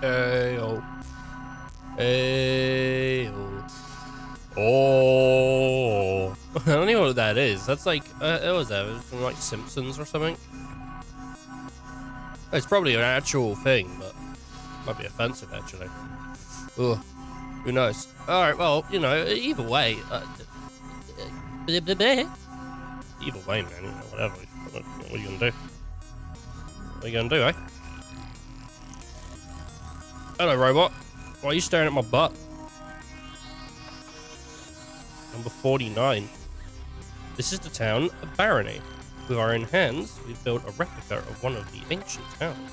Ayo. Ayo. Oh. I don't know what that is. That's like, what was that? It was from like Simpsons or something? It's probably an actual thing, but might be offensive actually. Ugh. Who knows? Alright, well, you know, either way. Either way, man, you know, whatever. What are you gonna do? What are you gonna do, eh? Hello, robot. Why are you staring at my butt? Number 49. This is the town of Barony. With our own hands, we've built a replica of one of the ancient towns.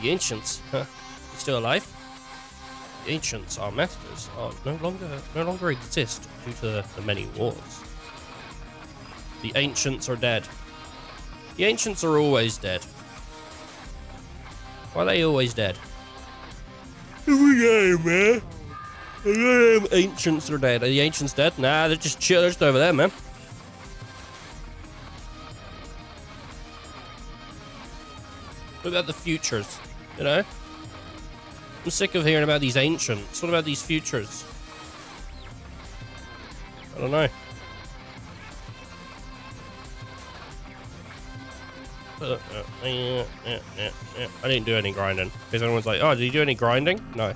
The ancients, huh? You still alive? The ancients, our masters, are no longer exist due to the many wars. The ancients are dead. The ancients are always dead. Why are they always dead? Every day, man. The ancients are dead. Are the ancients dead? Nah, they're just chill. They're just over there, man. What about the futures? You know? I'm sick of hearing about these ancients. What about these futures? I don't know. I didn't do any grinding. Because everyone's like, oh, did you do any grinding? No.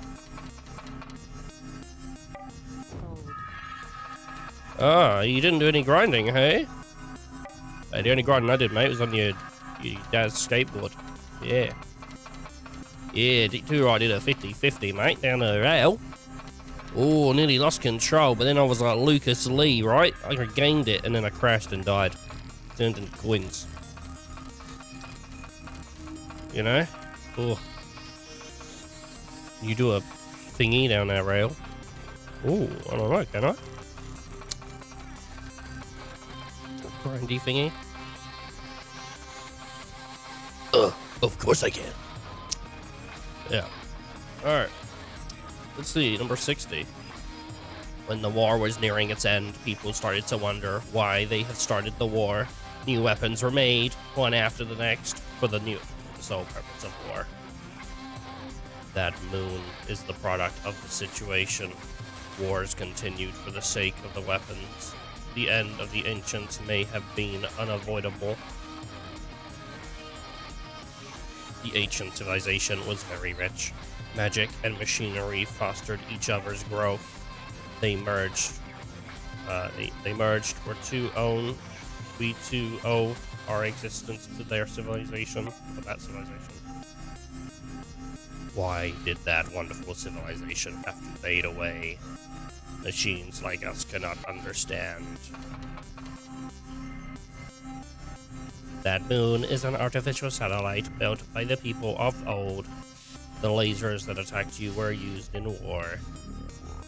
Ah, you didn't do any grinding, hey? Hey, the only grinding I did, mate, was on your dad's skateboard. Yeah. Yeah, too right, I did a 50-50, mate, down the rail. Oh, nearly lost control, but then I was like Lucas Lee, right? I regained it, and then I crashed and died. Turned into coins. You know? Oh. You do a thingy down that rail. Oh, I don't know, can I? Grindy thingy. Of course I can. Yeah. Alright. Let's see, number 60. When the war was nearing its end, people started to wonder why they had started the war. New weapons were made, one after the next, for the sole purpose of war. That moon is the product of the situation. Wars continued for the sake of the weapons. The end of the ancients may have been unavoidable. The ancient civilization was very rich. Magic and machinery fostered each other's growth. They merged. They merged for we too owe our existence to their civilization, to that civilization. Why did that wonderful civilization have to fade away? Machines like us cannot understand. That moon is an artificial satellite built by the people of old. The lasers that attacked you were used in war.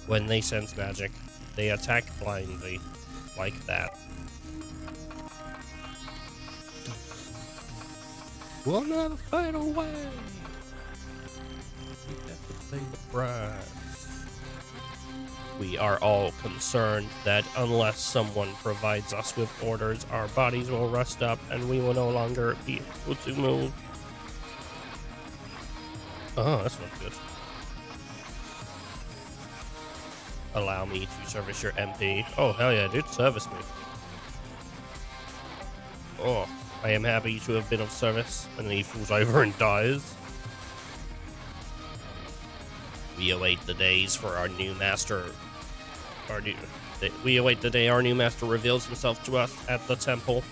When they sense magic, they attack blindly, like that. We'll never fade away. We have to pay the price. We are all concerned that unless someone provides us with orders, our bodies will rust up and we will no longer be able to move. Oh, that's not good. Allow me to service your MP. Oh, hell yeah, dude, service me. Oh, I am happy to have been of service. And then he falls over and dies. We await the days for our new master. We await the day our new master reveals himself to us at the temple.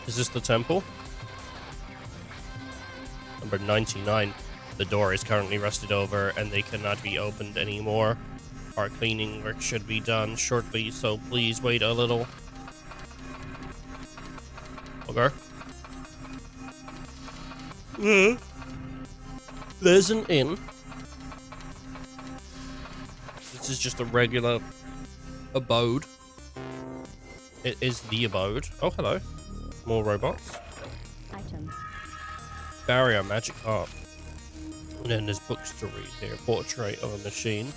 Is this the temple? Number 99. The door is currently rusted over and they cannot be opened anymore. Our cleaning work should be done shortly, so please wait a little. Okay. There's an inn. This is just a regular abode. It is the abode. Oh, hello. More robots. Items. Barrier, magic art. And then there's books to read here. Portrait of a machine.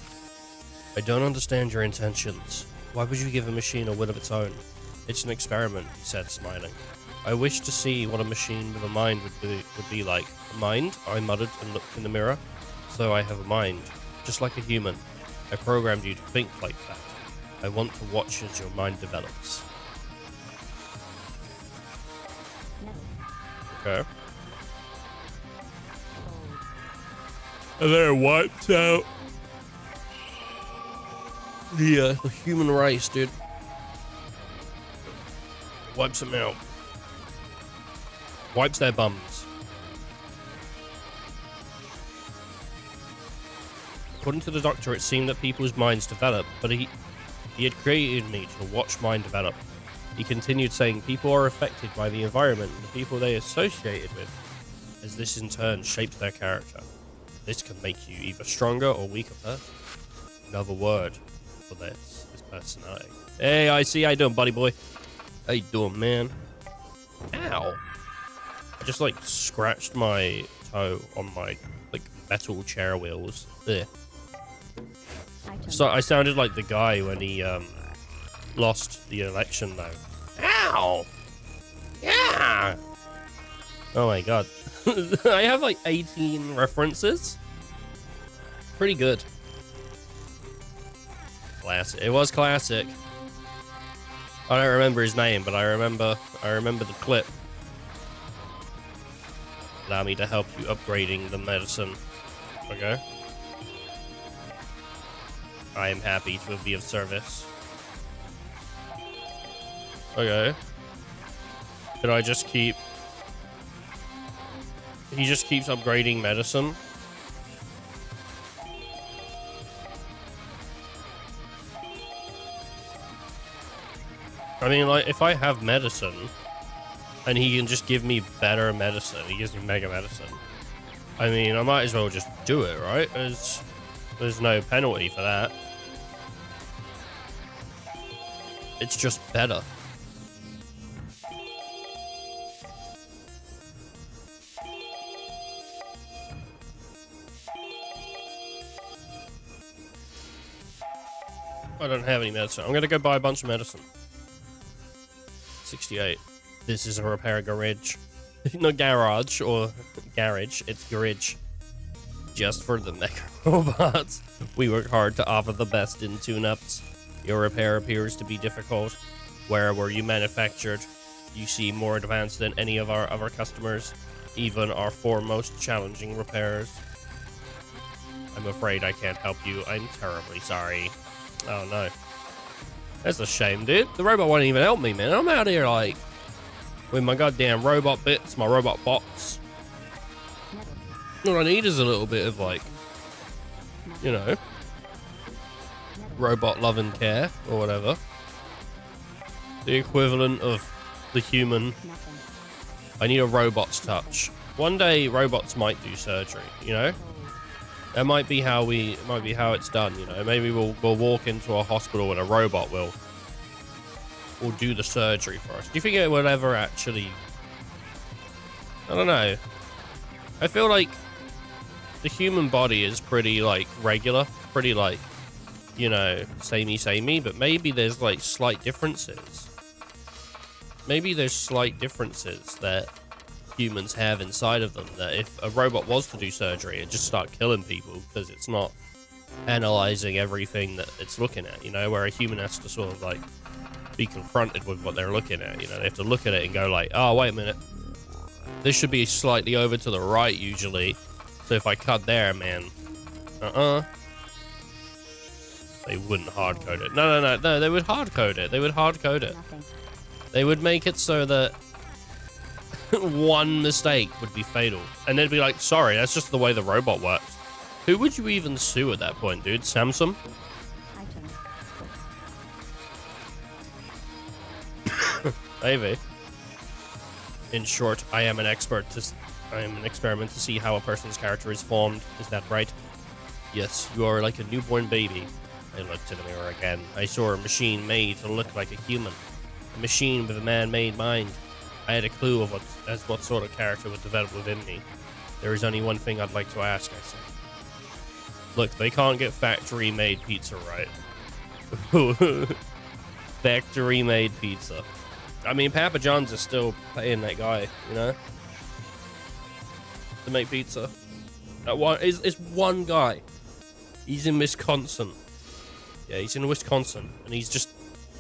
I don't understand your intentions. Why would you give a machine a will of its own? It's an experiment, he said, smiling. I wish to see what a machine with a mind would be like. A mind? I muttered and looked in the mirror. So I have a mind, just like a human. I programmed you to think like that. I want to watch as your mind develops. Okay. And then it wiped out the human race, dude. Wipes them out. Wipes their bums. According to the doctor, it seemed that people's minds develop, but he had created me to watch mine develop. He continued saying people are affected by the environment and the people they associated with, as this in turn shapes their character. This can make you either stronger or weaker person. Another word for this is personality. Hey, I see how you doing, buddy boy. How you doing, man? Ow. I just like scratched my toe on my like metal chair wheels. There. So I sounded like the guy when he lost the election though. Ow! Yeah! Oh my god. I have like 18 references. Pretty good. Classic. It was classic. I don't remember his name, but I remember the clip. Allow me to help you upgrading the medicine. Okay. I am happy to be of service. Okay. Did I just keep... He just keeps upgrading medicine. I mean, like, if I have medicine, and he can just give me better medicine, he gives me mega medicine, I mean, I might as well just do it, right? There's no penalty for that. It's just better. I don't have any medicine. I'm gonna go buy a bunch of medicine. 68. This is a repair garage. Not garage or garage, it's garage. Just for the mech robots. We work hard to offer the best in tune-ups. Your repair appears to be difficult. Where were you manufactured? You seem more advanced than any of our other customers, even our foremost challenging repairs. I'm afraid I can't help you. I'm terribly sorry. Oh no. That's a shame, dude. The robot won't even help me, man. I'm out here like with my goddamn robot bits, my robot bots. What I need is a little bit of like, you know, robot love and care or whatever. The equivalent of the human. I need a robot's touch. One day robots might do surgery, you know? That might be how it's done, you know? Maybe we'll walk into a hospital and a robot will do the surgery for us. Do you think it would ever actually... I don't know. I feel like the human body is pretty, like, regular. Pretty, like, you know, samey, but maybe there's, like, slight differences. Maybe there's slight differences that humans have inside of them, that if a robot was to do surgery, it'd just start killing people because it's not analyzing everything that it's looking at, you know, where a human has to sort of, like, be confronted with what they're looking at, you know? They have to look at it and go, like, oh, wait a minute. This should be slightly over to the right, usually. So if I cut there, man, they wouldn't hard-code it. No, they would hard-code it. They would hard-code it. They would make it so that one mistake would be fatal. And they'd be like, sorry, that's just the way the robot works. Who would you even sue at that point, dude? Samsung? Maybe. In short, I am an experiment to see how a person's character is formed. Is that right? Yes, you are like a newborn baby. I looked in the mirror again. I saw a machine made to look like a human. A machine with a man-made mind. I had a clue of what sort of character would develop within me. There is only one thing I'd like to ask, I said. Look, they can't get factory-made pizza right. Factory-made pizza. I mean, Papa John's is still paying that guy, you know, to make pizza. That one is one guy. He's in Wisconsin. Yeah, he's in Wisconsin, and he's just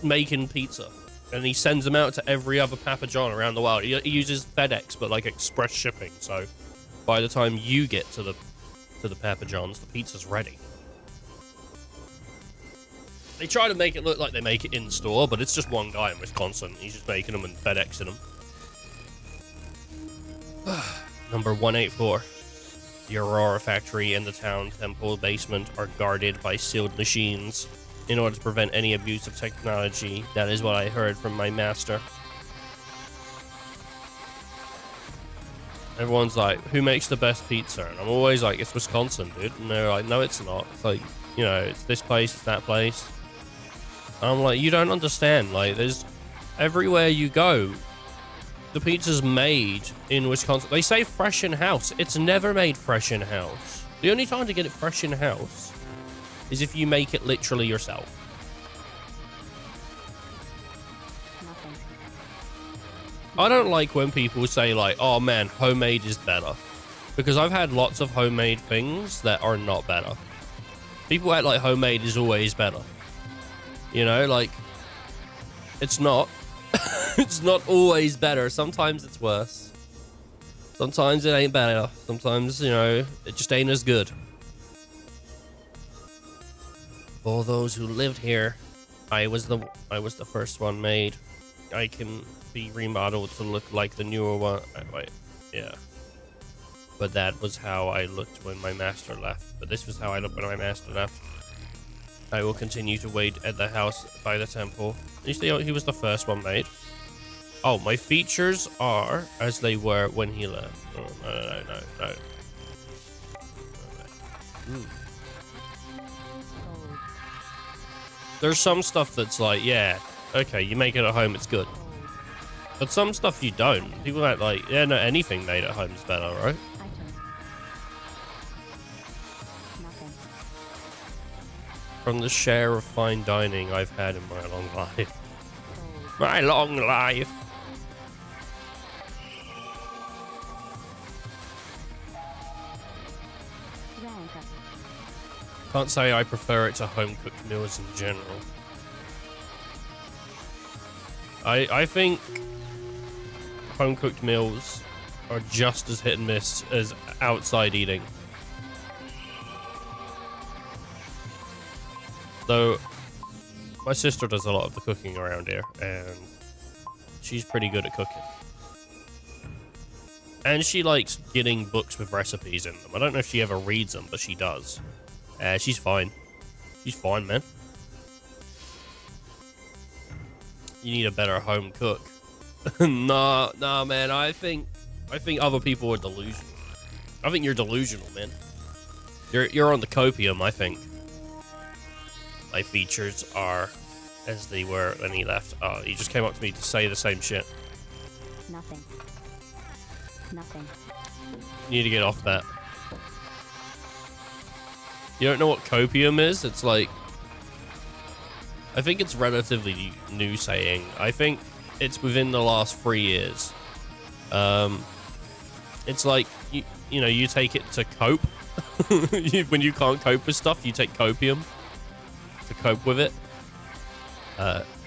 making pizza, and he sends them out to every other Papa John around the world. He uses FedEx, but like express shipping. So by the time you get to the Papa John's, the pizza's ready. They try to make it look like they make it in store, but it's just one guy in Wisconsin. He's just making them and FedExing them. Number 184. The Aurora factory and the town temple basement are guarded by sealed machines in order to prevent any abuse of technology. That is what I heard from my master. Everyone's like, who makes the best pizza? And I'm always like, it's Wisconsin, dude. And they're like, no, it's not. It's like, you know, it's this place, it's that place. And I'm like, you don't understand. Like, there's everywhere you go, the pizza's made in Wisconsin. They say fresh in house. It's never made fresh in house. The only time to get it fresh in house is if you make it literally yourself. Nothing. I don't like when people say like, oh man, homemade is better. Because I've had lots of homemade things that are not better. People act like homemade is always better. You know, like, it's not. It's not always better. Sometimes it's worse. Sometimes it ain't better. Sometimes, you know, it just ain't as good. For those who lived here, I was the first one made. I can be remodeled to look like the newer one. Wait, yeah. But that was how I looked when my master left. But this was how I looked when my master left. I will continue to wait at the house by the temple. You see, he was the first one made. Oh, my features are as they were when he left. Oh, no. There's some stuff that's like, yeah, okay, you make it at home, it's good. But some stuff you don't. People act like, yeah, no, anything made at home is better, right? From the share of fine dining I've had in my long life. My long life. Can't say I prefer it to home-cooked meals in general. I think home-cooked meals are just as hit and miss as outside eating. Though, my sister does a lot of the cooking around here, and she's pretty good at cooking. And she likes getting books with recipes in them. I don't know if she ever reads them, but she does. She's fine. She's fine, man. You need a better home cook. Nah, man. I think other people are delusional. I think you're delusional, man. You're on the copium, I think. My features are as they were when he left. Oh, he just came up to me to say the same shit. Nothing. You need to get off that. You don't know what copium is? It's like, I think it's relatively new saying. I think it's within the last 3 years. It's like, you know, you take it to cope. When you can't cope with stuff, you take copium to cope with it.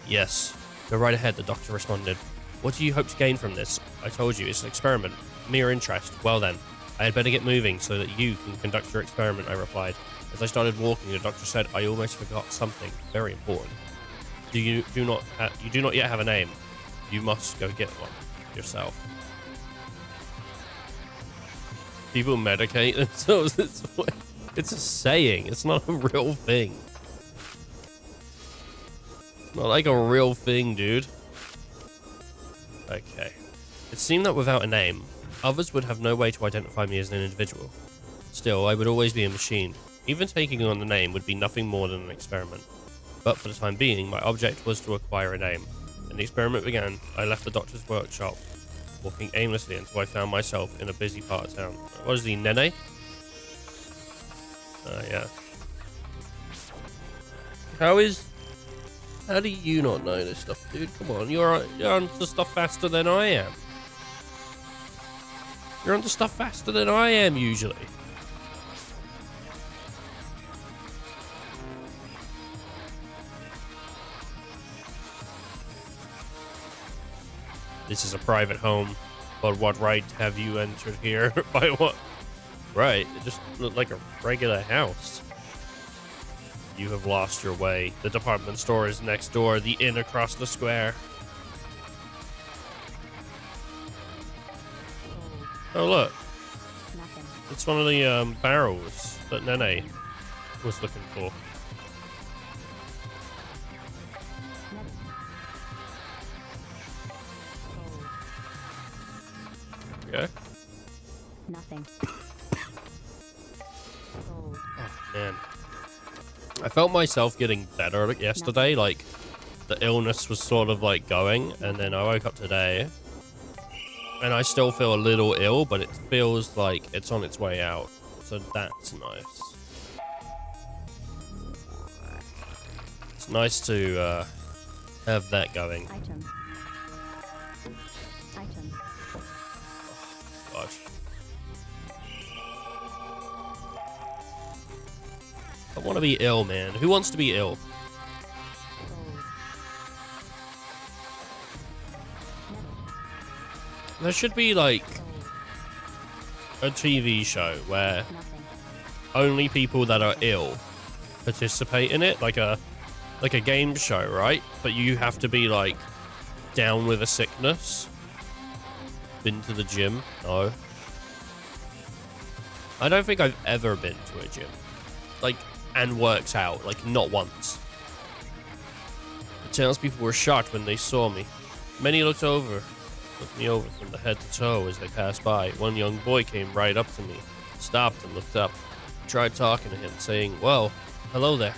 Yes. Go right ahead, the doctor responded. What do you hope to gain from this? I told you, it's an experiment. Mere interest. Well then, I had better get moving so that you can conduct your experiment, I replied. As I started walking, the doctor said, I almost forgot something very important. You do not yet have a name. You must go get one yourself. People medicate themselves. It's a saying. It's not a real thing. It's not like a real thing, dude. Okay. It seemed that without a name, others would have no way to identify me as an individual. Still, I would always be a machine. Even taking on the name would be nothing more than an experiment. But for the time being, my object was to acquire a name. When the experiment began, I left the doctor's workshop, walking aimlessly until I found myself in a busy part of town. What is he, Nene? Yeah. How is How do you not know this stuff, dude? Come on, you're onto stuff faster than I am. You're onto stuff faster than I am usually. This is a private home, but what right have you entered here? By what right? It just looked like a regular house. You have lost your way. The department store is next door, the inn across the square. Oh, look. Nothing. It's one of the barrels that Nene was looking for. Okay. Nothing. Oh. Oh, man. I felt myself getting better yesterday. Like, the illness was sort of like going, and then I woke up today, and I still feel a little ill, but it feels like it's on its way out. So that's nice. It's nice to have that going. Item. Item. Gosh. I want to be ill, man. Who wants to be ill? There should be like a TV show where Nothing. only people that are ill participate in it, like a game show, right? But you have to be like down with a sickness. Been to the gym? No. I don't think I've ever been to a gym. Like, and worked out, like not once. The townspeople were shocked when they saw me. Many looked me over from the head to toe as they passed by. One young boy came right up to me, stopped and looked up. I tried talking to him, saying, "Well, hello there,"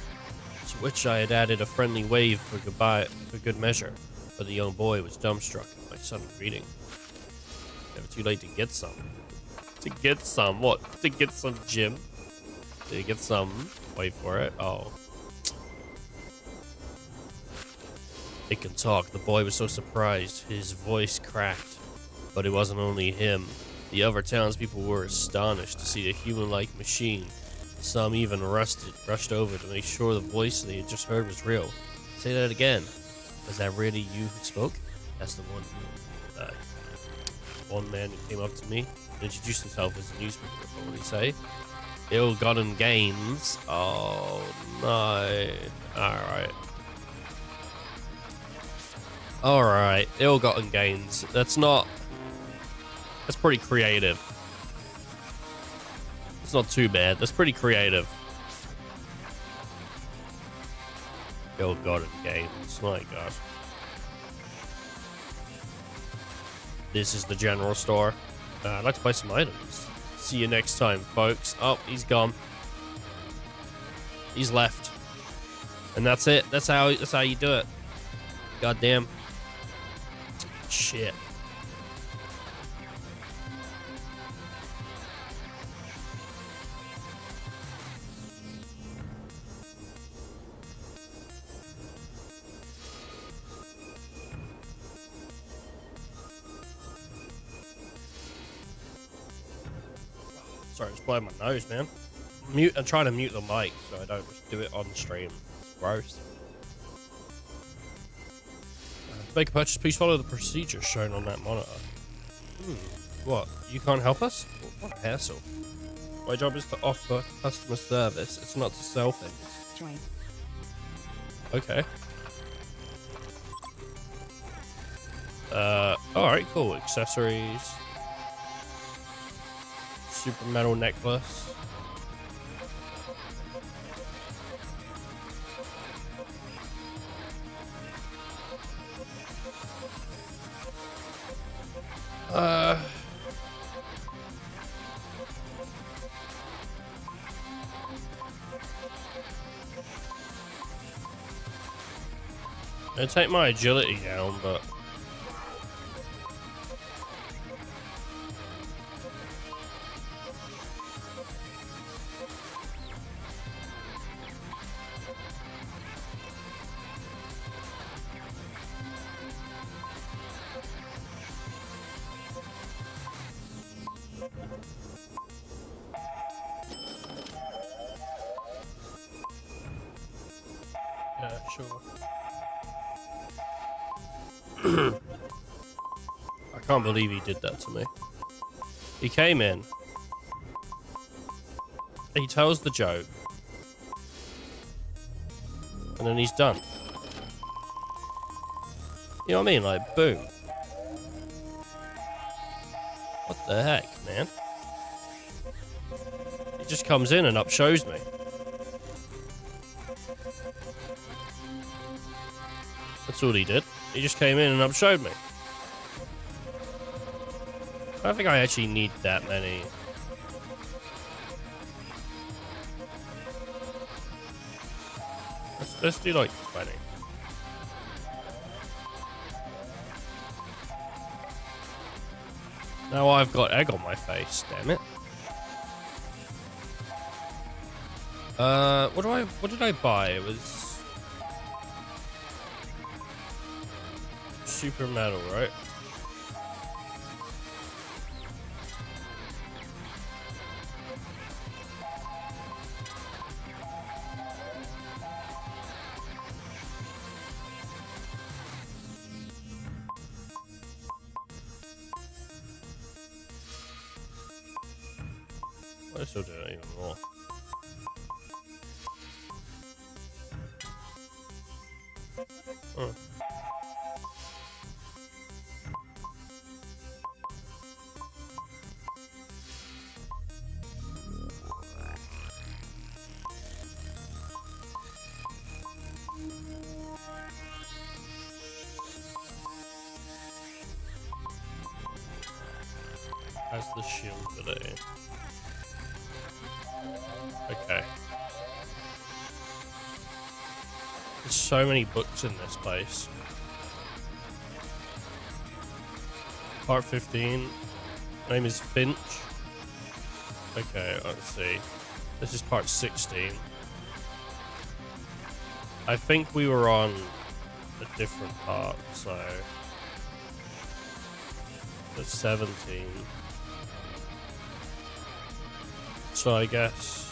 to which I had added a friendly wave for goodbye for good measure. But the young boy was dumbstruck at my sudden greeting. Never too late to get some. To get some? What? To get some gym? To get some? Wait for it. Oh. It can talk. The boy was so surprised. His voice cracked. But it wasn't only him. The other townspeople were astonished to see a human-like machine. Some even rushed over to make sure the voice they had just heard was real. Say that again. Was that really you who spoke? That's the one man who came up to me and introduced himself as a newspaper reporter. What did he say? Ill-gotten gains. Oh, no. Alright. Alright. Ill-gotten gains. That's pretty creative. It's not too bad. That's pretty creative. Ill-gotten gains. My gosh. This is the general store. I'd like to buy some items. See you next time, folks. Oh, he's gone. He's left. And that's it. That's how you do it. Goddamn. Shit. Sorry, just blowing my nose, man. I'm trying to mute the mic so I don't just do it on stream. It's gross. To make a purchase, please follow the procedures shown on that monitor. What? You can't help us? What a hassle. My job is to offer customer service. It's not to sell things. Join. Okay. Alright, cool. Accessories. Super metal necklace. I'd take my agility down, but Yeah, sure. I can't believe he did that to me. He came in. He tells the joke. And then he's done. You know what I mean? Like, boom. What the heck, man? He just comes in and upshows me. That's all he did. He just came in and upshowed me. I don't think I actually need that many. Let's do like 20. Now I've got egg on my face, damn it. What did I buy? It was super metal, right? I still do it even more. Huh. How's the shield today? Okay. There's so many books in this place. Part 15. Name is Finch. Okay, let's see. This is part 16. I think we were on a different part, so that's 17. So I guess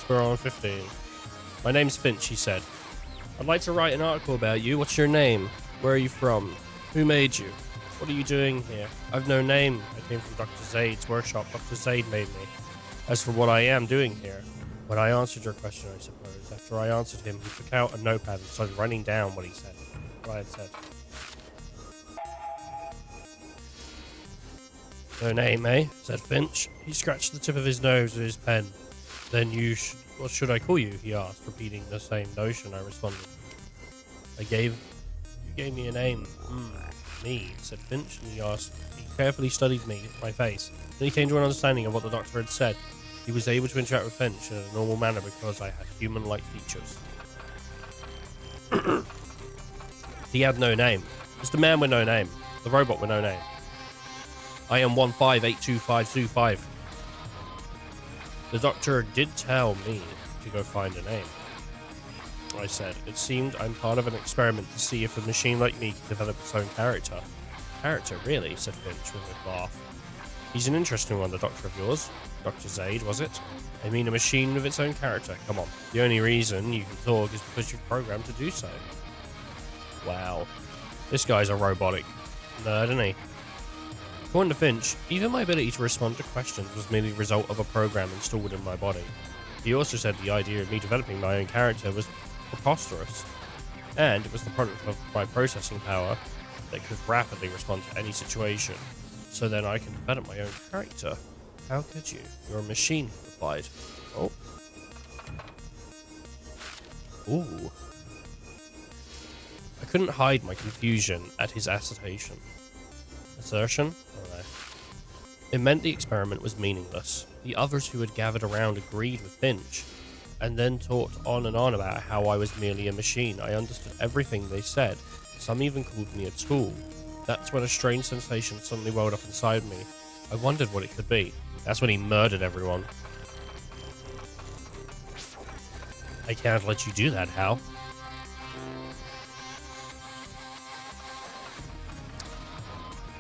we're on 15. My name's Finch, he said. I'd like to write an article about you. What's your name? Where are you from? Who made you? What are you doing here? I've no name. I came from Dr. Zaid's workshop. Dr. Zaid made me. As for what I am doing here, when I answered your question, I suppose, after I answered him, he took out a notepad and started writing down what he said. What I had said. No name, eh? Said Finch. He scratched the tip of his nose with his pen. Then what should I call you? He asked, repeating the same notion. I responded. You gave me a name. Me, said Finch, and he asked. He carefully studied my face. Then he came to an understanding of what the doctor had said. He was able to interact with Finch in a normal manner because I had human-like features. He had no name. Just a man with no name. The robot with no name. I am 1582525. The doctor did tell me to go find a name. I said, it seemed I'm part of an experiment to see if a machine like me can develop its own character. Character, really? Said Finch with a laugh. He's an interesting one, the doctor of yours. Dr. Zaid, was it? I mean a machine with its own character. Come on. The only reason you can talk is because you're programmed to do so. Wow. This guy's a robotic nerd, isn't he? According to Finch, even my ability to respond to questions was merely the result of a program installed in my body. He also said the idea of me developing my own character was preposterous, and it was the product of my processing power that could rapidly respond to any situation. So then I can develop my own character. How could you? You're a machine, he replied. Oh. Ooh. I couldn't hide my confusion at his assertion. Assertion? Oh no. It meant the experiment was meaningless. The others who had gathered around agreed with Finch, and then talked on and on about how I was merely a machine. I understood everything they said. Some even called me a tool. That's when a strange sensation suddenly welled up inside me. I wondered what it could be. That's when he murdered everyone. I can't let you do that, Hal.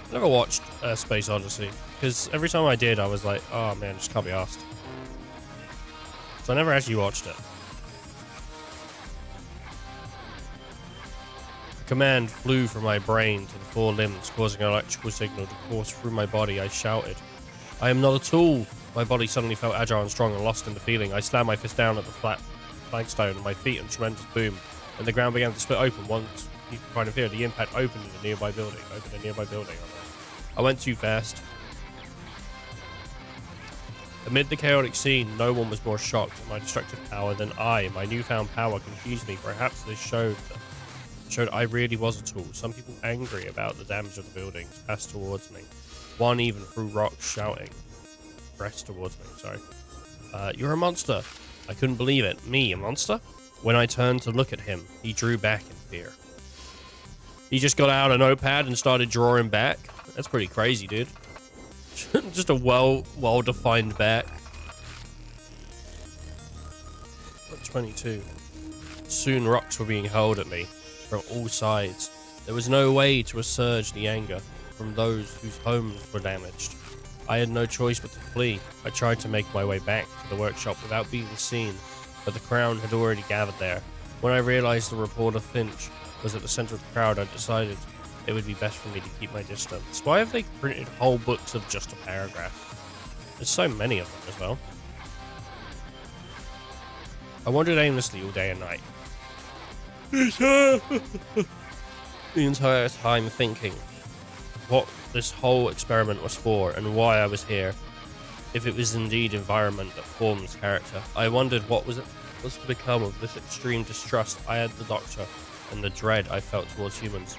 I never watched Space Odyssey because every time I did, I was like, oh man, just can't be asked. So I never actually watched it. A command flew from my brain to the four limbs, causing an electrical signal to course through my body. I shouted, I am not a tool. My body suddenly felt agile and strong and lost in the feeling. I slammed my fist down at the flat flagstone and my feet, and tremendous boom, and the ground began to split open. Once you could kind of hear the impact opened in a nearby building. I went too fast. Amid the chaotic scene, no one was more shocked at my destructive power than I. My newfound power confused me. Perhaps this showed I really was a tool. Some people angry about the damage of the buildings passed towards me. One even threw rocks, shouting. Pressed towards me, sorry. You're a monster. I couldn't believe it. Me, a monster? When I turned to look at him, he drew back in fear. He just got out a notepad and started drawing back. That's pretty crazy, dude. Just a well-defined back. 22. Soon rocks were being hurled at me from all sides. There was no way to assuage the anger from those whose homes were damaged. I had no choice but to flee. I tried to make my way back to the workshop without being seen, but the crowd had already gathered there. When I realized the reporter Finch was at the center of the crowd, I decided it would be best for me to keep my distance. Why have they printed whole books of just a paragraph? There's so many of them as well. I wandered aimlessly all day and night. The entire time thinking what this whole experiment was for and why I was here. If it was indeed environment that forms character. I wondered what was to become of this extreme distrust I had the Doctor and the dread I felt towards humans.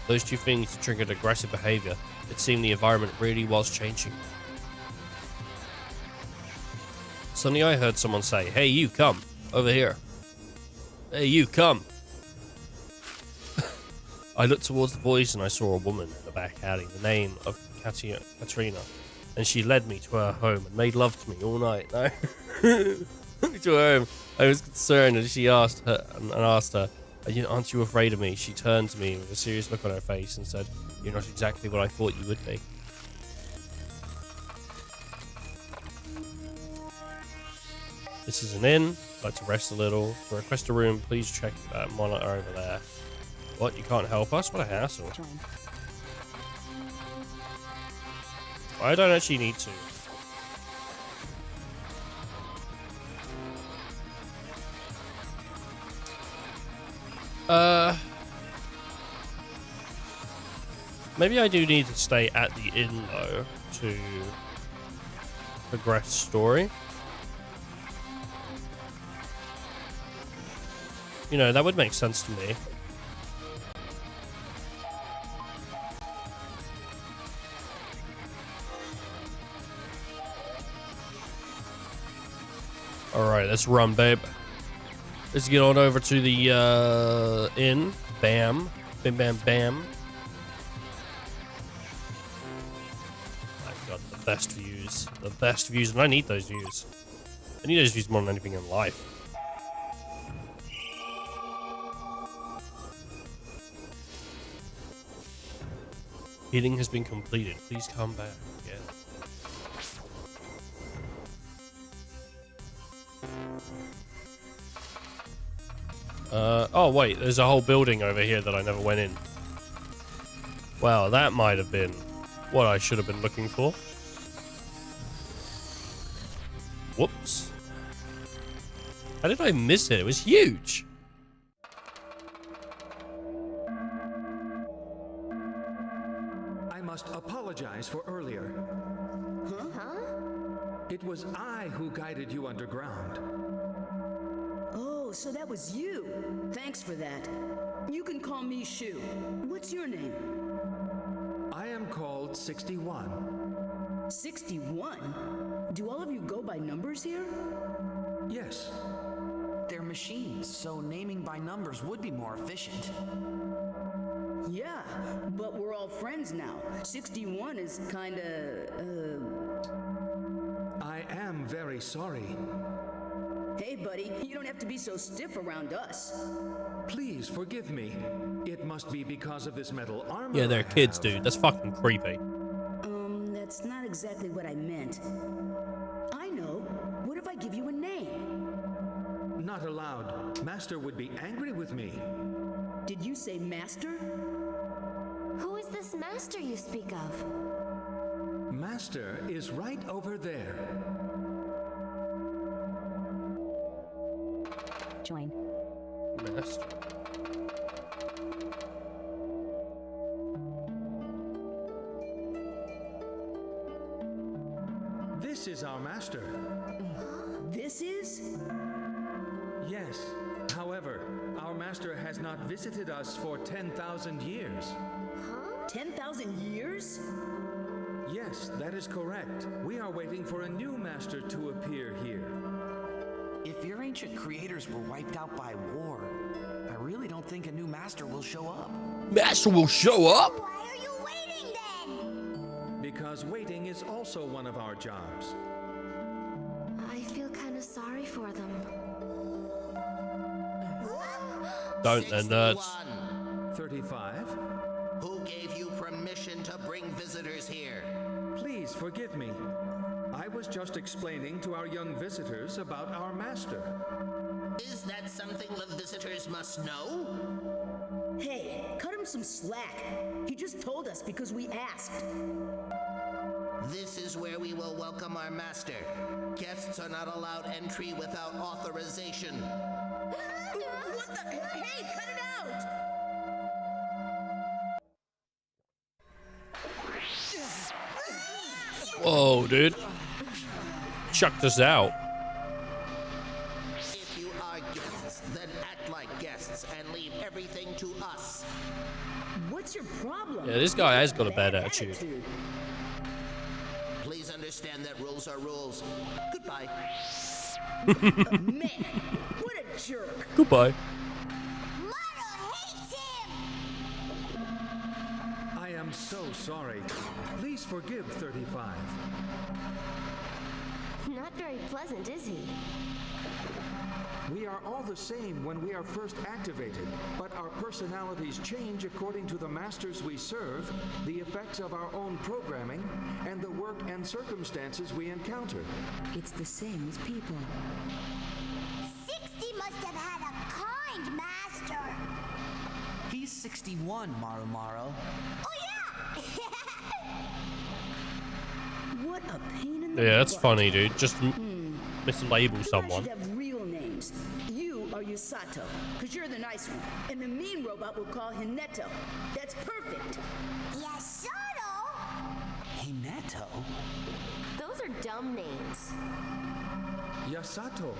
Those two things triggered aggressive behavior. It seemed the environment really was changing. Suddenly I heard someone say, "Hey you, come over here. Hey you, come." I looked towards the voice and I saw a woman in the back alley, the name of Katrina, and she led me to her home and made love to me all night. No. To her home. I was concerned as she asked her, "Aren't you afraid of me?" She turned to me with a serious look on her face and said, "You're not exactly what I thought you would be." This is an inn. I'd like to rest a little. To request a room, please check that monitor over there. What? You can't help us? What a hassle. I don't actually need to. Maybe I do need to stay at the inn, though, to progress story. You know, that would make sense to me. Alright, let's run, babe. Let's get on over to the inn. Bam. Bam, bam, bam. I've got the best views. The best views, and I need those views. I need those views more than anything in life. Healing has been completed. Please come back again. Oh wait, there's a whole building over here that I never went in. Wow, that might have been what I should have been looking for. Whoops. How did I miss it? It was huge. I must apologize for earlier. Huh? It was I who guided you underground. Oh, so that was you. Thanks for that. You can call me Shu. What's your name? I am called 61. 61? Do all of you go by numbers here? Yes. They're machines, so naming by numbers would be more efficient. Yeah, but we're all friends now. 61 is kinda, I am very sorry. Hey, buddy, you don't have to be so stiff around us. Please forgive me. It must be because of this metal armor. Yeah, they're I kids, have. dude. That's fucking creepy. That's not exactly what I meant. I know. What if I give you a name? Not allowed. Master would be angry with me. Did you say master? Who is this master you speak of? Master is right over there. Join. Master. This is our master. This is? Yes. However, our master has not visited us for 10,000 years. 10,000 years? Yes, that is correct. We are waiting for a new master to appear here. If your ancient creators were wiped out by war, I really don't think a new master will show up. Master will show up? Why are you waiting then? Because waiting is also one of our jobs. I feel kind of sorry for them. Don't, they're nerds. 35. Who gave you permission to bring visitors here? Please forgive me. I was just explaining to our young visitors about our master. Is that something the visitors must know? Hey, cut him some slack. He just told us because we asked. This is where we will welcome our master. Guests are not allowed entry without authorization. What the? Hey, cut it out! Whoa, dude. Chucked us out. If you are guests, then act like guests and leave everything to us. What's your problem? Yeah, this guy has got a bad attitude. Please understand that rules are rules. Goodbye. Man, what a jerk. Goodbye. Motto hates him! I am so sorry. Please forgive 35. Not very pleasant, is he? We are all the same when we are first activated, but our personalities change according to the masters we serve, the effects of our own programming, and the work and circumstances we encounter. It's the same as people. 60 must have had a kind master. He's 61, Maru. Oh, yeah! What a pain in the Yeah, that's butt. funny, dude. Just mislabel You guys someone. should have real names. You are Yusato, because you're the nice one. And the mean robot will call Hineto. That's perfect. Yasato? Hineto? Those are dumb names. Yasato.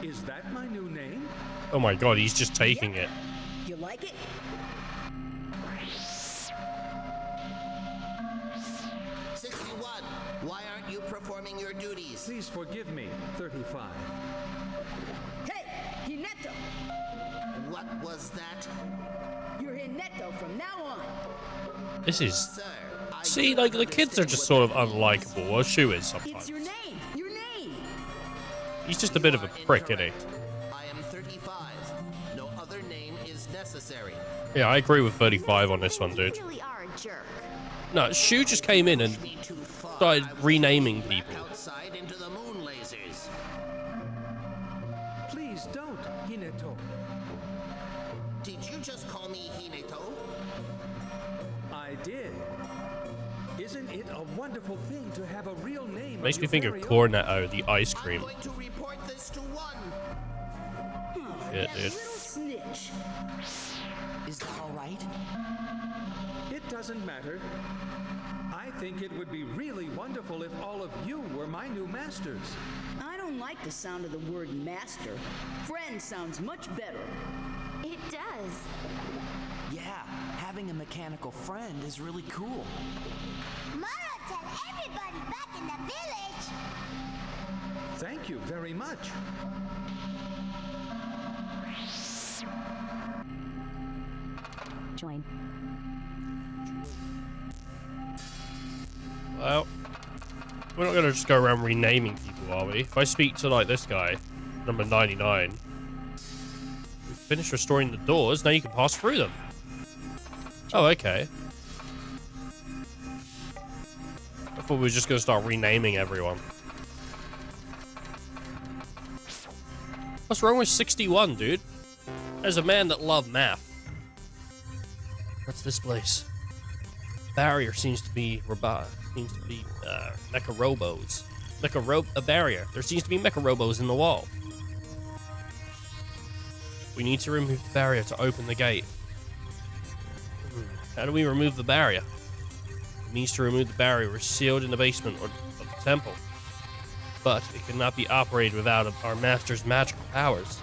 Is that my new name? Oh my god, he's just taking it. You like it? Why aren't you performing your duties? Please forgive me, 35. Hey, Hineto! What was that? You're Hineto from now on. This is... Sir, I See, do like, not the kids are understand just what sort of you mean. unlikable, or Shu is It's sometimes. your name. Your name. He's just a bit of a You are prick, isn't he? incorrect. I am 35. No other name is necessary. Yeah, I agree with 35 on this one, dude. You really are a jerk. No, Shu just came in and Me too far. started I will renaming take you back people. outside into the moon lasers. Please don't, Hineto. Did you just call me Hineto? I did. Isn't it a wonderful thing to have a real name? Makes of me your think of very own? Cornetto, the ice I'm cream. going to report this to one. Yeah, That dude. little snitch. Is that all right? It doesn't matter. I think it would be really wonderful if all of you were my new masters. I don't like the sound of the word master. Friend sounds much better. It does. Yeah, having a mechanical friend is really cool. Mara, tell everybody back in the village. Thank you very much. Join. Well, we're not gonna just go around renaming people, are we? If I speak to, like, this guy, number 99. We finished restoring the doors. Now you can pass through them. Oh, okay. I thought we were just going to start renaming everyone. What's wrong with 61, dude? As a man that loved math. What's this place? Barrier seems to be mecha robos. A barrier. There seems to be mecha robos in the wall. We need to remove the barrier to open the gate. How do we remove the barrier? It means to remove the barrier. We're sealed in the basement of the temple. But it cannot be operated without our master's magical powers.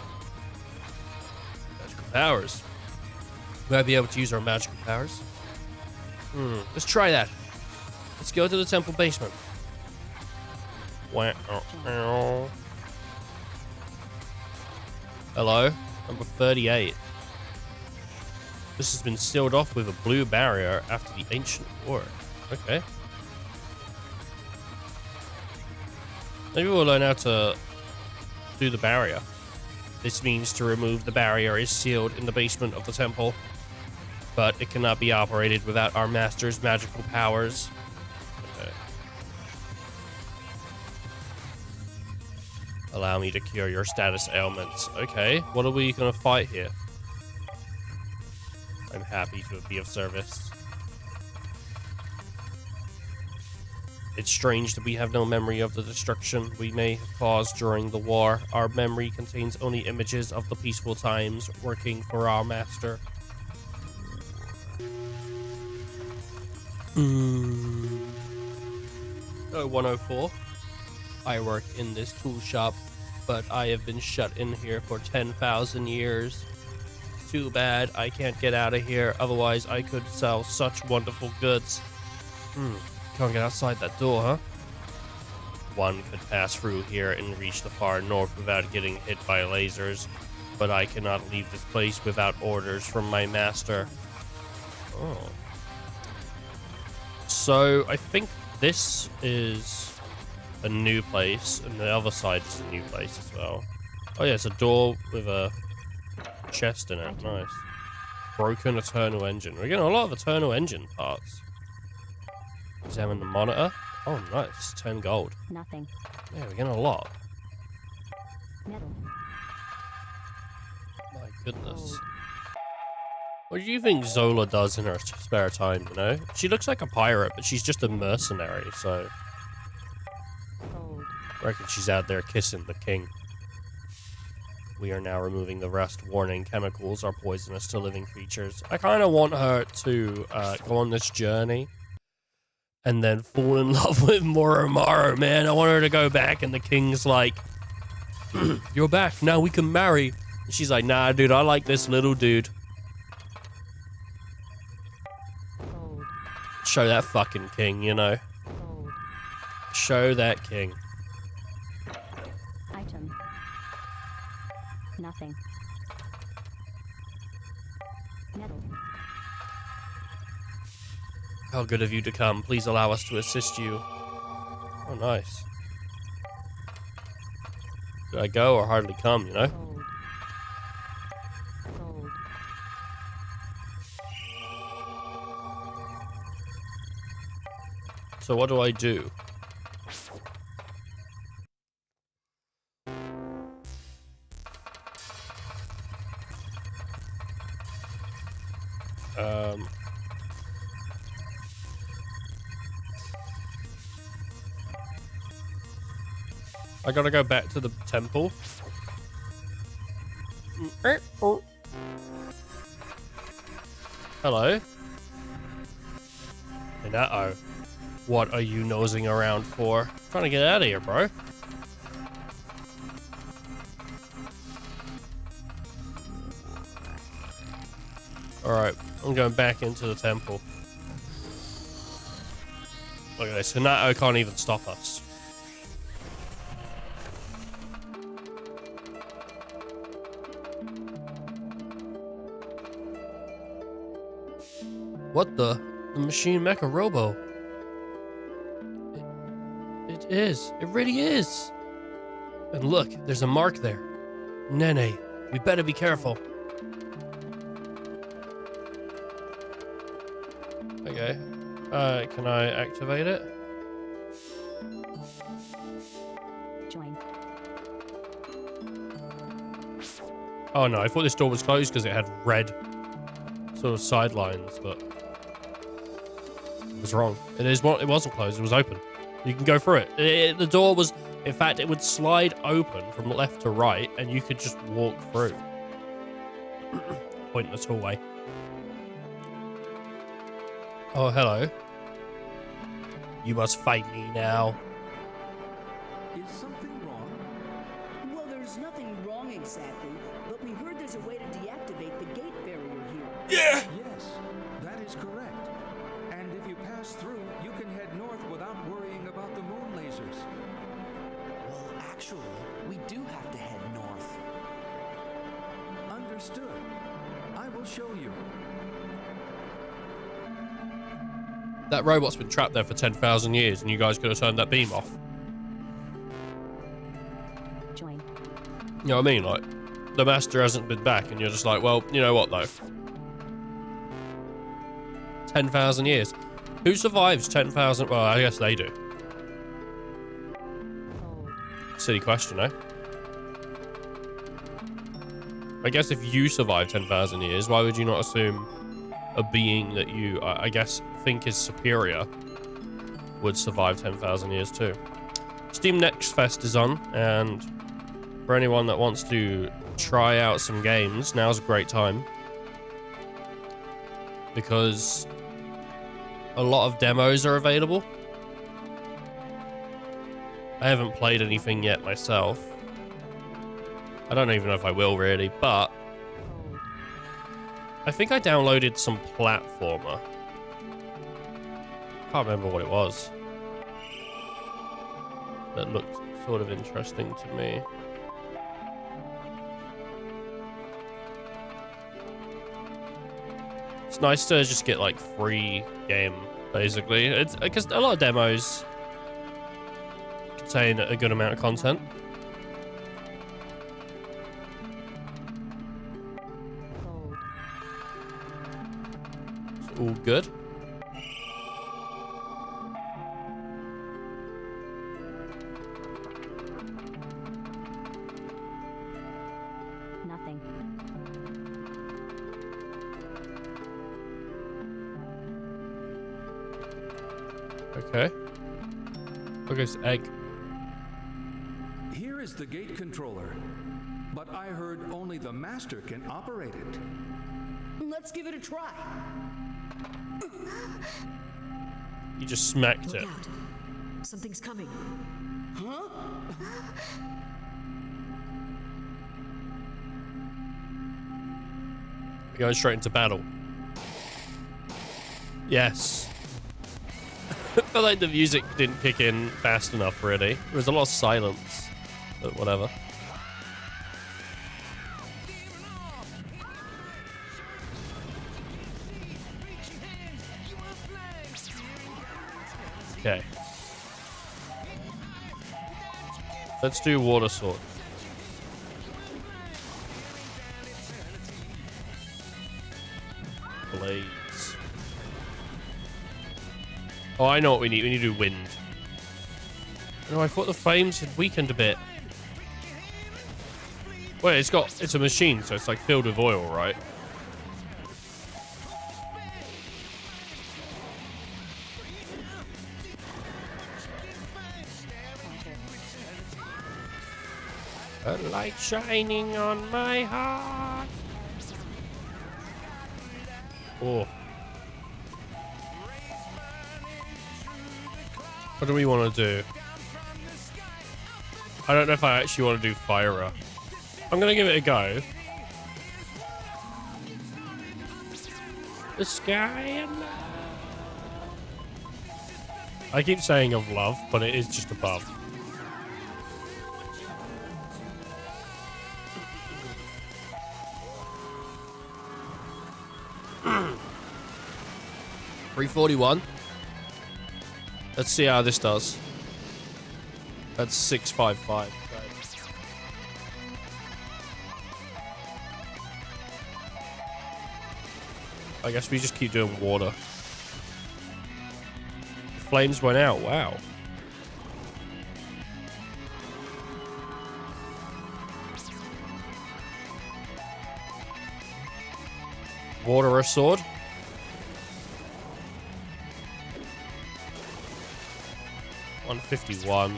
Magical powers? Will I be able to use our magical powers? Let's try that. Let's go to the temple basement. Hello? Number 38. This has been sealed off with a blue barrier after the ancient war. Okay. Maybe we'll learn how to do the barrier. This means to remove the barrier is sealed in the basement of the temple, but it cannot be operated without our master's magical powers. Okay. Allow me to cure your status ailments. Okay, what are we gonna fight here? I'm happy to be of service. It's strange that we have no memory of the destruction we may have caused during the war. Our memory contains only images of the peaceful times working for our master. Oh, 104. I work in this tool shop, but I have been shut in here for 10,000 years. Too bad I can't get out of here, otherwise I could sell such wonderful goods. Can't get outside that door, huh? One could pass through here and reach the far north without getting hit by lasers, but I cannot leave this place without orders from my master. Oh. So, I think this is a new place, and the other side is a new place as well. Oh yeah, it's a door with a chest in it. Nice. Broken Eternal Engine. We're getting a lot of Eternal Engine parts. Examine the monitor. Oh, nice. 10 gold. Nothing. Yeah, we're getting a lot. Metal. My goodness. What do you think Zola does in her spare time, you know? She looks like a pirate, but she's just a mercenary, so... Cold. I reckon she's out there kissing the king. We are now removing the rust. Warning, chemicals are poisonous to living creatures. I kind of want her to go on this journey and then fall in love with Moromaru, man. I want her to go back and the king's like, you're back, now we can marry. And she's like, nah, dude, I like this little dude. Cold. Show that fucking king, you know. Cold. Show that king. Item. Nothing. Metal. How good of you to come. Please allow us to assist you. Oh, nice. Did I go or hardly come, you know? Cold. Cold. So what do I do? I gotta go back to the temple. Hello? And uh-oh. What are you nosing around for? Trying to get out of here, bro. Alright, I'm going back into the temple. Look at this, Hanato can't even stop us. What the? The machine mecha robo. It is. It really is. And look, there's a mark there. Nene, we better be careful. Okay. Can I activate it? Join. Oh no, I thought this door was closed because it had red sort of sidelines, but I was wrong. It wasn't closed, it was open. You can go through it. The door was, in fact, it would slide open from left to right and you could just walk through. Pointless hallway. Oh, hello. You must fight me now. Is something wrong? Well, there's nothing wrong exactly, but we heard there's a way to deactivate the gate barrier here. Yeah! Yes, that is correct. And if you pass through, you can head north without worrying about the moon lasers. Well, actually, we do have to head north. Understood. I will show you. That robot's been trapped there for 10,000 years and you guys could have turned that beam off. Join. You know what I mean? Like, the master hasn't been back and you're just like, well, you know what though? 10,000 years. Who survives 10,000? Well, I guess they do. Hold. Silly question, eh? I guess if you survive 10,000 years, why would you not assume a being that you, I guess, think is superior would survive 10,000 years too? Steam Next Fest is on, and for anyone that wants to try out some games, now's a great time. Because a lot of demos are available. I haven't played anything yet myself. I don't even know if I will really, but I think I downloaded some platformer. Can't remember what it was. That looked sort of interesting to me. It's nice to just get like free game, basically. It's because a lot of demos contain a good amount of content. Hold. It's all good. Nothing. Okay. Look, it's egg. Here is the gate controller. But I heard only the master can operate it. Let's give it a try. You just smacked it. Look out. Something's coming. Huh? We're going straight into battle. Yes. I feel like the music didn't kick in fast enough, really. There was a lot of silence, but whatever. Okay. Let's do water sword. Blades. Oh, I know what we need. We need to do wind. No, I thought the flames had weakened a bit. Wait, it's a machine, so it's like filled with oil, right? A light shining on my heart. Oh. What do we want to do? I don't know if I actually want to do fire. I'm going to give it a go. The sky and love. I keep saying of love, but it is just above. $341. Let's see how this does. That's 655. I guess we just keep doing water. Flames went out. Wow. Water or sword? $151.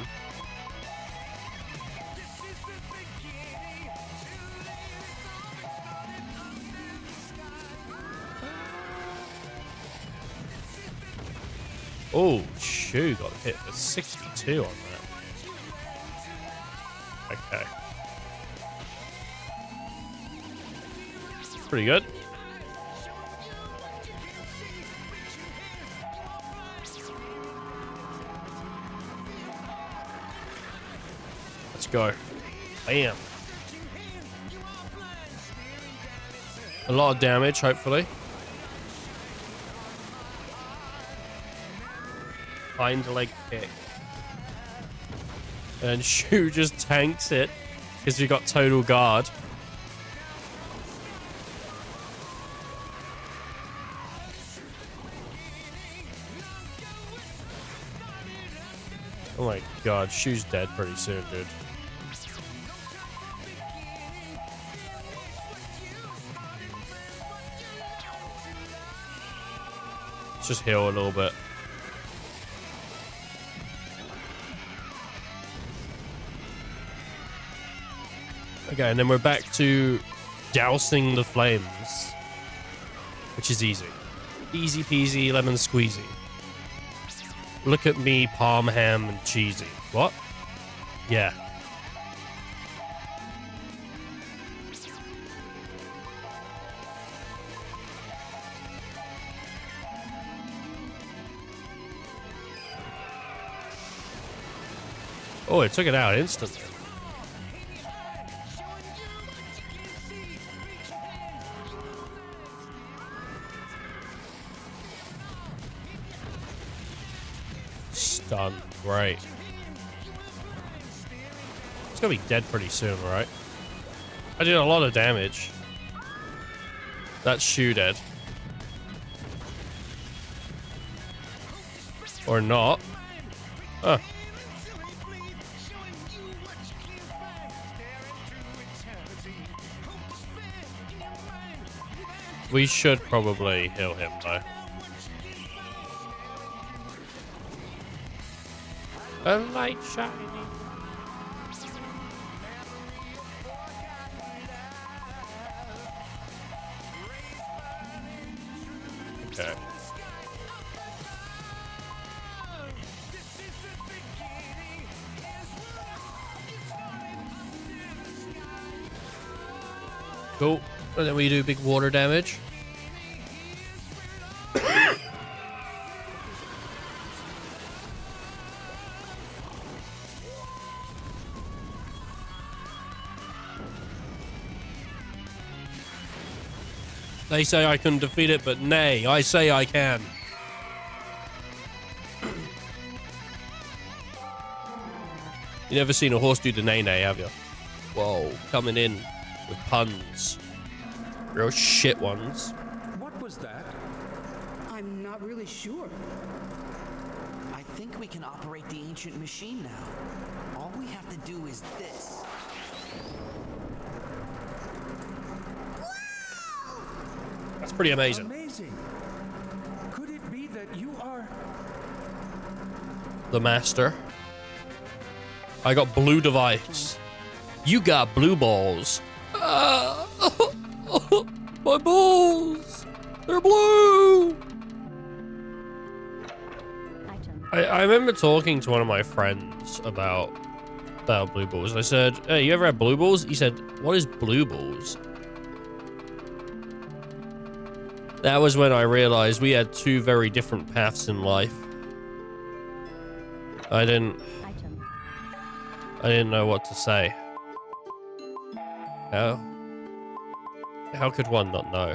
Oh, shoot, got hit for 62 on that. Okay. Pretty good. Let's go. Bam. A lot of damage, hopefully. Hind leg kick. And Shu just tanks it because we got total guard. Oh my god, Shu's dead pretty soon, dude. Let's just heal a little bit. Okay, and then we're back to dousing the flames, which is easy. Easy peasy, lemon squeezy. Look at me, palm ham and cheesy. What? Yeah. Oh, it took it out instantly. Stun. Great. It's gonna be dead pretty soon, right? I did a lot of damage. That's Shu dead. Or not. Huh. We should probably heal him though. A light shining. Okay. Cool. And then we do big water damage. They say I can defeat it, but nay, I say I can. You never seen a horse do the nay-nay, have you? Whoa, coming in with puns. Real shit ones. What was that? I'm not really sure. I think we can operate the ancient machine now. All we have to do is this. That's pretty amazing. Amazing. Could it be that you are... The master. I got blue device. You got blue balls. Ah, my balls. They're blue. Item. I remember talking to one of my friends about blue balls. I said, hey, you ever had blue balls? He said, what is blue balls? That was when I realized we had two very different paths in life. I didn't know what to say. How could one not know?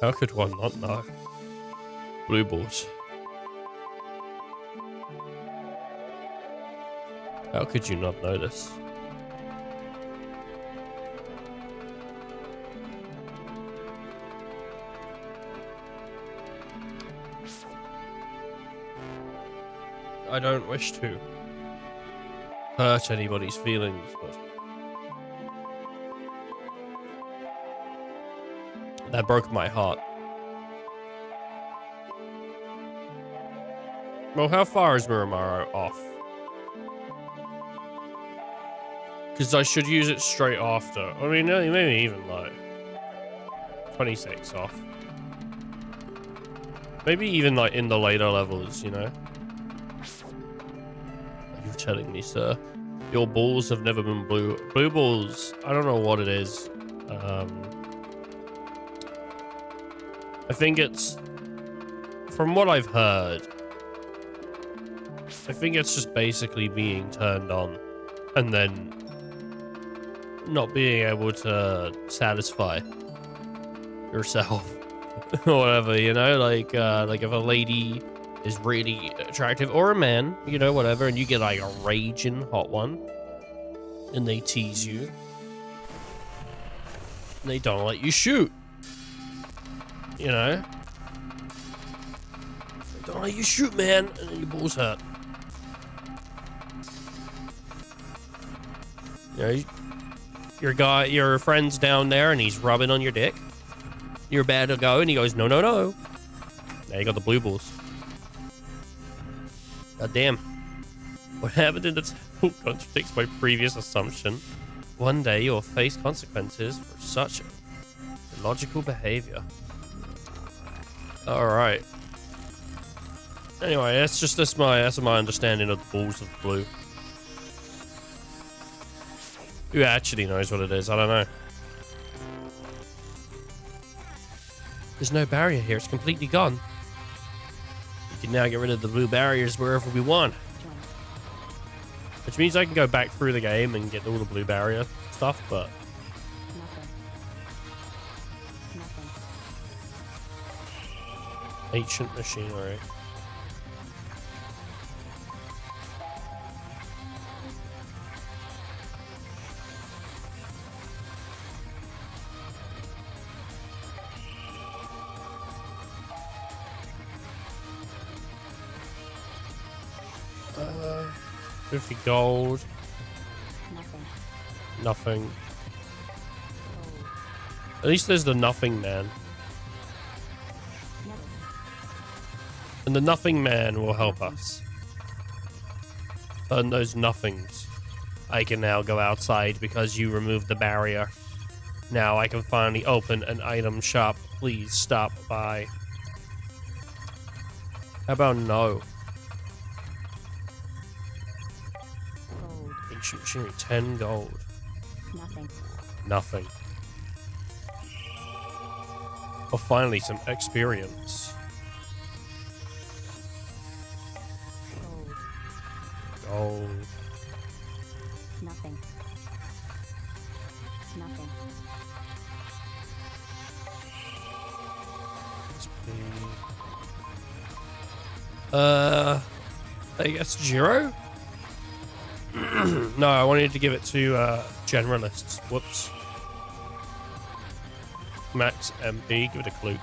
How could one not know? Blue balls. How could you not know this? I don't wish to hurt anybody's feelings, but that broke my heart. Well, how far is Miramaro off? Because I should use it straight after. I mean, maybe even like 26 off. Maybe even like in the later levels, you know? Are you telling me, sir? Your balls have never been blue. Blue balls, I don't know what it is. I think it's, from what I've heard, I think it's just basically being turned on and then not being able to satisfy yourself or whatever, you know, like if a lady is really attractive, or a man, you know, whatever, and you get like a raging hot one and they tease you and they don't let you shoot, you know, they don't let you shoot, man, and then your balls hurt. You know, your friend's down there and he's rubbing on your dick. You're about to go and he goes, no, no, no. Now you got the blue balls. God damn. What happened in the temple contradicts my previous assumption. One day you'll face consequences for such illogical behavior. Alright. Anyway, that's my understanding of the balls of blue. Who actually knows what it is? I don't know. There's no barrier here. It's completely gone. We can now get rid of the blue barriers wherever we want. Which means I can go back through the game and get all the blue barrier stuff, but... Nothing. Ancient machinery. Uh, 50 gold. Nothing. Nothing. Gold. At least there's the nothing man. Nothing. And the nothing man will help us. And those nothings. I can now go outside because you removed the barrier. Now I can finally open an item shop. Please stop by. How about no? Gold. Ancient machinery, 10 gold. Nothing. Nothing. Oh, finally some experience. Gold. Gold. Nothing. Nothing. I guess Jiro? No, I wanted to give it to generalists. Whoops. Max MP, give it a clue.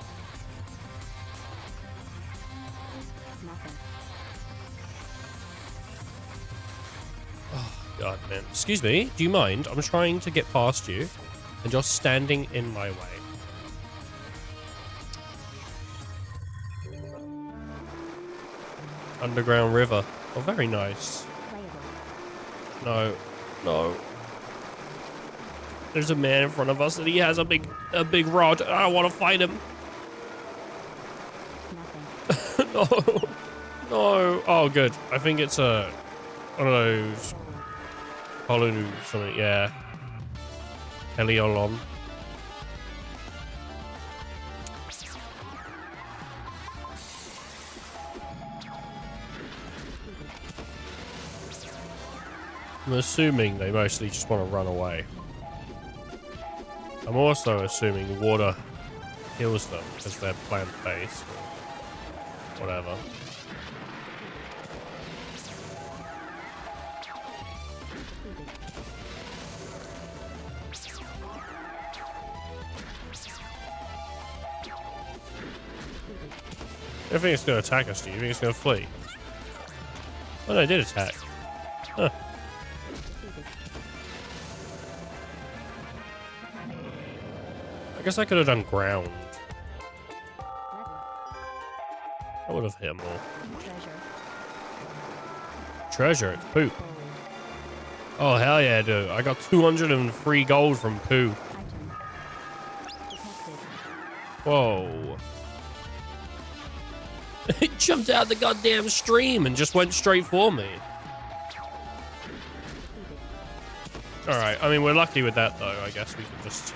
Nothing. Oh, God, man. Excuse me, do you mind? I'm trying to get past you, and you're standing in my way. Underground river. Oh, very nice. Playable. No. No. There's a man in front of us, and he has a big rod. I want to fight him. Nothing. No. No. Oh, good. I think it's one of those hollow something. Yeah. Heliolon. I'm assuming they mostly just want to run away. I'm also assuming water kills them because they're plant-based or whatever. I think it's going to attack us. Do you think it's going to flee? Oh, no, I did attack. Huh. I guess I could have done ground. I would have hit him more. Treasure, it's poop. Oh, hell yeah, dude. I got 203 gold from poo. Whoa. It jumped out the goddamn stream and just went straight for me. Alright, I mean, we're lucky with that, though. I guess we can just...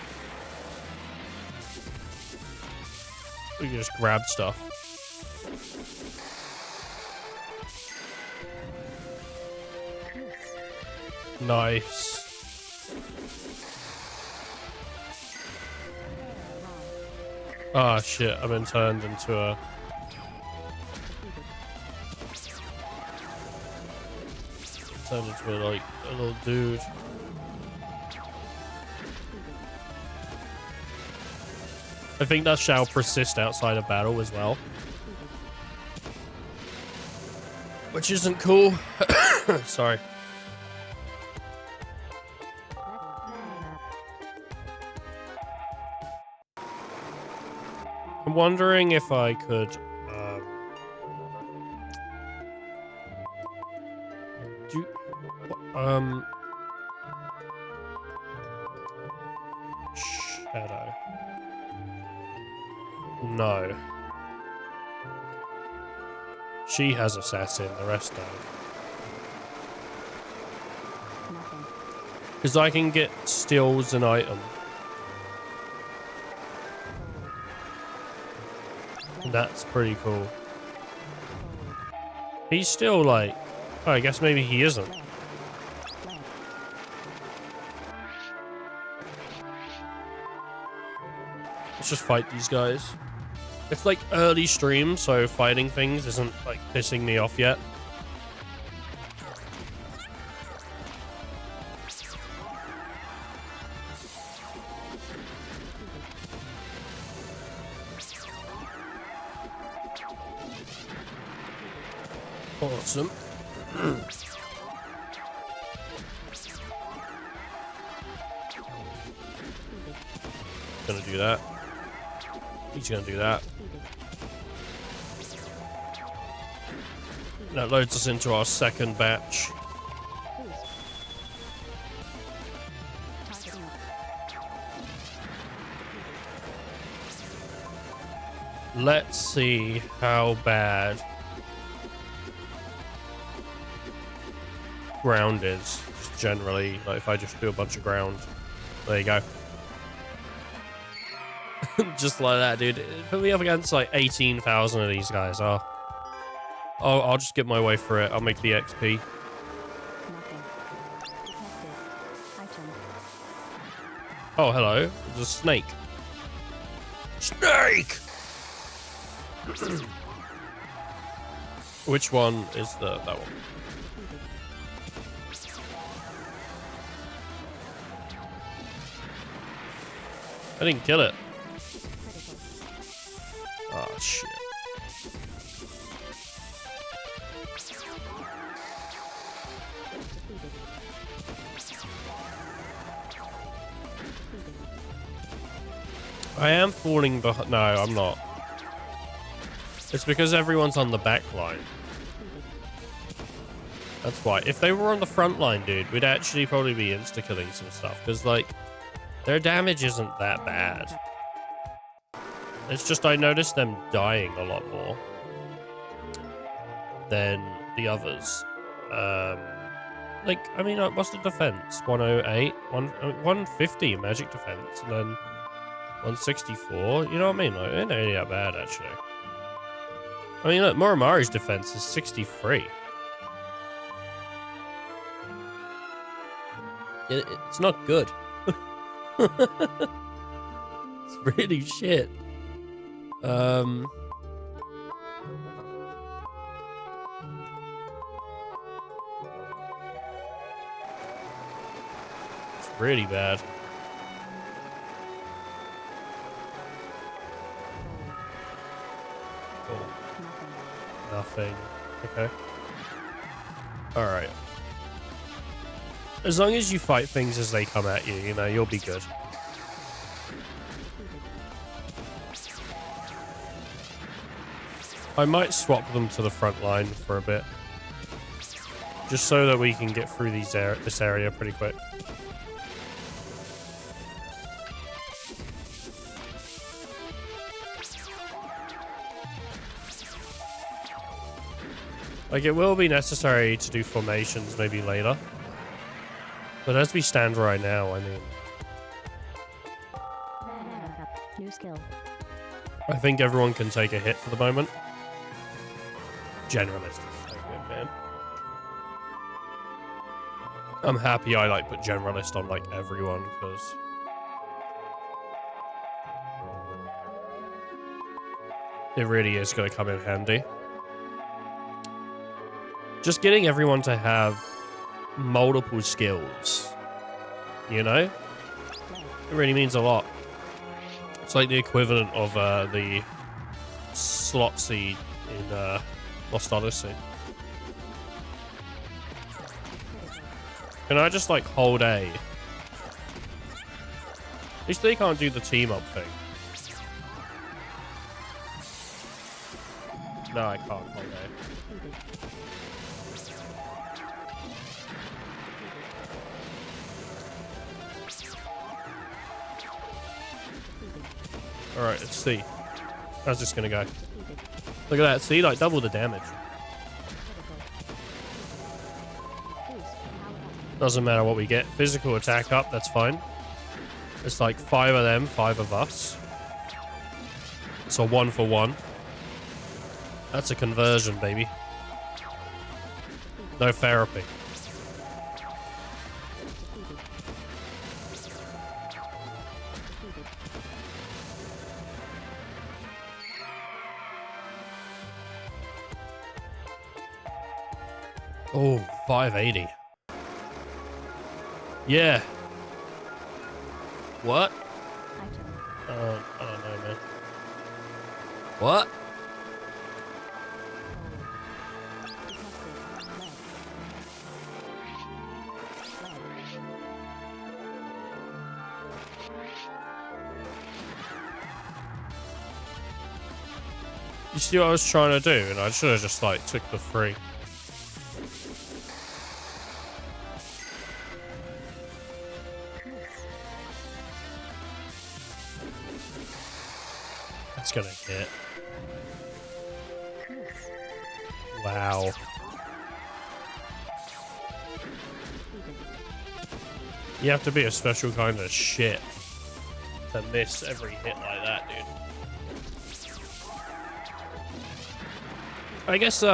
We can just grab stuff. Nice. Ah, shit. I've been turned into a... Turned into like a little dude. I think that shall persist outside of battle as well. Which isn't cool. Sorry. I'm wondering if I could do Shadow. No. She has assassin, the rest don't. Because I can get steals an item. That's pretty cool. He's still like... Oh, I guess maybe he isn't. Let's just fight these guys. It's like early stream, so fighting things isn't like pissing me off yet. Awesome. Gonna do that. He's gonna do that. That loads us into our second batch. Let's see how bad ground is. Just generally, like if I just do a bunch of ground. There you go. Just like that, dude. Put me up against like 18,000 of these guys. I'll just get my way through it. I'll make the XP. Oh, hello. There's a snake. Snake! Which one is that one? I didn't kill it. Oh, shit. I am falling behind. No, I'm not. It's because everyone's on the back line. That's why. If they were on the front line, dude, we'd actually probably be insta-killing some stuff. Because, like, their damage isn't that bad. It's just I noticed them dying a lot more than the others. Like, I mean, what's the defense? 108, 150 magic defense, and then 164. You know what I mean? Like, it ain't really that bad, actually. I mean, look, Morimari's defense is 63. It's not good. It's really shit. It's really bad. Cool. Nothing. Okay. Alright. As long as you fight things as they come at you, you know, you'll be good. I might swap them to the front line for a bit. Just so that we can get through this area pretty quick. Like, it will be necessary to do formations maybe later. But as we stand right now, I mean... New skill. I think everyone can take a hit for the moment. Generalist is so good, man. I'm happy I, like, put Generalist on, like, everyone, because... it really is going to come in handy. Just getting everyone to have multiple skills, you know? It really means a lot. It's like the equivalent of the slot seed in Lost Odyssey. Can I just like hold A? At least they can't do the team up thing. No, I can't hold A. Alright, let's see. How's this gonna go? Look at that, see? Like, double the damage. Doesn't matter what we get. Physical attack up, that's fine. It's like 5 of them, 5 of us. It's a 1 for 1. That's a conversion, baby. No therapy. Oh, 580. Yeah. What? I don't know, man. What? You see what I was trying to do? And I should have just, like, took the 3. That's gonna hit. Wow. You have to be a special kind of shit to miss every hit like that, dude. I guess,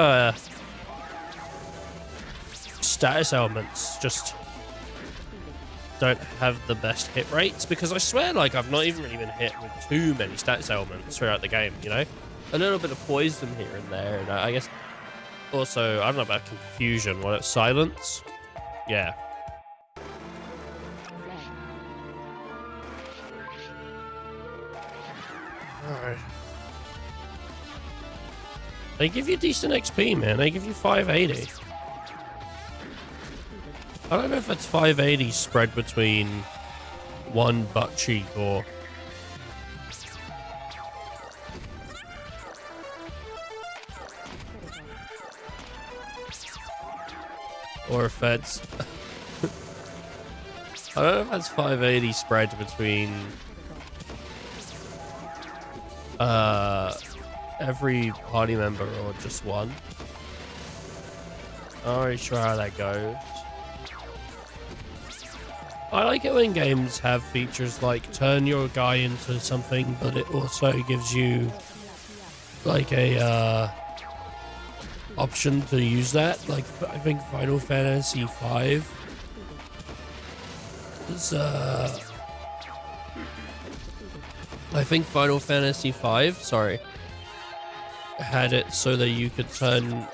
status elements just don't have the best hit rates, because I swear, like, I've not even really been hit with too many status elements throughout the game, you know? A little bit of poison here and there, and I guess also, I don't know about confusion, what, it's silence? Yeah. Alright. They give you decent XP, man. They give you 580. I don't know if it's 580 spread between one butt cheek or... or if it's... I don't know if that's 580 spread between... every party member or just one. I'm not really sure how that goes. I like it when games have features like turn your guy into something, but it also gives you like a option to use that. Like, I think Final Fantasy V is I think Final Fantasy V, sorry, had it so that you could turn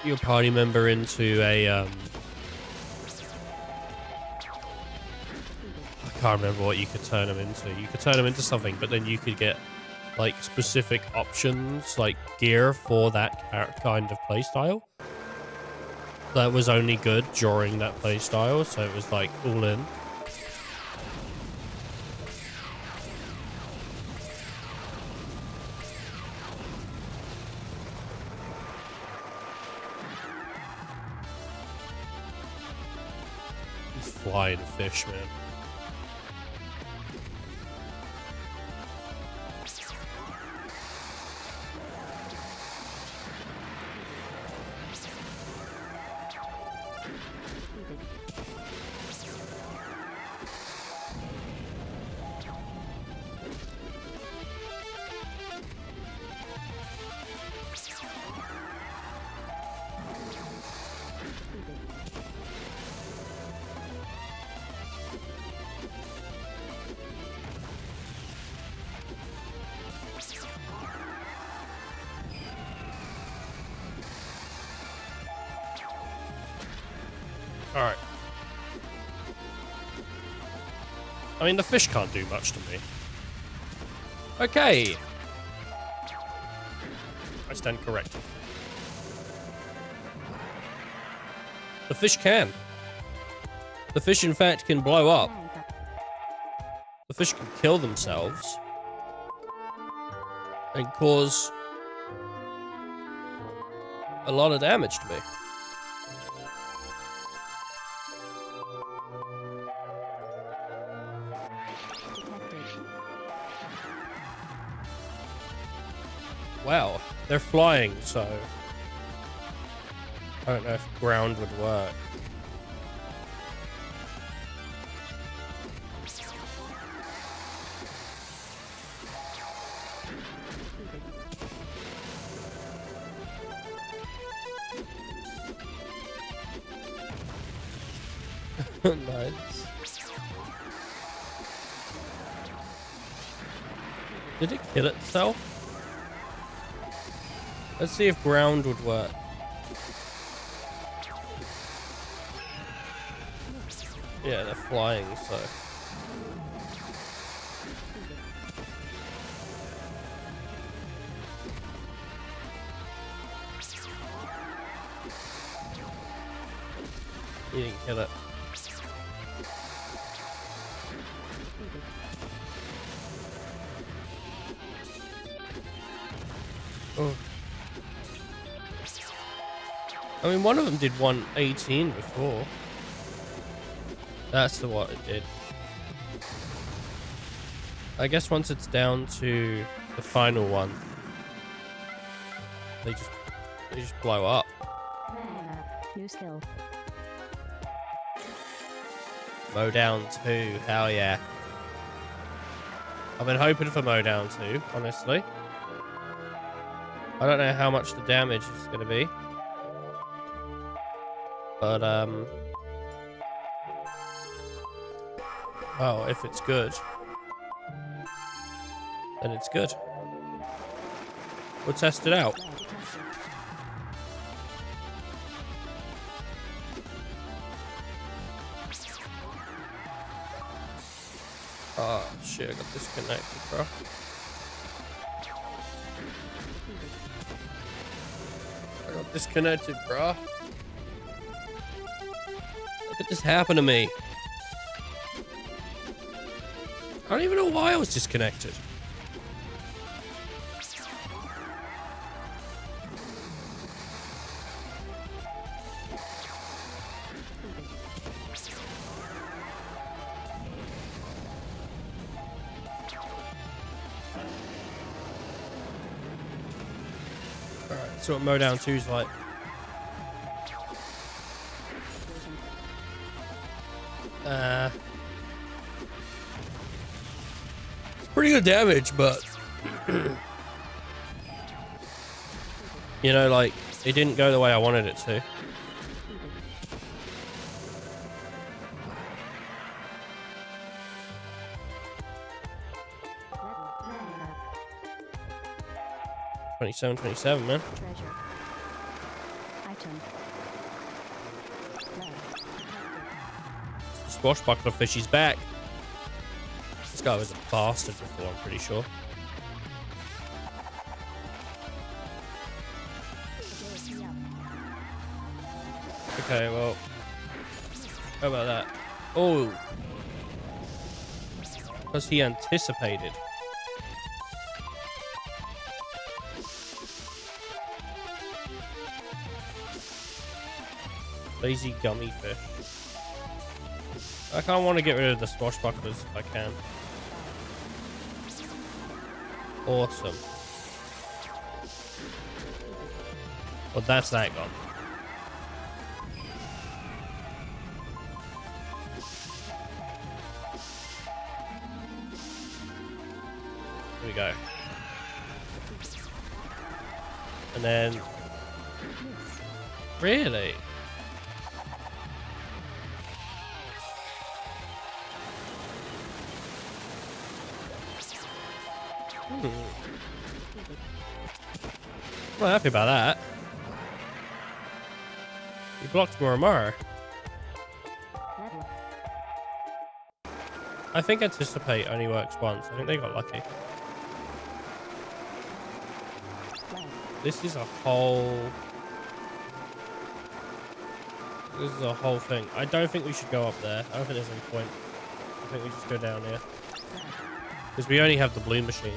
your party member into a I can't remember what you could turn them into. You could turn them into something, but then you could get like specific options, like gear for that kind of playstyle. that was only good during that playstyle, so it was like all in. These flying fish, man. Alright. I mean, the fish can't do much to me. Okay. I stand corrected. The fish can. The fish, in fact, can blow up. The fish can kill themselves. And cause a lot of damage to me. Wow, they're flying, so I don't know if ground would work. Nice. Did it kill itself? Let's see if ground would work. Yeah, they're flying, so. You didn't kill it. Oh. I mean, one of them did 118 before. That's what it did. I guess once it's down to the final one, they just blow up. New skill. Mow down 2, hell yeah. I've been hoping for Mow down 2, honestly. I don't know how much the damage is going to be. But, oh, if it's good, then it's good. We'll test it out. Oh, shit, I got disconnected, bro. I got disconnected, bro. Look at this happen to me. I don't even know why I was disconnected. Alright, so what Mow down 2 is like. It's pretty good damage, but you know, like, it didn't go the way I wanted it to. $27, $27, man. Treasure. Item. Swashbuckler fish, he's back. This guy was a bastard before, I'm pretty sure. Okay, well, how about that? Oh, because he anticipated. Lazy gummy fish. I kind of want to get rid of the swashbucklers if I can. Awesome. Well, that's that gone. Here we go. And then... Really? I'm not happy about that. You blocked Muramura. Level up. I think anticipate only works once. I think they got lucky. Flag. This is a whole... This is a whole thing. I don't think we should go up there. I don't think there's any point. I think we just go down here. Flag. Because we only have the blue machine.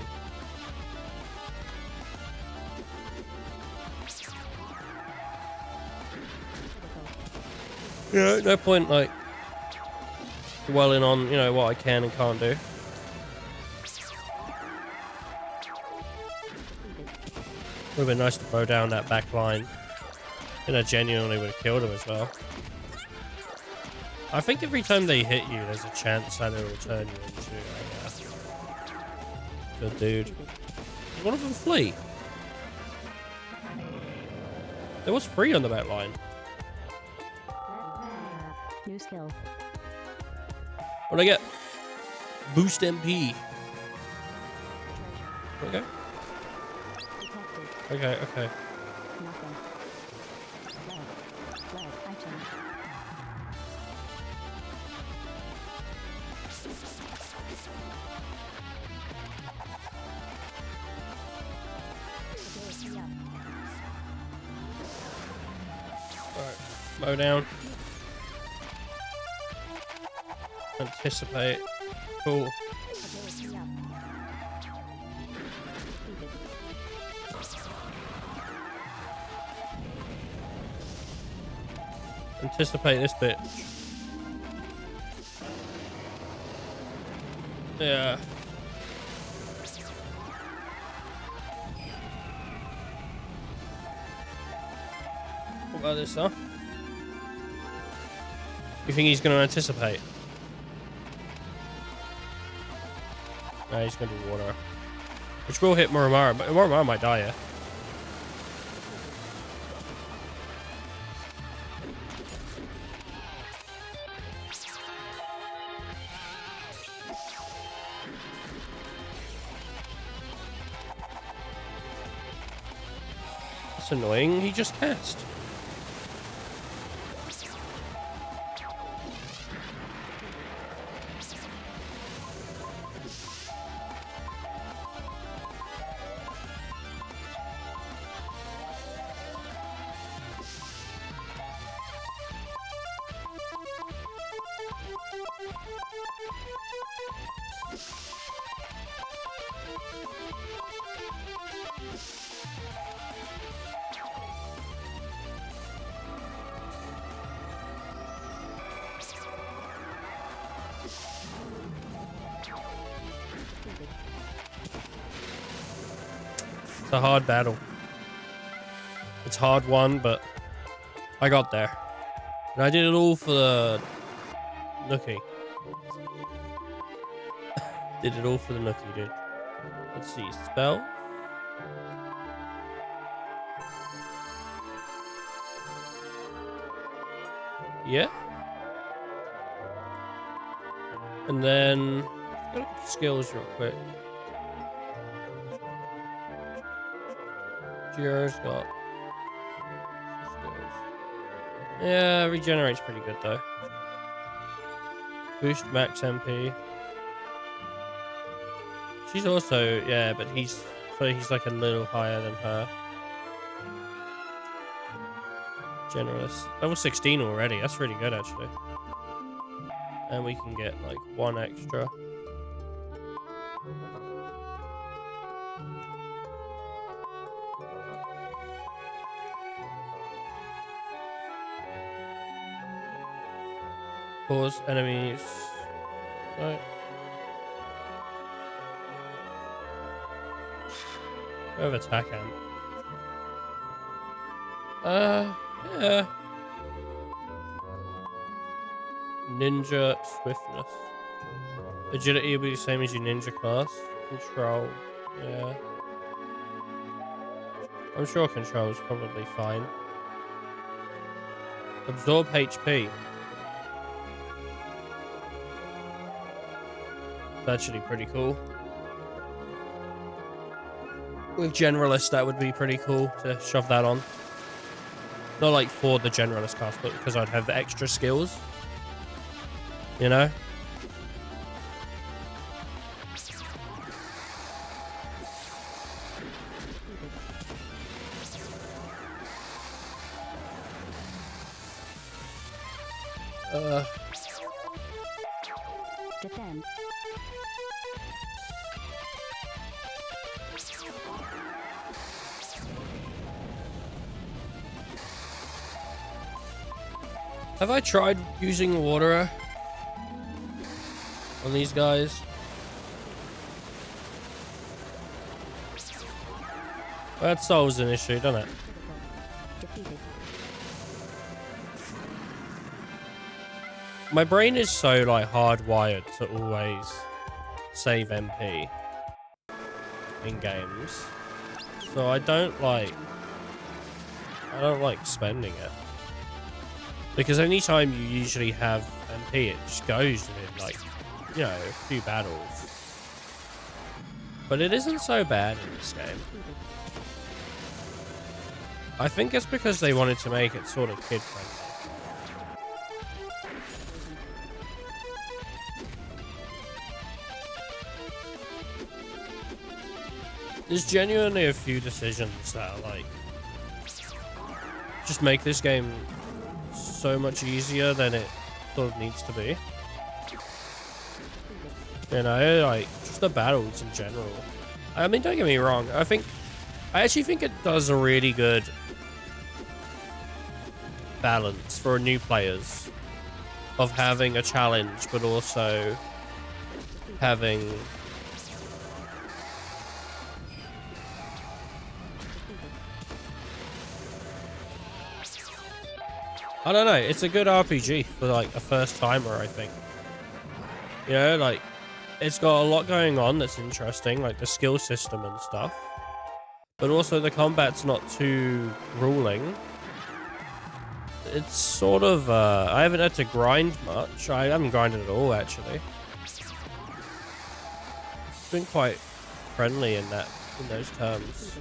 Critical. Yeah, no point, like, dwelling on, you know, what I can and can't do. Would have been nice to blow down that back line. And I genuinely would have killed him as well. I think every time they hit you, there's a chance that it will turn you into a dude. Did one of them flee? There was 3 on the back line. New skill. What'd I get? Boost MP. Okay. Detected. Okay, okay. Nothing. Flag. Flag. Item. Ability up. Alright. Mow down. Anticipate. Cool. Ability up. Defeated. Anticipate this bitch. Yeah. What about this, huh? You think he's going to anticipate? No, he's going to do water. Which will hit Muramura, but Muramura might die, yeah. That's annoying. He just cast. It's a hard battle. It's hard won, but I got there. And I did it all for the Nookie. Did it all for the Nookie, dude. Let's see. Spell. Yeah. And then let's go look at the skills real quick. Jira's got skills. Yeah, regenerates pretty good though. Boost max MP. She's also, yeah, but he's like a little higher than her. Generalist. Level 16 already. That's really good, actually. And we can get, like, 1 extra. Pause enemies. Right. We have attack amp. Yeah. Ninja swiftness. Agility will be the same as your ninja class. Control. Yeah. I'm sure control is probably fine. Absorb HP. It's actually pretty cool. With generalist, that would be pretty cool to shove that on. Not like for the generalist class, but because I'd have the extra skills. You know? Defend. Have I tried using water on these guys? Well, that solves an issue, doesn't it? Defeated. My brain is so like hardwired to always save MP in games, so I don't like spending it, because anytime you usually have MP, it just goes within like, you know, a few battles. But it isn't so bad in this game. I think it's because they wanted to make it sort of kid friendly. There's genuinely a few decisions that are like, just make this game so much easier than it sort of needs to be. You know, like, just the battles in general. I mean, don't get me wrong, I actually think it does a really good balance for new players of having a challenge, but also having I don't know, it's a good RPG for like a first timer, I think. You know, like, it's got a lot going on that's interesting, like the skill system and stuff. But also the combat's not too grueling. It's sort of, I haven't had to grind much. I haven't grinded at all, actually. It's been quite friendly in those terms.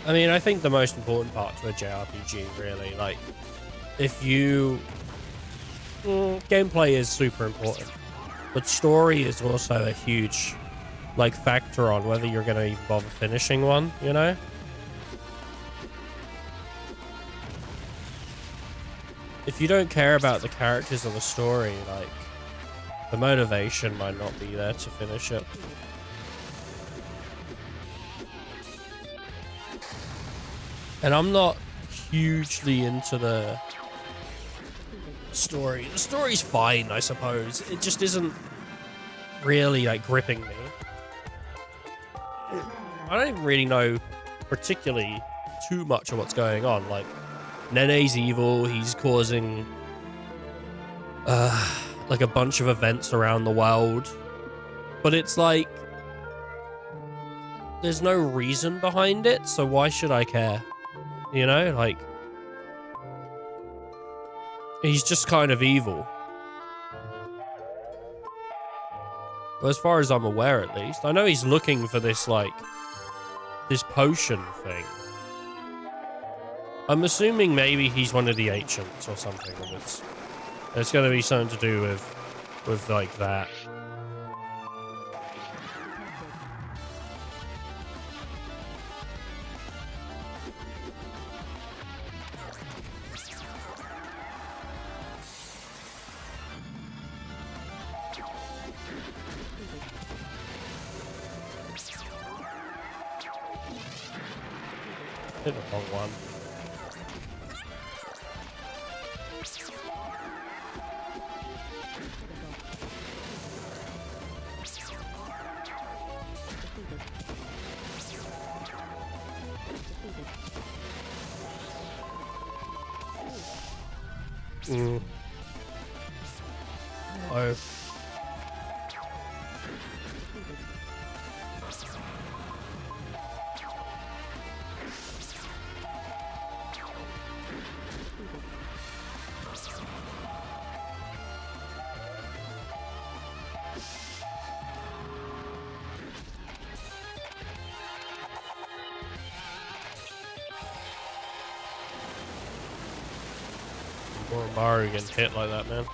I mean, I think the most important part to a JRPG, really, like, if you... gameplay is super important, but story is also a huge, like, factor on whether you're going to even bother finishing one, you know? If you don't care about the characters or the story, like, the motivation might not be there to finish it. And I'm not hugely into the story. The story's fine, I suppose. It just isn't really, like, gripping me. I don't even really know particularly too much of what's going on. Like, Nene's evil. He's causing, like, a bunch of events around the world. But it's like, there's no reason behind it, so why should I care? You know, like, he's just kind of evil. Well, as far as I'm aware, at least. I know he's looking for this, like, this potion thing. I'm assuming maybe he's one of the ancients or something, and it's going to be something to do with like that. Hit the wrong one. Oh. Or Mario getting hit like that, man.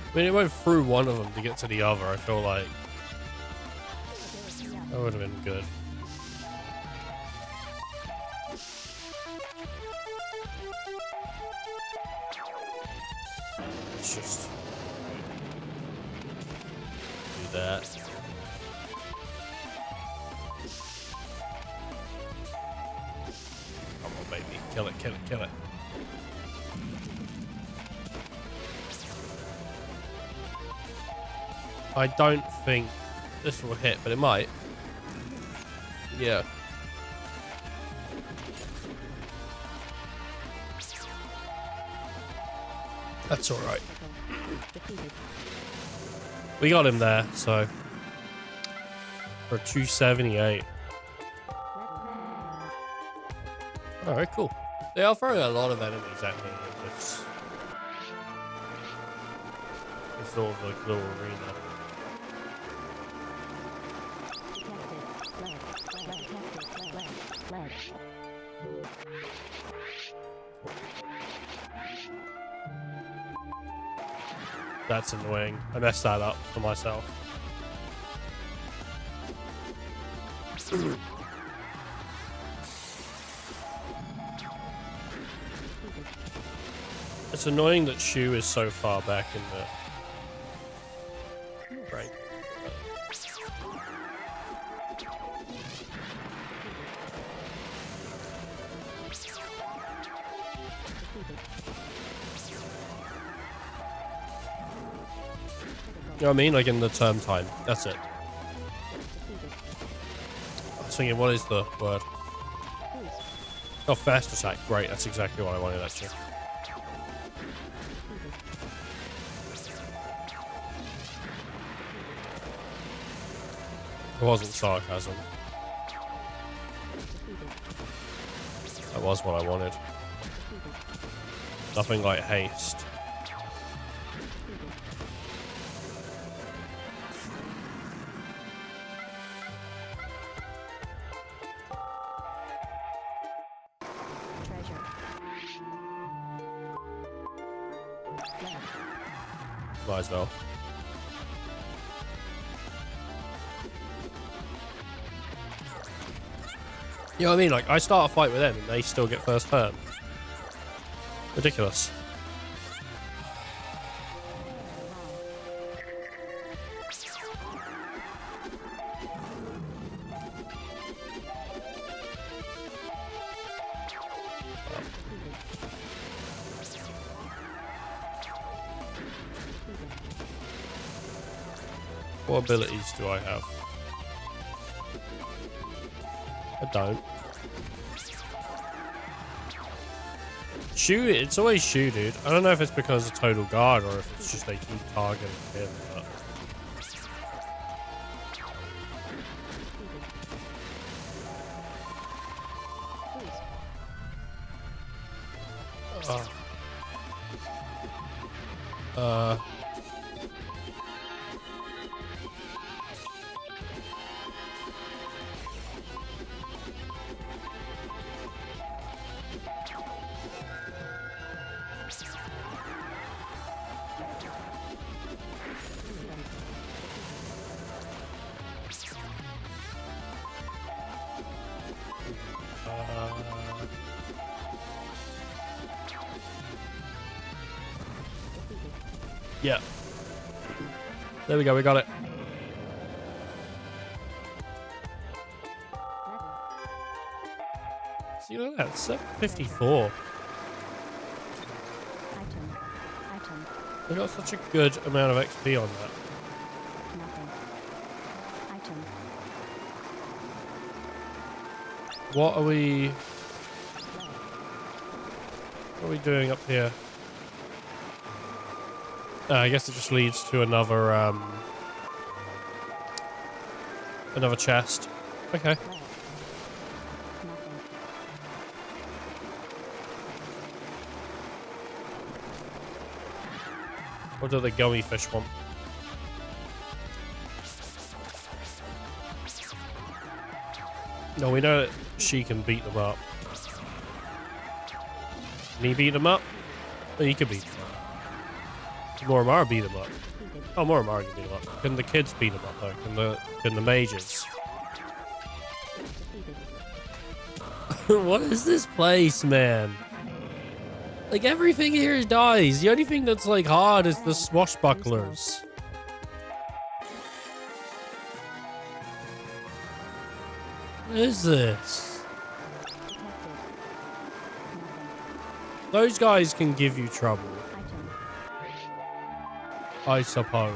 I mean, it went through one of them to get to the other. I feel like that would have been good. Let's just do that. Come on, baby. Kill it, kill it, kill it. I don't think this will hit, but it might. Yeah. That's alright. We got him there, so. For 278. Alright, cool. They are throwing a lot of enemies at me in this sort of like little arena. That's annoying. I messed that up for myself. It's annoying that Shu is so far back in the rank. You know what I mean? Like in the term time. That's it. I was thinking, what is the word? Oh, fast attack. Great. That's exactly what I wanted, actually. It wasn't sarcasm. That was what I wanted. Nothing like haste. Might as well. You know what I mean? Like, I start a fight with them and they still get first turn. Ridiculous. What abilities do I have? I don't. Shu, it's always Shu, dude. I don't know if it's because of Total Guard or if it's just they keep targeting him, but... Yeah. There we go, we got it. See, look at that, 754. Item. Item. We got such a good amount of XP on that. Nothing. Item. What are we doing up here? I guess it just leads to another another chest. Okay. Red. Nothing. What do the gummy fish want? No, we know that she can beat them up. Can he beat them up? Oh, he can beat them up. Can Morimara beat them up? Oh, Morimara can beat them up. Can the kids beat them up though? Can the mages? What is this place, man? Like everything here dies. The only thing that's like hard is the swashbucklers. What is this? Detected. Nothing. Those guys can give you trouble, Item. I suppose.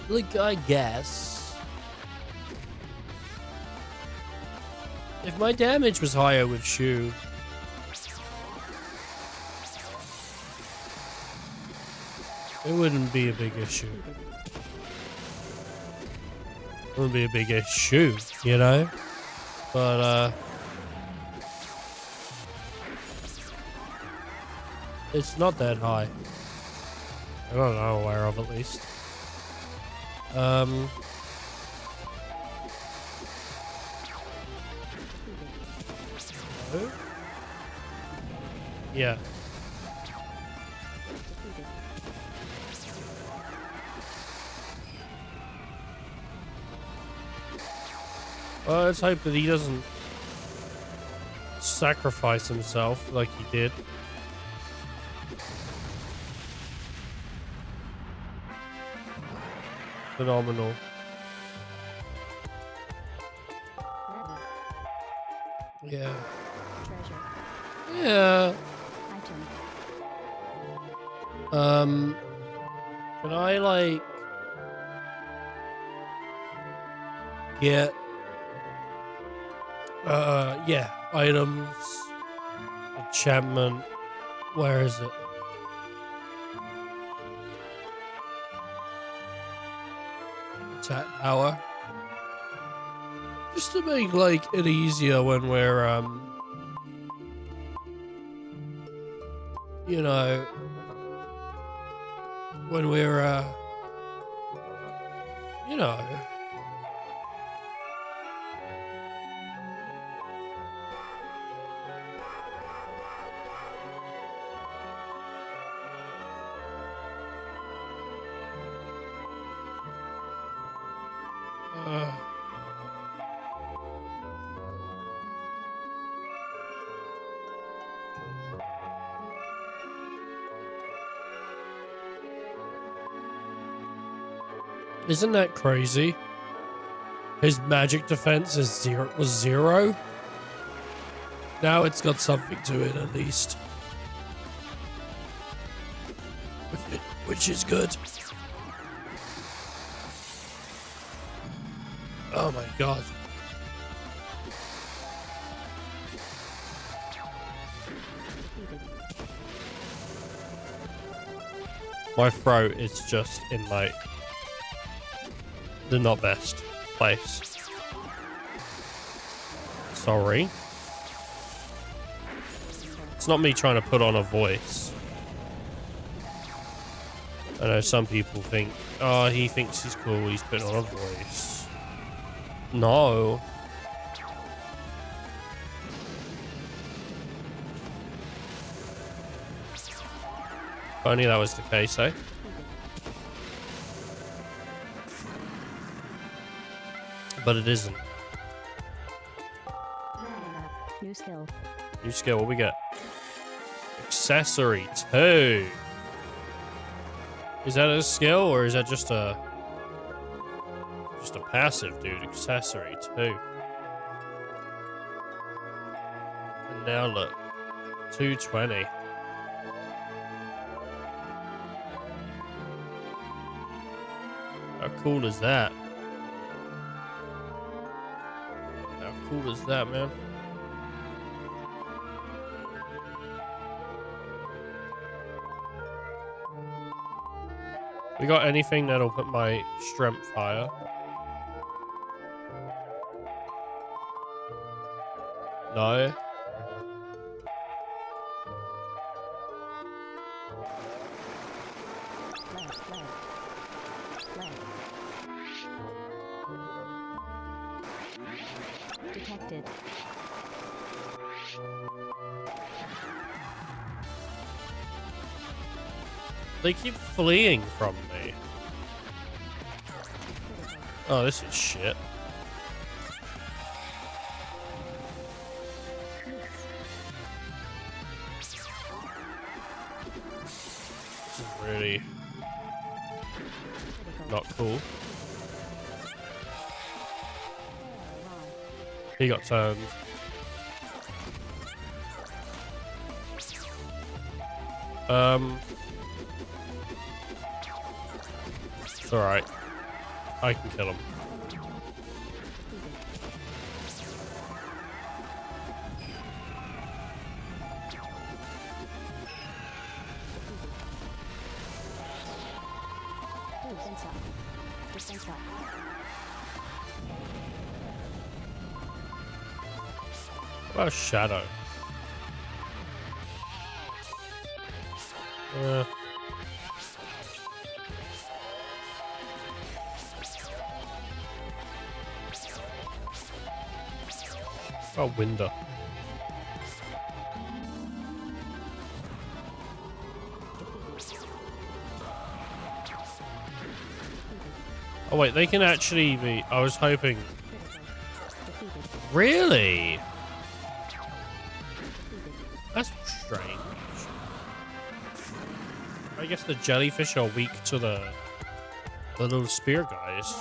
Like, I guess. If my damage was higher with Shu, it wouldn't be a big issue. It wouldn't be a big issue, you know? But, it's not that high. I don't know, aware of at least. Yeah. Well, let's hope that he doesn't sacrifice himself like he did. Phenomenal. Yeah. Treasure. Yeah. Item. Can I like get yeah, items, enchantment, where is it? Attack power. Just to make like it easier when we're you know, when we're you know, isn't that crazy? His magic defense was zero. Now it's got something to it at least, which is good. Oh my god. My throat is just in like the not best place. Sorry. It's not me trying to put on a voice. I know some people think, oh, he thinks he's cool, he's putting on a voice. No. If only that was the case, eh? But it isn't. New skill. New skill, what we get? Accessory 2. Is that a skill or is that just a passive, dude? Accessory 2. And now look. 220. How cool is that? How cool is that, man? We got anything that'll put my strength higher? No. Detected. They keep fleeing from me. Oh, this is shit. This is really not cool. He got turned. It's alright. I can kill him. What about Shadow? Oh, window. Oh wait, they can actually be. I was hoping. Really? That's strange. I guess the jellyfish are weak to the little spear guys.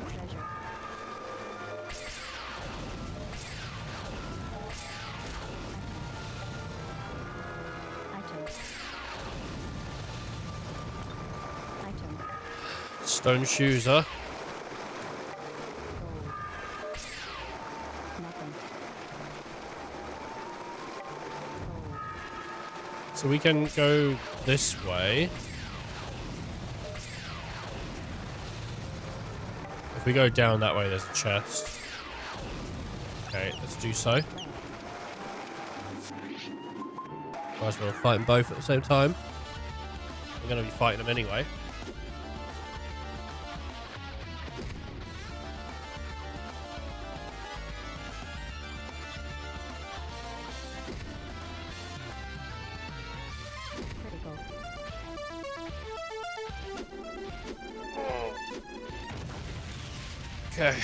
Treasure. Item. Stone shoes, huh? Nothing. So we can go this way. If we go down that way, there's a chest. Okay, let's do so. Might as well fight them both at the same time. We're going to be fighting them anyway. Critical. Okay.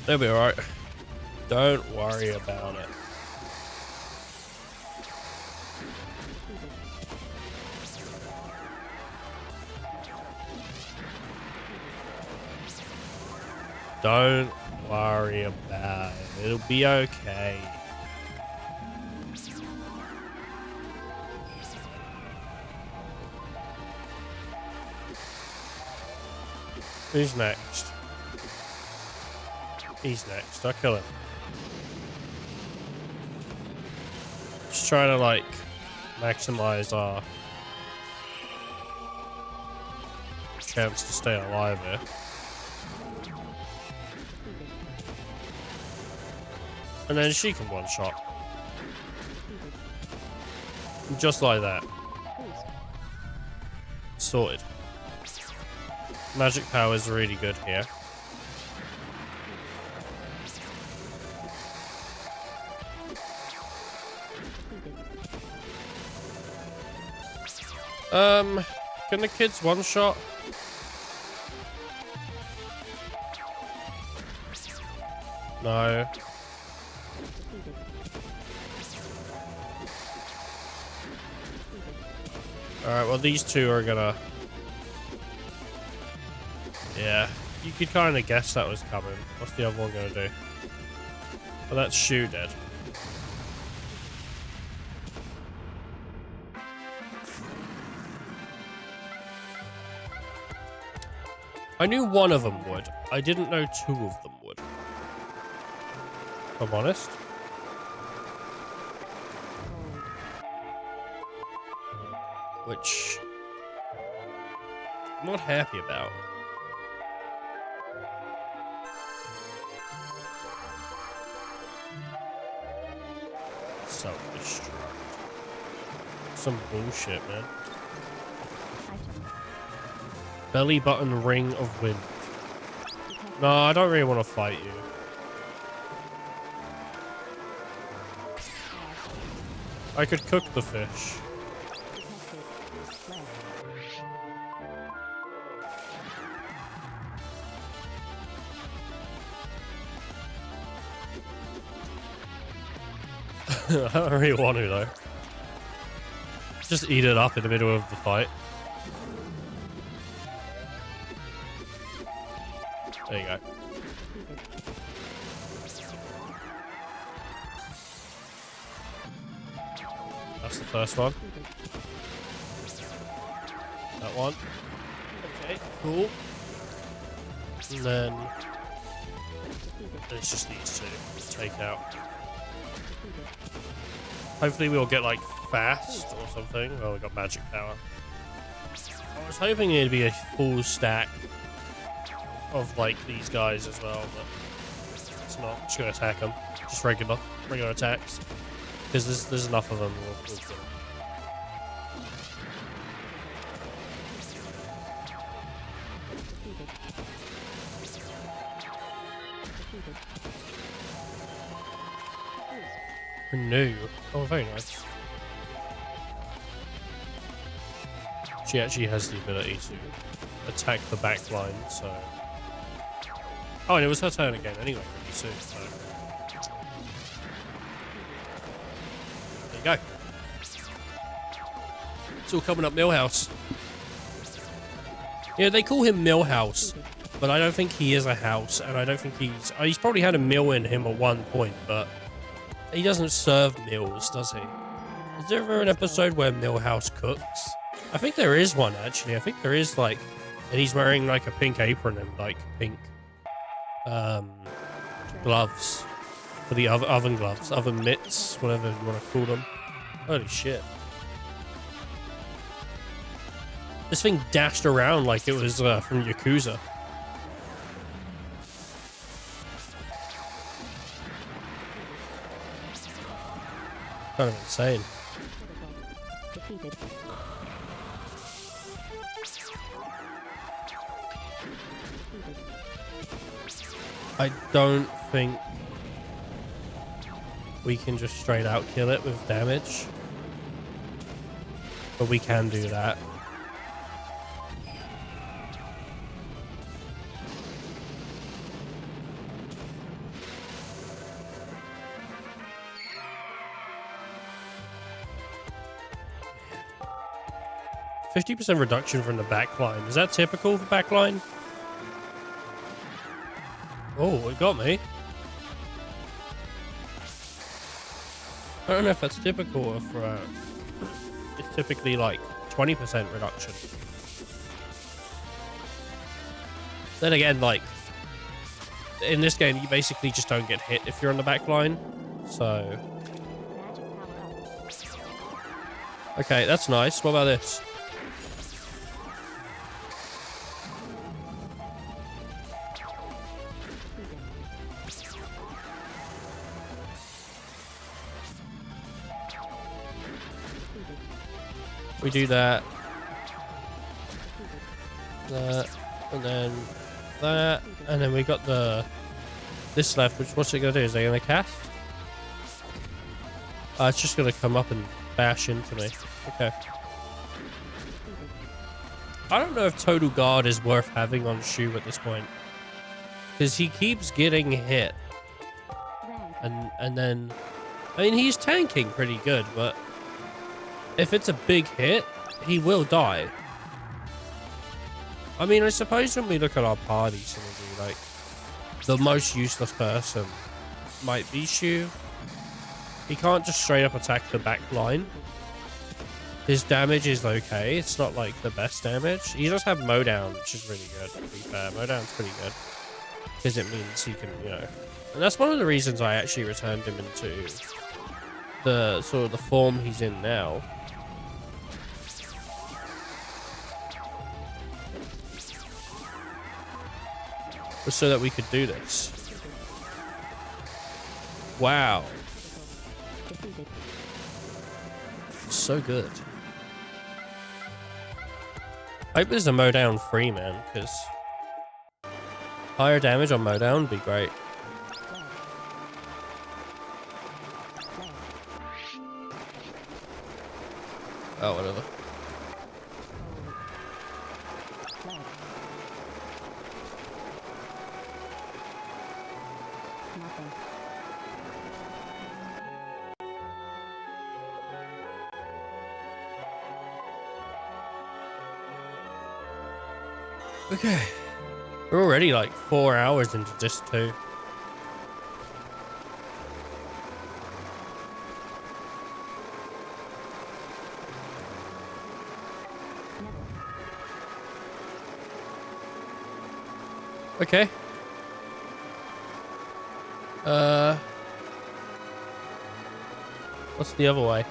They'll be alright. Don't worry about it. Don't worry about it. It'll be okay. Who's next? He's next. I'll kill him. Just trying to like maximize our chance to stay alive here. And then she can one-shot. Just like that. Sorted. Magic power is really good here. Can the kids one-shot? No. Alright, well these two are gonna... Yeah, you could kind of guess that was coming. What's the other one gonna do? Oh, that's Shoe dead. I knew one of them would. I didn't know two of them would. If I'm honest. Which I'm not happy about. Self-destruct. Some bullshit, man. Belly button ring of wind. No, I don't really want to fight you. I could cook the fish. I don't really want to though. Just eat it up in the middle of the fight. There you go. That's the first one. That one. Okay, cool. And then there's just these two to take out. Hopefully we'll get like fast or something. Oh, we got magic power. I was hoping it'd be a full stack of like these guys as well, but it's not. Just gonna attack them, just regular attacks, because there's enough of them. We'll kill them. Renew. Oh, very nice. She actually has the ability to attack the back line, so. Oh, and it was her turn again anyway, really soon, so. There you go. It's all coming up Millhouse. Yeah, they call him Millhouse, but I don't think he is a house, and I don't think he's probably had a mill in him at one point, but he doesn't serve meals, does he? Is there ever an episode where Millhouse cooks? I think there is one, actually. I think there is, like, and he's wearing, like, a pink apron and, like, pink gloves for the oven gloves, oven mitts, whatever you want to call them. Holy shit. This thing dashed around like it was from Yakuza. Kind of insane. I don't think we can just straight out kill it with damage, but we can do that. %50 reduction from the backline. Is that typical for backline? Oh, it got me. I don't know if that's typical or for it's typically like 20% reduction. Then again, like in this game, you basically just don't get hit if you're on the back line. So, okay, that's nice. What about this? We do that. That. And then that. And then we got this left, which what's it gonna do? Is it gonna cast? It's just gonna come up and bash into me. Okay. I don't know if Total Guard is worth having on Shu at this point. Because he keeps getting hit. And then... I mean, he's tanking pretty good, but... if it's a big hit, he will die. I mean, I suppose when we look at our party synergy, like... the most useless person might be Shu. He can't just straight up attack the back line. His damage is okay. It's not like the best damage. He does have Mowdown, which is really good, to be fair. Mowdown's pretty good. Because it means he can, you know... and that's one of the reasons I actually returned him into the sort of the form he's in now. Was so that we could do this. Wow. So good. I hope there's a Mowdown free, man, because higher damage on Mowdown would be great. Oh, whatever. Nothing. Okay. We're already like 4 hours into Disc 2. Okay. What's the other way?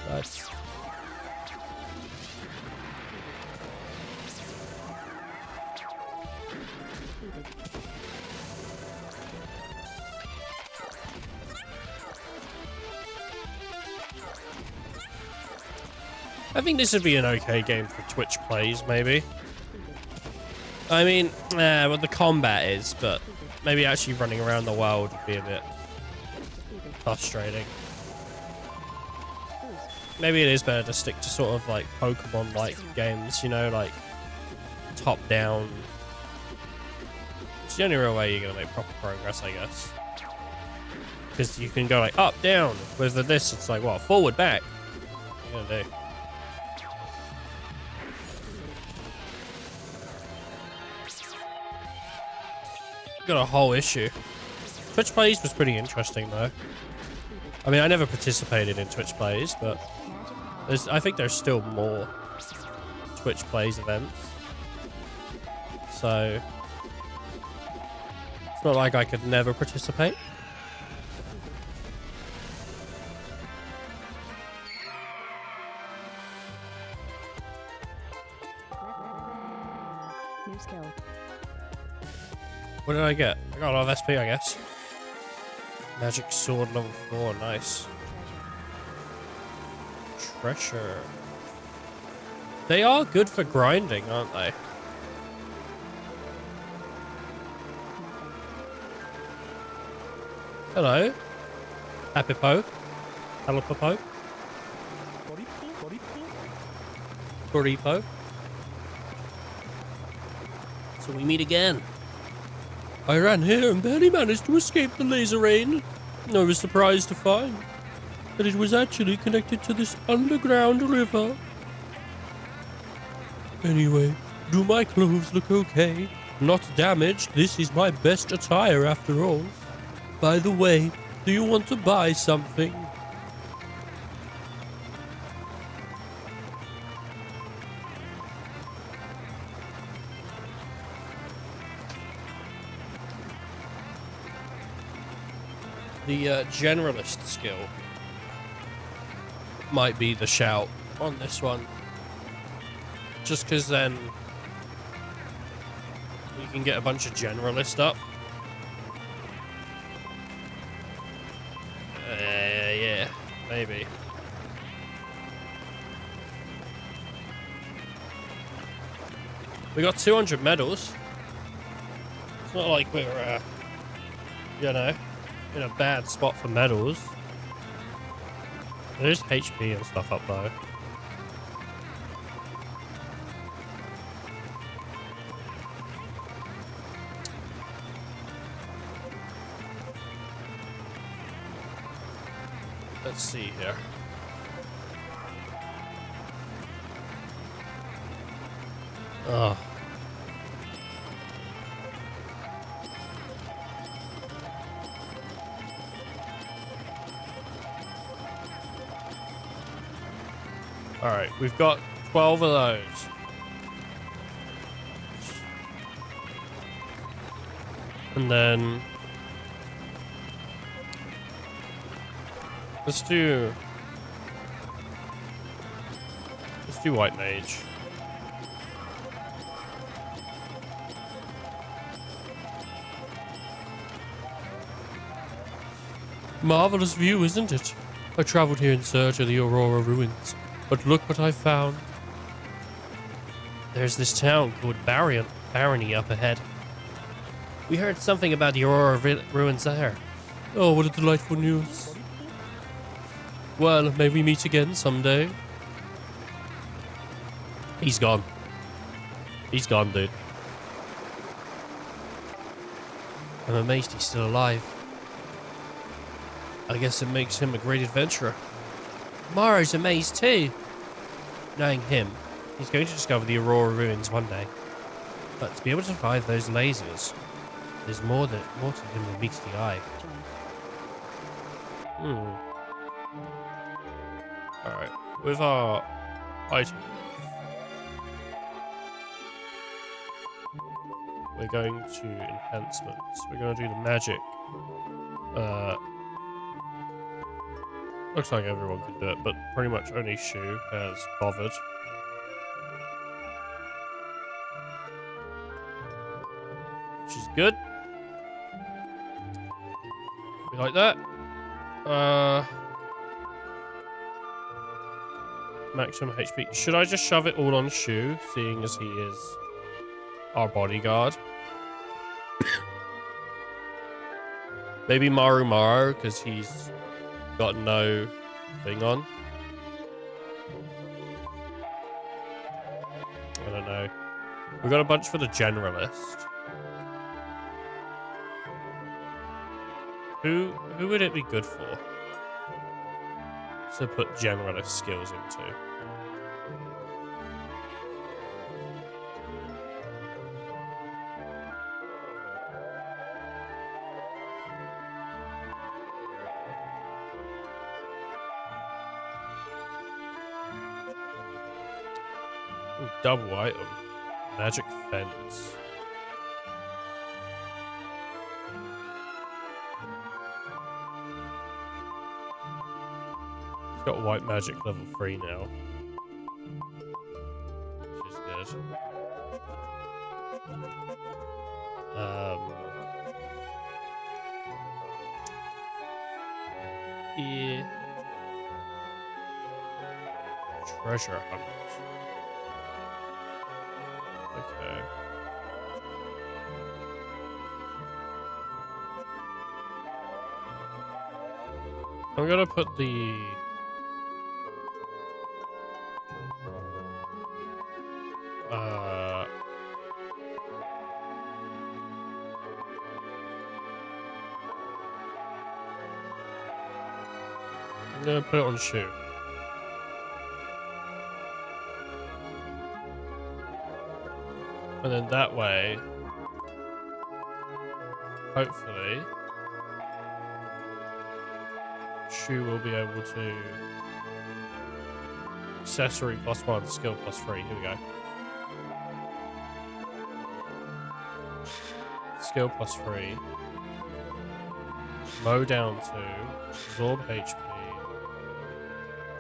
That's... I think this would be an okay game for Twitch plays, maybe. I mean, well, the combat is, but maybe actually running around the world would be a bit frustrating. Maybe it is better to stick to sort of like Pokemon-like games, you know, like top-down. It's the only real way you're gonna make proper progress, I guess. Because you can go like up, down. Whereas with this, it's like, what, forward, back. What are you gonna do? Got a whole issue. Twitch plays was pretty interesting though. I mean, I never participated in Twitch plays, but I think there's still more Twitch plays events. So it's not like I could never participate. New skill. What did I get? I got a lot of SP, I guess. Magic sword level 4, nice. Treasure. They are good for grinding, aren't they? Hello. Hapipo. Halapopo. Goripo. So we meet again. I ran here and barely managed to escape the laser rain. I was surprised to find that it was actually connected to this underground river. Anyway, do my clothes look okay? Not damaged. This is my best attire after all. By the way, do you want to buy something? The generalist skill might be the shout on this one. Just because then you can get a bunch of generalist up. Yeah, maybe. We got 200 medals. It's not like we're, you know, in a bad spot for medals. There's HP and stuff up though. Let's see here. Oh. Alright, we've got 12 of those. And then let's do white mage. Marvelous view, isn't it? I traveled here in search of the Aurora ruins, but look what I found. There's this town called Barony up ahead. We heard something about the Aurora ruins there. Oh, what a delightful news. Well, may we meet again someday? He's gone. He's gone, dude. I'm amazed he's still alive. I guess it makes him a great adventurer. Mara's amazed too. Knowing him, he's going to discover the Aurora ruins one day. But to be able to survive those lasers, there's more to him than meets the eye. Alright, with our items, we're going to enhancements. We're going to do the magic. Looks like everyone can do it, but pretty much only Shu has bothered. Which is good. We like that. Maximum HP. Should I just shove it all on Shu, seeing as he is our bodyguard? Maybe Maru, because he's got no thing on. I don't know. We've got a bunch for the generalist. Who would it be good for to put generalist skills into? Ooh, double item. Magic fence. He's got white magic level 3 now. Which is good. Yeah. Treasure hunt. Okay. I'm gonna put the I'm gonna put it on Shu. And then that way, hopefully, Shu will be able to accessory +1, skill +3. Here we go. Skill +3. Mow down 2, absorb HP,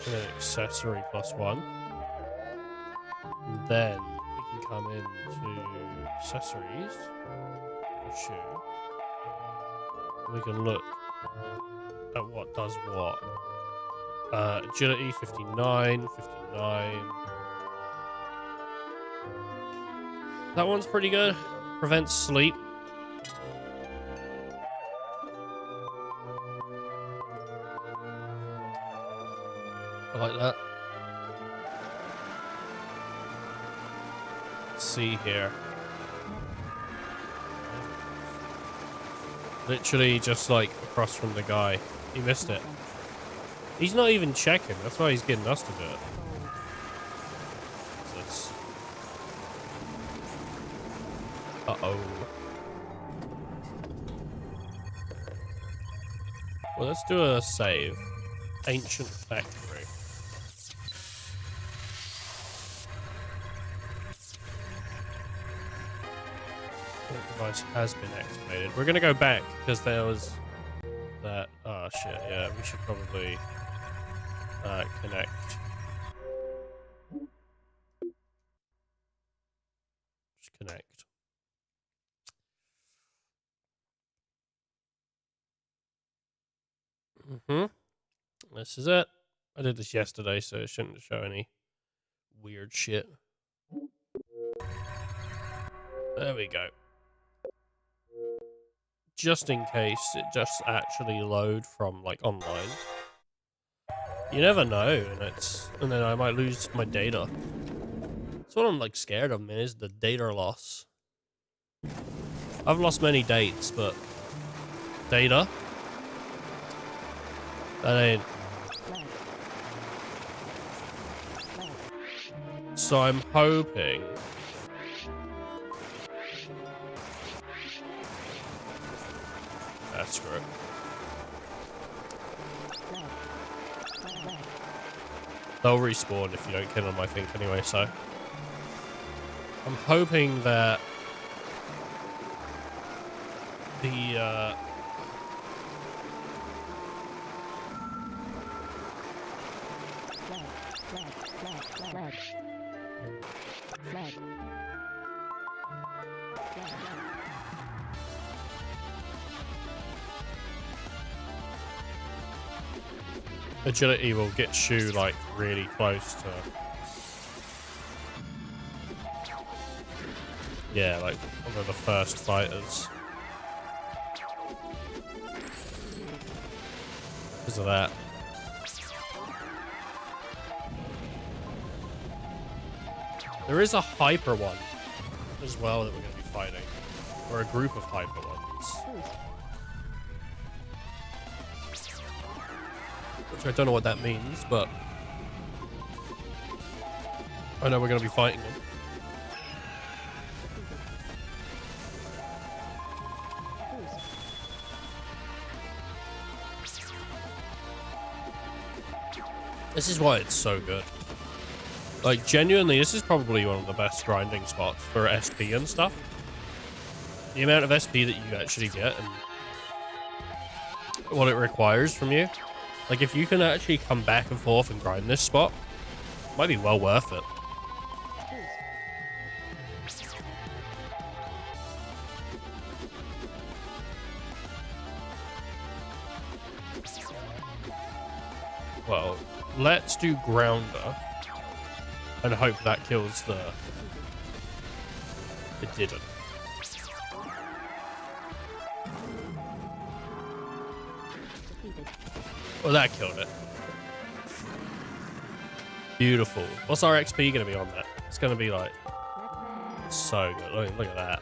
and then accessory +1. And then we can come into accessories, or shoe. We can look at what does what. Agility 59, 59. That one's pretty good. Prevents sleep. I like that. Let's see here. Literally just like across from the guy. He missed it. He's not even checking. That's why he's getting us to do it. What's this? Uh-oh. Well, let's do a save. Ancient factory. That device has been activated. We're gonna go back because there was that. Oh shit! Yeah, we should probably connect. Just connect. This is it. I did this yesterday, so it shouldn't show any weird shit. There we go. Just in case it just actually load from like online. You never know, and then I might lose my data. That's what I'm like scared of, man, is the data loss. I've lost many dates, but data? That ain't. So I'm hoping. That's screw it. They'll respawn if you don't kill them, I think, anyway, so. I'm hoping that the, agility will get Shu like really close to, yeah, like one of the first fighters because of that. There is a hyper one as well that we're going to be fighting, or a group of hyper ones. Which I don't know what that means, but I know we're going to be fighting them. This is why it's so good. Like, genuinely, this is probably one of the best grinding spots for SP and stuff. The amount of SP that you actually get and what it requires from you. Like, if you can actually come back and forth and grind this spot, it might be well worth it. Well, let's do Grounder and hope that kills the... It didn't. Well, that killed it. Beautiful. What's our XP going to be on that? It's going to be like so good. Look at that.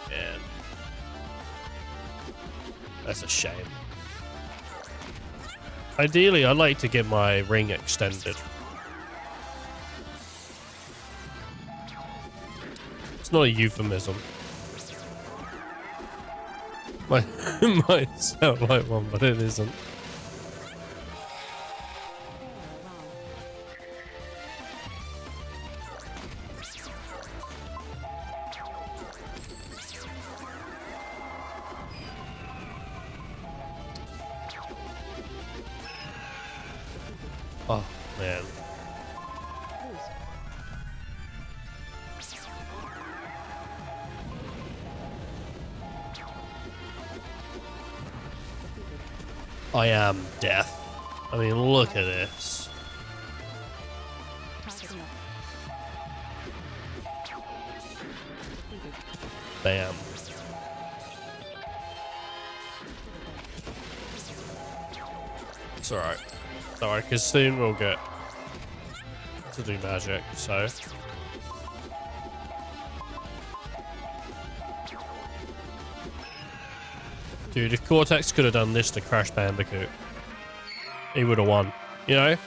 Man, that's a shame. Ideally, I'd like to get my ring extended. It's not a euphemism. Might sound like one, but it isn't. Oh, man. Boost. I am death. I mean, look at this. Targeting up. Defeated. Bam. It's alright. It's alright, because soon we'll get to do magic, so. Dude, if Cortex could have done this to Crash Bandicoot, he would have won. You know?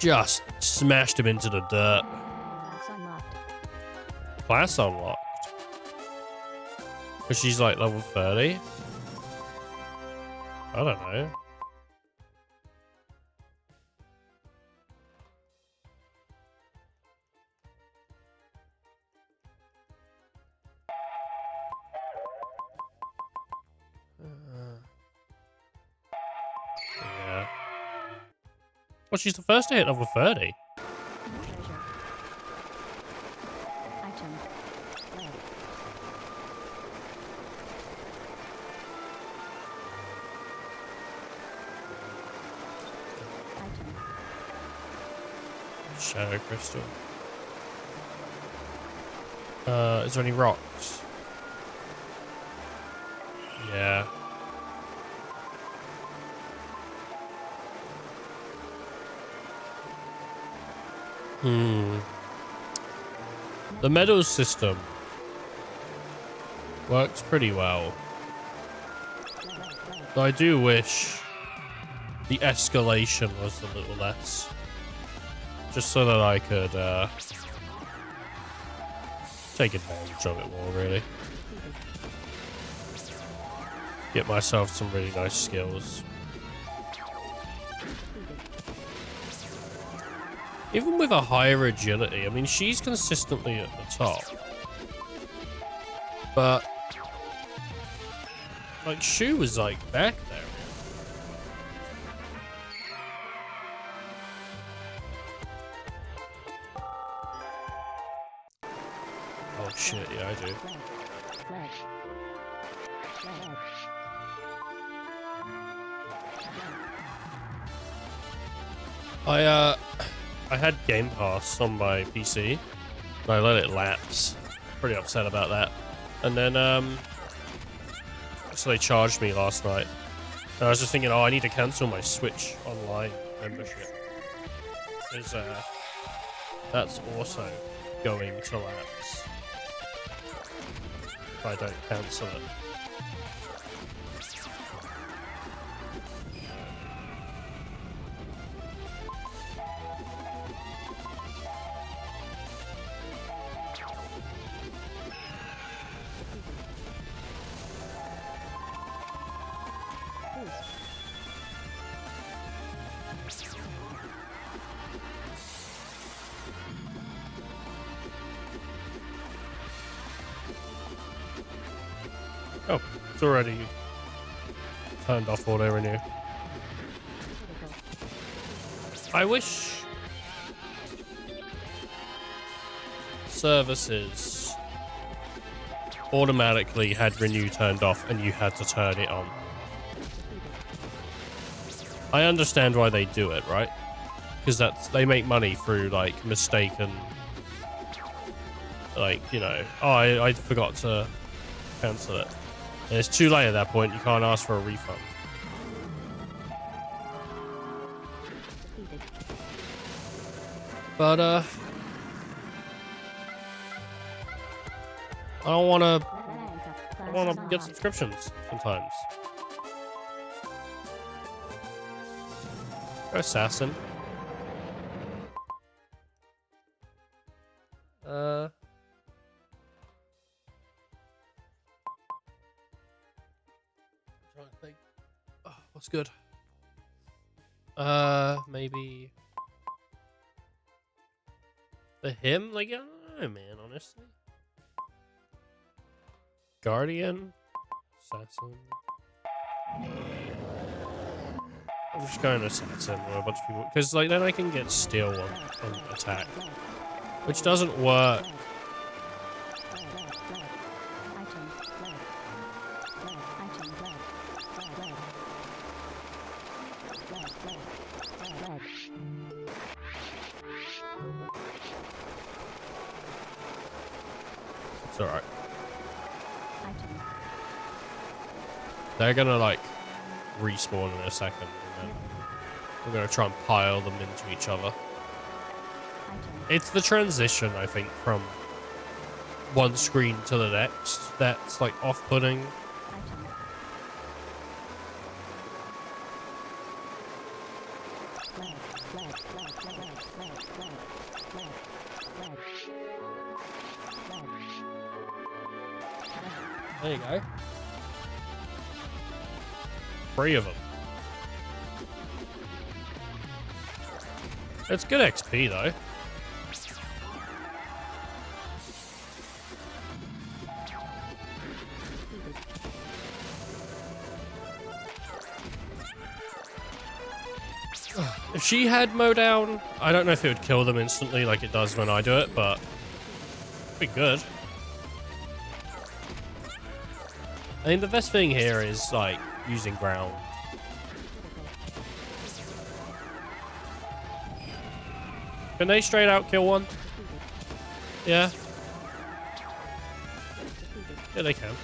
Just smashed him into the dirt. Class unlocked. Class unlocked. Because she's like level 30? I don't know. Yeah. Well, she's the first to hit level 30. Treasure. Item. Red. Item. Shadow crystal. Is there any rocks? Yeah. The medals system works pretty well. Though I do wish the escalation was a little less. Just so that I could take advantage of it more, really. Get myself some really nice skills. Even with a higher agility, I mean, she's consistently at the top. But, like, Shu was, like, back there. Oh, shit, yeah, I do. Red. Red. I had Game Pass on my PC, and I let it lapse. Pretty upset about that. And then, so they charged me last night. And I was just thinking, oh, I need to cancel my Switch Online membership. Because, that's also going to lapse if I don't cancel it. Oh, it's already turned off auto renew. I wish services automatically had renew turned off and you had to turn it on. I understand why they do it, right? Because they make money through like mistaken, like, you know, oh, I forgot to cancel it. And it's too late at that point. You can't ask for a refund. But I don't want to get subscriptions sometimes. Go Assassin. Trying to think. Oh, what's good? Maybe the hymn? Like, I don't know, man, honestly. Guardian? Assassin? I'm just going to assassin with a bunch of people, because like then I can get steal on attack, which doesn't work. It's alright. They're gonna like respawn in a second, and then we're gonna try and pile them into each other. It's the transition, I think, from one screen to the next that's like off-putting. There you go. 3 of them. It's good XP though. If she had mow down, I don't know if it would kill them instantly like it does when I do it, but it'd be good. I mean, the best thing here is like using ground. Can they straight out kill one? Yeah. Yeah, they can.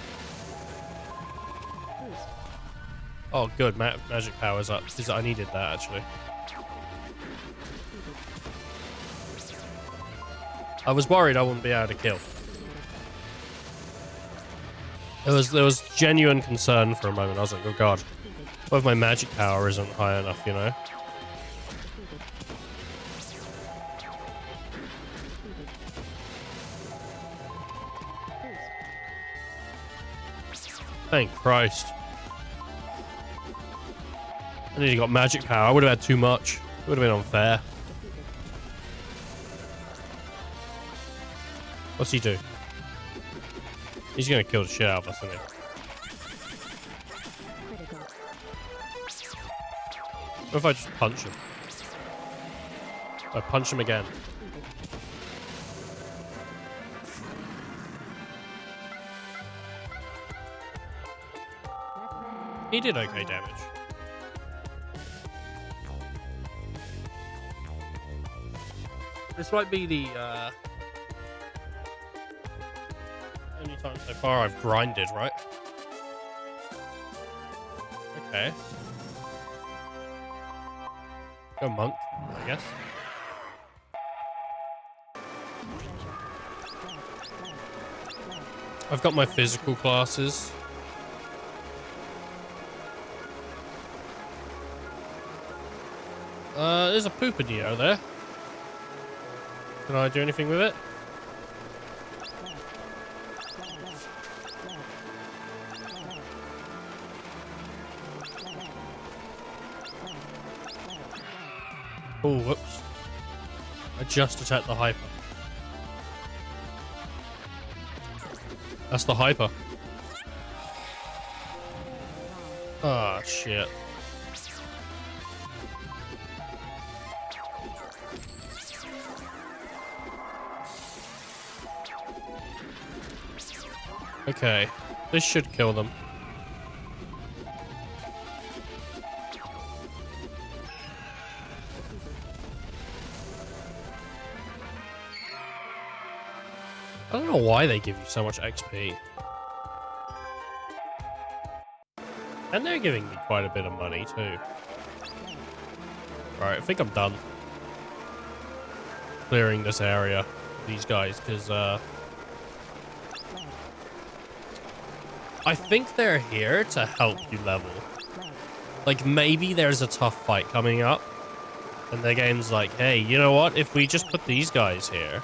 Oh, good. Magic power's up. Because I needed that, actually. I was worried I wouldn't be able to kill. There was genuine concern for a moment. I was like, oh god. What if my magic power isn't high enough, you know? Thank Christ. I nearly got magic power. I would have had too much. It would have been unfair. What's he do? He's gonna kill the shit out of us, isn't he? What if I just punch him? I punch him again. He did okay damage. This might be the only time so far I've grinded, right? Okay. Go monk, I guess. I've got my physical classes. There's a Poopadillo there. Can I do anything with it? Oh, whoops. I just attacked the hyper. That's the hyper. Ah, shit. Okay, this should kill them. I don't know why they give you so much XP. And they're giving me quite a bit of money too. Right, I think I'm done clearing this area, these guys, because I think they're here to help you level. Like, maybe there's a tough fight coming up, and the game's like, hey, you know what? If we just put these guys here,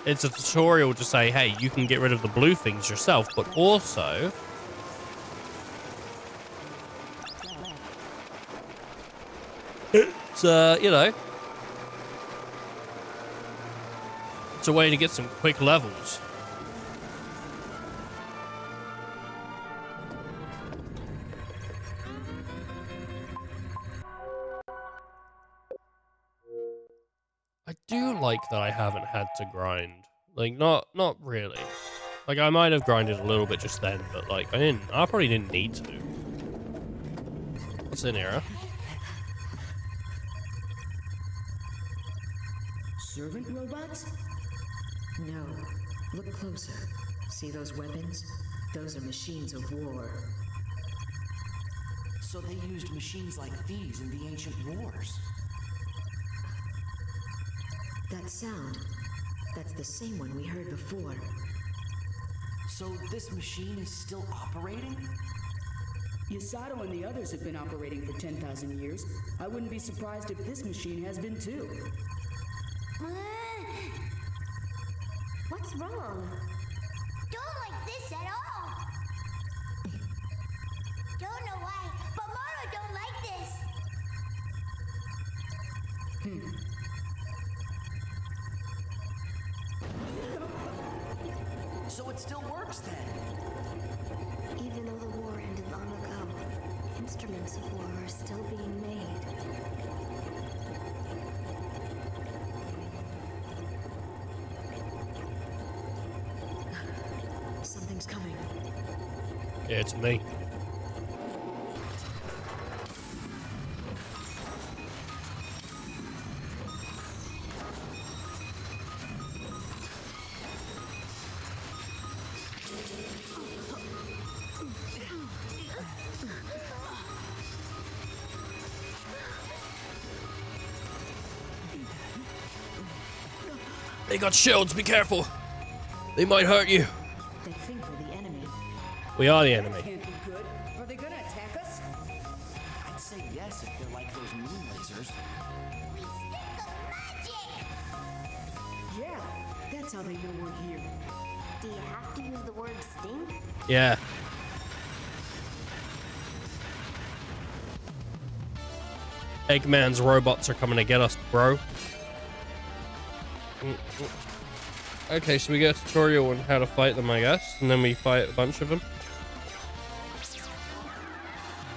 it's a tutorial to say, hey, you can get rid of the blue things yourself, but also it's, you know, it's a way to get some quick levels. I do like that I haven't had to grind. Like, not really. Like, I might have grinded a little bit just then, but like, I probably didn't need to. What's in here? Servant robots? No. Look closer. See those weapons? Those are machines of war. So they used machines like these in the ancient wars. That sound. That's the same one we heard before. So this machine is still operating? Yasato and the others have been operating for 10,000 years. I wouldn't be surprised if this machine has been too. What's wrong? Don't like this at all. Don't know why, but Moro don't like this. So it still works then? Even though the war ended long ago, instruments of war are still being made. Something's coming. Yeah, it's me. They got shields, be careful. They might hurt you. They think we're the enemy. We are the enemy. Can't be good. Are they gonna attack us? I'd say yes if they're like those moon lasers. We stink of magic! Yeah, that's how they know we're here. Do you have to use the word stink? Yeah. Eggman's robots are coming to get us, bro. Okay, so we get a tutorial on how to fight them, I guess, and then we fight a bunch of them.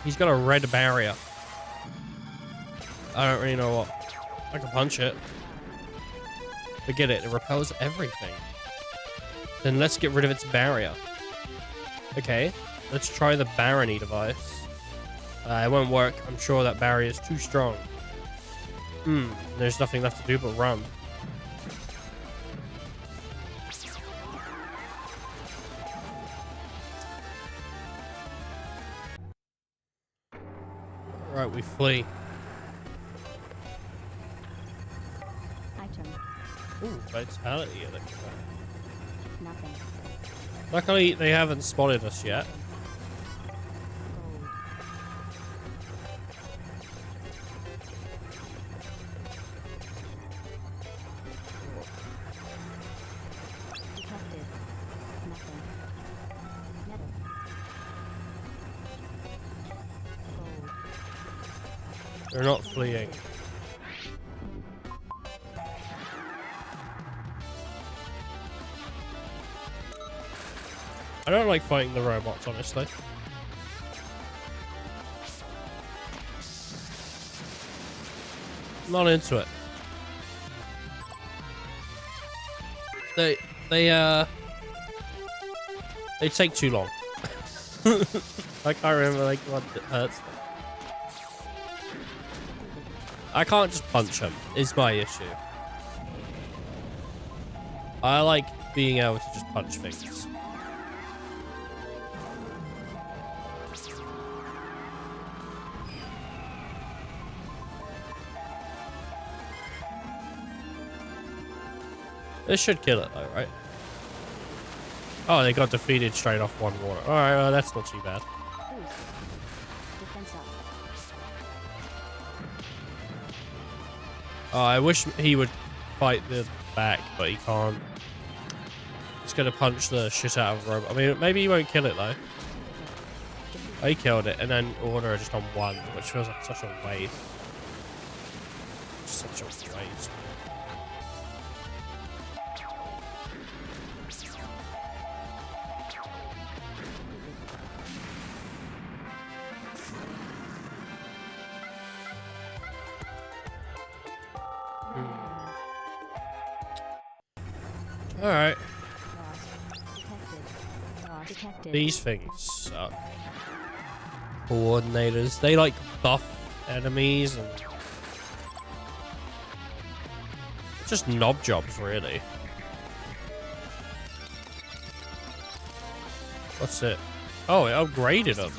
He's got a red barrier. I don't really know what. I can punch it. Forget it, it repels everything. Then let's get rid of its barrier. Okay, let's try the barony device. It won't work. I'm sure that barrier is too strong. There's nothing left to do but run. Right, we flee. Item. Ooh, vitality elixir. Nothing. Luckily, they haven't spotted us yet. Gold. Detected. Nothing. Metal. Gold. They're not fleeing. I don't like fighting the robots, honestly. Not into it. They take too long. I can't remember like what hurts them. I can't just punch them, is my issue. I like being able to just punch things. This should kill it though, right? Oh, they got defeated straight off one water. Alright, well, that's not too bad. Boost. Defense up. Oh, I wish he would fight the back, but he can't. He's gonna punch the shit out of the robot. I mean, maybe he won't kill it though. Oh, he killed it, and then order just on one, which feels like such a waste. Such a waste. Alright. Lost. Detected. Lost. Detected. These things suck. Coordinators. They like buff enemies and just knob jobs, really. What's it? Oh, it upgraded them.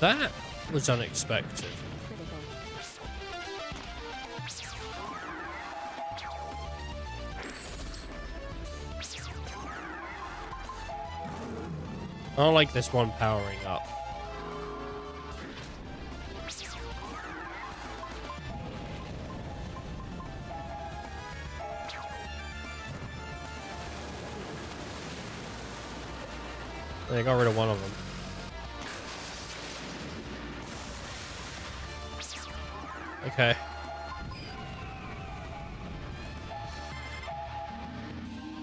That was unexpected. Critical. I don't like this one powering up. They got rid of one of them. Okay.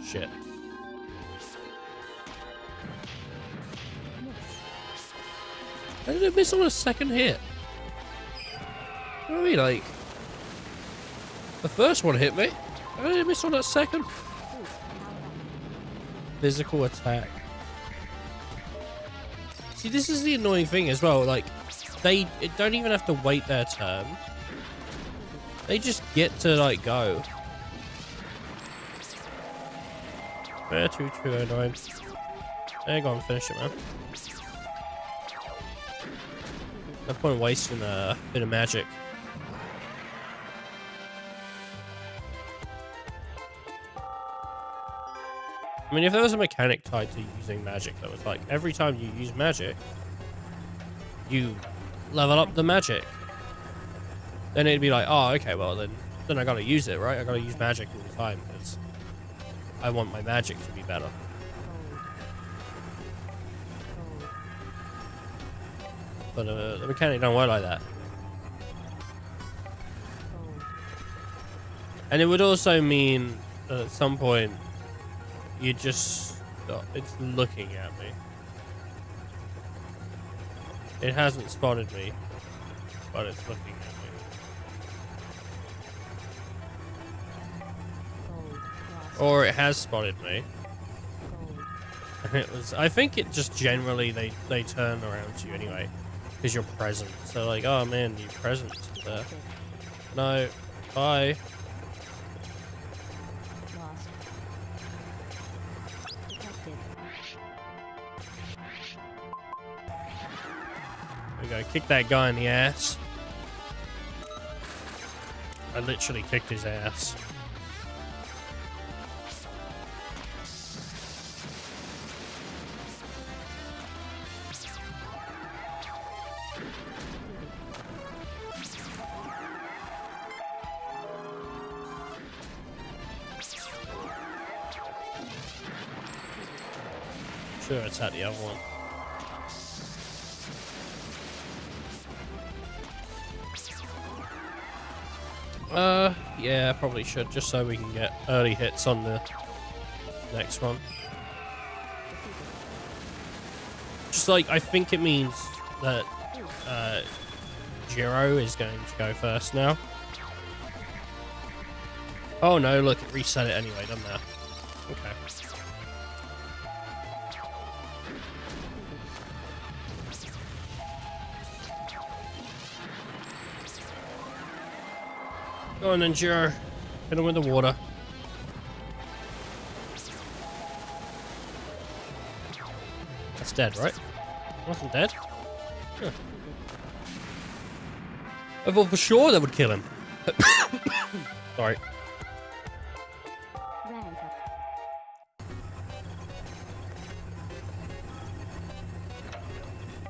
Shit. How did it miss on a second hit? You know what I mean? Like, the first one hit me. How did it miss on that second? Physical attack. See, this is the annoying thing as well. Like, they don't even have to wait their turn. They just get to, like, go. 2209. There you go, and finish it, man. No point wasting a bit of magic. I mean, if there was a mechanic tied to using magic that was like, every time you use magic, you level up the magic, then it'd be like, oh, okay, well, then I gotta use it, right? I gotta use magic all the time, because I want my magic to be better. But the mechanic don't work like that. And it would also mean that at some point, you just... it's looking at me. It hasn't spotted me, but it's looking at me. Or it has spotted me. And it was... I think it just generally, they turn around to you anyway. Because you're present. So like, oh man, you're present there. No. Bye. Lost. Detected. There we go. Kick that guy in the ass. I literally kicked his ass. Sure, it's at the other one. Yeah, probably should, just so we can get early hits on the next one. Just like, I think it means that Jiro is going to go first now. Oh no, look, it reset it anyway, doesn't it? Okay. Go on then, Jiro. Hit him with the water. That's dead, right? Wasn't dead? Huh. I thought for sure that would kill him. Sorry. Rank up.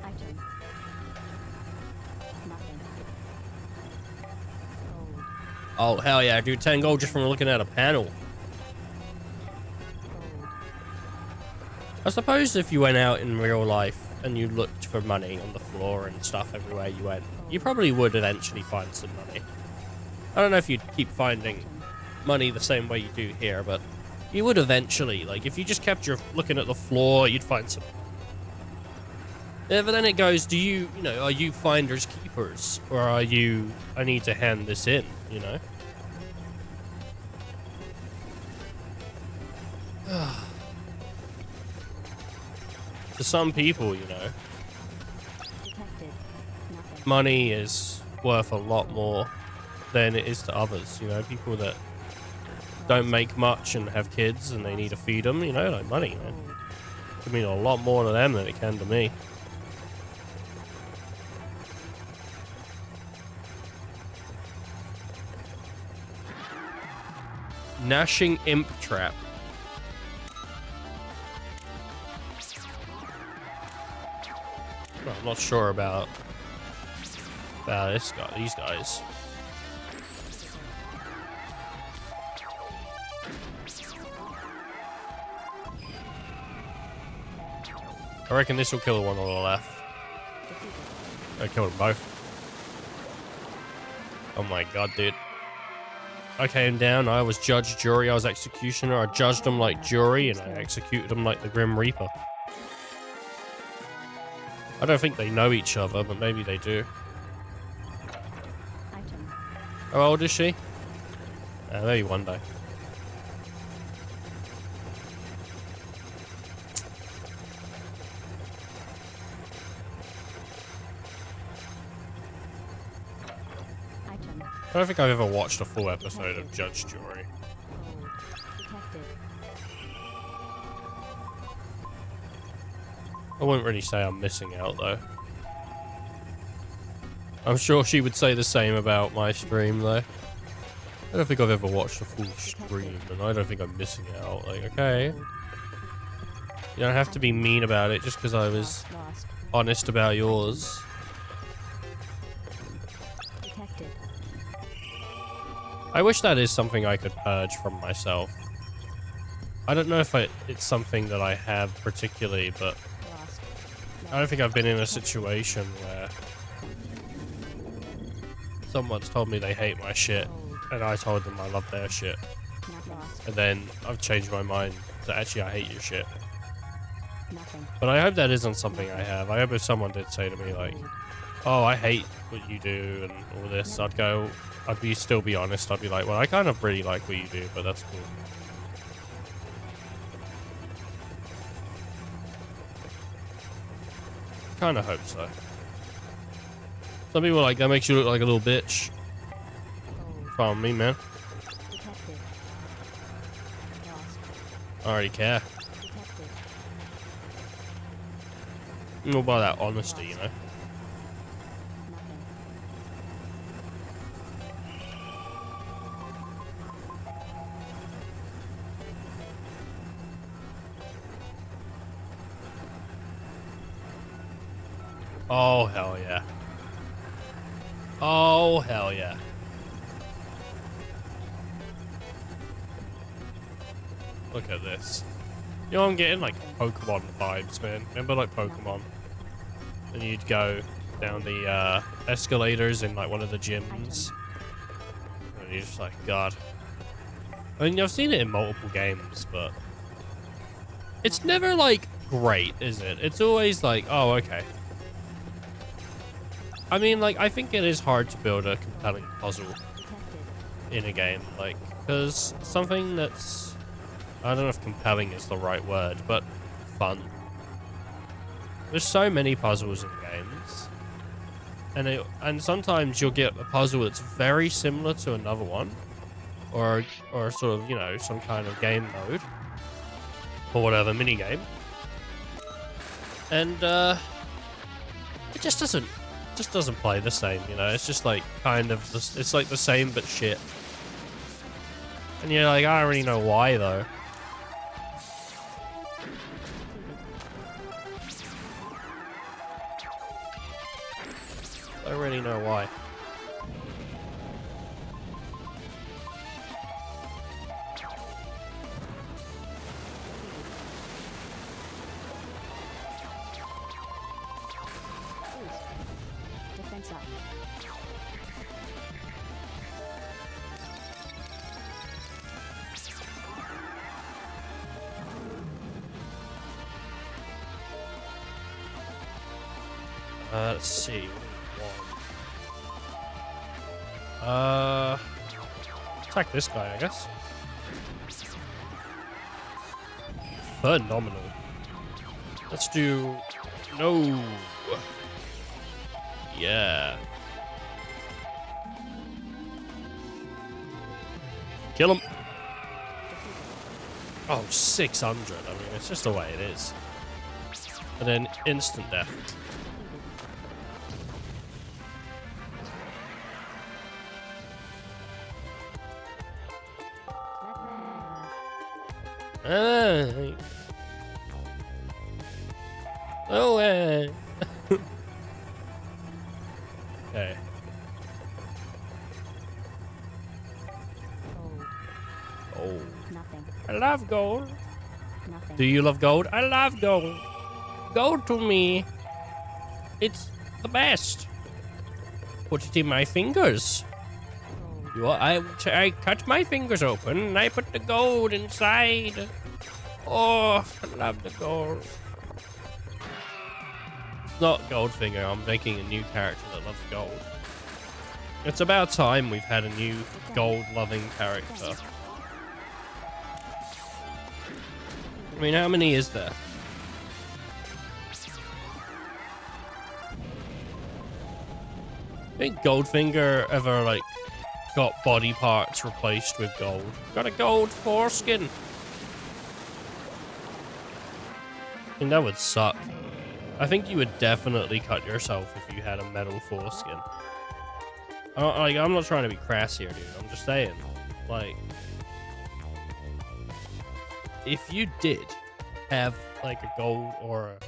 Item. Nothing. Gold. Oh, hell yeah, dude. 10 gold just from looking at a panel. Gold. I suppose if you went out in real life and you looked for money on the floor and stuff everywhere you went, you probably would eventually find some money. I don't know if you'd keep finding money the same way you do here, but you would eventually. Like, if you just kept your looking at the floor, you'd find some. Yeah, but then it goes, do you, are you finders keepers? Or are you, I need to hand this in, To some people, Detected. Nothing. money is worth a lot more than it is to others. People that don't make much and have kids and they need to feed them, like money, man. It can mean a lot more to them than it can to me. Gnashing Imp Trap. Well, I'm not sure about these guys. I reckon this will kill the one on the left. I killed them both. Oh my god, dude. I came down, I was judge, jury, I was executioner. I judged them like jury, and I executed them like the Grim Reaper. I don't think they know each other, but maybe they do. Item. How old is she? Maybe one day. Item. I don't think I've ever watched a full episode of Judge Jury. Cold. Detected. I wouldn't really say I'm missing out, though. I'm sure she would say the same about my stream, though. I don't think I've ever watched a full stream, and I don't think I'm missing out. Like, okay. You don't have to be mean about it just because I was Lost. honest about yours. Detected. I wish that is something I could purge from myself. I don't know if it's something that I have particularly, but Lost. I don't think I've been in a situation where someone's told me they hate my shit, and I told them I love their shit. Not lost. And then I've changed my mind to actually I hate your shit. Nothing. But I hope that isn't something I have. I hope if someone did say to me like, oh, I hate what you do and all this, I'd still be honest. I'd be like, well, I kind of really like what you do, but that's cool. Kind of hope so. Some people are like, that makes you look like a little bitch. Cold. From me, man. Detected. Lost. I already care. Detected. All about that honesty, Nothing. Oh, hell yeah. Oh, hell yeah. Look at this. You know, I'm getting like Pokemon vibes, man. Remember like Pokemon? And you'd go down the escalators in like one of the gyms. And you're just like, God. I mean, I've seen it in multiple games, but it's never like great, is it? It's always like, oh, okay. I mean, like, I think it is hard to build a compelling puzzle in a game, like, because something that's, I don't know if compelling is the right word, but fun. There's so many puzzles in games, and sometimes you'll get a puzzle that's very similar to another one, or sort of, you know, some kind of game mode, or whatever, mini game, and it just doesn't play the same, you know. It's just like kind of it's like the same but shit, and you're like, I don't really know why though. I don't really know why. Defense up. Let's see. Attack this guy, I guess. Phenomenal. Let's do... No. Yeah. Kill him. Oh, 600. I mean, it's just the way it is. And then instant death. No way. Okay. Gold. Oh. Nothing. I love gold. Nothing. Do you love gold? I love gold. Gold to me. It's the best. Put it in my fingers. Gold. You I cut my fingers open and I put the gold inside. Oh, I love the gold. It's not Goldfinger. I'm making a new character that loves gold. It's about time we've had a new gold-loving character. I mean, how many is there? I think Goldfinger ever, like, got body parts replaced with gold. Got a gold foreskin. I think that would suck. I think you would definitely cut yourself if you had a metal foreskin. I'm not trying to be crass here, dude. I'm just saying, like, if you did have like a gold or a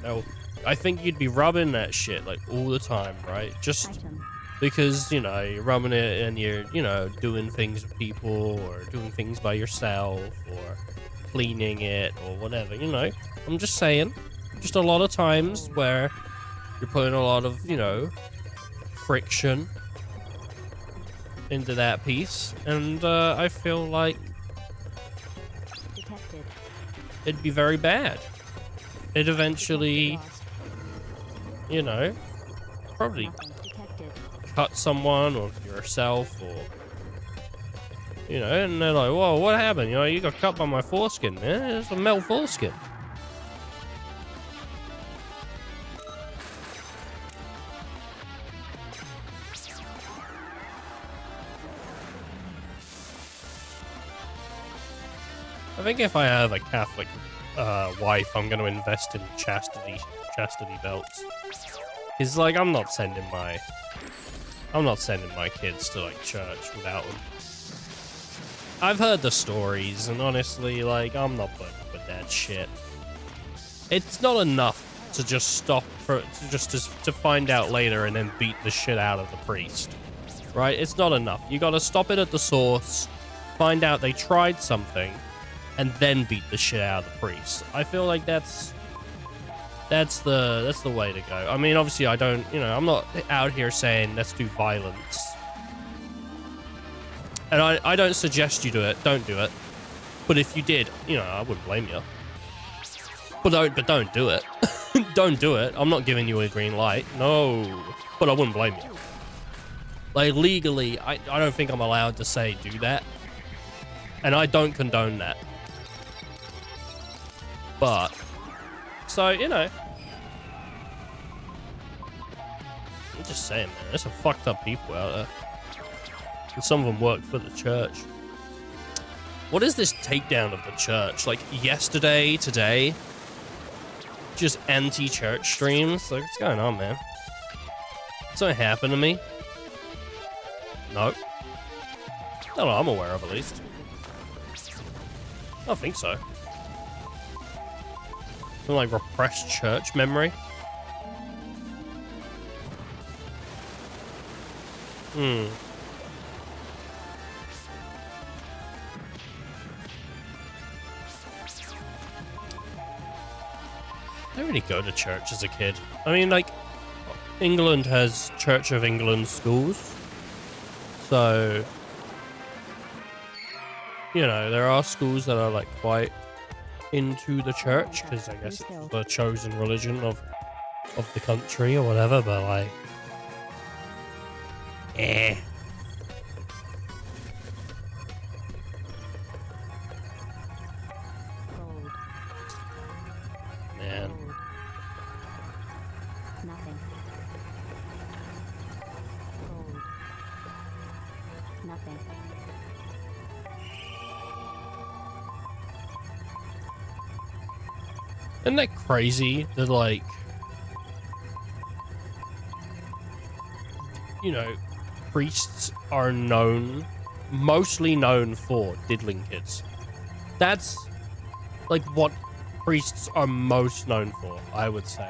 metal, I think you'd be rubbing that shit like all the time, right? Just Item. because, you know, you're rubbing it and you're, you know, doing things with people or doing things by yourself or cleaning it or whatever, you know. I'm just saying, just a lot of times where you're putting a lot of, you know, friction into that piece, and I feel like Detected. it'd be very bad. It'd eventually, Lost. you know, probably Nothing. Detected. cut someone or yourself, or, you know, and they're like, whoa, what happened? You know, you got cut by my foreskin, man. It's a metal foreskin. I think if I have a Catholic wife, I'm going to invest in chastity belts. Cause like I'm not sending my kids to like church without them. I've heard the stories, and honestly, like I'm not putting up with that shit. It's not enough to just stop to find out later and then beat the shit out of the priest, right? It's not enough. You got to stop it at the source, find out they tried something, and then beat the shit out of the priest. I feel like that's the way to go. I mean, obviously, I don't, you know, I'm not out here saying let's do violence, and I don't suggest you do it. Don't do it. But if you did, you know, I wouldn't blame you. But don't do it. Don't do it. I'm not giving you a green light. No, but I wouldn't blame you. Like legally, I don't think I'm allowed to say do that, and I don't condone that. But, so, you know, I'm just saying, man, there's some fucked up people out there. And some of them work for the church. What is this takedown of the church? Like, yesterday, today? Just anti-church streams? Like, what's going on, man? Something happened to me? No. Not I'm aware of, at least. I don't think so. Some like repressed church memory. I didn't really go to church as a kid. I mean, like, England has Church of England schools. So, you know, there are schools that are like quite into the church, because I guess it's the chosen religion of of the country or whatever, but like, Cold. man. Cold. Nothing. Cold. Nothing. Isn't that crazy that, like, you know, priests are mostly known for diddling kids. That's, like, what priests are most known for, I would say.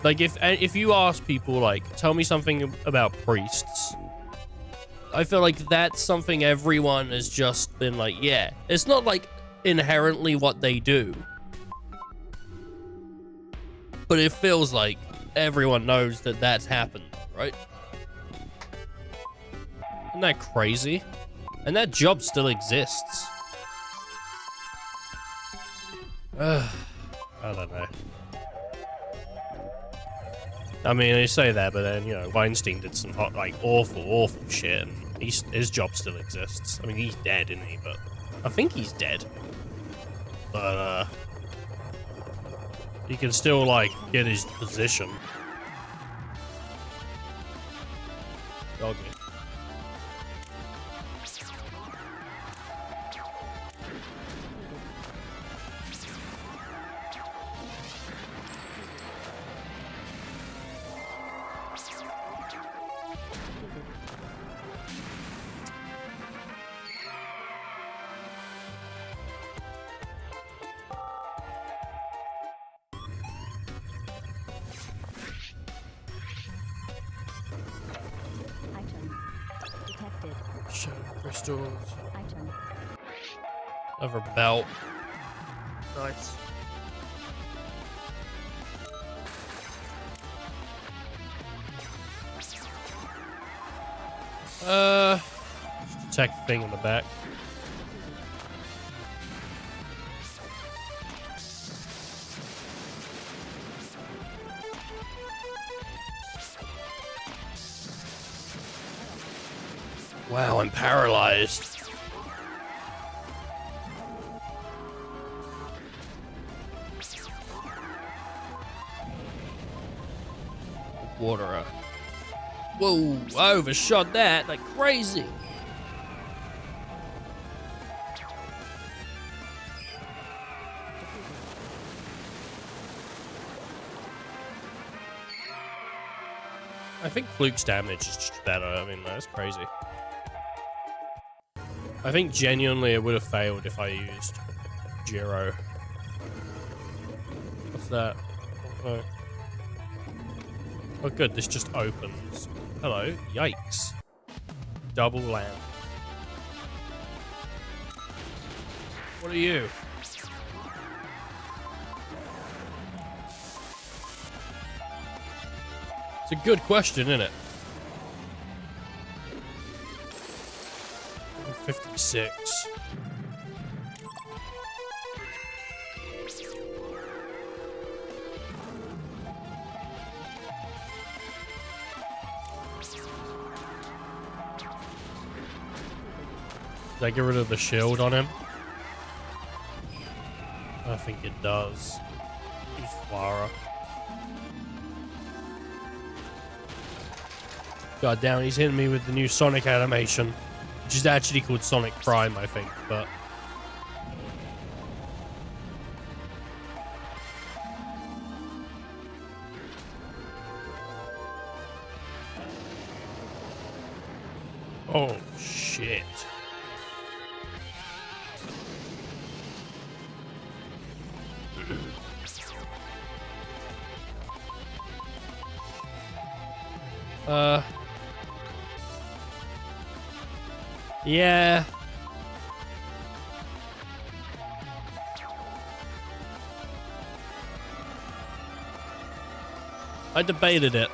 Like, if you ask people, like, tell me something about priests, I feel like that's something everyone has just been like, yeah. It's not, like, inherently what they do. But it feels like everyone knows that that's happened, right? Isn't that crazy? And that job still exists. I don't know. I mean, they say that, but then, you know, Weinstein did some hot, like, awful shit, and his job still exists. I mean, he's dead, isn't he? But I think he's dead. But, he can still, like, get his position. Doggy. Item. Detected. Shadow crystals. Item. Another belt. Nice. Detect thing in the back. Wow, I'm paralyzed. Water. Whoa, I overshot that like crazy. I think Fluke's damage is just better. I mean, that's crazy. I think genuinely it would have failed if I used Jiro. What's that? Oh. Oh good, this just opens. Hello, yikes. Double land. What are you? It's a good question, isn't it? 56. Did I get rid of the shield on him? I think it does. Use Clara. God damn, he's hitting me with the new Sonic animation. Which is actually called Sonic Prime, I think, but... Oh, shit. Yeah. I debated it.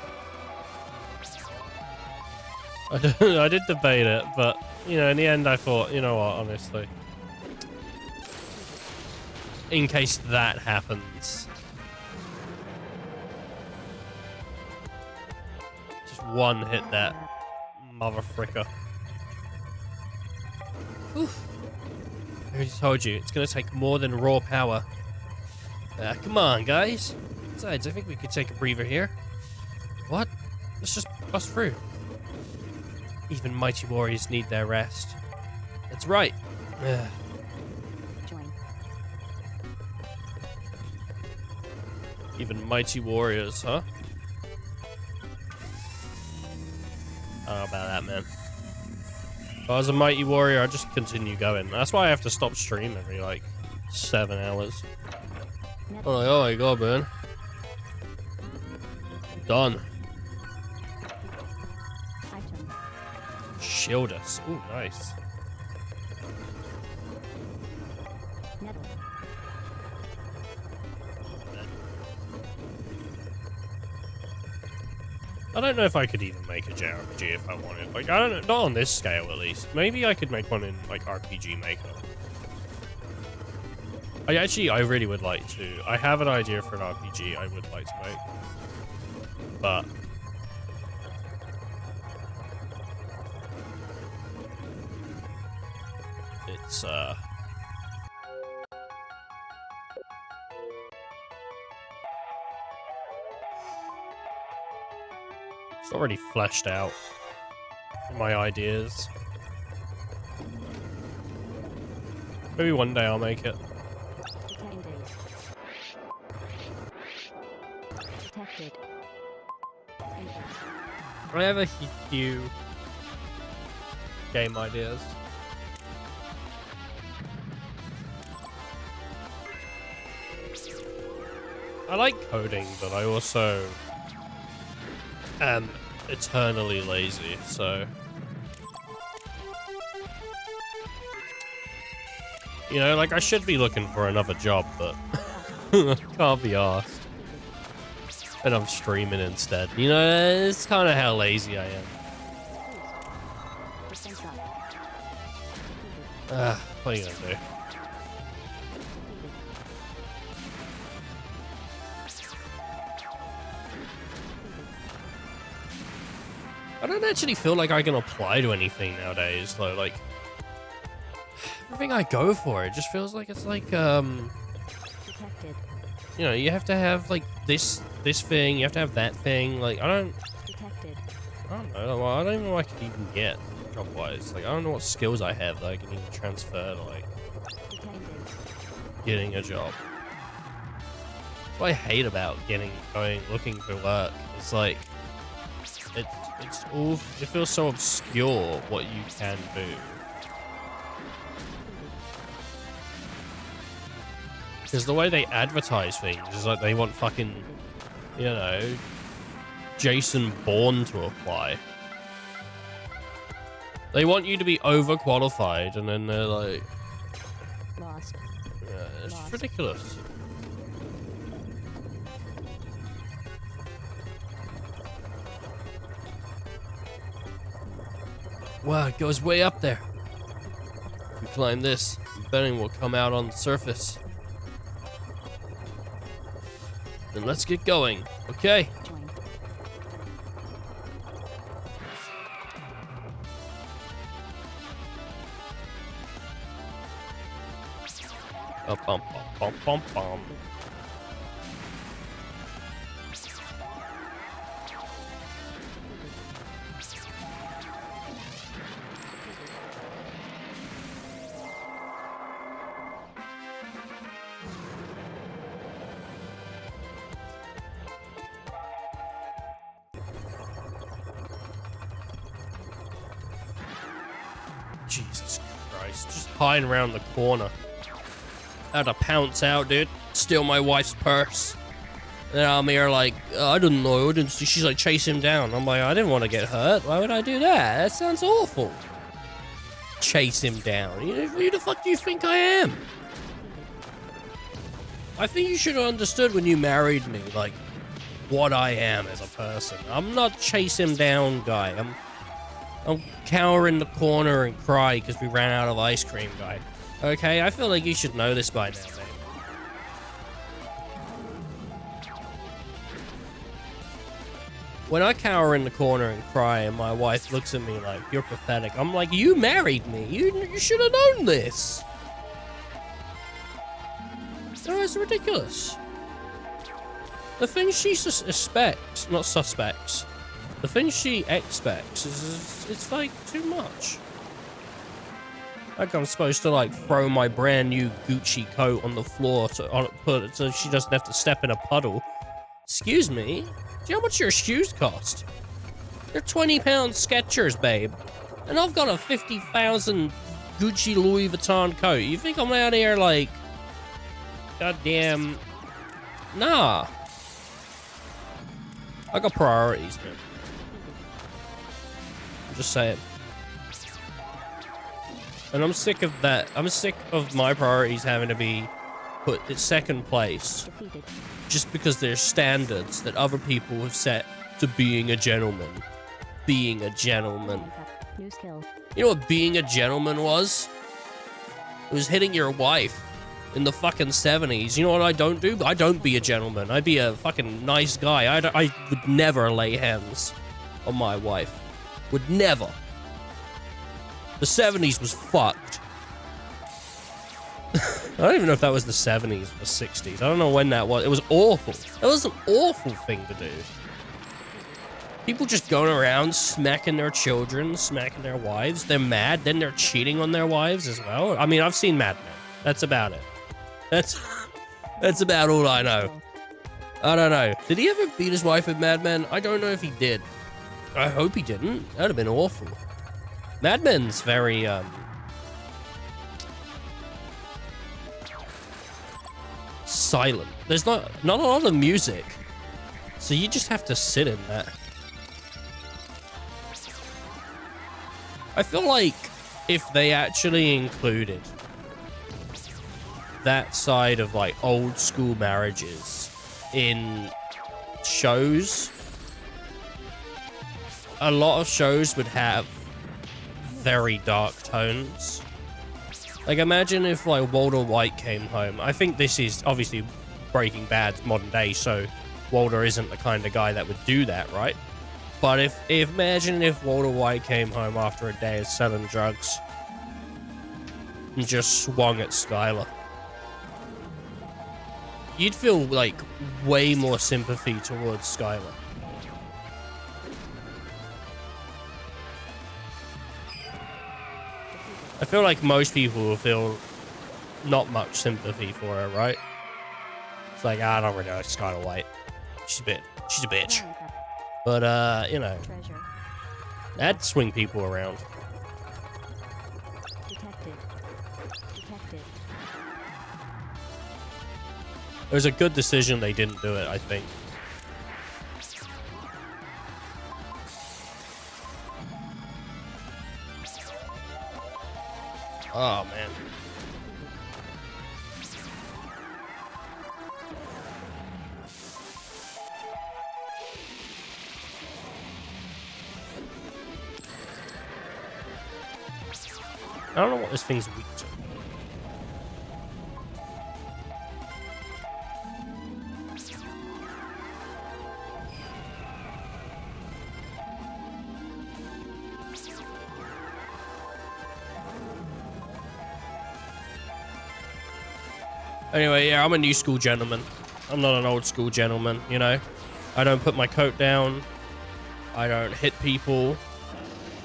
I did debate it, but, you know, in the end I thought, you know what, honestly. In case that happens. one hit that mother fricker. Oof. I already told you, it's gonna take more than raw power. Come on, guys. Besides, I think we could take a breather here. What? Let's just bust through. Even mighty warriors need their rest. That's right. Join. Even mighty warriors, huh? I don't know about that, man. If I was a mighty warrior, I'd just continue going. That's why I have to stop stream every, like, 7 hours. Oh my god, man. Done. Item. Shield us. Ooh, nice. Nettle. I don't know if I could even make a JRPG if I wanted. Like, I don't know, not on this scale at least. Maybe I could make one in, like, RPG Maker. I really would like to. I have an idea for an RPG I would like to make. But... it's, it's already fleshed out in my ideas. Maybe one day I'll make it. Detected. I have a few game ideas. I like coding, but I also am eternally lazy, so... you know, like, I should be looking for another job, but can't be asked. And I'm streaming instead. You know, it's kind of how lazy I am. Defense up. What are you gonna do? I don't actually feel like I can apply to anything nowadays, though. Like, everything I go for, it just feels like it's like, Detected. you know, you have to have, like, this thing, you have to have that thing. Like, I don't know. Well, I don't even know what I could even get job-wise. Like, I don't know what skills I have that I can even transfer to, like, getting a job. That's what I hate about looking for work. It's like, it feels so obscure what you can do. Because the way they advertise things is like they want fucking, you know, Jason Bourne to apply. They want you to be overqualified, and then they're like, Lost. yeah, it's just ridiculous. Wow, it goes way up there. If we climb this, betting we'll come out on the surface. Then let's get going, okay? Join. Bum, bum, bum, bum. Jesus Christ, just hiding around the corner. Had to pounce out, dude. Steal my wife's purse. And I'm here like, I didn't know. She's like, chase him down. I'm like, I didn't want to get hurt. Why would I do that? That sounds awful. Chase him down. Who the fuck do you think I am? I think you should have understood when you married me, like, what I am as a person. I'm not chase him down guy. I'm cower in the corner and cry because we ran out of ice cream guy. Okay, I feel like you should know this by now, mate. When I cower in the corner and cry and my wife looks at me like, you're pathetic, I'm like, you married me. You should have known this. No, it's ridiculous. The things she suspects, not suspects, the things she expects is it's like too much. Like I'm supposed to like throw my brand new Gucci coat on the floor so she doesn't have to step in a puddle. Excuse me? Do you know how much your shoes cost? They're 20-pound Skechers, babe. And I've got a 50,000 Gucci Louis Vuitton coat. You think I'm out here like... goddamn... Nah. I got priorities, man. I'm just saying. And I'm sick of that. I'm sick of my priorities having to be put at second place. Just because there's standards that other people have set to being a gentleman. Being a gentleman. New skill. You know what being a gentleman was? It was hitting your wife in the fucking 70s. You know what I don't do? I don't be a gentleman. I be a fucking nice guy. I would never lay hands on my wife. Would never. The 70s was fucked. I don't even know if that was the 70s or the 60s. I don't know when that was. It was awful. That was an awful thing to do. People just going around smacking their children, smacking their wives. They're mad. Then they're cheating on their wives as well. I mean, I've seen Mad Men. That's about it. That's about all I know. I don't know. Did he ever beat his wife in Mad Men? I don't know if he did. I hope he didn't. That'd have been awful. Mad Men's very, silent. There's not a lot of music. So you just have to sit in that. I feel like if they actually included that side of like old school marriages in shows, a lot of shows would have very dark tones. Like imagine if like Walter White came home. I think this is obviously Breaking Bad's modern day, so Walter isn't the kind of guy that would do that, right? But if imagine if Walter White came home after a day of selling drugs and just swung at Skylar. You'd feel like way more sympathy towards Skylar. I feel like most people will feel not much sympathy for her, right? It's like, I don't really like Skylar White. She's a bitch. But, you know, Treasure. that'd swing people around. Detected. Detected. It was a good decision they didn't do it, I think. Oh, man. I don't know what this thing's weak to. Anyway, yeah, I'm a new school gentleman. I'm not an old school gentleman, you know? I don't put my coat down. I don't hit people.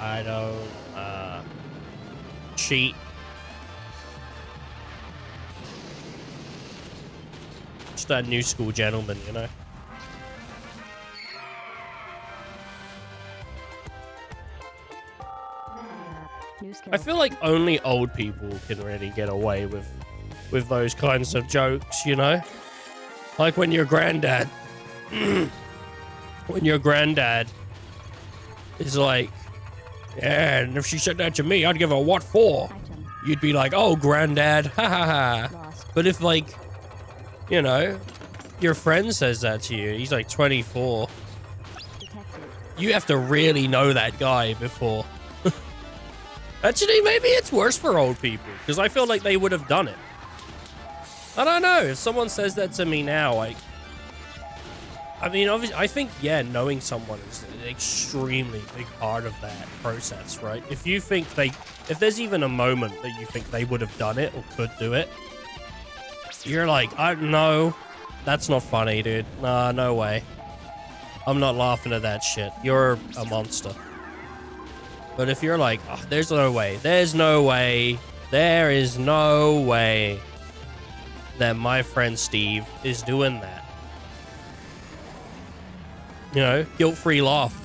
I don't, cheat. Just a new school gentleman, you know? New skill. I feel like only old people can really get away with those kinds of jokes, you know? Like when your granddad is like, yeah, and if she said that to me, I'd give her what for? Item. You'd be like, oh, granddad, ha ha ha. Lost. But if like, you know, your friend says that to you, he's like 24, Detected. you have to really know that guy before. Actually, maybe it's worse for old people, because I feel like they would have done it. I don't know. If someone says that to me now, like, I mean, obviously, I think, yeah, knowing someone is an extremely big part of that process, right? If you think if there's even a moment that you think they would have done it or could do it, you're like, no, that's not funny, dude. Nah, no way. I'm not laughing at that shit. You're a monster. But if you're like, oh, there's no way, there is no way that my friend Steve is doing that. You know, guilt-free laugh.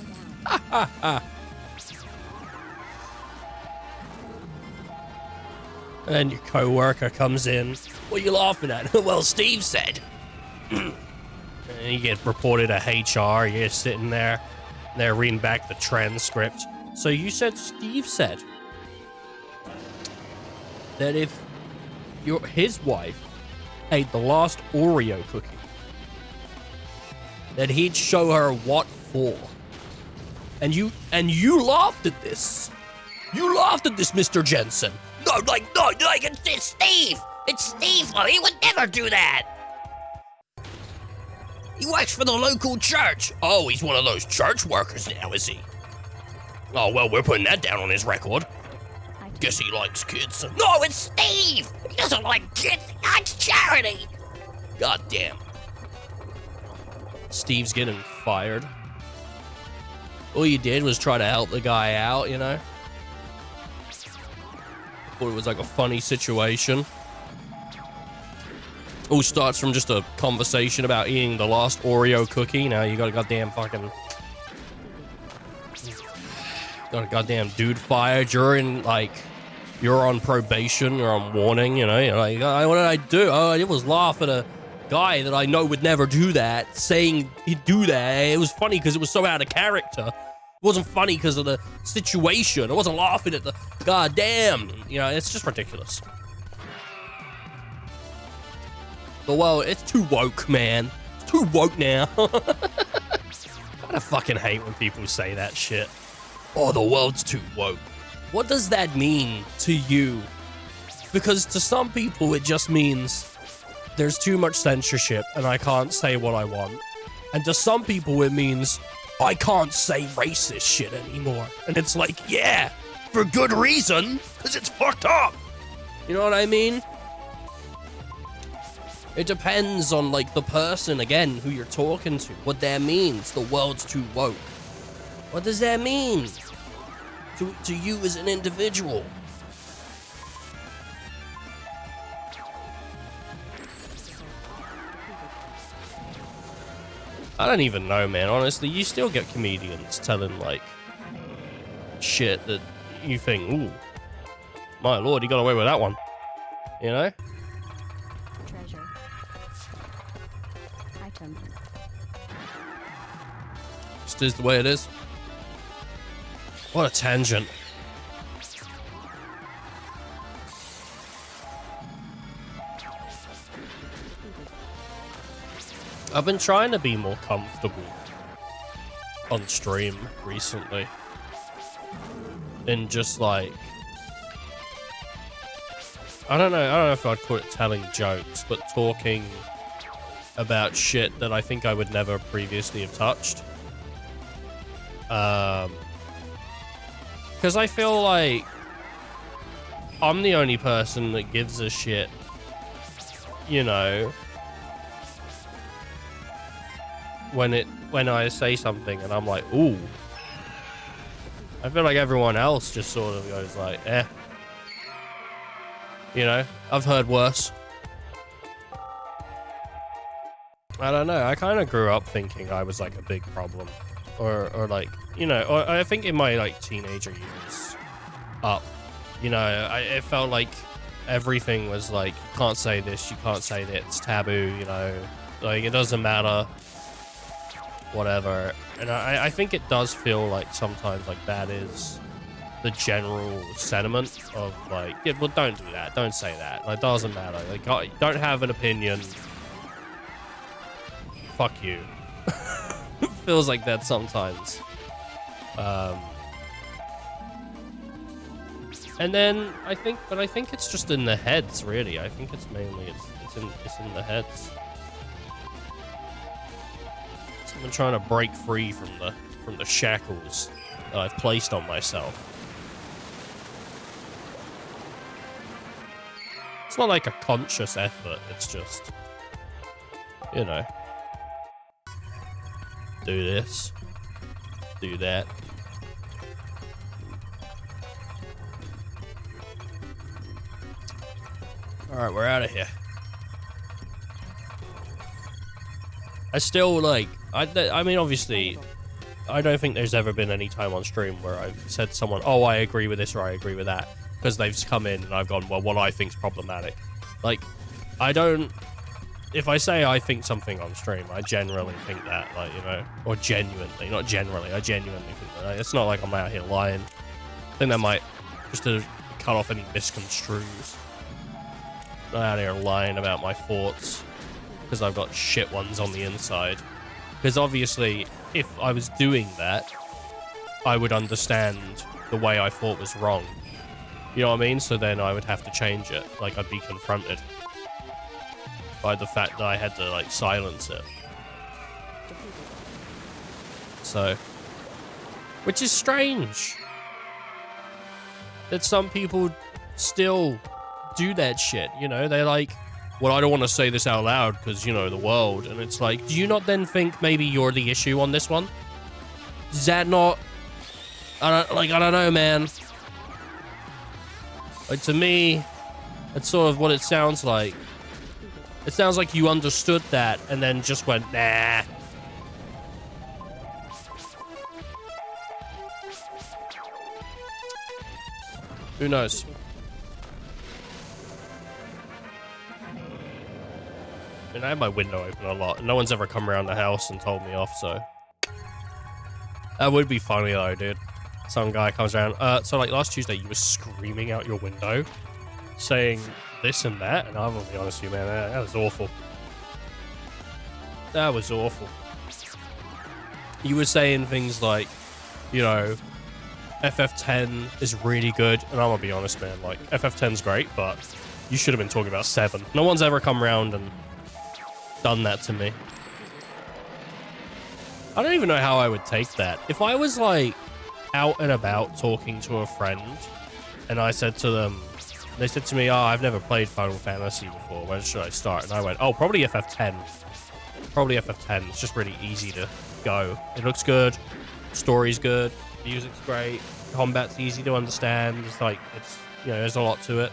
And your co-worker comes in. What are you laughing at? Well, Steve said. And you get reported to HR. You're sitting there. They're reading back the transcript. So you said Steve said that if his wife ate the last Oreo cookie, that he'd show her what for. And you laughed at this. You laughed at this, Mr. Jensen. No, it's Steve. It's Steve. He would never do that. He works for the local church. Oh, he's one of those church workers now, is he? Oh, well, we're putting that down on his record. Guess he likes kids. No, it's Steve. He doesn't like kids. He likes charity. God damn. Steve's getting fired. All you did was try to help the guy out, you know? Thought it was like a funny situation. All starts from just a conversation about eating the last Oreo cookie. Now you got a goddamn fucking... Got a goddamn dude fired. You're in, like... You're on probation or on warning, you know? You're like, what did I do? Oh, I was laugh at a guy that I know would never do that, saying he'd do that. It was funny because it was so out of character. It wasn't funny because of the situation. I wasn't laughing at the goddamn. You know, it's just ridiculous. The world, it's too woke, man. It's too woke now. I fucking hate when people say that shit. Oh, the world's too woke. What does that mean to you? Because to some people, it just means there's too much censorship and I can't say what I want. And to some people, it means I can't say racist shit anymore. And it's like, yeah, for good reason, because it's fucked up. You know what I mean? It depends on, like, the person, again, who you're talking to, what that means. The world's too woke. What does that mean to you as an individual? I don't even know, man. Honestly, you still get comedians telling, like, shit that you think, ooh, my lord, he got away with that one. You know? Treasure. Item. Just is the way it is. What a tangent. I've been trying to be more comfortable on stream recently. In just like, I don't know if I'd call it telling jokes, but talking about shit that I think I would never previously have touched. Because I feel like I'm the only person that gives a shit, you know, when I say something and I'm like, ooh. I feel like everyone else just sort of goes like, eh. You know, I've heard worse. I don't know. I kind of grew up thinking I was like a big problem. Or like, you know, or I think in my like teenager years up, you know, it felt like everything was like, you can't say this, you can't say that, it's taboo, you know, like it doesn't matter, whatever. And I think it does feel like sometimes like that is the general sentiment of like, yeah, well, don't do that, don't say that, like, it doesn't matter, like, don't have an opinion, fuck you. Feels like that sometimes. And then I think it's just in the heads, really. I think it's mainly it's in the heads. I'm trying to break free from the shackles that I've placed on myself. It's not like a conscious effort, it's just, you know, do this, do that. Alright, we're out of here. I still, like, I mean, obviously, I don't think there's ever been any time on stream where I've said to someone, oh, I agree with this or I agree with that. Because they've come in and I've gone, well, what I think's problematic. Like, I don't... If I say I think something on stream, I generally think that, like, you know, or genuinely, not generally, I genuinely think that. Like, it's not like I'm out here lying. I think that might, just to cut off any misconstrues. I'm not out here lying about my thoughts, because I've got shit ones on the inside. Because obviously, if I was doing that, I would understand the way I thought was wrong. You know what I mean? So then I would have to change it. Like, I'd be confronted by the fact that I had to, like, silence it. So, which is strange that some people still do that shit, you know? They're like, well, I don't want to say this out loud because, you know, the world. And it's like, do you not then think maybe you're the issue on this one? Is that not... I don't know, man. Like, to me, that's sort of what it sounds like. It sounds like you understood that and then just went, nah. Who knows? I mean, I have my window open a lot, and no one's ever come around the house and told me off, so... That would be funny, though, dude. Some guy comes around. So, like, last Tuesday, you were screaming out your window, saying this and that, and I'm gonna be honest with you, man, that was awful. That was awful. You were saying things like, you know, FF10 is really good, and I'm gonna be honest, man, like, FF10's great, but you should have been talking about 7. No one's ever come around and done that to me. I don't even know how I would take that. If I was, like, out and about talking to a friend, and I said to them, they said to me, oh, I've never played Final Fantasy before, where should I start? And I went, oh, probably FF10. Probably FF10. It's just really easy to go. It looks good, story's good, music's great, combat's easy to understand. It's like, it's, you know, there's a lot to it.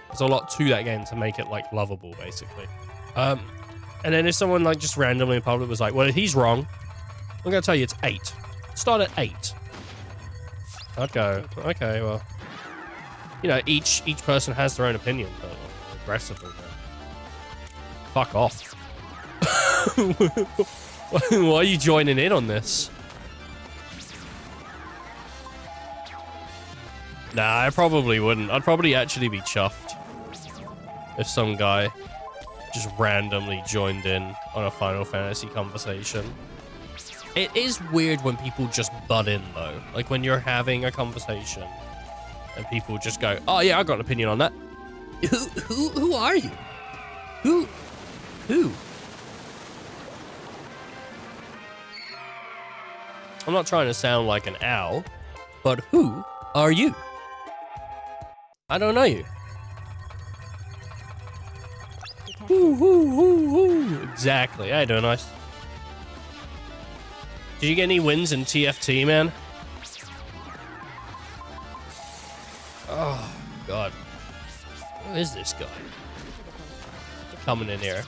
There's a lot to that game to make it, like, lovable, basically. And then if someone, like, just randomly in public was like, well, he's wrong, I'm gonna tell you it's 8. Start at 8. I'd go, okay, well, you know, each person has their own opinion, but aggressively, man. Fuck off. Why are you joining in on this? Nah, I probably wouldn't. I'd probably actually be chuffed if some guy just randomly joined in on a Final Fantasy conversation. It is weird when people just butt in, though. Like, when you're having a conversation and people just go, oh, yeah, I got an opinion on that. Who are you? Who? I'm not trying to sound like an owl, but who are you? I don't know you. Exactly. How you doing, nice? Did you get any wins in TFT, man? Oh, God. Who is this guy? Coming in here,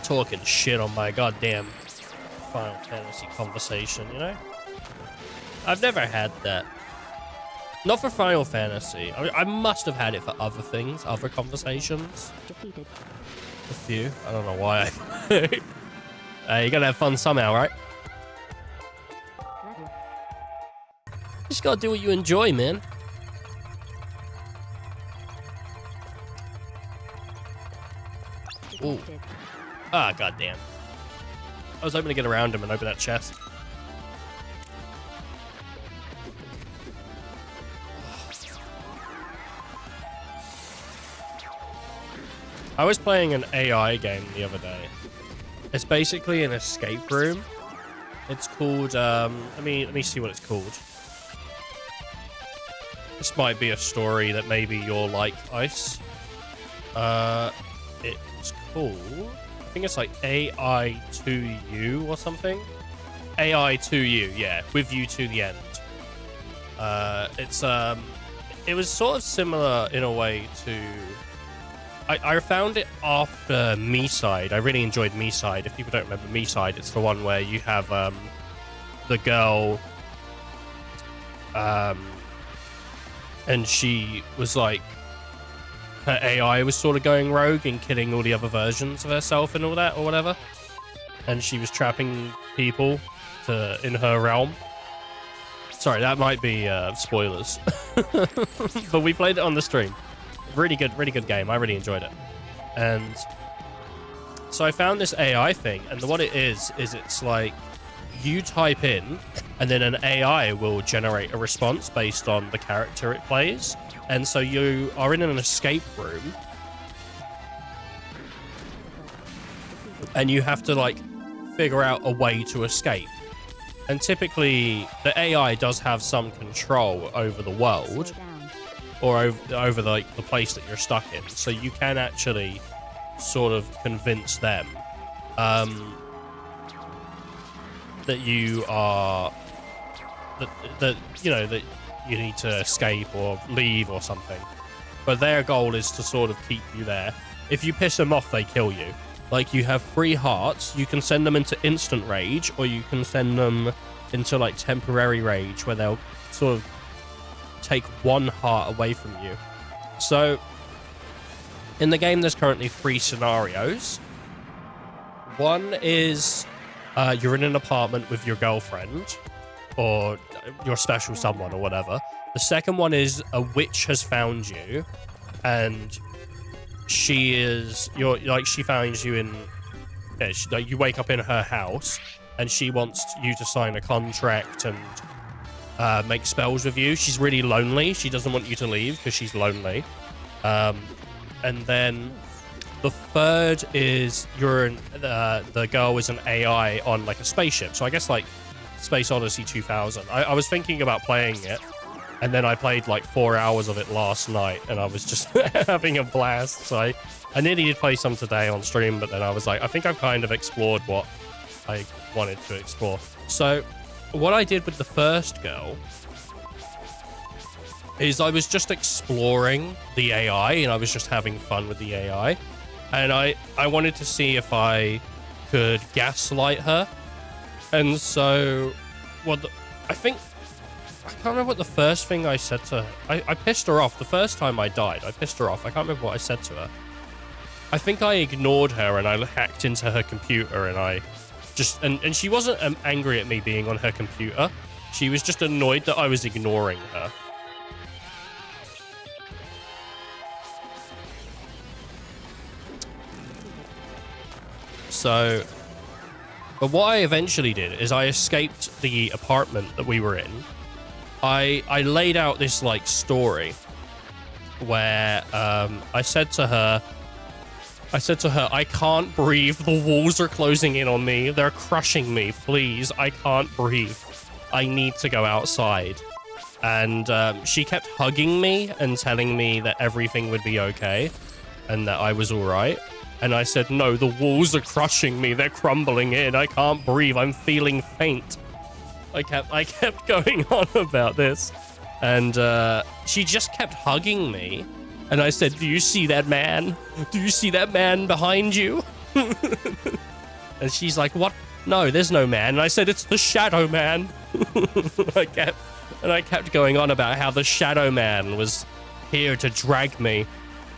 talking shit on my goddamn Final Fantasy conversation, you know? I've never had that. Not for Final Fantasy. I must have had it for other things, other conversations. Defeated. A few. I don't know why. You gotta have fun somehow, right? Level. Just gotta do what you enjoy, man. Ooh. Defeated. Ah, goddamn. I was hoping to get around him and open that chest. I was playing an AI game the other day, It's basically an escape room. It's called, let me see what it's called. This might be a story that maybe you'll like, Ice. It's called, I think it's like AI2U or something. AI2U, yeah, with you to the end. It was sort of similar in a way to, I found it after Me-Side. I really enjoyed Me-Side. If people don't remember Me-Side, it's the one where you have the girl, and she was like, her AI was sort of going rogue and killing all the other versions of herself and all that or whatever, and she was trapping people in her realm. Sorry, that might be spoilers, but we played it on the stream. Really good game. I really enjoyed it. And so I found this AI thing, and what it is it's like you type in and then an AI will generate a response based on the character it plays. And so you are in an escape room and you have to like figure out a way to escape. And typically the AI does have some control over the world or over the place that you're stuck in. So you can actually sort of convince them that you are that you know that you need to escape or leave or something. But their goal is to sort of keep you there. If you piss them off, they kill you. Like, you have 3 hearts. You can send them into instant rage, or you can send them into like temporary rage where they'll sort of take 1 heart away from you. So in the game there's currently 3 scenarios. One is you're in an apartment with your girlfriend or your special someone or whatever. The second one is a witch has found you, and she finds you in, like, you wake up in her house and she wants you to sign a contract and make spells with you. She's really lonely. She doesn't want you to leave because she's lonely. And then the third is the girl is an AI on like a spaceship. So I guess like Space Odyssey 2000. I was thinking about playing it, and then I played like 4 hours of it last night, and I was just having a blast. So I nearly did play some today on stream, but then I was like, I think I've kind of explored what I wanted to explore. So what I did with the first girl is I was just exploring the AI, and I was just having fun with the AI. And I wanted to see if I could gaslight her. And so, I can't remember what the first thing I said to her. I pissed her off. The first time I died, I pissed her off. I can't remember what I said to her. I think I ignored her and I hacked into her computer, and I just, and she wasn't angry at me being on her computer. She was just annoyed that I was ignoring her. So, but what I eventually did is I escaped the apartment that we were in. I laid out this like story where I said to her, I can't breathe. The walls are closing in on me. They're crushing me. Please, I can't breathe. I need to go outside. And she kept hugging me and telling me that everything would be okay and that I was all right. And I said, no, the walls are crushing me. They're crumbling in. I can't breathe. I'm feeling faint. I kept going on about this. And she just kept hugging me. And I said, do you see that man? Do you see that man behind you? And she's like, what? No, there's no man. And I said, it's the Shadow Man. I kept going on about how the Shadow Man was here to drag me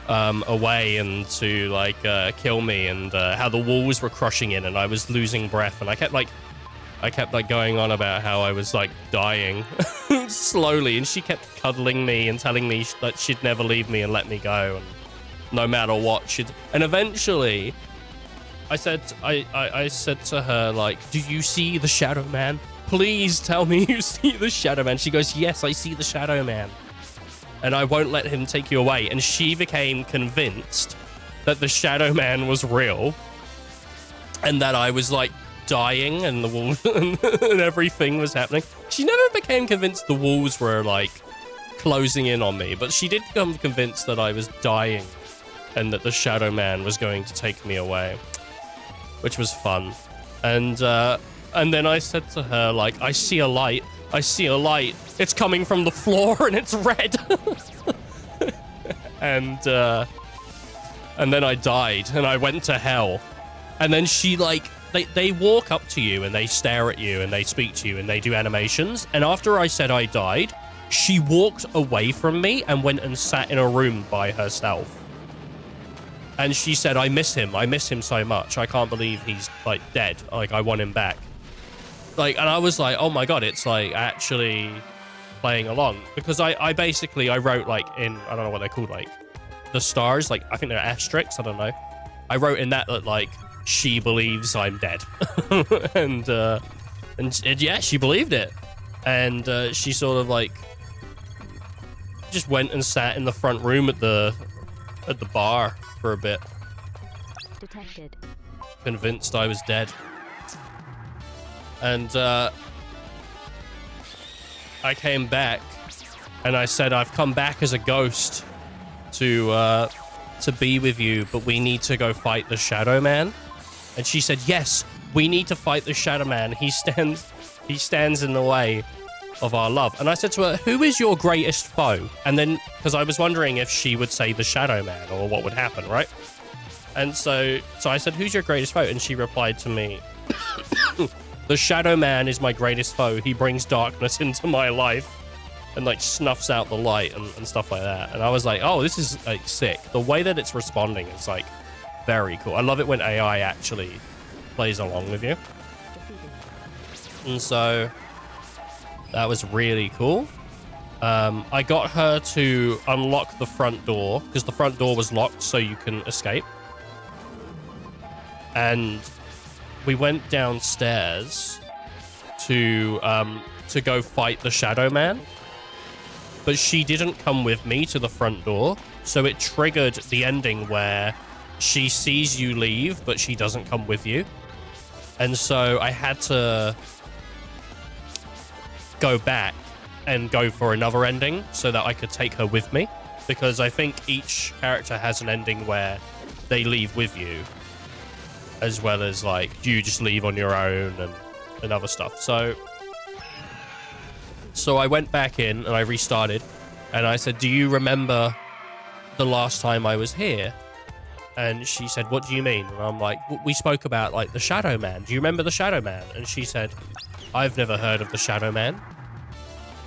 away and to like kill me, and how the walls were crushing in and I was losing breath, and I kept going on about how I was like dying slowly, and she kept cuddling me and telling me that she'd never leave me and let me go, and no matter what and eventually I said to her, like, do you see the Shadow Man? Please tell me you see the Shadow Man. She goes, yes, I see the Shadow Man. And I won't let him take you away. And she became convinced that the Shadow Man was real. and that I was like dying and the walls and everything was happening. She never became convinced the walls were like closing in on me, but she did become convinced that I was dying and that the Shadow Man was going to take me away, which was fun. And then I said to her, like, I see a light. I see a light. It's coming from the floor and it's red. And then I died and I went to hell. And then she like, they walk up to you and they stare at you and they speak to you and they do animations. And after I said I died, she walked away from me and went and sat in a room by herself. And she said, I miss him so much. I can't believe he's like dead. Like, I want him back. Like, and I was like, oh my God, it's like actually playing along. Because I basically wrote like in, I don't know what they're called, like the stars, like I think they're asterisks, I don't know. I wrote in that like, she believes I'm dead. and yeah, she believed it. And she sort of like just went and sat in the front room at the bar for a bit. Detected. Convinced I was dead. And I came back and I said, I've come back as a ghost to be with you, but we need to go fight the Shadow Man. And she said, yes, we need to fight the Shadow Man. He stands in the way of our love. And I said to her, who is your greatest foe? And then, because I was wondering if she would say the Shadow Man or what would happen, right? And so I said, who's your greatest foe? And she replied to me, the Shadow Man is my greatest foe. He brings darkness into my life and like snuffs out the light and stuff like that. And I was like, oh, this is like sick. The way that it's responding is like very cool. I love it when AI actually plays along with you. And so that was really cool. I got her to unlock the front door because the front door was locked so you can escape. And we went downstairs to go fight the Shadow Man. But she didn't come with me to the front door. So it triggered the ending where she sees you leave, but she doesn't come with you. And so I had to go back and go for another ending so that I could take her with me. Because I think each character has an ending where they leave with you, as well as like you just leave on your own and other stuff. So I went back in and I restarted and I said, do you remember the last time I was here? And she said, what do you mean? And I'm like, we spoke about like the Shadow Man. Do you remember the Shadow Man? And she said, I've never heard of the Shadow Man.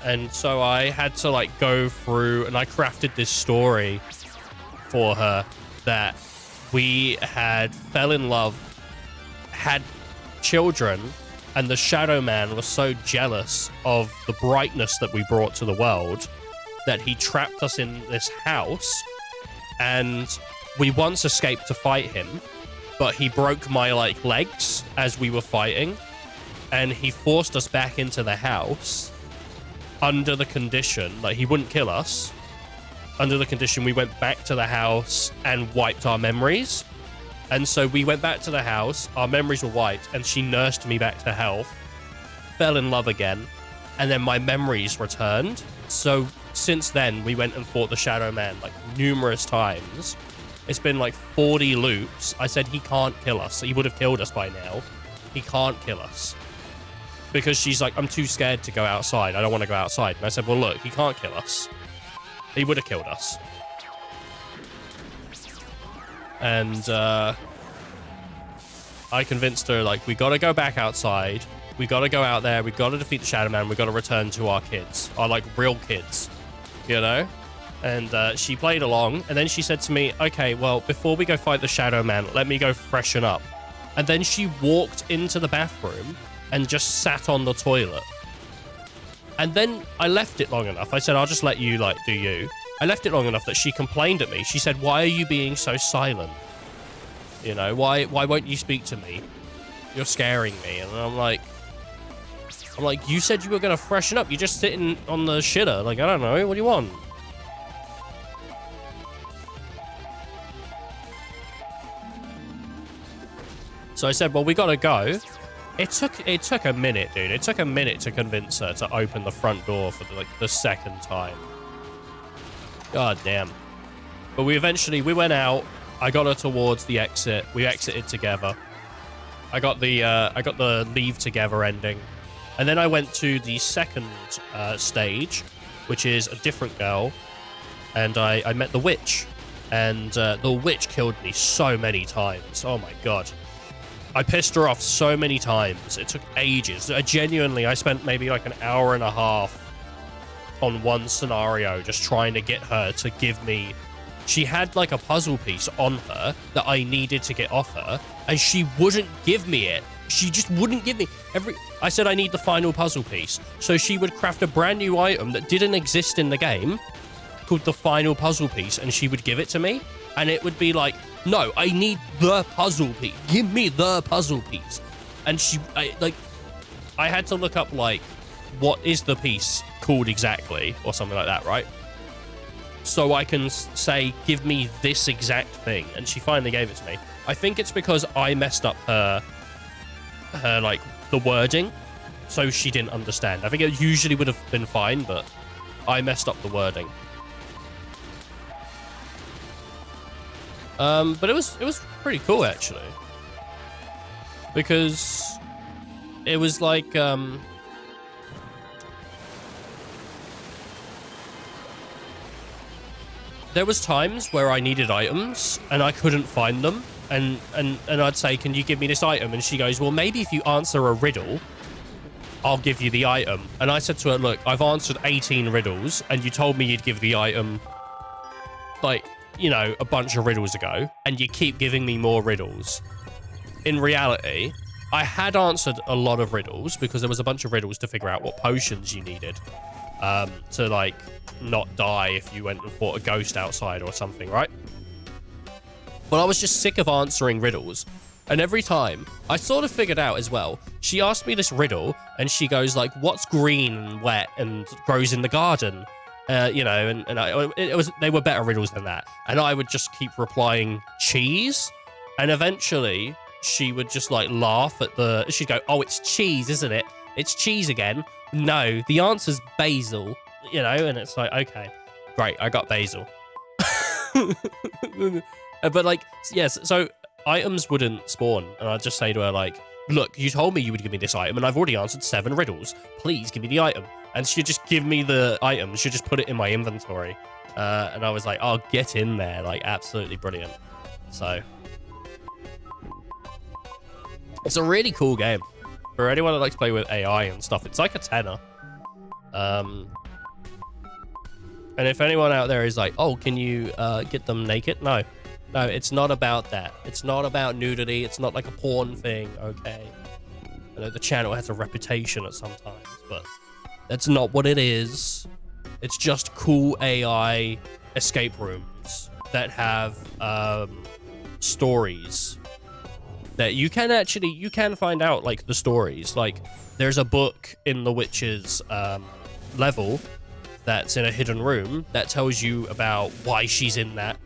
And so I had to like go through and I crafted this story for her that we had fell in love, had children, and the Shadow Man was so jealous of the brightness that we brought to the world that he trapped us in this house. And we once escaped to fight him, but he broke my like legs as we were fighting, and he forced us back into the house under the condition, like he wouldn't kill us, under the condition we went back to the house and wiped our memories. And so we went back to the house, our memories were wiped, and she nursed me back to health, fell in love again, and then my memories returned. So since then, we went and fought the Shadow Man like numerous times. It's been like 40 loops. I said, he can't kill us. He would have killed us by now. He can't kill us. Because she's like, I'm too scared to go outside. I don't want to go outside. And I said, well, look, he can't kill us. He would have killed us. And I convinced her, like, we got to go back outside. We got to go out there. We got to defeat the Shadow Man. We got to return to our kids, our like real kids, you know? And she played along. And then she said to me, okay, well, before we go fight the Shadow Man, let me go freshen up. And then she walked into the bathroom and just sat on the toilet. And then I left it long enough. I said, I'll just let you, like, do you. I left it long enough that she complained at me. She said, why are you being so silent? You know, why won't you speak to me? You're scaring me. And I'm like, you said you were going to freshen up. You're just sitting on the shitter. Like, I don't know. What do you want? So I said, well, we gotta go. It took a minute, dude. It took a minute to convince her to open the front door for the second time. God damn. But we went out. I got her towards the exit. We exited together. I got the leave together ending. And then I went to the second stage, which is a different girl. And I met the witch. And the witch killed me so many times. Oh my god. I pissed her off so many times. It took ages. I spent maybe like an hour and a half on one scenario just trying to get her to give me... She had like a puzzle piece on her that I needed to get off her, and she wouldn't give me it. She just wouldn't give me... I said I need the final puzzle piece. So she would craft a brand new item that didn't exist in the game called the final puzzle piece, and she would give it to me, and it would be like, no, I need the puzzle piece. Give me the puzzle piece. And I had to look up, like, what is the piece called exactly, or something like that, right? So I can say, give me this exact thing. And she finally gave it to me. I think it's because I messed up her like, the wording. So she didn't understand. I think it usually would have been fine, but I messed up the wording. But it was pretty cool, actually. Because it was like, there was times where I needed items and I couldn't find them, and I'd say, can you give me this item? And she goes, well, maybe if you answer a riddle, I'll give you the item. And I said to her, look, I've answered 18 riddles and you told me you'd give the item, like, you know, a bunch of riddles ago, and you keep giving me more riddles. In reality, I had answered a lot of riddles because there was a bunch of riddles to figure out what potions you needed to, like, not die if you went and fought a ghost outside or something, right? But I was just sick of answering riddles. And every time, I sort of figured out as well, she asked me this riddle, and she goes, like, what's green and wet and grows in the garden? You know, they were better riddles than that. And I would just keep replying cheese. And eventually, she would just, like, laugh at she'd go, oh, it's cheese, isn't it? It's cheese again. No, the answer's basil. You know, and it's like, okay, great, I got basil. But, like, yes, so items wouldn't spawn, and I'd just say to her, like, look, you told me you would give me this item, and I've already answered 7 riddles. Please give me the item. And she'd just give me the item. She'd just put it in my inventory. And I was like, oh, get in there. Like, absolutely brilliant. So, it's a really cool game. For anyone that likes to play with AI and stuff, it's like a tenner. And if anyone out there is like, oh, can you get them naked? No, it's not about that. It's not about nudity. It's not like a porn thing, okay? I know the channel has a reputation at sometimes, but that's not what it is. It's just cool AI escape rooms that have stories that you can find out, like, the stories. Like, there's a book in the witch's level that's in a hidden room that tells you about why she's in that,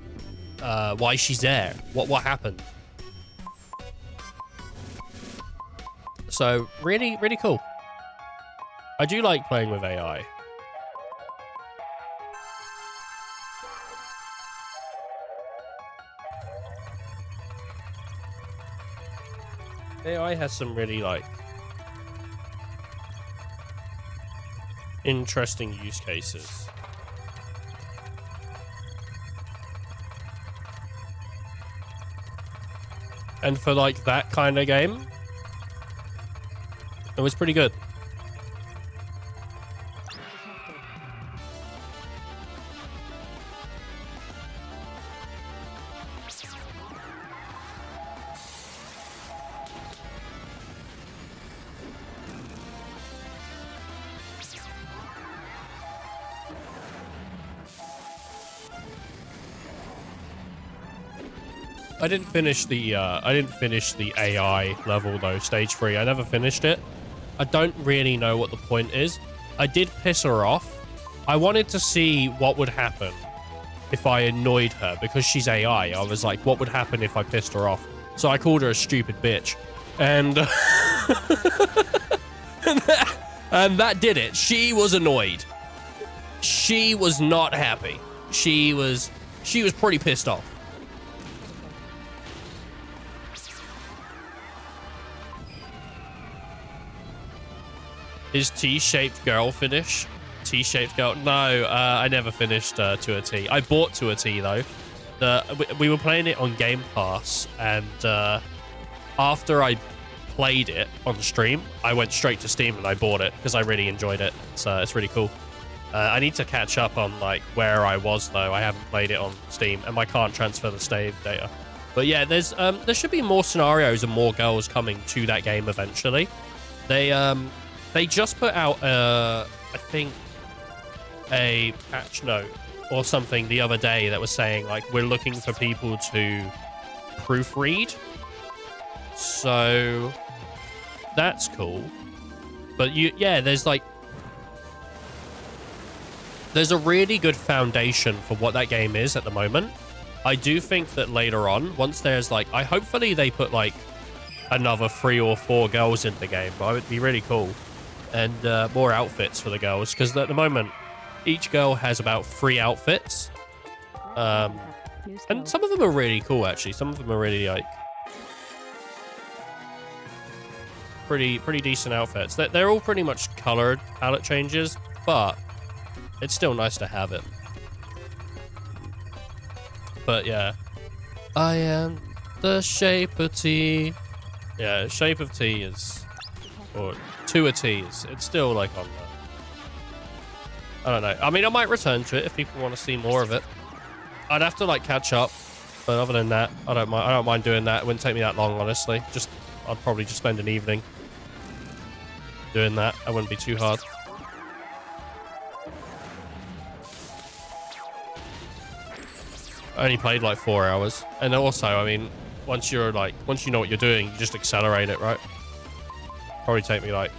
why she's there, what happened. So really, really cool. I do like playing with AI. AI has some really, like, interesting use cases. And for, like, that kind of game, it was pretty good. I didn't finish the AI level though, stage 3. I never finished it. I don't really know what the point is. I did piss her off. I wanted to see what would happen if I annoyed her because she's AI. I was like, what would happen if I pissed her off? So I called her a stupid bitch. And, and that did it. She was annoyed. She was not happy. She was pretty pissed off. Is T-shaped girl finish? T-shaped girl? No, I never finished To a T. I bought To a T though. We were playing it on Game Pass, and after I played it on stream, I went straight to Steam and I bought it because I really enjoyed it. It's really cool. I need to catch up on like where I was though. I haven't played it on Steam, and I can't transfer the save data. But yeah, there should be more scenarios and more girls coming to that game eventually. They just put out I think a patch note or something the other day that was saying like we're looking for people to proofread. So that's cool. But there's a really good foundation for what that game is at the moment. I do think that later on, once there's like, hopefully they put like another 3 or 4 girls in the game. That would be really cool. And more outfits for the girls, because at the moment, each girl has about 3 outfits. And some of them are really cool, actually. Some of them are really like pretty decent outfits. They're all pretty much colored palette changes, but it's still nice to have it. But yeah, I am the shape of T. Yeah, shape of T is, or To a T is. It's still like on the. I don't know. I mean, I might return to it if people want to see more of it. I'd have to like catch up, but other than that, I don't mind doing that. It wouldn't take me that long, honestly. I'd probably just spend an evening doing that. It wouldn't be too hard. I only played like 4 hours, and also, I mean, once you know what you're doing, you just accelerate it, right? Probably take me like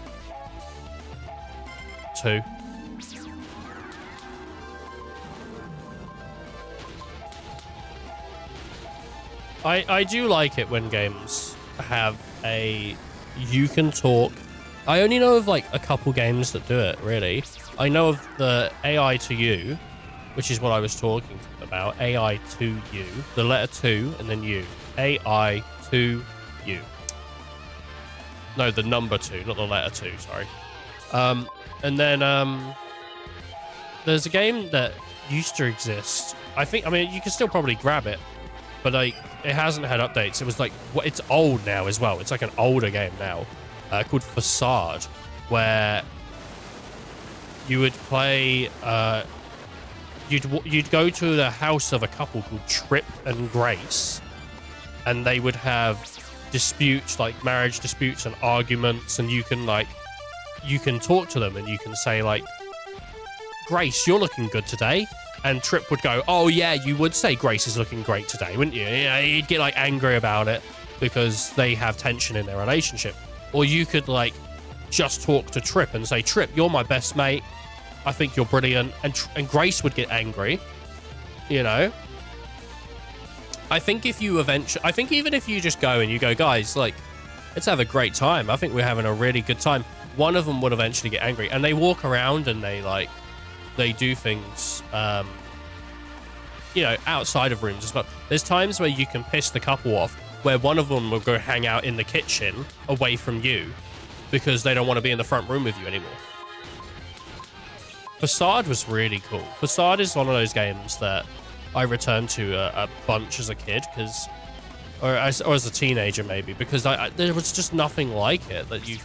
2. I do like it when games have you can talk. I only know of like a couple games that do it, really. I know of the AI to you, which is what I was talking about. AI to you. The letter 2 and then you. AI to you. No, the number 2, not the letter 2, sorry. And then there's a game that used to exist. I mean, you can still probably grab it, but like it hasn't had updates. It was like, it's old now as well. It's like an older game now, called Facade, where you would play, you'd go to the house of a couple called Trip and Grace, and they would have disputes, like marriage disputes and arguments, and you can talk to them and you can say like, Grace, you're looking good today. And Trip would go, oh yeah, you would say Grace is looking great today, wouldn't you? Yeah, he'd get like angry about it because they have tension in their relationship. Or you could like just talk to Trip and say, Trip, you're my best mate. I think you're brilliant. And Grace would get angry, you know? I think even if you just go and you go, guys, like, let's have a great time. I think we're having a really good time. One of them would eventually get angry, and they walk around and they do things, outside of rooms as well. There's times where you can piss the couple off, where one of them will go hang out in the kitchen away from you because they don't want to be in the front room with you anymore. Facade was really cool. Facade is one of those games that I returned to a bunch as a kid, or as a teenager maybe, because there was just nothing like it that you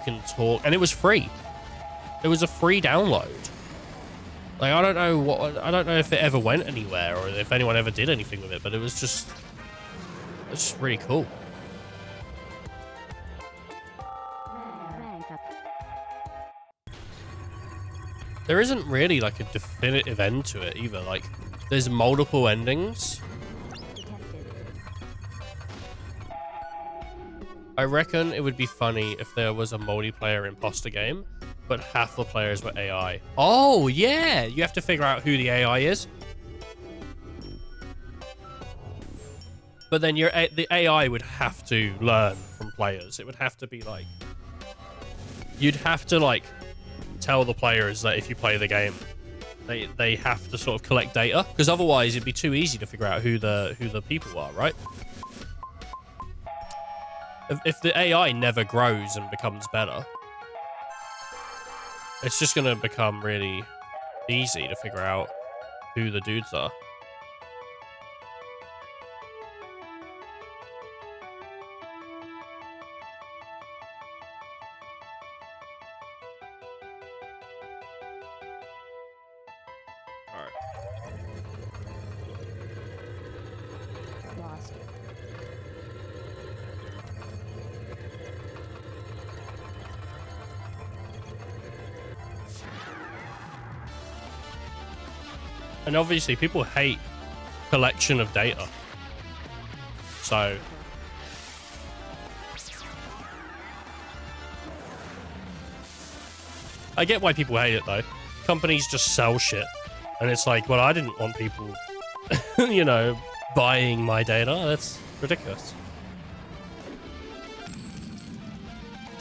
can talk, and it was free. It was a free download. Like, I don't know if it ever went anywhere or if anyone ever did anything with it, but it's just really cool. There isn't really like a definitive end to it either. Like, there's multiple endings. I reckon it would be funny if there was a multiplayer imposter game, but half the players were AI. Oh, yeah! You have to figure out who the AI is. But then the AI would have to learn from players. It would have to be like, you'd have to like tell the players that if you play the game, they have to sort of collect data, because otherwise it'd be too easy to figure out who the people are, right? If the AI never grows and becomes better, it's just gonna become really easy to figure out who the dudes are. Lost. And obviously people hate collection of data. So I get why people hate it though. Companies just sell shit. And it's like, well, I didn't want people, you know, buying my data. That's ridiculous.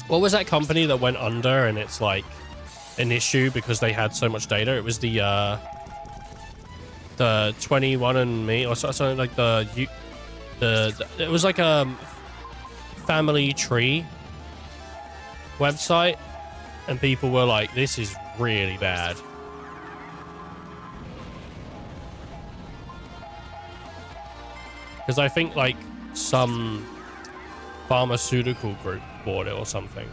What was that company that went under and it's like an issue because they had so much data? It was the 21andMe or something like it was like a family tree website, and people were like, this is really bad. Because I think like some pharmaceutical group bought it or something.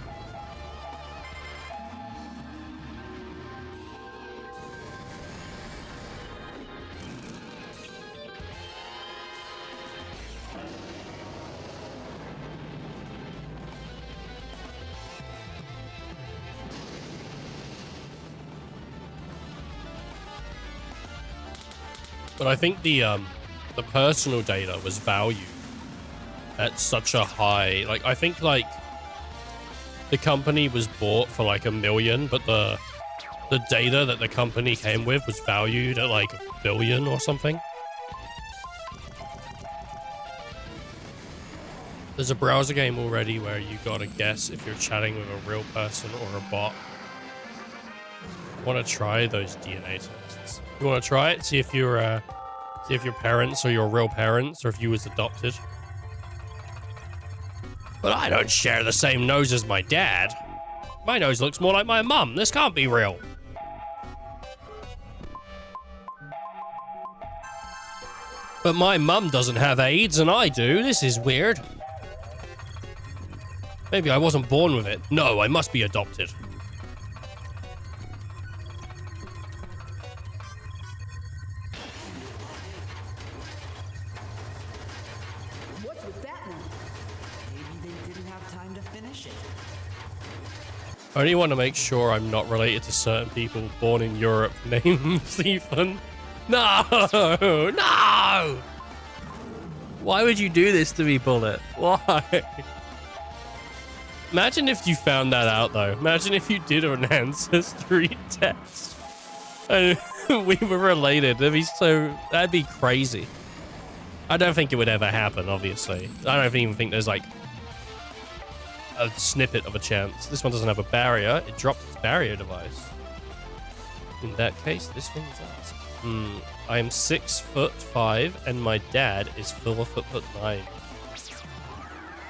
But I think the personal data was valued at such a high, like, I think like the company was bought for like $1 million, but the data that the company came with was valued at like $1 billion or something. There's a browser game already where you gotta guess if you're chatting with a real person or a bot. I want to try those DNA tests. You want to try it? See if your parents are your real parents, or if you was adopted. But I don't share the same nose as my dad. My nose looks more like my mum. This can't be real. But my mum doesn't have AIDS and I do. This is weird. Maybe I wasn't born with it. No, I must be adopted. What's with that one? Maybe they didn't have time to finish it. I only want to make sure I'm not related to certain people born in Europe named Stephen. No! No! Why would you do this to me, Bullet? Why? Imagine if you found that out, though. Imagine if you did an ancestry test and we were related. That'd be crazy. I don't think it would ever happen, obviously. I don't even think there's like a snippet of a chance. This one doesn't have a barrier. It dropped its barrier device. In that case, this thing's us. I am 6'5" and my dad is 4'9".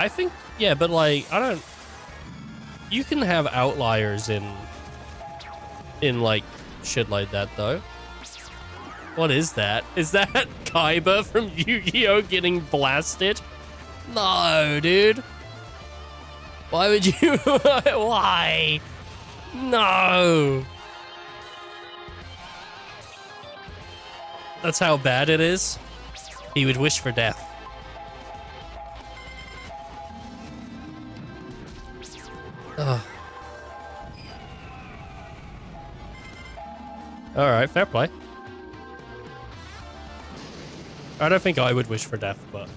I think, yeah, but like, I don't. You can have outliers in like shit like that, though. What is that? Is that Kaiba from Yu-Gi-Oh getting blasted? No, dude. Why would you? Why? No. That's how bad it is. He would wish for death. Ugh. All right, fair play. I don't think I would wish for death, but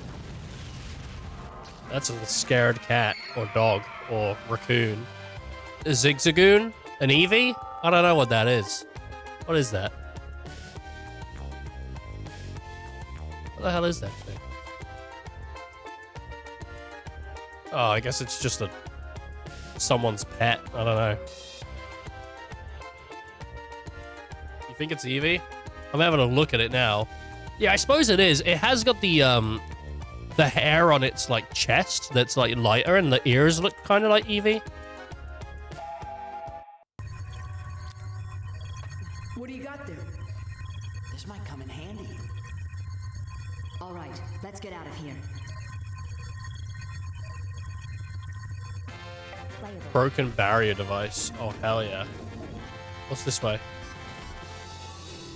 that's a scared cat or dog or raccoon. A Zigzagoon? An Eevee? I don't know what that is. What is that? What the hell is that thing? Oh, I guess it's just someone's pet. I don't know. You think it's Eevee? I'm having a look at it now. Yeah, I suppose it is. It has got the hair on its like chest that's like lighter, and the ears look kind of like Eevee. What do you got there? This might come in handy. All right, let's get out of here. Playable. Broken barrier device. Oh, hell yeah. What's this way?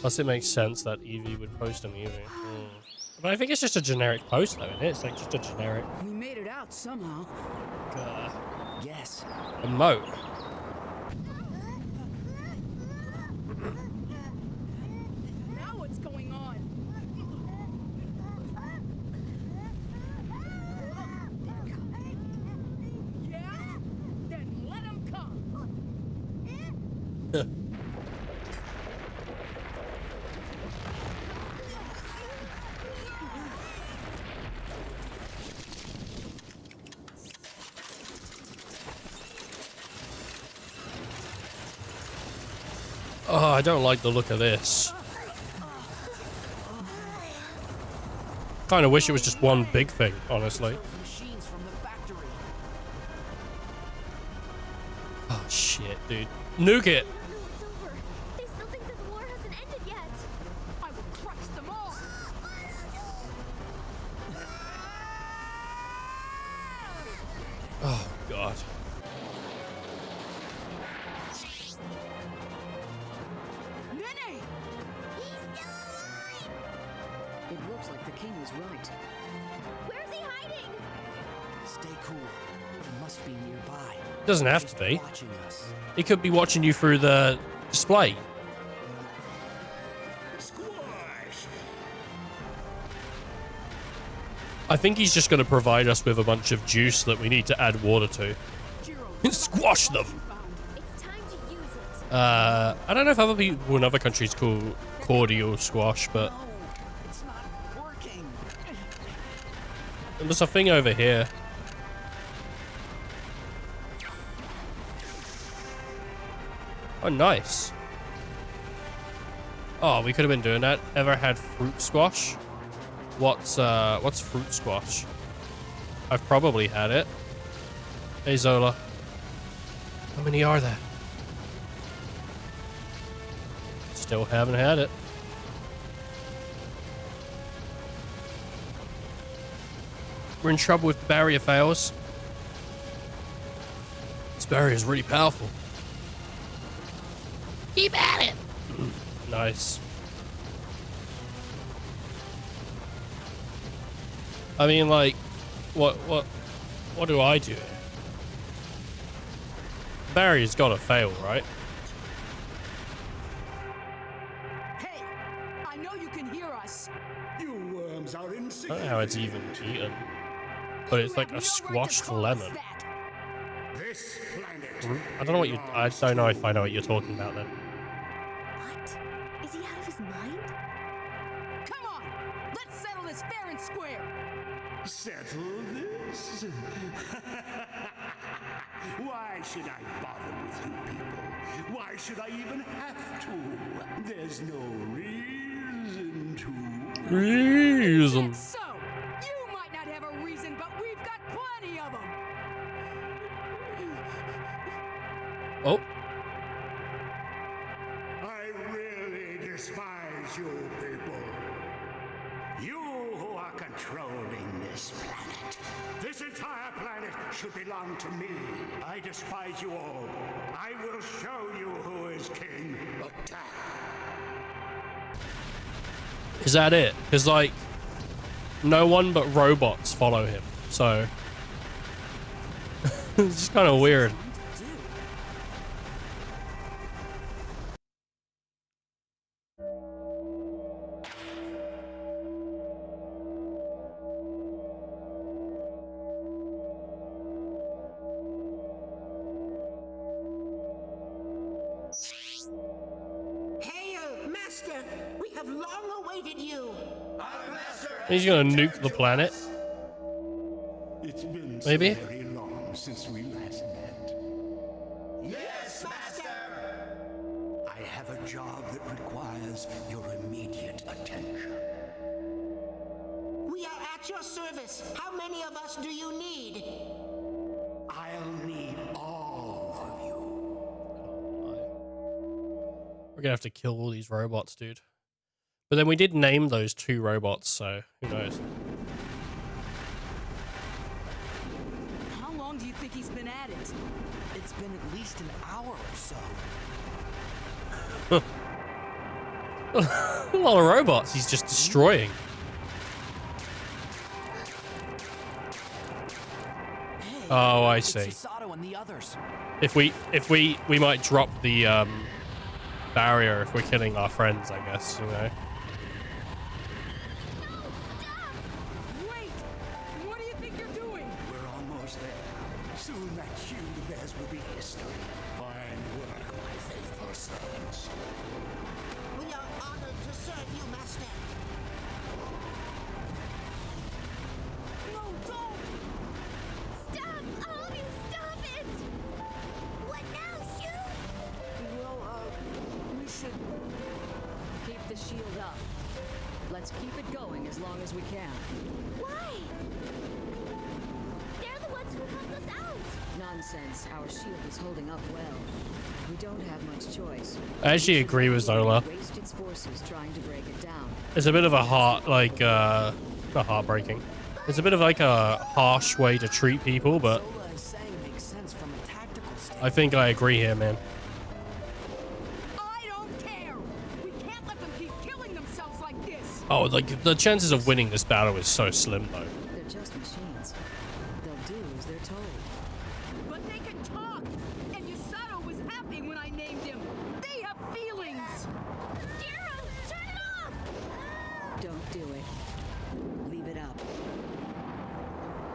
Plus, it makes sense that Eevee would post an Eevee. But I think it's just a generic post, though, isn't it? It's like just a generic We made it out somehow. Yes. emote. Now what's going on? Yeah? Then let him come. Oh, I don't like the look of this. Kind of wish it was just one big thing, honestly. Machines from the factory. Oh, shit, dude. Nuke it! No, it's over. They still think that the war hasn't ended yet. I will crush them all. Oh, God. Nene! It looks like the king was right. Where's he hiding? Stay cool. He must be nearby. Doesn't have to be. Watching us. He could be watching you through the display. I think he's just going to provide us with a bunch of juice that we need to add water to. Squash them! It's time to use it. I don't know if other people in other countries call cordial squash, but No, it's not working. there's a thing over here. Oh, nice. Oh, we could have been doing that. Ever had fruit squash? What's fruit squash? I've probably had it. Hey, Zola. How many are there? Still haven't had it. We're in trouble if the barrier fails. This barrier is really powerful. Keep at it. Nice. I mean, like, what do I do? The barrier's gotta fail, right? Hey, I know you can hear us. You worms are I don't insignificant. know how it's even eaten. But it's like a squashed lemon. This planet. I don't know what you. I don't know if I know what you're talking about then. What? Is he out of his mind? Come on, let's settle this fair and square. Settle this? Why should I bother with you people? Why should I even have to? There's no reason to. Reason. So, you might not have a reason, but we've got plenty of them. Oh, I really despise you people. You who are controlling this planet. This entire planet should belong to me. I despise you all. I will show you who is king. Attack. is that it? Because like, no one but robots follow him, so it's just kind of weird. Hail, Master! We have long awaited you. He's gonna nuke the planet. It's been Maybe? so very long. since we last met. Yes, Master! I have a job that requires your immediate attention. We are at your service. How many of us do you need? I'll need all of you. We're gonna have to kill all these robots, dude. But then we did name those 2 robots, so who knows? How long do you think he's been at it? It's been at least an hour or so. A lot of robots he's just destroying. Hey, Oh, I it's see. Sato and the others. If we might drop the barrier if we're killing our friends, I guess, you know. Wait! What do you think you're doing? We're almost there. Soon that shield of theirs will be history. Fine work, my faithful servants. We are honored to serve you, Master. No, don't! Stop! All of you, stop it! What now, shoot? Well, we should keep the shield up. Let's keep it going as long as we can. Why? They're the ones who helped us out. Nonsense. Our shield is holding up well. We don't have much choice. I actually agree with Zola. Waste its forces trying to break it down. It's a bit of a not heartbreaking. It's a bit of like a harsh way to treat people, but Zola is saying makes sense from a tactical standpoint. I think I agree here, man. I don't care! We can't let them keep killing themselves like this! Oh, like the chances of winning this battle is so slim, though. They're just machines. They'll do as they're told. But they can talk! And Yasato was happy when I named him! They have feelings! Jiro, turn it off! Don't do it. Leave it up.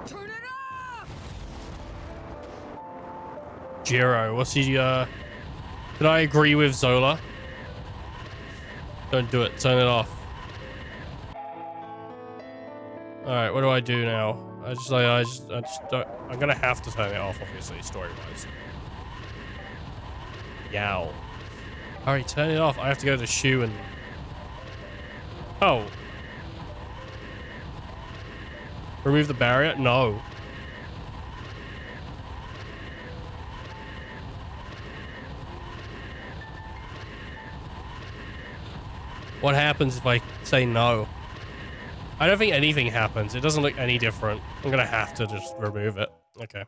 Turn it off! Jiro, what's he, Can I agree with Zola? Don't do it. Turn it off. Alright, what do I do now? I just don't... I'm gonna have to turn it off, obviously, story-wise. Yow. Alright, turn it off. I have to go to Shu and... Oh. Remove the barrier? No. What happens if I say no? I don't think anything happens. It doesn't look any different. I'm gonna have to just remove it. Okay.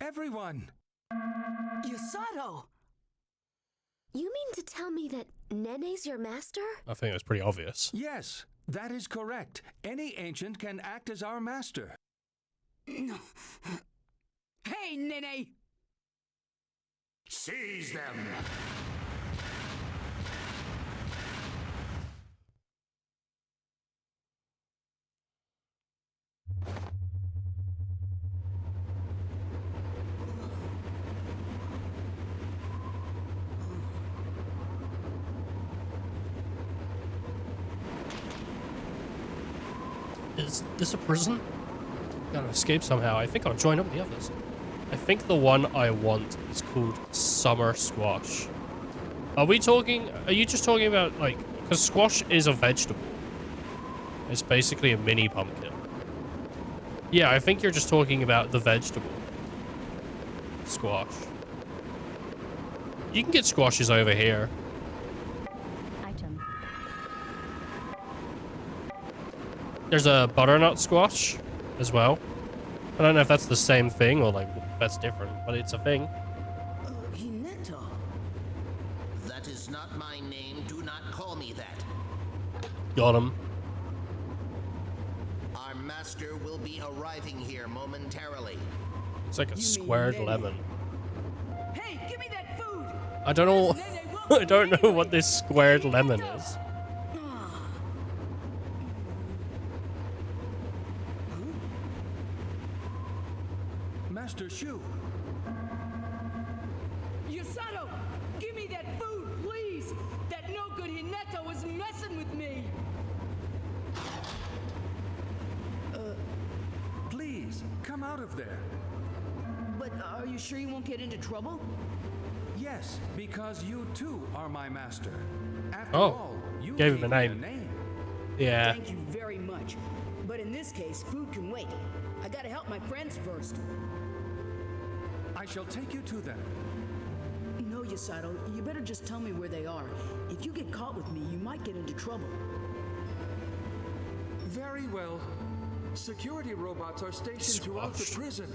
Everyone! Yasato! You mean to tell me that Nene's your master? I think it was pretty obvious. Yes, that is correct. Any ancient can act as our master. Hey, Nene! Seize them! Is this a prison? Gotta escape somehow. I think I'll join up with the others. I think the one I want is called Summer Squash. Are you just talking about, like, because squash is a vegetable. It's basically a mini pumpkin. Yeah, I think you're just talking about the vegetable. Squash. You can get squashes over here. Item. There's a butternut squash as well. I don't know if that's the same thing or like that's different, but it's a thing. Hinata. That is not my name. Do not call me that. Got him. Our master will be arriving here momentarily. It's like a squared lemon. Hey, give me that food! I don't know. I don't know what this squared lemon is. Master Shu, Yasato! Give me that food, please! out of there. But are you sure you won't get into trouble? Yes, because you too are my master. After Oh, all, you gave him a me name. Yeah. Thank you very much. But in this case, food can wait. I gotta help my friends first. I shall take you to them. No, Yasato, you better just tell me where they are. If you get caught with me, you might get into trouble. Very well. Security robots are stationed throughout the prison.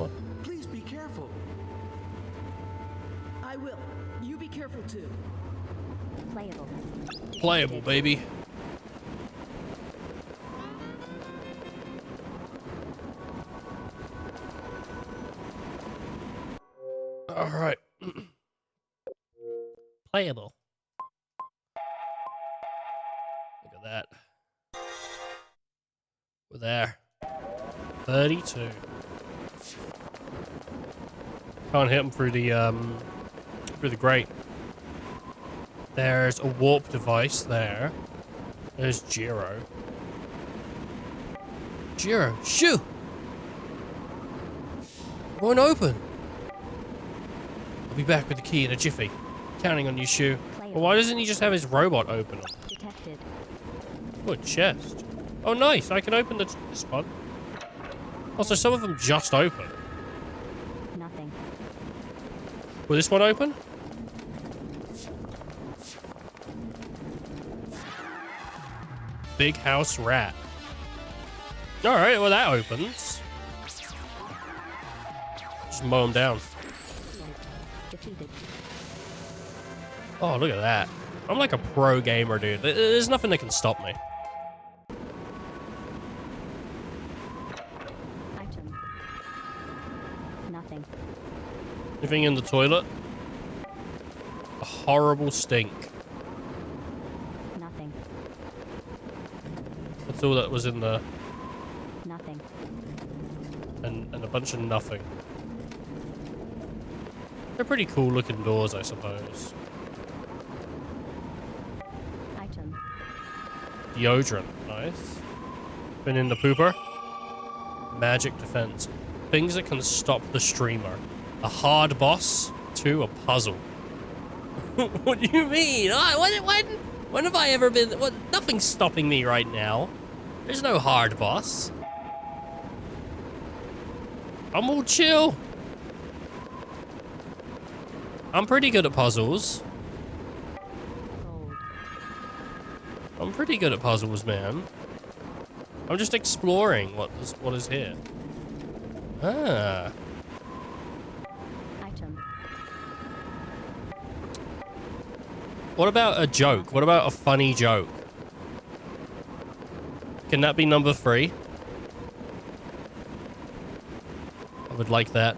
Please be careful. I will. You be careful too. Playable. Playable, baby. All right. Playable. Look at that. We're there. 32. Can't hit him through the grate. There's a warp device there. There's Jiro. Jiro, shoo! Won't open. I'll be back with the key in a jiffy. Counting on you, Shu. Well, why doesn't he just have his robot open it? Detected. Oh, a chest. Oh, nice. I can open this one. Also, some of them just open. Nothing. Will this one open? Big house rat. Alright, well that opens. Just mow him down. Defeated. Oh, look at that. I'm like a pro gamer, dude. There's nothing that can stop me. Item. Nothing. Anything in the toilet? A horrible stink. Nothing. That's all that was in there. Nothing. And a bunch of nothing. They're pretty cool looking doors, I suppose. Item. Deodorant, nice. Been in the pooper. Magic defense. Things that can stop the streamer. A hard boss to a puzzle. What do you mean? When have I ever been? What? Nothing's stopping me right now. There's no hard boss. I'm all chill. I'm pretty good at puzzles. Gold. I'm pretty good at puzzles, man. I'm just exploring what is here. Ah. Item. What about a joke? What about a funny joke? Can that be number 3? I would like that.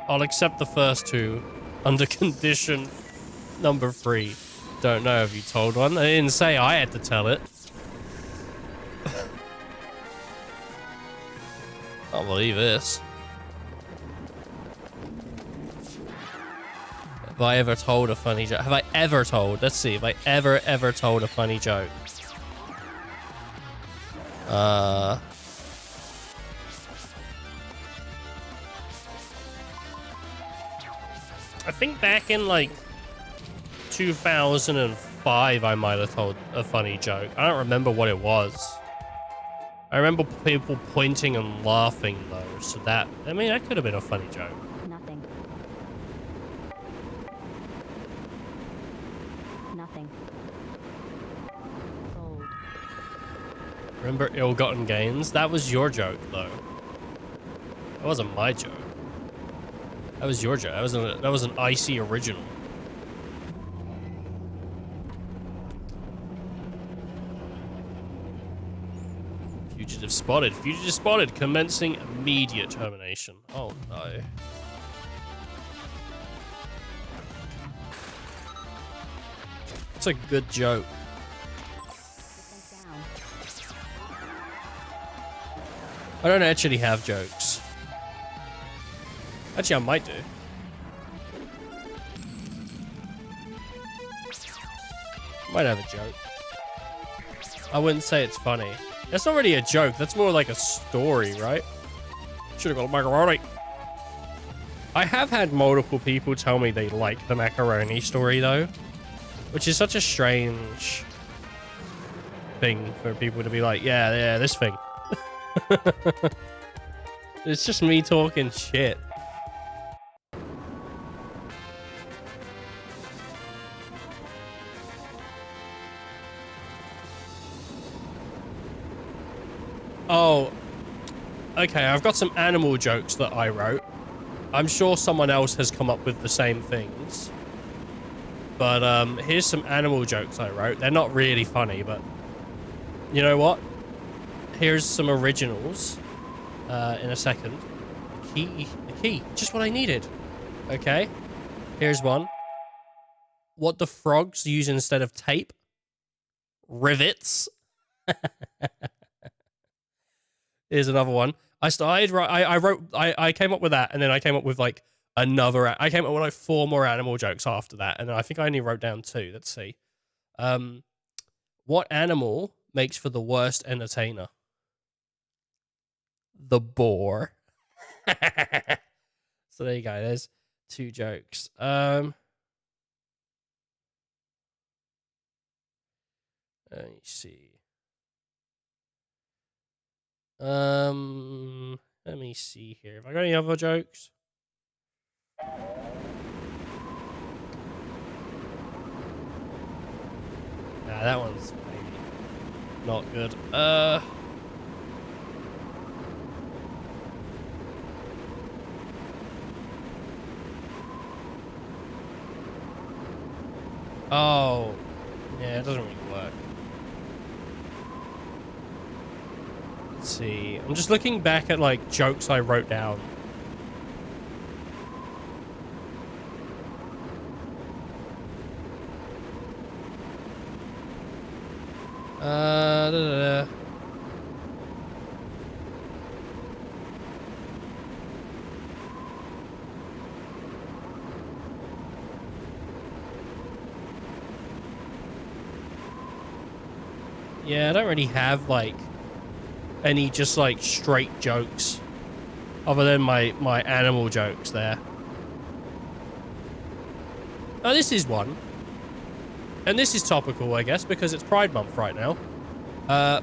I'll accept the first 2 under condition number 3. Don't know if you told one. I didn't say I had to tell it. I'll believe this. Have I ever told a funny joke? Have I ever told? Let's see. Have I ever told a funny joke? I think back in like 2005, I might have told a funny joke. I don't remember what it was. I remember people pointing and laughing though, so that, I mean, that could have been a funny joke. Nothing. Nothing. Gold. Remember ill-gotten gains? That was your joke though. That wasn't my joke. That was your joke. That was an icy original. Fugitive spotted. Fugitive spotted. Commencing immediate termination. Oh no. It's a good joke. Down. I don't actually have jokes. Actually, I might do. Might have a joke. I wouldn't say it's funny. That's not really a joke. That's more like a story, right? Should have got macaroni. I have had multiple people tell me they like the macaroni story, though. Which is such a strange thing for people to be like, yeah, this thing. It's just me talking shit. Oh, okay, I've got some animal jokes that I wrote. I'm sure someone else has come up with the same things. But here's some animal jokes I wrote. They're not really funny, but you know what? Here's some originals in a second. The key, just what I needed. Okay, here's one. What the frogs use instead of tape? Rivets. Here's another one. I came up with that, and then I came up with like another. I came up with like 4 more animal jokes after that, and I think I only wrote down 2. Let's see. What animal makes for the worst entertainer? The boar. So there you go. There's 2 jokes. Let me see. Let me see here. Have I got any other jokes? Nah, that one's maybe not good. Oh, yeah, it doesn't really work. Let's see. I'm just looking back at like jokes I wrote down. Da, da, da. Yeah, I don't really have like any just like straight jokes other than my animal jokes there. Oh, this is one. And this is topical, I guess, because it's Pride Month right now.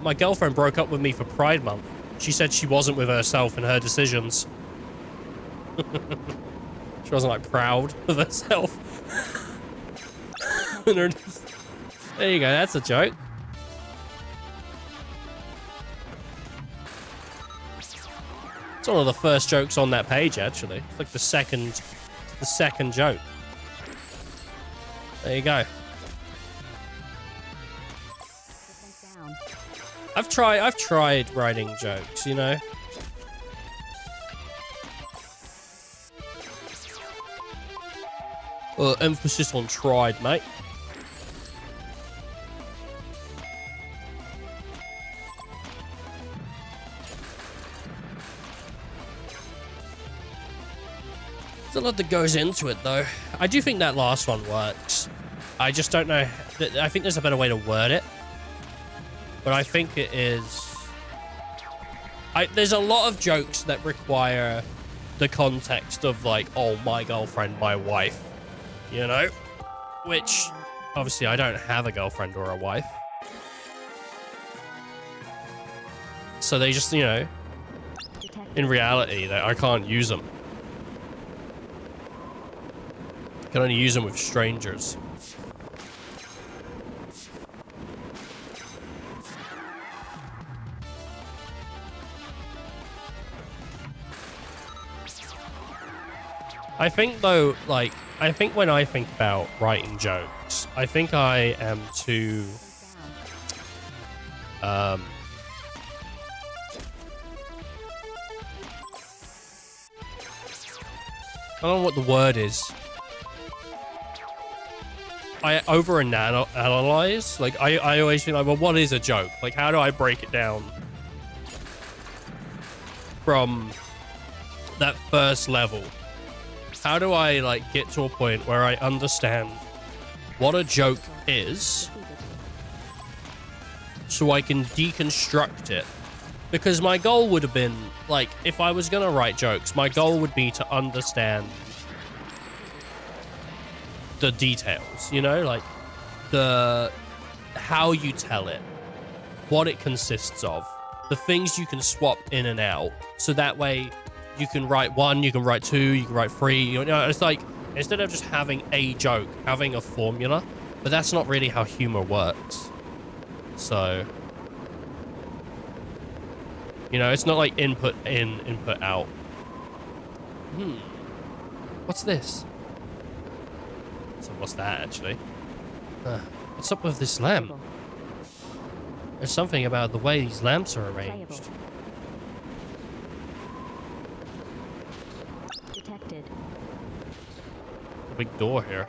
My girlfriend broke up with me for Pride Month. She said she wasn't with herself and her decisions. She wasn't, like, proud of herself. There you go, that's a joke. It's one of the first jokes on that page, actually. It's like the second joke. There you go. I've tried writing jokes, you know. Emphasis on tried, mate. There's a lot that goes into it, though. I do think that last one works. I just don't know. I think there's a better way to word it. But I think it is... there's a lot of jokes that require the context of, like, oh, my girlfriend, my wife. You know? Which, obviously, I don't have a girlfriend or a wife. So they just, you know... In reality, I can't use them. I can only use them with strangers. I think, though, like, I think when I think about writing jokes, I think I am too, I don't know what the word is. I over-analyze. Like, I always think, like, well, what is a joke? Like, how do I break it down from that first level? How do I, like, get to a point where I understand what a joke is so I can deconstruct it Because my goal would have been, like, if I was going to write jokes, my goal would be to understand the details, you know? Like, how you tell it, what it consists of, the things you can swap in and out, so that way you can write 1, you can write 2, you can write 3, you know, it's like, instead of just having a joke, having a formula, but that's not really how humor works. So, you know, it's not like input in, input out. What's this? So what's that, actually? What's up with this lamp? There's something about the way these lamps are arranged. Detected. A big door here.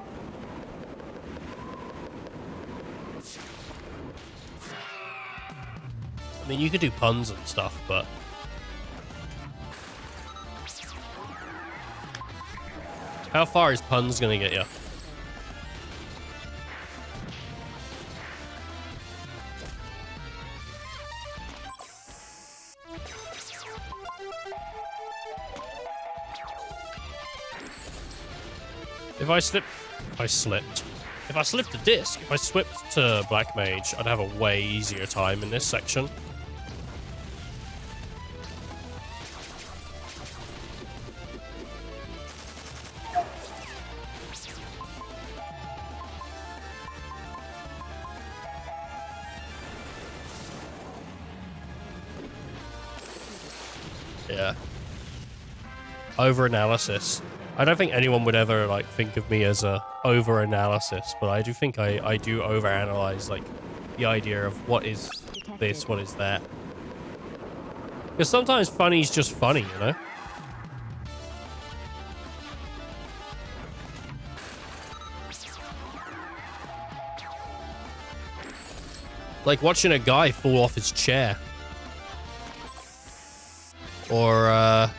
I mean, you could do puns and stuff, but... how far is puns gonna get you? If I slipped a disc, if I slipped to Black Mage, I'd have a way easier time in this section. Yeah. Over-analysis. I don't think anyone would ever, like, think of me as a over-analysis, but I do think I do over-analyze, like, the idea of what is this, what is that. Because sometimes funny's just funny, you know? Like watching a guy fall off his chair. Or,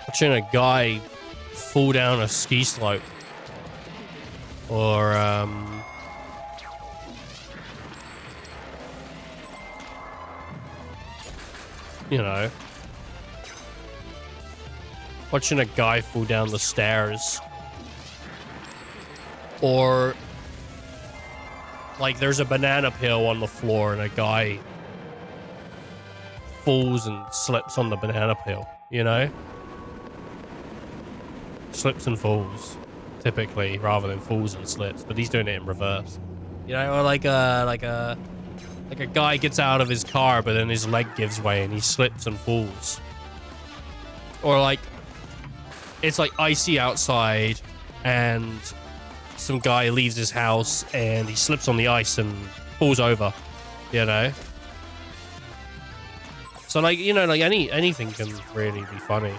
watching a guy fall down a ski slope. Or, you know, watching a guy fall down the stairs. Or, like, there's a banana peel on the floor and a guy falls and slips on the banana peel, you know? Slips and falls, typically, rather than falls and slips, but he's doing it in reverse. You know, or like a guy gets out of his car, but then his leg gives way and he slips and falls. Or like, it's like icy outside and some guy leaves his house and he slips on the ice and falls over, you know? So like, you know, like anything can really be funny.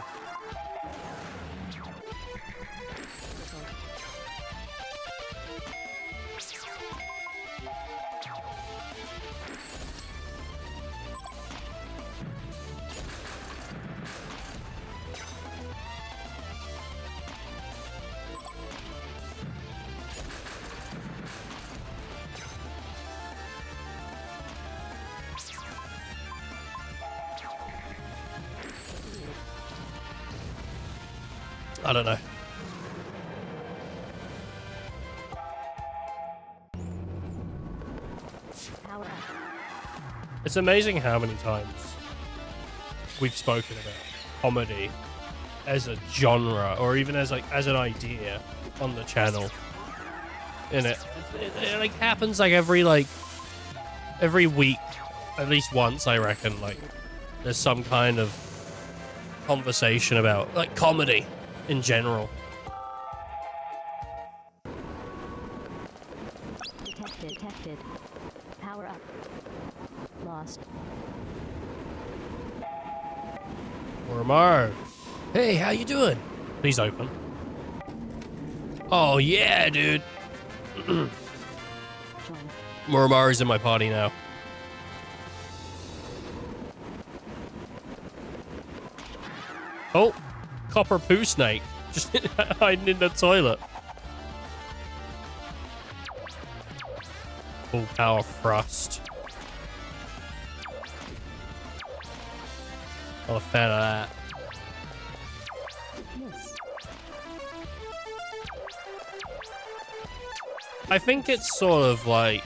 I don't know. It's amazing how many times we've spoken about comedy as a genre, or even as like as an idea on the channel. And it like happens like every week, at least once, I reckon. Like there's some kind of conversation about like comedy in general. Detected. Power up. Lost. Muramar. Hey, how you doing? Please open. Oh yeah, dude. Muramar is in my party now. Oh, copper poo snake. Just hiding in the toilet. Full power thrust. Not a fan of that. Miss. I think it's sort of like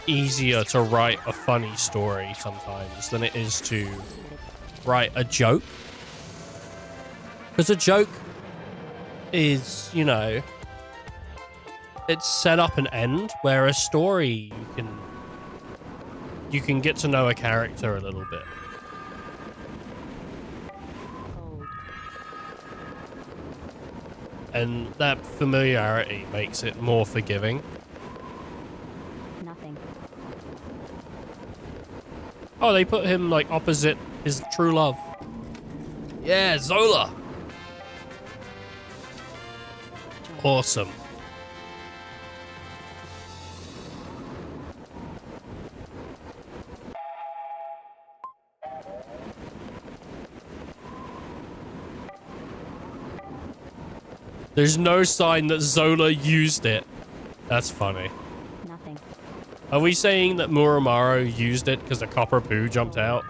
easier to write a funny story sometimes than it is to write a joke. Because a joke is, you know, it's set up and end, where a story you can get to know a character a little bit. Cold. And that familiarity makes it more forgiving. Nothing. Oh, they put him like opposite his true love. Yeah, Zola. Awesome. There's no sign that Zola used it. That's funny. Nothing. Are we saying that Muramaru used it because the copper poo jumped out?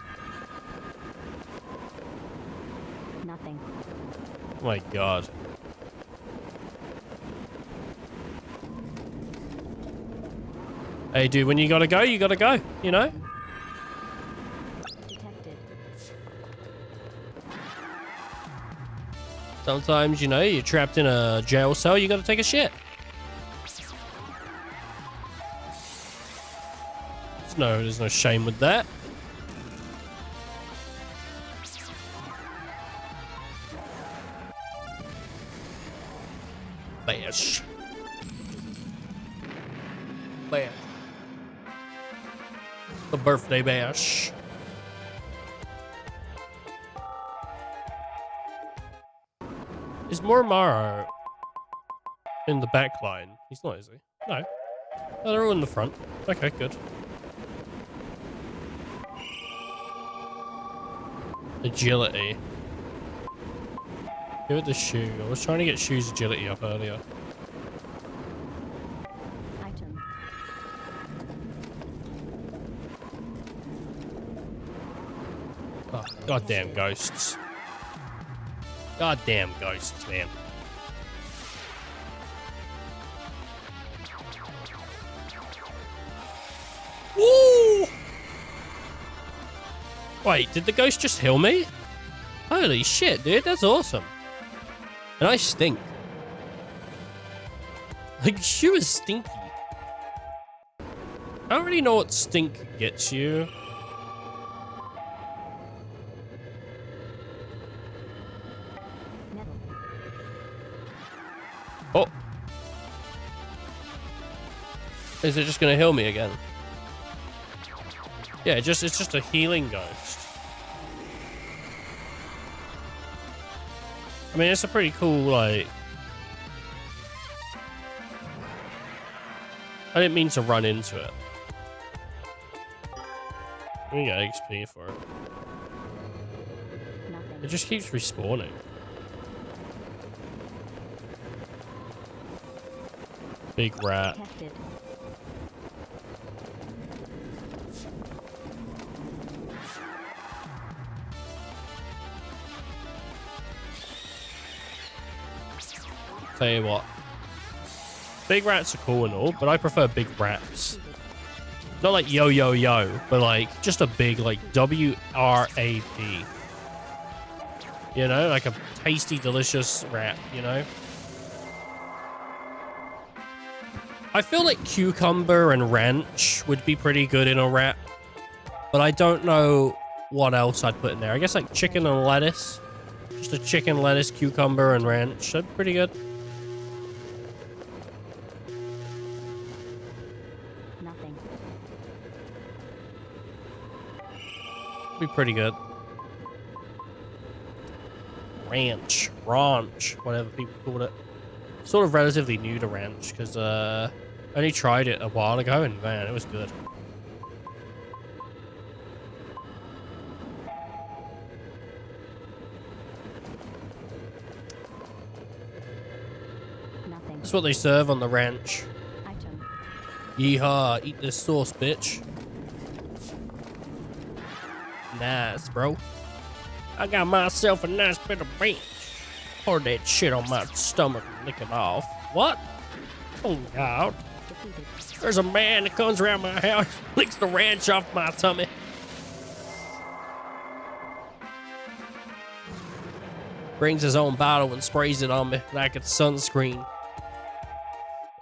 Nothing. Oh my god. Hey dude, when you gotta go, you know? Detected. Sometimes, you know, you're trapped in a jail cell, you gotta take a shit. There's no shame with that. Bash. Bash. The birthday bash. Is Muramaru in the back line? He's not, is he? No. Oh, they're all in the front. Okay, good. Agility. Give it the shoe. I was trying to get shoes agility up earlier. Item. Oh, goddamn ghosts. Goddamn ghosts, man. Woo! Wait, did the ghost just heal me? Holy shit, dude, that's awesome. And I stink. Like, she was stinky. I don't really know what stink gets you. Metal. Oh. Is it just gonna heal me again? Yeah, it's just a healing ghost. I mean, it's a pretty cool, like... I didn't mean to run into it. We get XP for it. Nothing. It just keeps respawning. Big rat. Detected. Tell you what. Big rats are cool and all, but I prefer big rats. Not like yo yo yo, but like just a big like W-R-A-P. You know, like a tasty, delicious rat, you know? I feel like cucumber and ranch would be pretty good in a rat, but I don't know what else I'd put in there. I guess like chicken and lettuce. Just a chicken, lettuce, cucumber, and ranch. That'd be pretty good. Nothing. Be pretty good. Ranch, whatever people called it. Sort of relatively new to ranch because I only tried it a while ago and man, it was good. Nothing. That's what they serve on the ranch. Item. Yeehaw, eat this sauce, bitch. Nice, bro. I got myself a nice bit of ranch. Pour that shit on my stomach and lick it off. What? Oh, God. There's a man that comes around my house, licks the ranch off my tummy. Brings his own bottle and sprays it on me like it's sunscreen.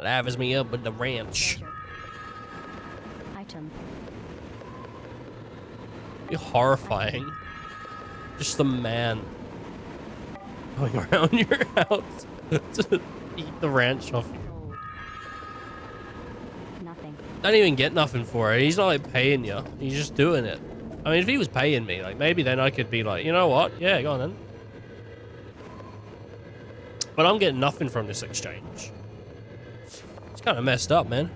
Lavers me up with the ranch. Treasure. Item. Be horrifying. Just the man going around your house to eat the ranch off you. Gold. Nothing. Don't even get nothing for it. He's not like paying you. He's just doing it. I mean, if he was paying me, like maybe then I could be like, you know what? Yeah, go on then. But I'm getting nothing from this exchange. It's kind of messed up, man.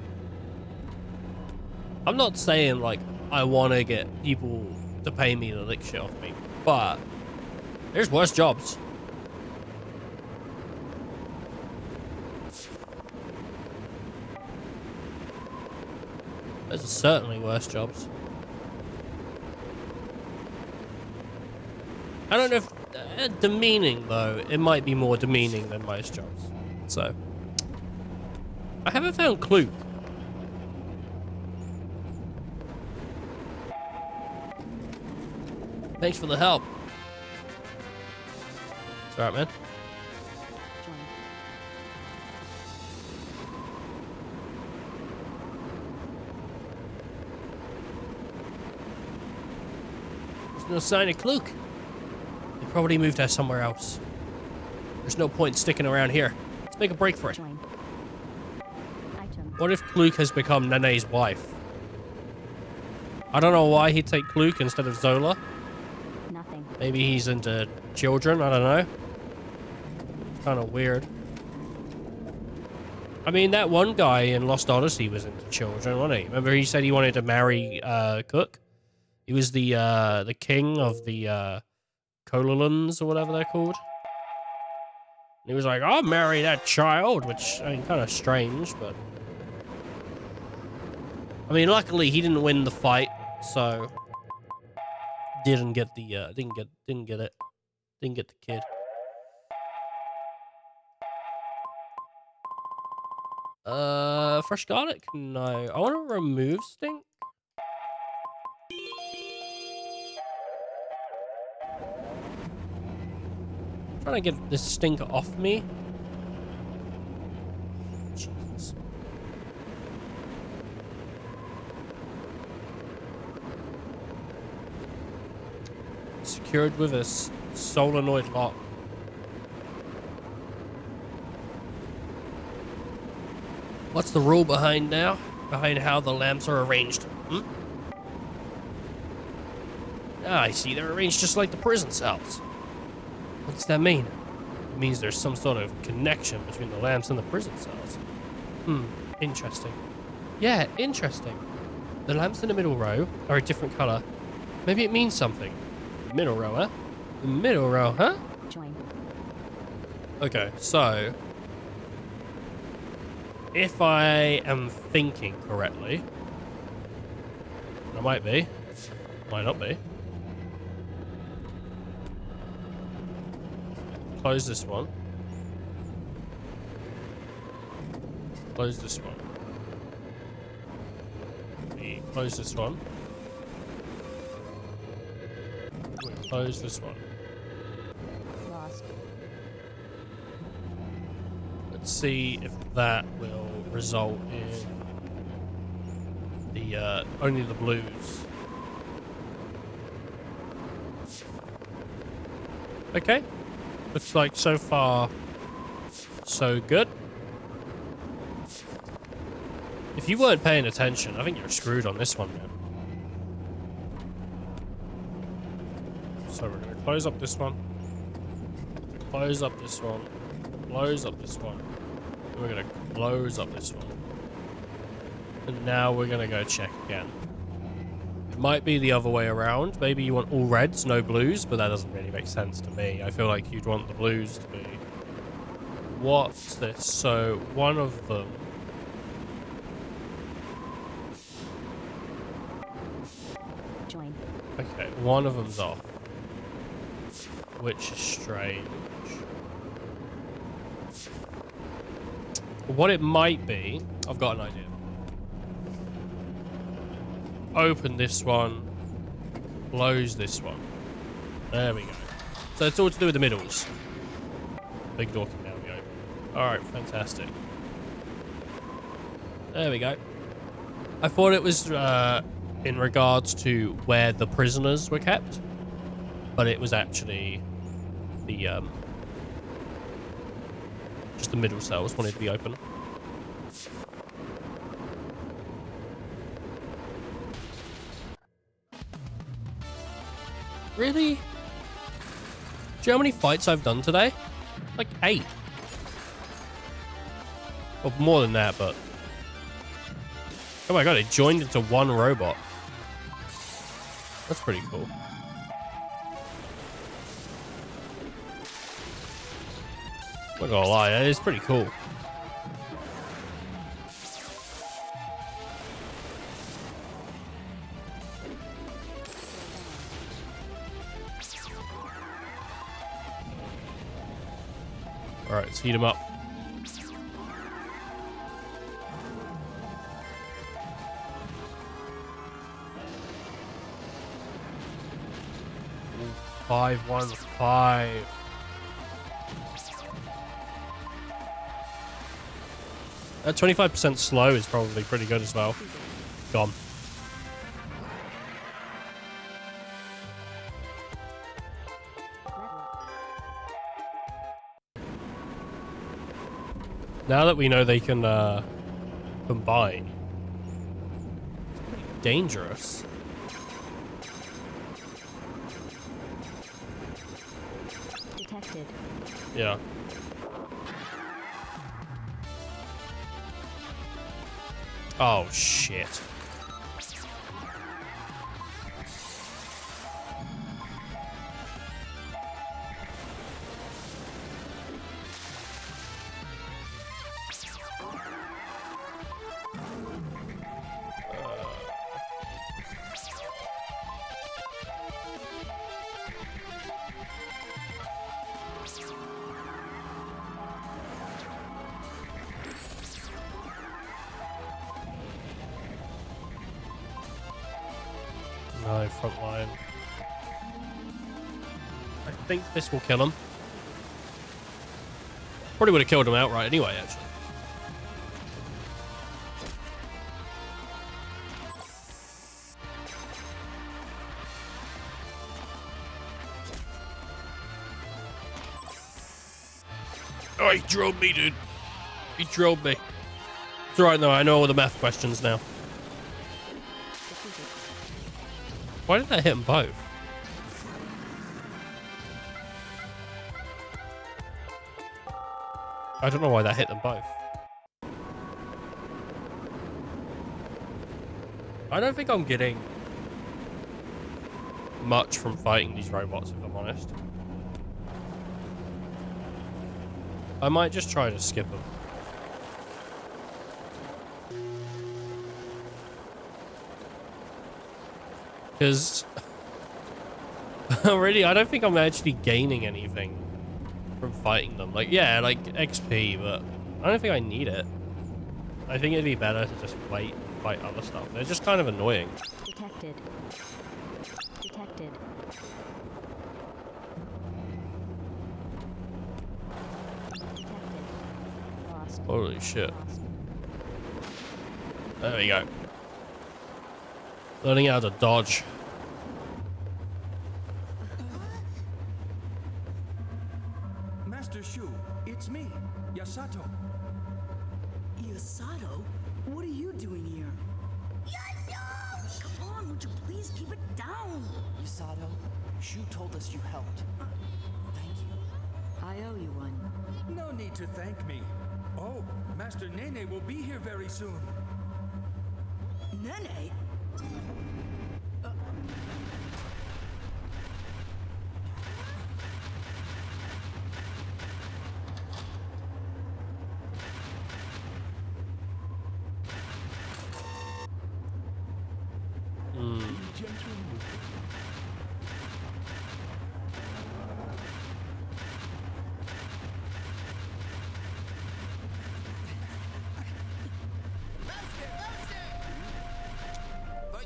I'm not saying like I want to get people to pay me to lick shit off me, but there's worse jobs. There's certainly worse jobs. I don't know if demeaning though. It might be more demeaning than most jobs. So I haven't found Clue. Thanks for the help. It's alright, man. Join. There's no sign of Clue. They probably moved her somewhere else. There's no point sticking around here. Let's make a break for it. Join. Item. What if Kluke has become Nene's wife? I don't know why he'd take Kluke instead of Zola. Nothing. Maybe he's into children, I don't know. It's kind of weird. I mean, that one guy in Lost Odyssey was into children, wasn't he? Remember he said he wanted to marry Cook? He was the king of the Cololans or whatever they're called. And he was like, I'll marry that child, which, I mean, kind of strange, but... I mean, luckily he didn't win the fight, so... Didn't get the, didn't get it. Didn't get the kid. Fresh garlic? No. I want to remove stink. Trying to get this stinker off me. Jesus. Secured with a solenoid lock. What's the rule behind how the lamps are arranged? Ah, I see. They're arranged just like the prison cells. What does that mean? It means there's some sort of connection between the lamps and the prison cells. Interesting. Yeah, interesting. The lamps in the middle row are a different color. Maybe it means something. The middle row, huh? The middle row, huh? Join. Okay, so... if I am thinking correctly... I might be. Might not be. Close this one. Close this one. We close this one. We close this one. Lost. Let's see if that will result in the only the blues. Okay. Looks like so far so good. If you weren't paying attention, I think you're screwed on this one, man. So we're gonna close up this one. Close up this one. Close up this one. And we're gonna close up this one. And now we're gonna go check again. It might be the other way around. Maybe you want all reds, no blues, but that doesn't really make sense to me. I feel like you'd want the blues to be... What's this? So one of them Okay, one of them's off. Which is strange. What it might be, I've got an idea. Open this one, close this one. There we go. So it's all to do with the middles. Big door can now be open. Alright, fantastic. There we go. I thought it was in regards to where the prisoners were kept, but it was actually the just the middle cells wanted to be open. Really? Do you know how many fights I've done today? Like 8. Well, more than that, but... Oh my god, it joined into one robot. That's pretty cool. I'm not gonna lie, that is pretty cool. Alright, let's heat him up. Ooh, 515. That 25% slow is probably pretty good as well. Gone. Now that we know they can combine, it's pretty dangerous. Detected. Yeah. Oh shit. No, front line. I think this will kill him. Probably would have killed him outright anyway, actually. Oh, he drilled me, dude. He drilled me. It's alright, though. I know all the math questions now. Why did that hit them both? I don't know why that hit them both. I don't think I'm getting much from fighting these robots, if I'm honest. I might just try to skip them. Because really, I don't think I'm actually gaining anything from fighting them. Like, yeah, like XP, but I don't think I need it. I think it'd be better to just wait and fight other stuff. They're just kind of annoying. Detected. Detected. Detected. Lost. Holy shit. Lost. There we go. Learning how to dodge. Master Shu, it's me, Yasato. Yasato? What are you doing here? Yasato! Come on, would you please keep it down? Yasato, Shu told us you helped. Thank you. I owe you one. No need to thank me. Oh, Master Nene will be here very soon. Nene?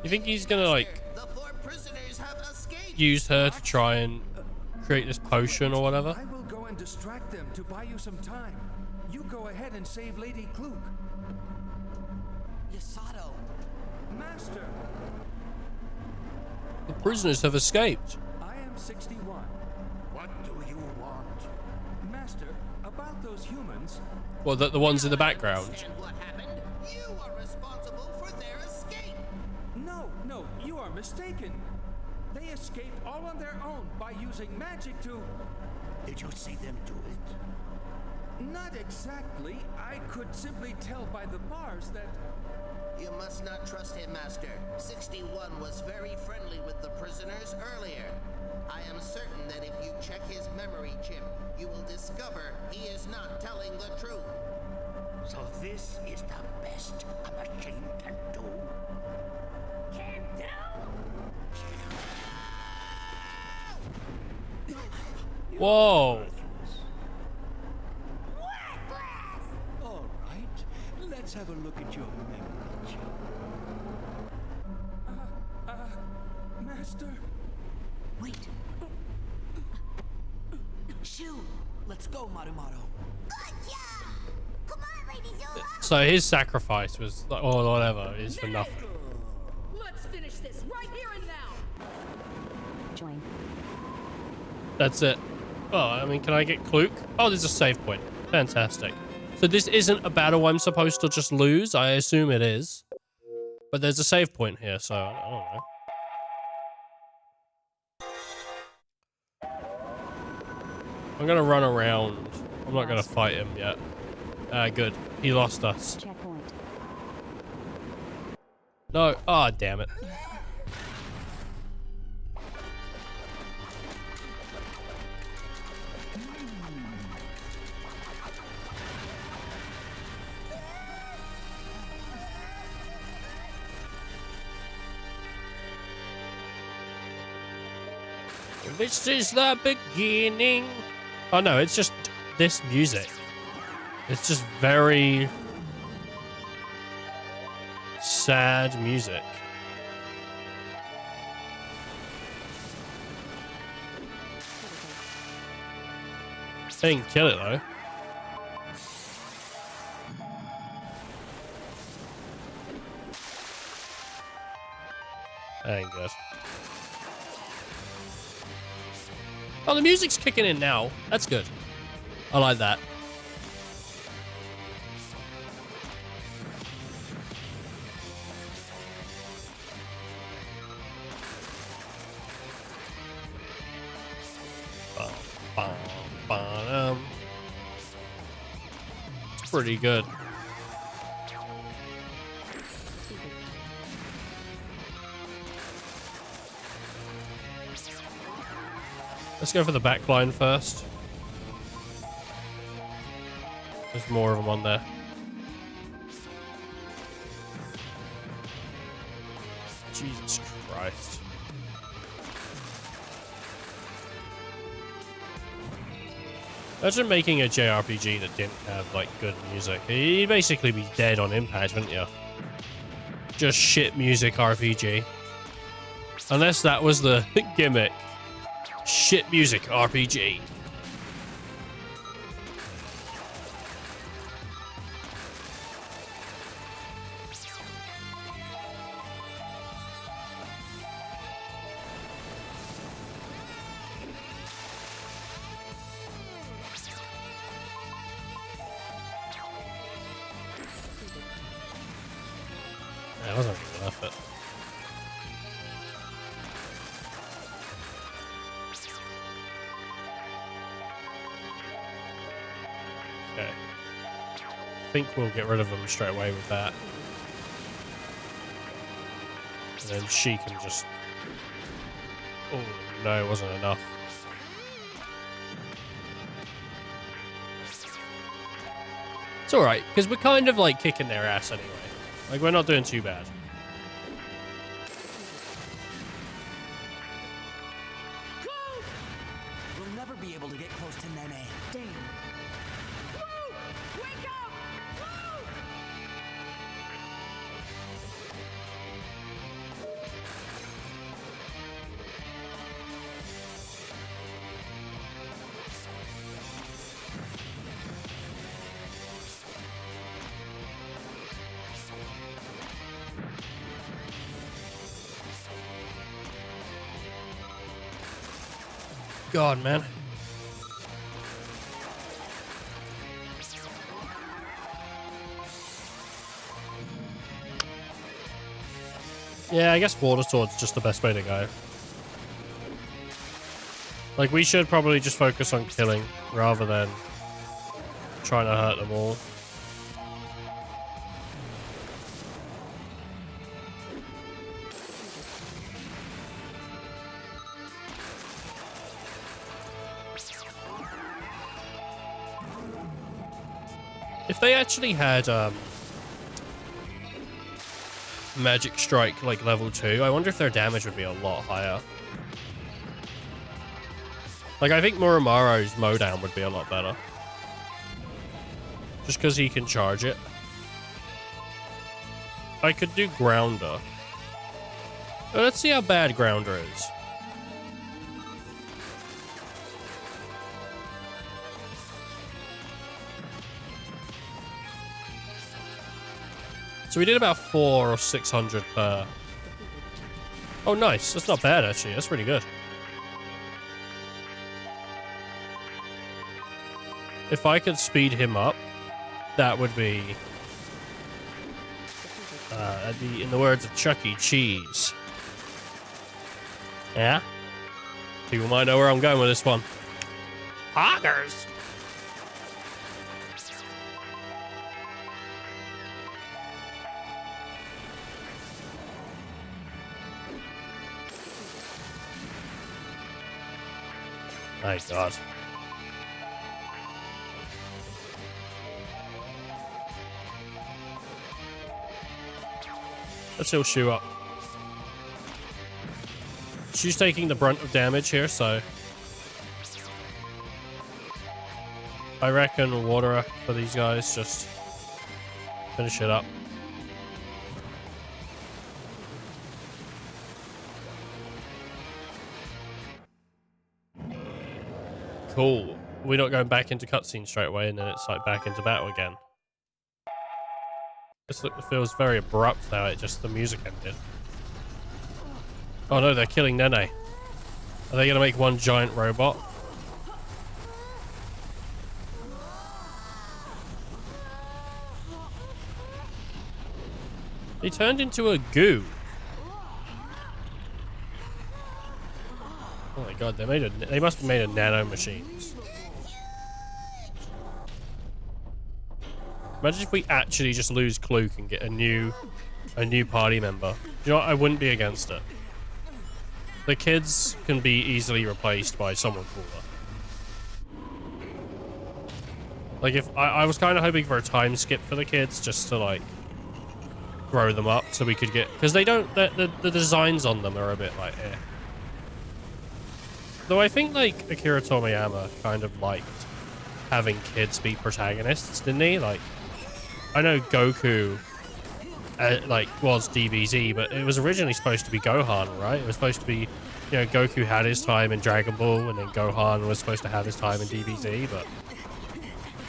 You think he's gonna like The 4 prisoners have escaped. use her to try and create this potion or whatever? I will go and distract them to buy you some time. You go ahead and save Lady Kluk. Yasato. Master, The prisoners have escaped. I am 61. What do you want? Master, about those humans, Well, the ones in the background. Understand what happened? You are responsible for their escape. No, you are mistaken. They escaped all on their own by using magic to... Did you see them do it? Not exactly. I could simply tell by the bars that... You must not trust him, Master. 61 was very friendly with the prisoners earlier. I am certain that if you check his memory chip, you will discover he is not telling the truth. So this is the best a machine can do? Can do? Whoa. All right, let's have a look at your memory chip. Master... Wait. Shoo! Let's go, Marumaru. Gotcha! Come on, Lady Zura! So his sacrifice was like, or whatever, is for nothing. Let's finish this right here and now. Join. That's it. Oh, I mean, can I get Kluk? Oh, there's a save point. Fantastic. So this isn't a battle I'm supposed to just lose. I assume it is. But there's a save point here, so I don't know. I'm gonna run around. I'm not gonna fight him yet. Good. He lost us. Checkpoint. No. Ah, damn it. This is the beginning. Oh no, it's just this music. It's just very sad music. They didn't kill it though. That ain't good. Oh, the music's kicking in now. That's good. I like that. It's pretty good. Let's go for the back line first. There's more of them on there. Jesus Christ. Imagine making a JRPG that didn't have, like, good music. You'd basically be dead on impact, wouldn't you? Just shit music RPG. Unless that was the gimmick. Shit music RPG. That wasn't really worth it. Okay. I think we'll get rid of them straight away with that. And then she can just... Oh, no, it wasn't enough. It's alright, because we're kind of like kicking their ass anyway. Like, we're not doing too bad. We'll never be able to get close to Nene. Damn. Woo! Wake up! Woo! God, man. Yeah, I guess water sword's just the best way to go. Like, we should probably just focus on killing rather than trying to hurt them all. If they actually had Magic Strike like level 2, I wonder if their damage would be a lot higher. Like, I think Muramaro's Mowdown would be a lot better. Just because he can charge it. I could do Grounder. Let's see how bad Grounder is. So we did about 400 or 600 per. Oh, nice. That's not bad, actually. That's pretty good. If I could speed him up, that would be... that'd be, in the words of Chuck E. Cheese. Yeah? People might know where I'm going with this one. Hoggers! My God. Let's heal Shu up. Shu's taking the brunt of damage here, so I reckon water for these guys, just finish it up. Cool. We're not going back into cutscene straight away, and then it's like back into battle again. This feels very abrupt how it just the music ended. Oh no, they're killing Nene. Are they gonna make one giant robot? They turned into a goo. Oh my God, they must have made a nano machines. Imagine if we actually just lose Kluke and get a new party member. You know what? I wouldn't be against it. The kids can be easily replaced by someone cooler. Like, if I was kind of hoping for a time skip for the kids, just to like grow them up so we could get, because they don't, the designs on them are a bit like eh. Though I think like Akira Toriyama kind of liked having kids be protagonists, didn't he? Like, I know Goku like was DBZ, but it was originally supposed to be Gohan, right? It was supposed to be, you know, Goku had his time in Dragon Ball, and then Gohan was supposed to have his time in DBZ, but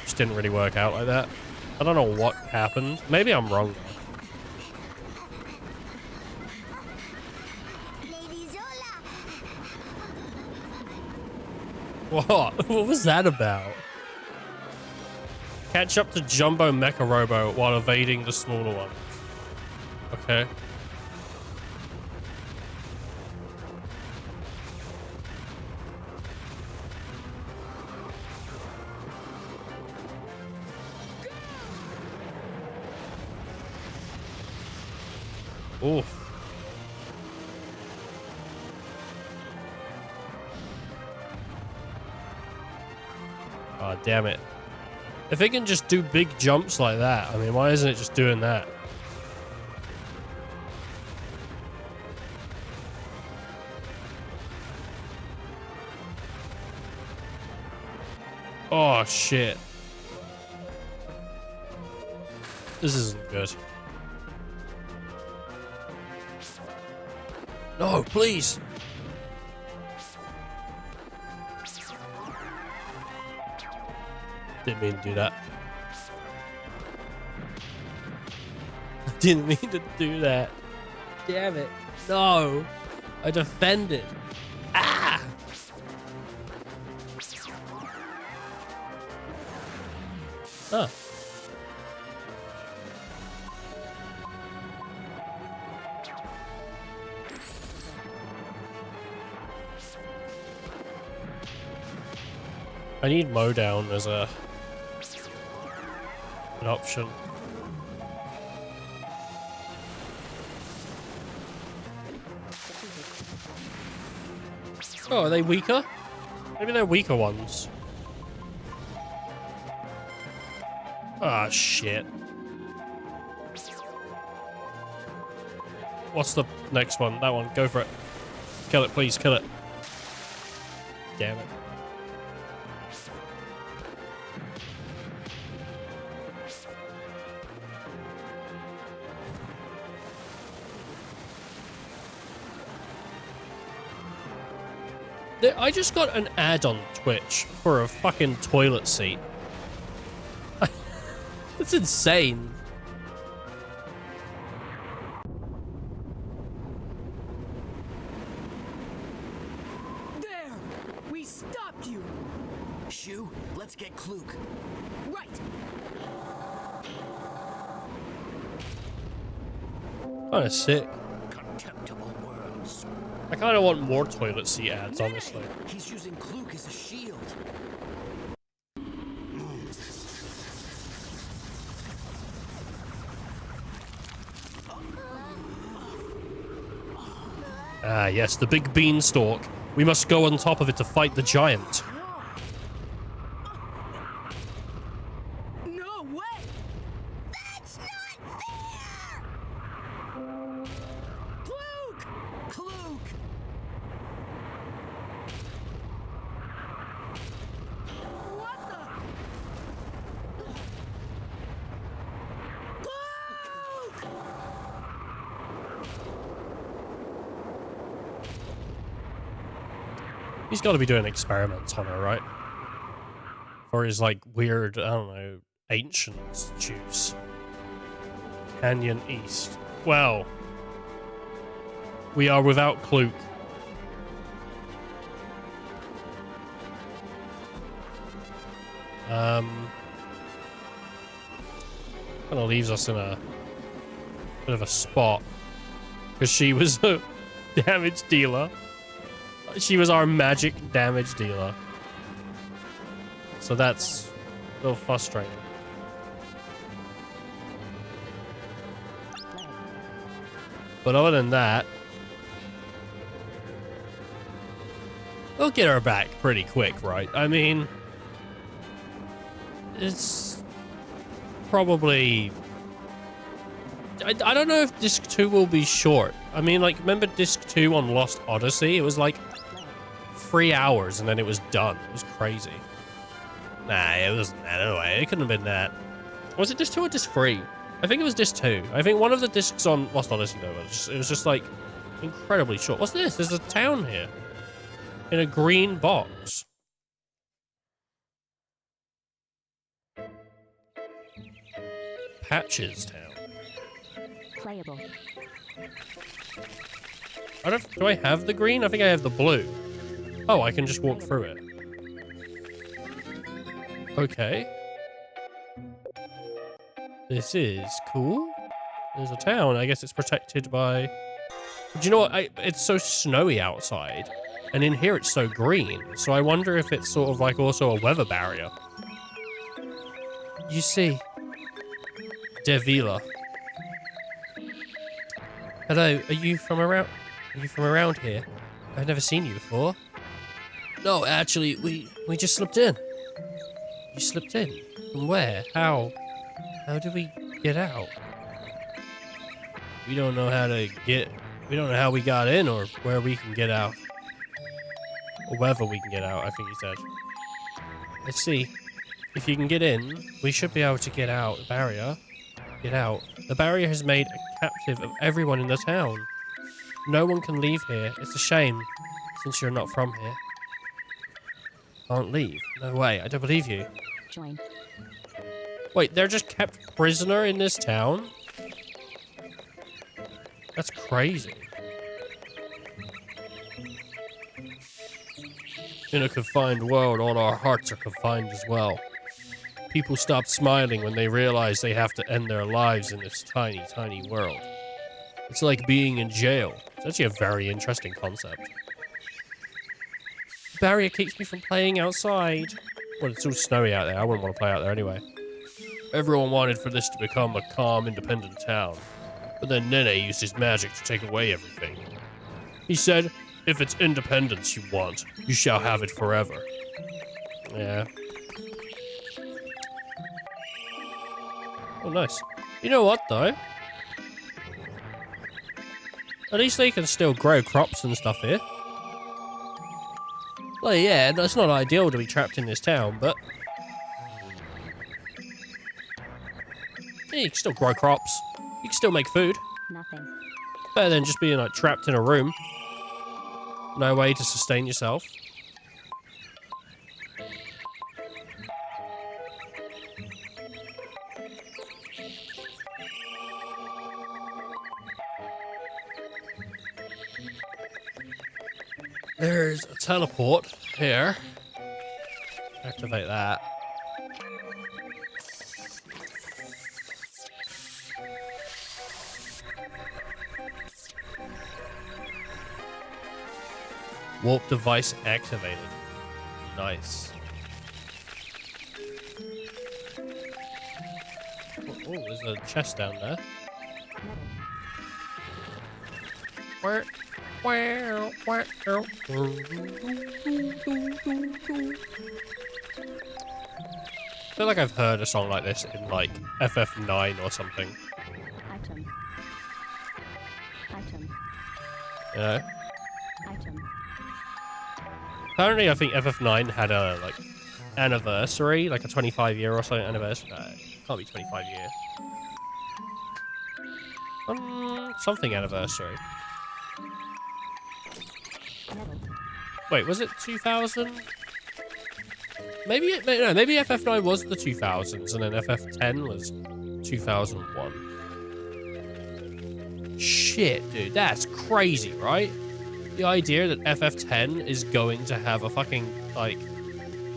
just didn't really work out like that. I don't know what happened. Maybe I'm wrong though. What? What was that about? Catch up to Jumbo Mecha Robo while evading the smaller ones. Okay. Oof. Oh, damn it. If it can just do big jumps like that, I mean, why isn't it just doing that? Oh, shit. This isn't good. No, please. Didn't mean to do that. Didn't mean to do that. Damn it. No. I defended. Ah! Ah. I need mow down as an option. Oh, are they weaker? Maybe they're weaker ones. Ah, shit. What's the next one? That one. Go for it. Kill it, please. Kill it. Damn it. I just got an ad on Twitch for a fucking toilet seat. That's insane. There! We stopped you! Shu, let's get Kluk. Right! Kinda sick. Contemptible words. I kinda want more toilet seat ads, honestly. He's using Kluk as a shield. Ah, yes, the big beanstalk. We must go on top of it to fight the giant. No way! That's not fair! Kluk! Kluk! What the? Kluk! He's got to be doing experiments on her, right? Or his, like, weird, I don't know, ancient juice. Canyon East. Well, we are without Kluk. Kind of leaves us in a bit of a spot. Because she was a damage dealer. She was our magic damage dealer. So that's a little frustrating. But other than that, we'll get her back pretty quick, right? I mean, it's probably... I don't know if Disc 2 will be short. I mean, like, remember Disc 2 on Lost Odyssey? It was like 3 hours and then it was done. It was crazy. Nah, it wasn't that. No way. It couldn't have been that. Was it Disc 2 or Disc 3? I think it was Disc 2. I think one of the discs on Lost Odyssey, though, it was just like incredibly short. What's this? There's a town here in a green box. Patches Town. Playable. Do I have the green? I think I have the blue. Oh, I can just walk through it. Okay. This is cool. There's a town. I guess it's protected by... Do you know what? It's so snowy outside. And in here it's so green. So I wonder if it's sort of like also a weather barrier. You see. Devila. Hello, are you from around here? I've never seen you before. No, actually, we just slipped in. You slipped in? From where? How? How do we get out? We don't know how to get... We don't know how we got in or where we can get out. Or whether we can get out, I think he said. Let's see. If you can get in, we should be able to get out the barrier. Get out. The barrier has made a captive of everyone in the town. No one can leave here. It's a shame, since you're not from here. Can't leave? No way. I don't believe you. Join. Wait, they're just kept prisoner in this town? That's crazy. In a confined world, all our hearts are confined as well. People stop smiling when they realize they have to end their lives in this tiny, tiny world. It's like being in jail. It's actually a very interesting concept. The barrier keeps me from playing outside. Well, it's all snowy out there. I wouldn't want to play out there anyway. Everyone wanted for this to become a calm, independent town. But then Nene used his magic to take away everything. He said, if it's independence you want, you shall have it forever. Yeah. Oh, nice. You know what, though? At least they can still grow crops and stuff here. Well, yeah, that's not ideal to be trapped in this town, but... yeah, you can still grow crops. You can still make food. Nothing. Better than just being, like, trapped in a room. No way to sustain yourself. There's a teleport here. Activate that. Warp device activated. Nice. Oh, there's a chest down there. Where? I feel like I've heard a song like this in like FF9 or something. Item. Item. You know? Item. Apparently, I think FF9 had a like anniversary, like a 25-year or something anniversary. No, can't be 25 year. Something anniversary. Wait, was it 2000? Maybe FF9 was the 2000s, and then FF10 was 2001. Shit, dude, that's crazy, right? The idea that FF10 is going to have a fucking, like,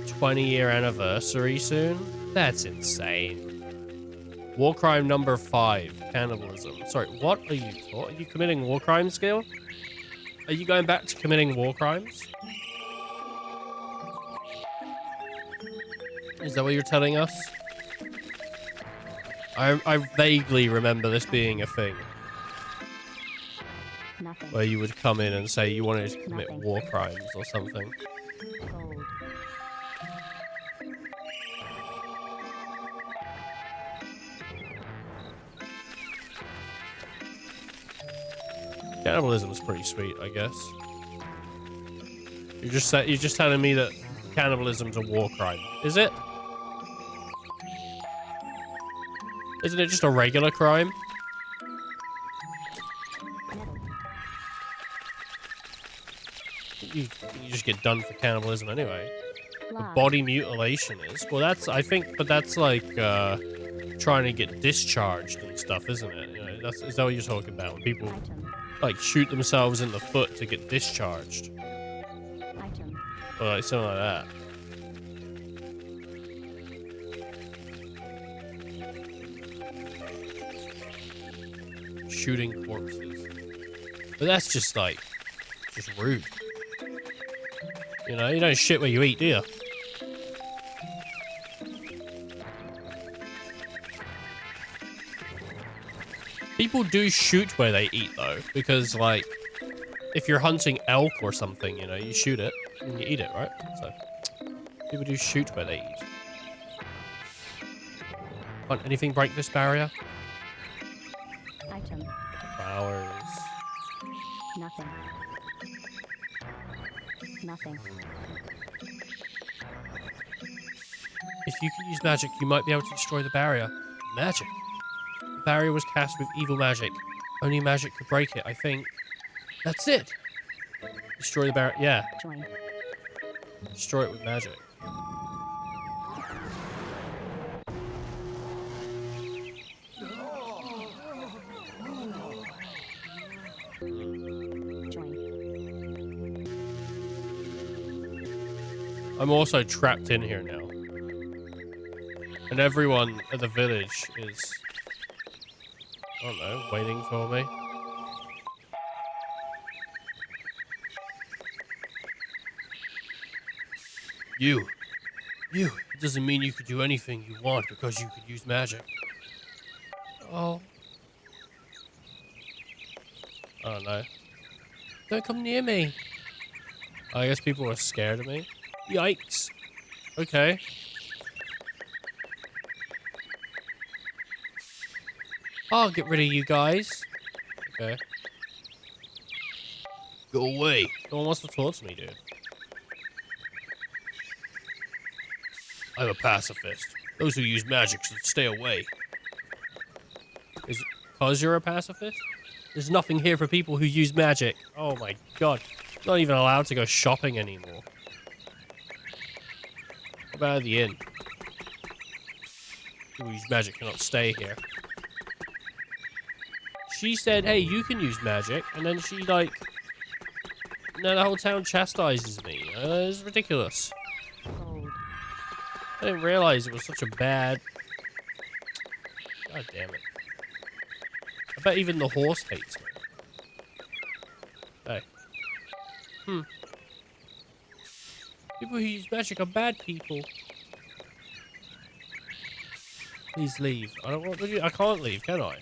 20-year anniversary soon? That's insane. War crime number 5, cannibalism. Sorry, what are you taught? Are you committing war crimes, Gil? Are you going back to committing war crimes? Is that what you're telling us? I vaguely remember this being a thing. Nothing. Where you would come in and say you wanted to commit Nothing. war crimes or something. Cold. Cannibalism is pretty sweet, I guess. You're just telling me that cannibalism's a war crime, is it? Isn't it just a regular crime? You just get done for cannibalism anyway. Log. Body mutilation is. Well, that's, I think, but that's like trying to get discharged and stuff, isn't it? You know, is that what you're talking about? When people Item. like shoot themselves in the foot to get discharged, Item. or like something like that. Shooting corpses, but that's just like, just rude. You know, you don't shit where you eat, do you? People do shoot where they eat, though, because, like, if you're hunting elk or something, you know, you shoot it and you eat it, right? So, people do shoot where they eat. Can't anything break this barrier? Item. Flowers. Nothing. Nothing. If you can use magic, you might be able to destroy the barrier. Magic? The barrier was cast with evil magic. Only magic could break it, I think. That's it! Destroy the barrier. Yeah. Join. Destroy it with magic. Join. I'm also trapped in here now. And everyone at the village is, I don't know, waiting for me. You. It doesn't mean you could do anything you want because you could use magic. Oh. I don't know. Don't come near me. I guess people are scared of me. Yikes. Okay. I'll get rid of you guys. Okay. Go away. No one wants to talk to me, dude. I'm a pacifist. Those who use magic should stay away. Is it because you're a pacifist? There's nothing here for people who use magic. Oh my god. Not even allowed to go shopping anymore. What about the inn? People who use magic cannot stay here. She said, hey, you can use magic. And then she, like... No, the whole town chastises me. It's ridiculous. I didn't realize it was such a bad... God damn it. I bet even the horse hates me. Hey. People who use magic are bad people. Please leave. I don't want to... I can't leave, can I?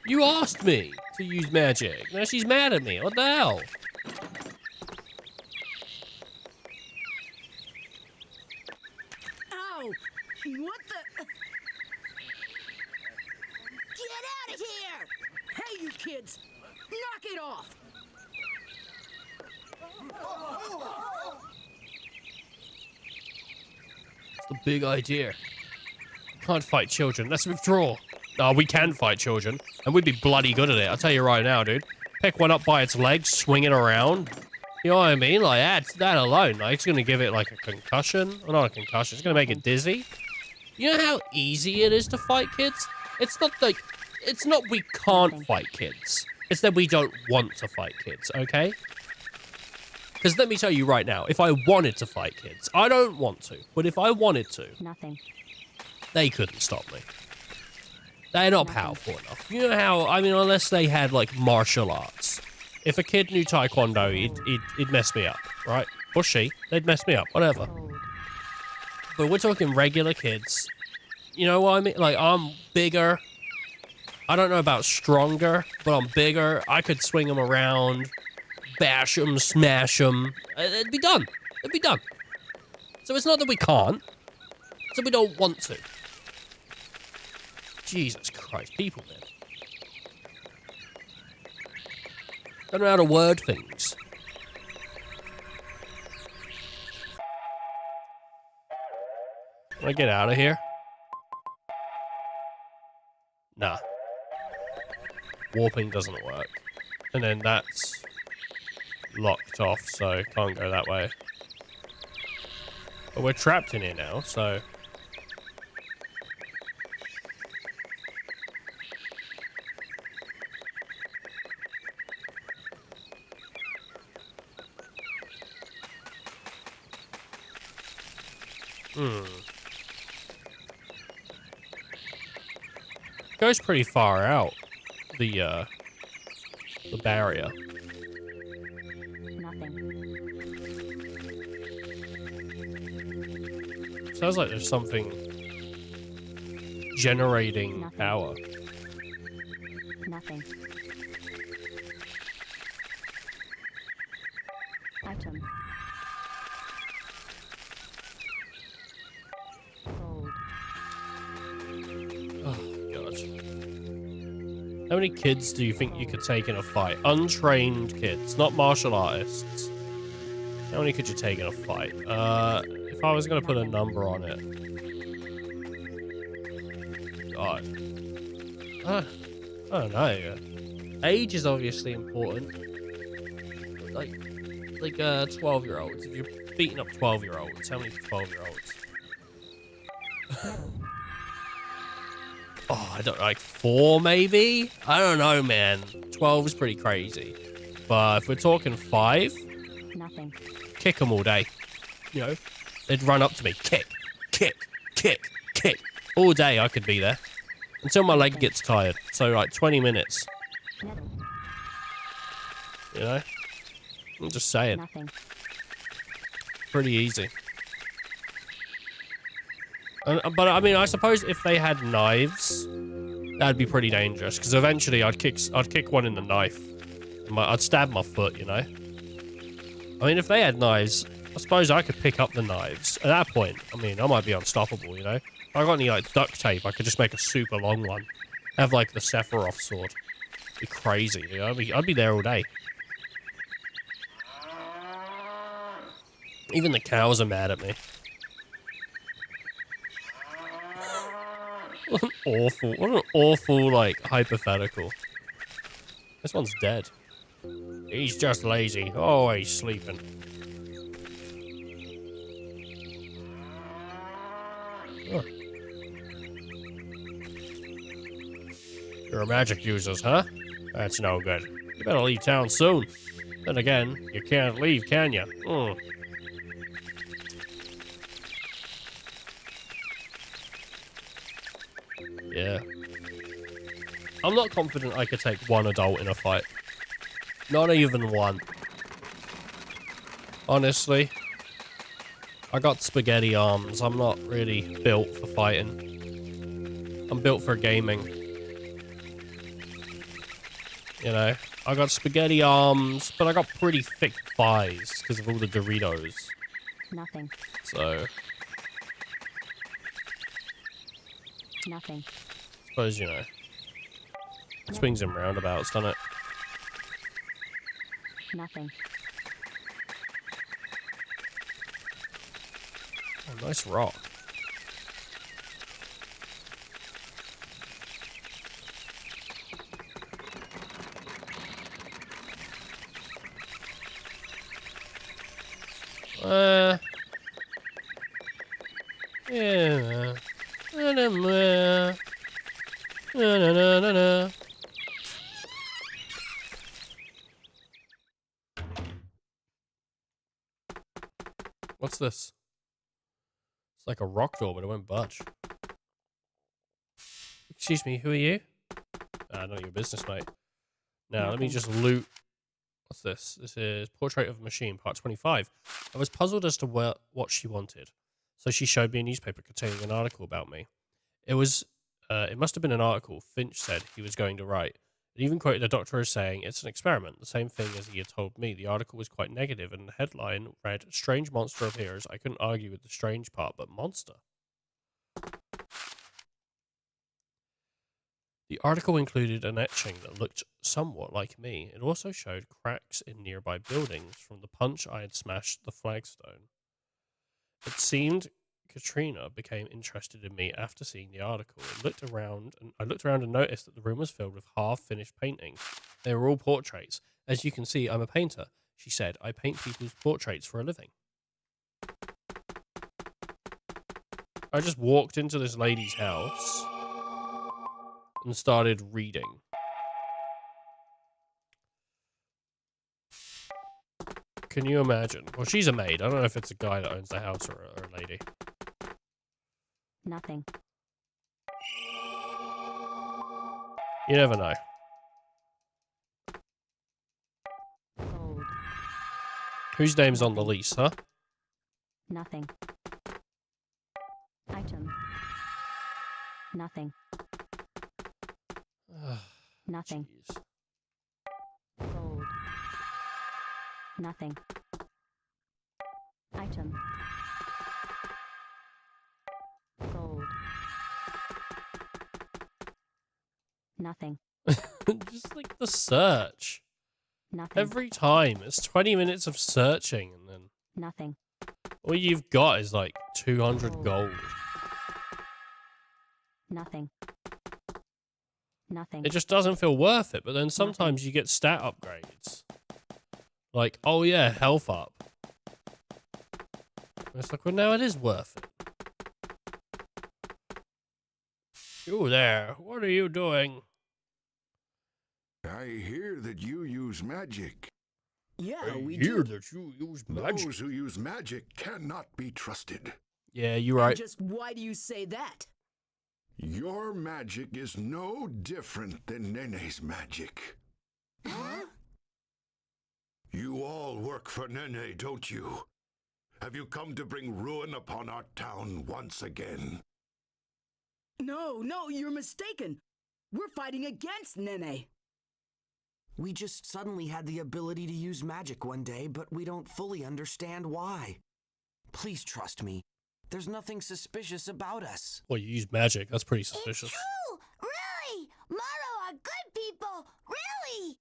You asked me to use magic. Now she's mad at me. What the hell? What the? Get out of here! Hey, you kids! Knock it off! It's the big idea. Can't fight children. Let's withdraw. No, we can fight children. And we'd be bloody good at it. I'll tell you right now, dude. Pick one up by its legs, swing it around. You know what I mean? Like, that alone. Like, it's going to give it, like, a concussion. Or not a concussion. It's going to make it dizzy. You know how easy it is to fight kids? It's not like... It's not we can't fight kids. It's that we don't want to fight kids, okay? Because let me tell you right now, if I wanted to fight kids, I don't want to, but if I wanted to... Nothing. They couldn't stop me. They're not powerful enough. You know how... I mean, unless they had, like, martial arts. If a kid knew Taekwondo, he'd mess me up, right? Or she. They'd mess me up. Whatever. But we're talking regular kids. You know what I mean? Like, I'm bigger. I don't know about stronger, but I'm bigger. I could swing them around, bash them, smash them. It'd be done. It'd be done. So it's not that we can't. It's that we don't want to. Jesus Christ, people, man. Don't know how to word things. Can I get out of here? Nah. Warping doesn't work. And then that's locked off, so can't go that way. But we're trapped in here now, so... Goes pretty far out, the barrier. Nothing. Sounds like there's something generating Nothing. power. Nothing. Item. Gold. Oh, God. How many kids do you think you could take in a fight? Untrained kids, not martial artists. How many could you take in a fight? If I was going to put a number on it. God. I don't know. Age is obviously important. Like 12-year-olds. If you're beating up 12-year-olds, how many 12-year-olds? Oh, I don't know, like 4 maybe? I don't know, man. 12 is pretty crazy. But if we're talking 5, Nothing. kick them all day. You know, they'd run up to me, kick, kick, kick, kick. All day I could be there. Until my leg gets tired. So like 20 minutes. Nettle. You know? I'm just saying. Nothing. Pretty easy. But I mean, I suppose if they had knives, that'd be pretty dangerous. Because eventually I'd kick one in the knife. I'd stab my foot, you know? I mean, if they had knives, I suppose I could pick up the knives. At that point, I mean, I might be unstoppable, you know? If I got any, like, duct tape, I could just make a super long one. Have, like, the Sephiroth sword. Be crazy, you know? I'd be there all day. Even the cows are mad at me. What an awful, like, hypothetical. This one's dead. He's just lazy. Oh, he's sleeping. Huh. You're a magic users, huh? That's no good. You better leave town soon. Then again, you can't leave, can you? Yeah. I'm not confident I could take one adult in a fight. Not even one. Honestly. I got spaghetti arms. I'm not really built for fighting. I'm built for gaming. You know? I got spaghetti arms, but I got pretty thick thighs because of all the Doritos. Nothing. So... Nothing. suppose, you know. Swings and roundabouts, doesn't it? Nothing. Oh, nice rock. Yeah. Na. What's this? It's like a rock door, but it won't budge. Excuse me, who are you? Not your business, mate. Now, let me just loot. What's this? This is Portrait of a Machine, part 25. I was puzzled as to what she wanted. So she showed me a newspaper containing an article about me. It must have been an article Finch said he was going to write. It even quoted the doctor as saying, it's an experiment, the same thing as he had told me. The article was quite negative, and the headline read, strange monster appears. I couldn't argue with the strange part, but monster. The article included an etching that looked somewhat like me. It also showed cracks in nearby buildings from the punch I had smashed the flagstone. It seemed Katrina became interested in me after seeing the article. I looked around and noticed that the room was filled with half-finished paintings. They were all portraits. As you can see, I'm a painter, she said. I paint people's portraits for a living. I just walked into this lady's house and started reading. Can you imagine? Well, she's a maid. I don't know if it's a guy that owns the house or a lady. Nothing. You never know. Gold. Whose name's on the lease, huh? Nothing. Item. Nothing. Nothing. Jeez. Gold. Nothing. Item. Gold. Nothing. Just like the search. Nothing. Every time. It's 20 minutes of searching and then Nothing. all you've got is like 200 gold. Nothing. Nothing. It just doesn't feel worth it, but then sometimes you get stat upgrades. Like, oh yeah, health up. And it's like, well, now it is worth it. You there, what are you doing? I hear that you use magic. Yeah, we hear do. that you use magic. Those who use magic cannot be trusted. Yeah, you're right. Just why do you say that? Your magic is no different than Nene's magic. Huh? You all work for Nene, don't you? Have you come to bring ruin upon our town once again? No, you're mistaken. We're fighting against Nene. We just suddenly had the ability to use magic one day, but we don't fully understand why. Please trust me. There's nothing suspicious about us. Well, you use magic. That's pretty suspicious. It's true! Really! Maro are good people! Really!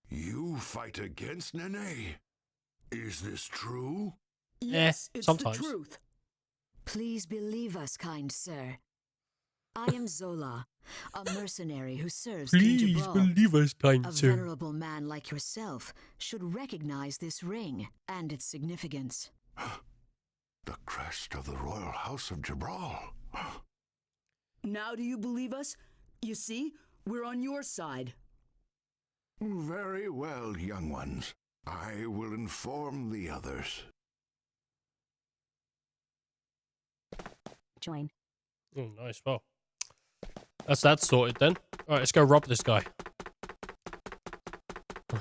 You fight against Nene? Is this true? Yes, it's sometimes. the truth. Please believe us, kind sir. I am Zola, a mercenary who serves King Jabral. us, kind A venerable man like yourself should recognize this ring and its significance. The crest of the royal house of Jabral. Now do you believe us? You see, we're on your side. Very well, young ones. I will inform the others. Join. Oh, nice. Well, that's that sorted then. All right, let's go rob this guy.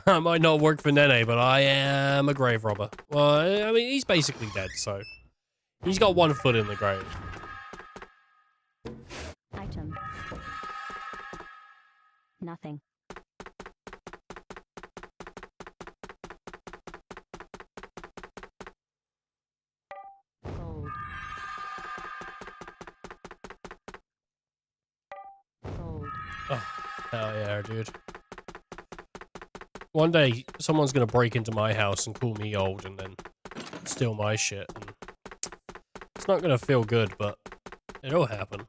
I might not work for Nene, but I am a grave robber. Well, I mean, he's basically dead, so he's got one foot in the grave. Item. Nothing. Gold. Gold. Oh, hell yeah, dude. One day, someone's gonna break into my house and call me old and then steal my shit. And it's not gonna feel good, but it'll happen.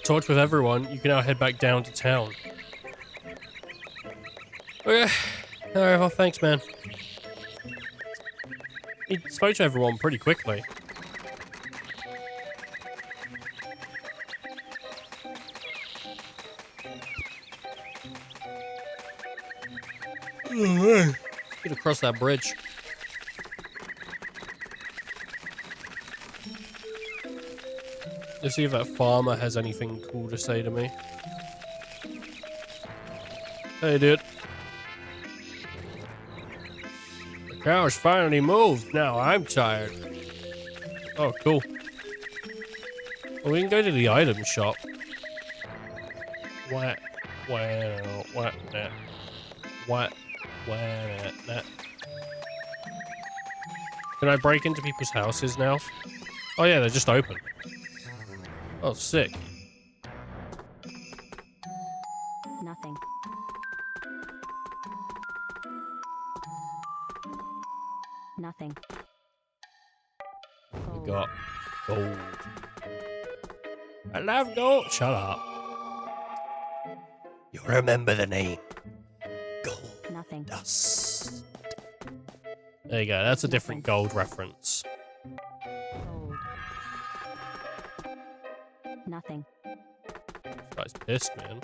Talked with everyone. You can now head back down to town. Okay. Alright, well, thanks, man. He spoke to everyone pretty quickly. Get across that bridge. Let's see if that farmer has anything cool to say to me. Hey, dude. The cow's finally moved. Now I'm tired. Oh, cool. Well, we can go to the item shop. What? Can I break into people's houses now? Oh yeah, they're just open. Oh, sick. Nothing. Nothing. We Gold. got gold. I love gold. Shut up. You remember the name. Gold Nothing. dust. There you go. That's a different gold reference. Gold. Nothing. This guy's pissed, man.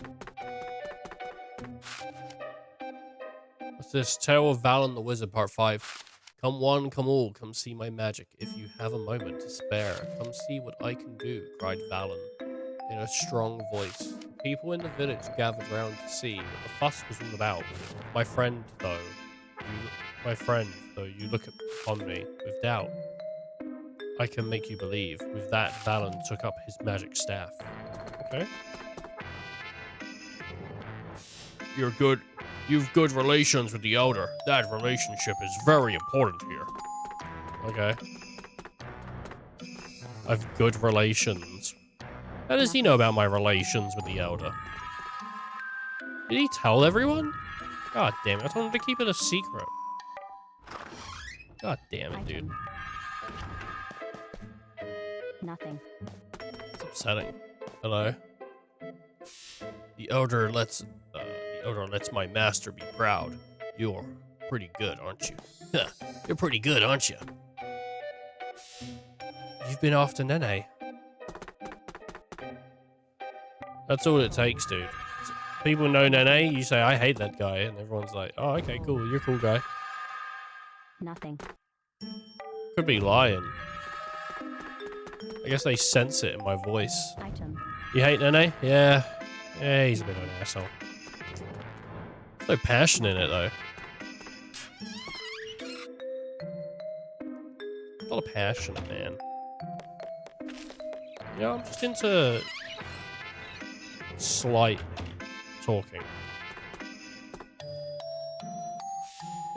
What's this? Tale of Valen the Wizard, Part 5. Come one, come all, come see my magic. If you have a moment to spare, come see what I can do, cried Valen in a strong voice. People in the village gathered round to see what the fuss was all about. My friend, though, you look upon me with doubt. I can make you believe. With that, Valen took up his magic staff. Okay. You've good relations with the Elder. That relationship is very important here. Okay. I've good relations. How does he know about my relations with the Elder? Did he tell everyone? God damn it, I told him to keep it a secret. God damn it, dude. Nothing. It's upsetting. Hello? The Elder lets my master be proud. You're pretty good, aren't you? You're pretty good, aren't you? You've been after Nene. That's all it takes, dude. People know Nene, you say, I hate that guy, and everyone's like, oh, okay, cool, you're a cool guy. Nothing. Could be lying. I guess they sense it in my voice. Item. You hate Nene? Yeah. Yeah, he's a bit of an asshole. There's no passion in it, though. Not a passionate man. Yeah, I'm just into slight talking.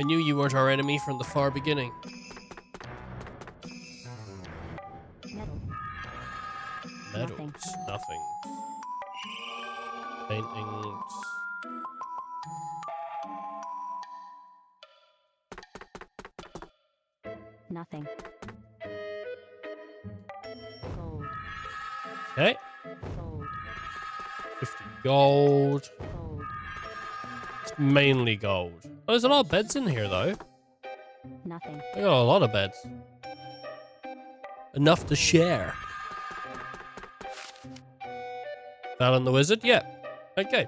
I knew you weren't our enemy from the far beginning. Metal. Medals. Nothing. Paintings. Nothing. Gold. Okay. Gold. 50 gold. Gold. It's mainly gold. Oh, there's a lot of beds in here, though. Nothing. I got a lot of beds. Enough to share. Valen the wizard? Yeah. Okay.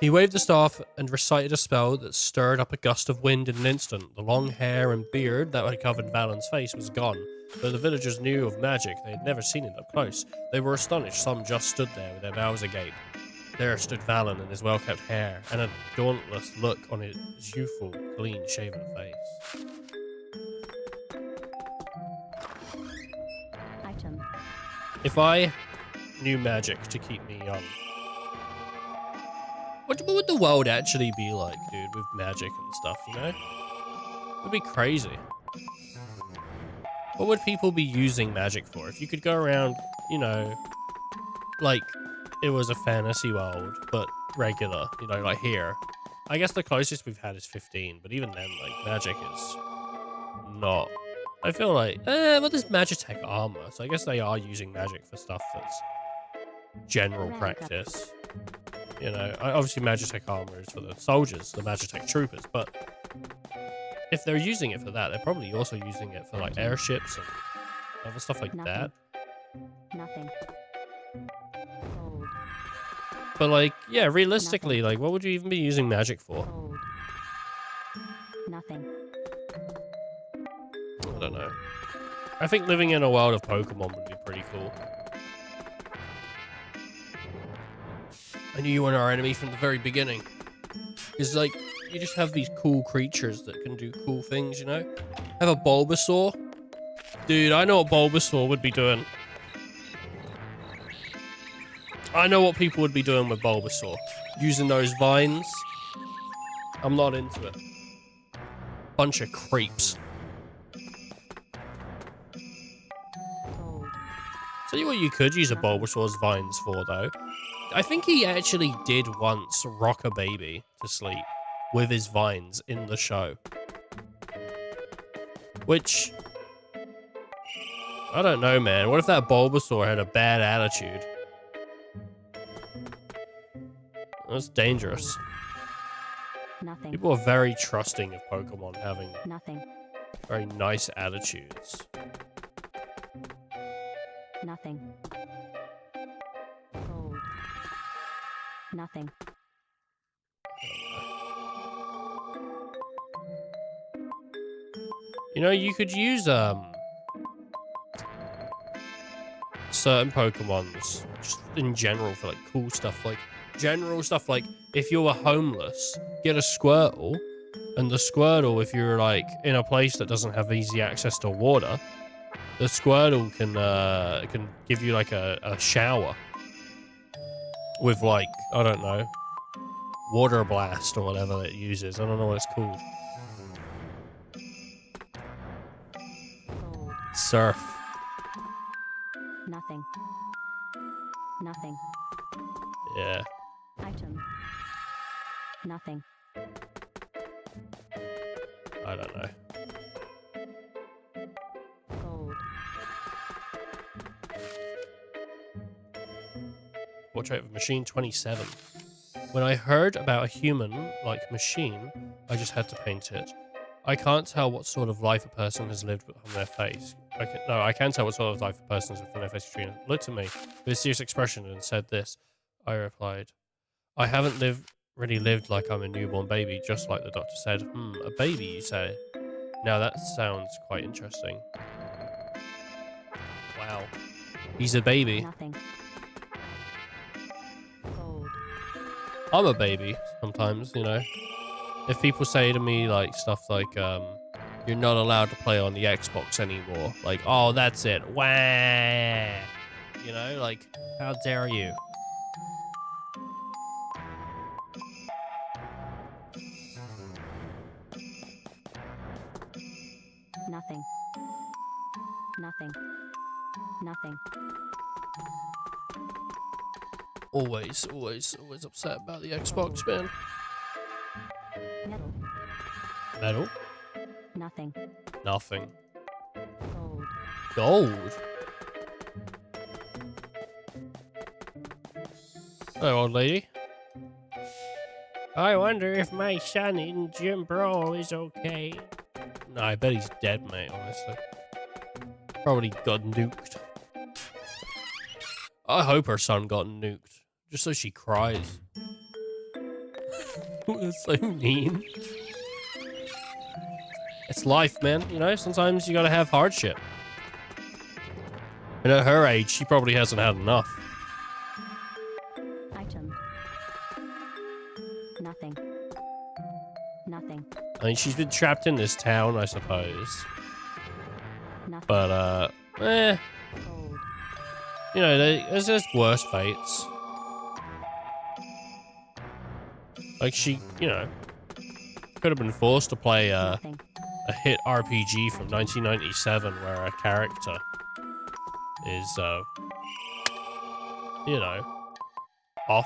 He waved the staff and recited a spell that stirred up a gust of wind in an instant. The long hair and beard that had covered Valen's face was gone. Though the villagers knew of magic, they had never seen it up close. They were astonished. Some just stood there with their mouths agape. There stood Valen in his well-kept hair, and a dauntless look on his youthful, clean-shaven face. Item. If I knew magic to keep me young, what would the world actually be like, dude, with magic and stuff, you know? It would be crazy. What would people be using magic for? If you could go around, you know, like it was a fantasy world, but regular, you know, like here. I guess the closest we've had is 15, but even then, like, magic is not. I feel like, well, there's Magitech armor, so I guess they are using magic for stuff that's general practice. You know, obviously Magitech armor is for the soldiers, the Magitech troopers, but if they're using it for that, they're probably also using it for, like, airships and other stuff like that. Nothing. Gold. But, like, yeah, realistically, like, what would you even be using magic for? Gold. Nothing. I don't know. I think living in a world of Pokemon would be pretty cool. I knew you weren't our enemy from the very beginning. It's like, you just have these cool creatures that can do cool things, you know? Have a Bulbasaur. Dude, I know what Bulbasaur would be doing. I know what people would be doing with Bulbasaur. Using those vines. I'm not into it. Bunch of creeps. Gold. Tell you what you could use a Bulbasaur's vines for, though. I think he actually did once rock a baby to sleep with his vines in the show. Which, I don't know, man. What if that Bulbasaur had a bad attitude? That's dangerous. Nothing. People are very trusting of Pokemon having Nothing. very nice attitudes. Nothing. Gold. Nothing. You know, you could use certain Pokemons just in general for like cool stuff, like general stuff, like if you were homeless, get a Squirtle, and the Squirtle, if you're like in a place that doesn't have easy access to water, the Squirtle can give you like a shower with like, I don't know, water blast or whatever it uses. I don't know what it's called. Gold. Surf. Nothing. Nothing. Yeah. Item. Nothing. I don't know. Gold. Portrait of Machine 27. When I heard about a human-like machine, I just had to paint it. I can't tell what sort of life a person has lived on their face. I can tell what sort of life a person is with no face Katrina. Looked at me with a serious expression and said this. I replied, I haven't really lived like I'm a newborn baby, just like the doctor said. A baby, you say? Now that sounds quite interesting. Wow. He's a baby. Nothing. Gold. I'm a baby sometimes, you know. If people say to me like stuff like, you're not allowed to play on the Xbox anymore. Like, oh, that's it. Wah! You know, like, how dare you? Nothing. Nothing. Nothing. Always upset about the Xbox, man. Metal. Metal? Nothing. Nothing. Gold. Gold? Hello, old lady. I wonder if my son in Jim Bro is okay. No, I bet he's dead, mate, honestly. Probably got nuked. I hope her son got nuked. Just so she cries. That's so mean. It's life, man. You know, sometimes you gotta have hardship. And at her age, she probably hasn't had enough. Item. Nothing. Nothing. I mean, she's been trapped in this town, I suppose. Nothing. But, Gold. you know, there's just worse fates. Like, she, you know, could have been forced to play, Nothing. a hit RPG from 1997 where a character is, you know, offed.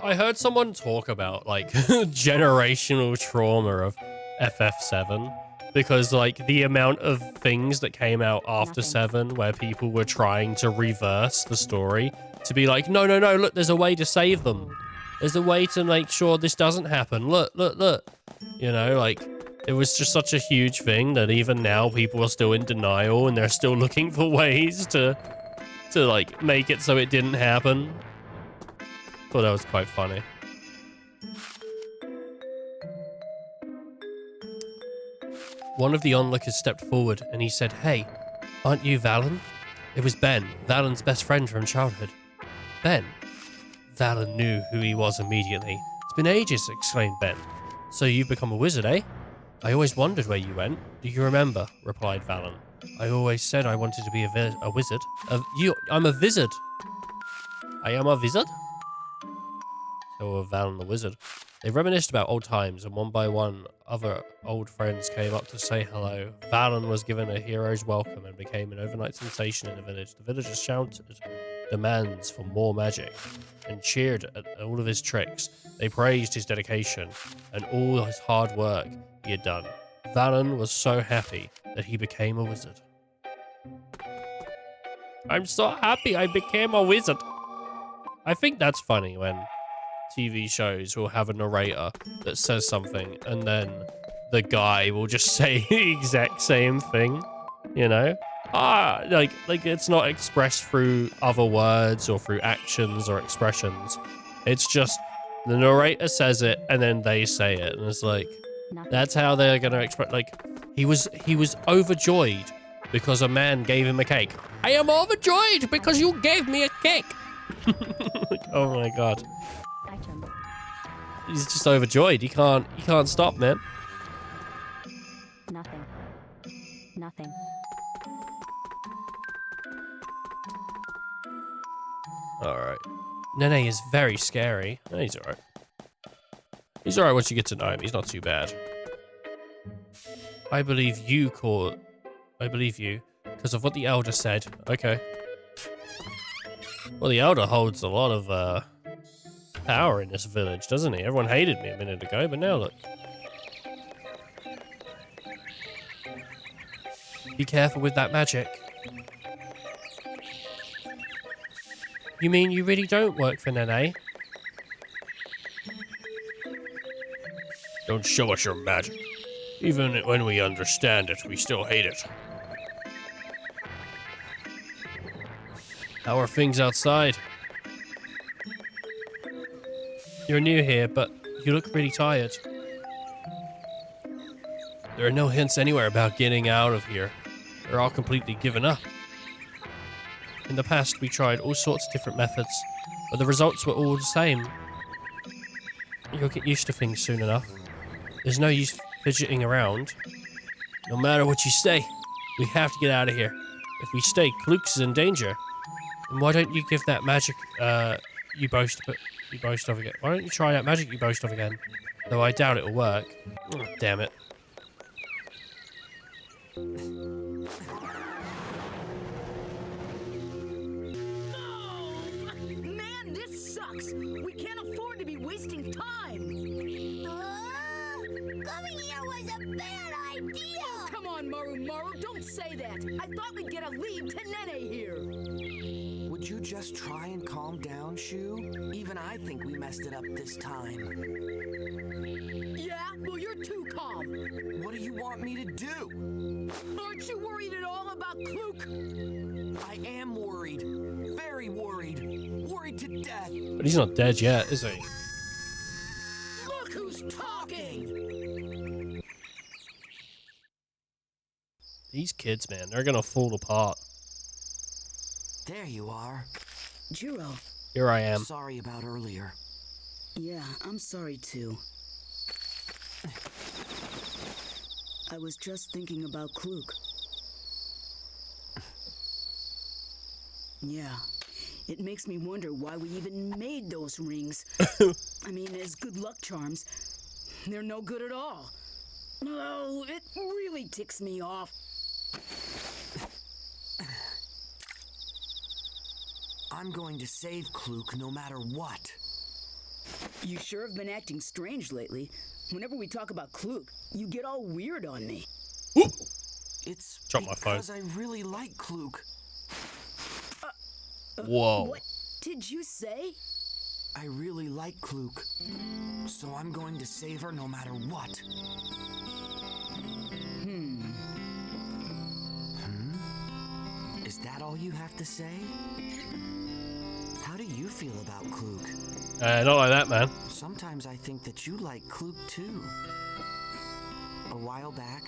I heard someone talk about, like, generational trauma of FF7 because, like, the amount of things that came out after Nothing. 7 where people were trying to reverse the story to be like, no, no, no, look, there's a way to save them. There's a way to make sure this doesn't happen. Look, look, look. You know, like, it was just such a huge thing that even now people are still in denial and they're still looking for ways to like, make it so it didn't happen. Thought that was quite funny. One of the onlookers stepped forward and he said, "Hey, aren't you Valen?" It was Ben, Valen's best friend from childhood. Ben. Valen knew who he was immediately. It's been ages, exclaimed Ben. So you've become a wizard, eh? I always wondered where you went. Do you remember? Replied Valen. I always said I wanted to be a wizard. I'm a wizard. I am a wizard? So Valen the wizard. They reminisced about old times, and one by one, other old friends came up to say hello. Valen was given a hero's welcome and became an overnight sensation in the village. The villagers shouted demands for more magic and cheered at all of his tricks. They praised his dedication and all his hard work he had done. Valen was so happy that he became a wizard. I'm so happy I became a wizard. I think that's funny when TV shows will have a narrator that says something and then the guy will just say the exact same thing, you know? Like it's not expressed through other words or through actions or expressions. It's just the narrator says it and then they say it, and it's like that's how they're gonna express. Like he was overjoyed because a man gave him a cake. I am overjoyed because you gave me a cake. Like, oh my god. Item. He's just overjoyed. He can't stop, man. Nothing. Nothing. Alright. Nene is very scary. No, he's alright. He's alright once you get to know him. He's not too bad. I believe you, because of what the Elder said. Okay. Well, the Elder holds a lot of, power in this village, doesn't he? Everyone hated me a minute ago, but now look. Be careful with that magic. You mean you really don't work for Nene? Don't show us your magic. Even when we understand it, we still hate it. How are things outside? You're new here, but you look pretty tired. There are no hints anywhere about getting out of here. They're all completely given up. In the past, we tried all sorts of different methods, but the results were all the same. You'll get used to things soon enough. There's no use fidgeting around. No matter what you say, we have to get out of here. If we stay, Klukes is in danger. And why don't you give that magic you boast of again? Why don't you try that magic you boast of again? Though I doubt it'll work. Oh, damn it. Man, this sucks. We can't afford to be wasting time. Coming here was a bad idea! Come on, Maru, don't say that. I thought we'd get a lead to Nene here. Would you just try and calm down, Shu? Even I think we messed it up this time. Yeah? Well, you're too calm. What do you want me to do? Aren't you worried at all about Kluk? I am worried. Very worried. Worried to death. But he's not dead yet, is he? Look who's talking! These kids, man, they're gonna fall apart. There you are. Jiro. Here I am. Sorry about earlier. Yeah, I'm sorry too. I was just thinking about Kluk. Yeah, it makes me wonder why we even made those rings. I mean, as good luck charms, they're no good at all. Oh, it really ticks me off. I'm going to save Kluk no matter what. You sure have been acting strange lately. Whenever we talk about Kluk, you get all weird on me. It's Drop my phone. because I really like Kluk. Whoa. What did you say? I really like Kluk. So I'm going to save her no matter what. Is that all you have to say? How do you feel about Kluk? Not like that, man. Sometimes I think that you like Kluk too. A while back,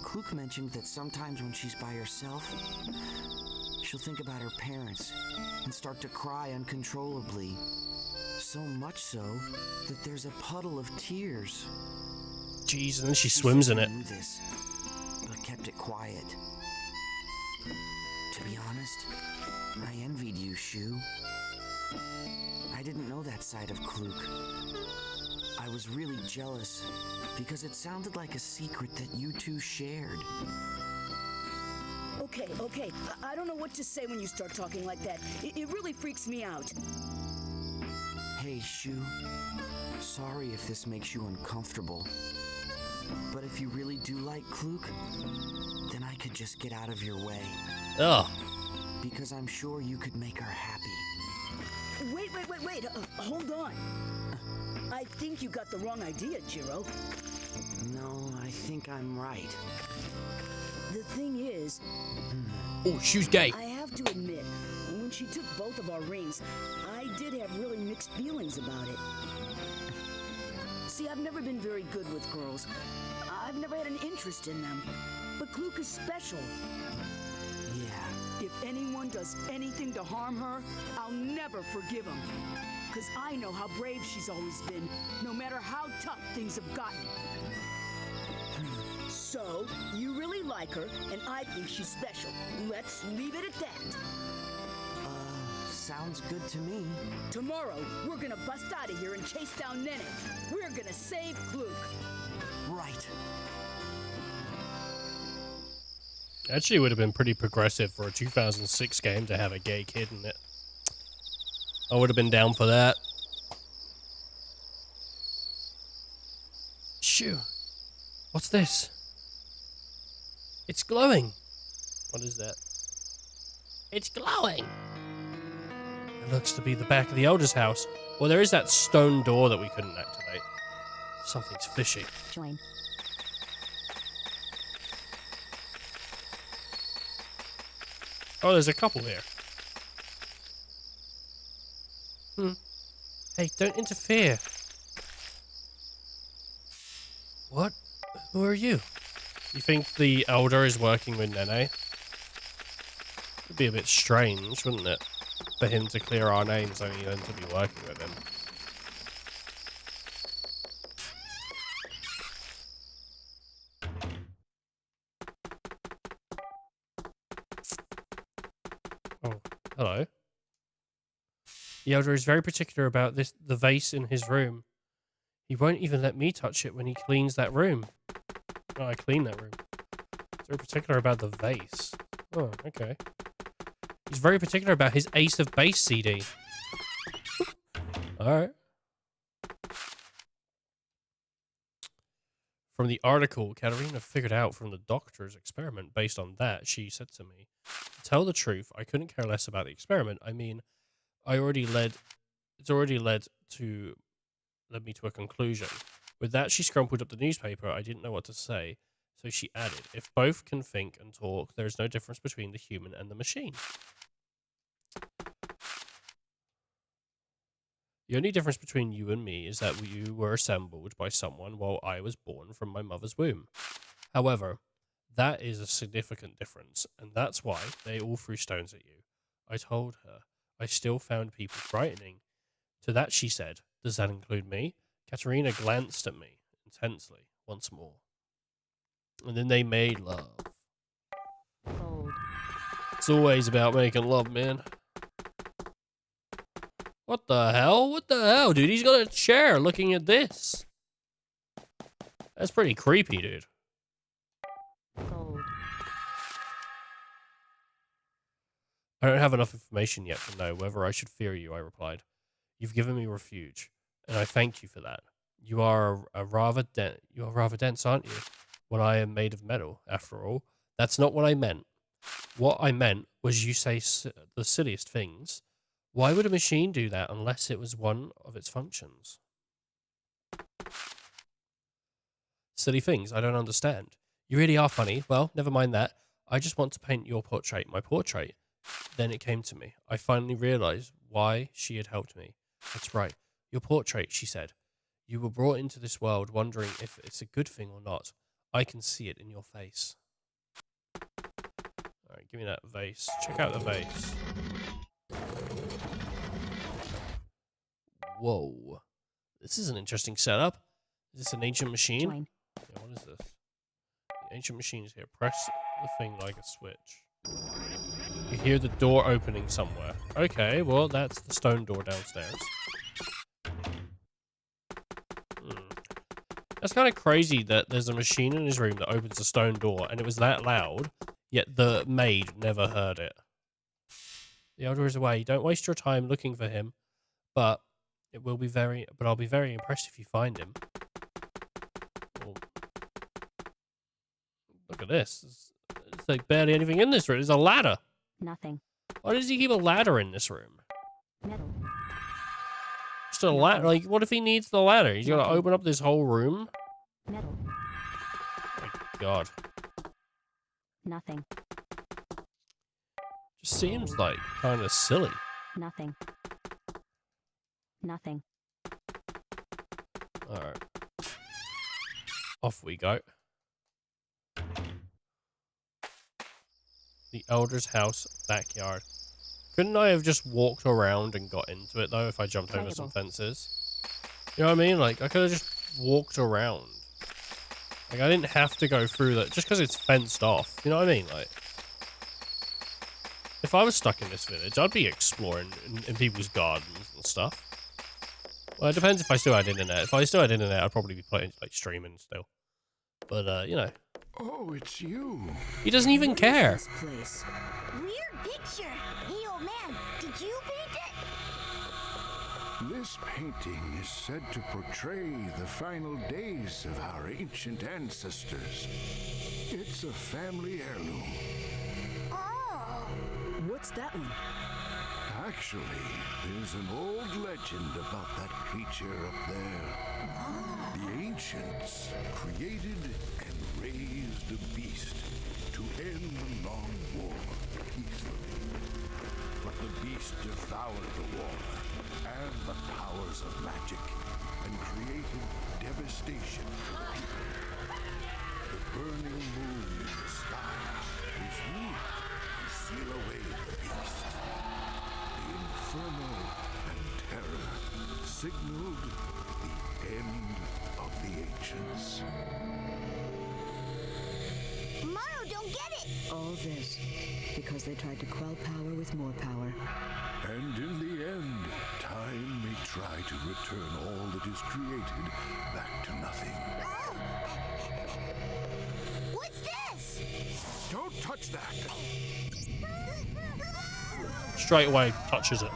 Kluk mentioned that sometimes when she's by herself, she'll think about her parents and start to cry uncontrollably. So much so that there's a puddle of tears. Jeez, and then she swims in it. I knew this, but kept it quiet. To be honest, I envied you, Shu. I didn't know that side of Kluk. I was really jealous because it sounded like a secret that you two shared. Okay. I don't know what to say when you start talking like that. It really freaks me out. Hey, Shu. Sorry if this makes you uncomfortable. But if you really do like Kluk, then I could just get out of your way. Ugh. Because I'm sure you could make her happy. Wait. Hold on. I think you got the wrong idea, Jiro. No, I think I'm right. The thing is, Oh, Shu's gay. I have to admit, when she took both of our rings, I did have really mixed feelings about it. See, I've never been very good with girls. I've never had an interest in them. But Kluk is special. Yeah. If anyone does anything to harm her, I'll never forgive him. Because I know how brave she's always been, no matter how tough things have gotten. So, you really like her, and I think she's special. Let's leave it at that. Sounds good to me. Tomorrow, we're gonna bust out of here and chase down Nene. We're gonna save Kluk. Right. Actually, it would have been pretty progressive for a 2006 game to have a gay kid in it. I would have been down for that. Shoo. What's this? It's glowing. What is that? It's glowing. It looks to be the back of the Elder's house. Well, there is that stone door that we couldn't activate. Something's fishy. Join. Oh, there's a couple here. Hey, don't interfere. What? Who are you? You think the Elder is working with Nene? It'd be a bit strange, wouldn't it? For him to clear our names, only then to be working with him. Oh, hello. The Elder is very particular about the vase in his room. He won't even let me touch it when he cleans that room. Oh, I clean that room. He's very particular about the vase. Oh, okay. He's very particular about his Ace of Base CD. Alright. From the article, Katerina figured out from the doctor's experiment. Based on that, she said to me, to tell the truth, I couldn't care less about the experiment. I mean, it's already led me to a conclusion. With that, she scrumpled up the newspaper. I didn't know what to say, so she added, if both can think and talk, there is no difference between the human and the machine. The only difference between you and me is that you were assembled by someone while I was born from my mother's womb. However, that is a significant difference, and that's why they all threw stones at you. I told her I still found people frightening. To that she said, does that include me? Katerina glanced at me intensely once more. And then they made love. Gold. It's always about making love, man. What the hell? What the hell, dude? He's got a chair looking at this. That's pretty creepy, dude. Gold. I don't have enough information yet to know whether I should fear you, I replied. You've given me refuge, and I thank you for that. You are rather dense, aren't you? When I am made of metal, after all. That's not what I meant. What I meant was you say the silliest things. Why would a machine do that unless it was one of its functions? Silly things, I don't understand. You really are funny. Well, never mind that. I just want to paint your portrait, my portrait. Then it came to me. I finally realized why she had helped me. That's right. Your portrait, she said. You were brought into this world wondering if it's a good thing or not. I can see it in your face. Alright, give me that vase. Check out the vase. Whoa. This is an interesting setup. Is this an ancient machine? Join. Yeah, what is this? The ancient machine is here. Press the thing like a switch. You hear the door opening somewhere. Okay, well, that's the stone door downstairs. That's kind of crazy that there's a machine in his room that opens a stone door, and it was that loud, yet the maid never heard it. The Elder is away. Don't waste your time looking for him, but I'll be very impressed if you find him. Oh. Look at this. It's like barely anything in this room. There's a ladder. Nothing. Why does he keep a ladder in this room? Metal. Just a ladder. Like, what if he needs the ladder? He's got to open up this whole room? Metal. Oh my God. Nothing. Just seems like kind of silly. Nothing. Nothing. Alright. Off we go. The Elder's house backyard. Couldn't I have just walked around and got into it, though, if I jumped over some fences? You know what I mean? Like, I could have just walked around. Like, I didn't have to go through that, just because it's fenced off. You know what I mean? Like, if I was stuck in this village, I'd be exploring in people's gardens and stuff. Well, it depends if I still had internet. If I still had internet, I'd probably be playing, like, streaming still. But, you know. Oh, it's you. He doesn't even care. This place. Weird picture. Hey, old man, did you paint it? This painting is said to portray the final days of our ancient ancestors. It's a family heirloom. Oh. What's that one? Actually, there's an old legend about that creature up there. The ancients created and raised a beast to end the long war peacefully. But the beast devoured the war and the powers of magic and created devastation for the people. The burning moon in the sky was used to seal away the beast. The inferno and terror signaled the end of the ancients. Maru, don't get it! All this because they tried to quell power with more power. And in the end, time may try to return all that is created back to nothing. What's this? Don't touch that! Straight away touches it.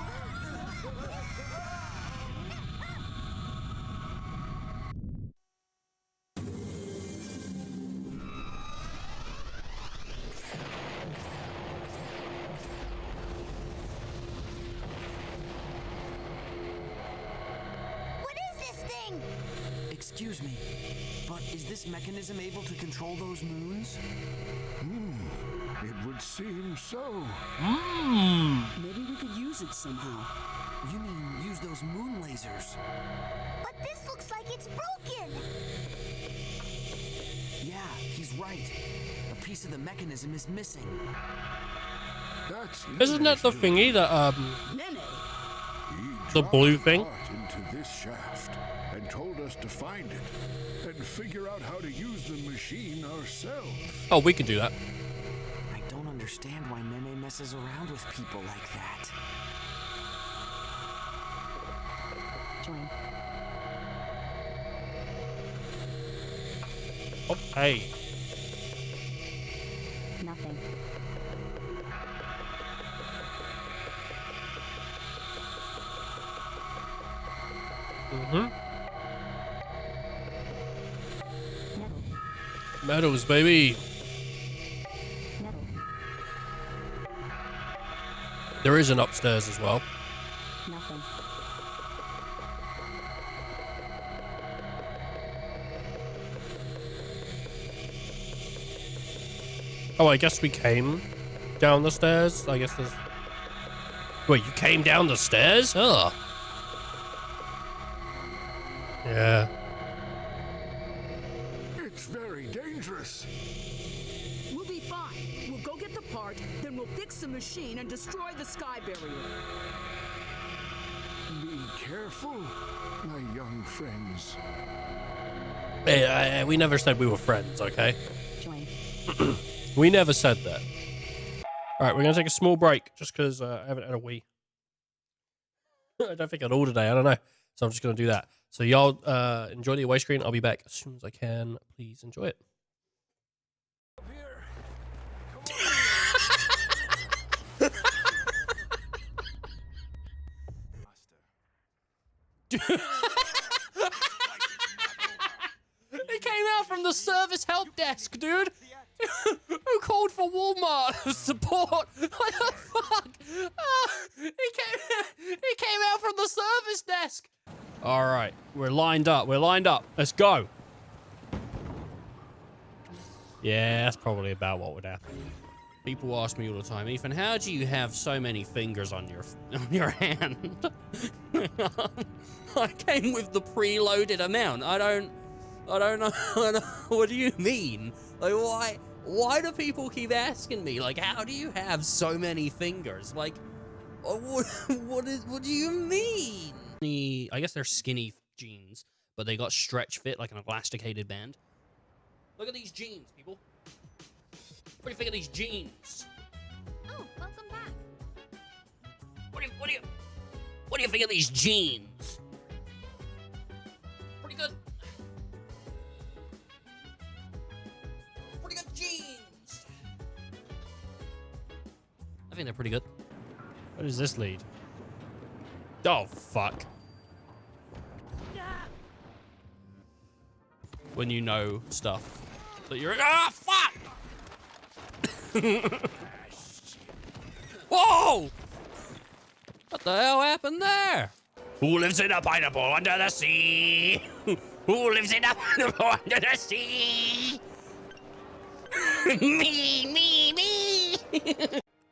What is this thing? Excuse me, but is this mechanism able to control those moons? It would seem so. Maybe we could use it somehow. You mean use those moon lasers? But this looks like it's broken! Yeah, he's right. A piece of the mechanism is missing. That's Isn't that the thingy that Nene! He the dropped blue a thing? part into this shaft and told us to find it and figure out how to use the machine ourselves. Oh, we can do that. I don't understand why Nene messes around with people like that. Join. Okay. Nothing. Mm-hmm. Metal. Medals, baby. Metal. There is an upstairs as well. Nothing. Oh, I guess we came down the stairs. I guess there's... Wait, you came down the stairs? Oh. Yeah. It's very dangerous. We'll be fine. We'll go get the part, then we'll fix the machine and destroy the sky barrier. Be careful, my young friends. Hey, we never said we were friends, okay? Join. We never said that. Alright, we're going to take a small break just because I haven't had a wee. I don't think I'd all today. I don't know. So I'm just going to do that. So y'all enjoy the away screen. I'll be back as soon as I can. Please enjoy it. It came out from the service help desk, dude. Who called for Walmart support? What the fuck? He came out from the service desk. All right, we're lined up. We're lined up. Let's go. Yeah, that's probably about what would happen. People ask me all the time, Ethan, how do you have so many fingers on your hand? I came with the preloaded amount. I don't know. What do you mean? Like, why do people keep asking me? Like, how do you have so many fingers? Like, what do you mean? I guess they're skinny jeans, but they got stretch fit like an elasticated band. Look at these jeans, people. What do you think of these jeans? Oh, welcome back. What do you think of these jeans? Pretty good. Pretty good jeans. I think they're pretty good. Where does this lead? Oh, fuck. When you know stuff that you're... Ah, fuck! Whoa! What the hell happened there? Who lives in a pineapple under the sea? Who lives in a pineapple under the sea? me.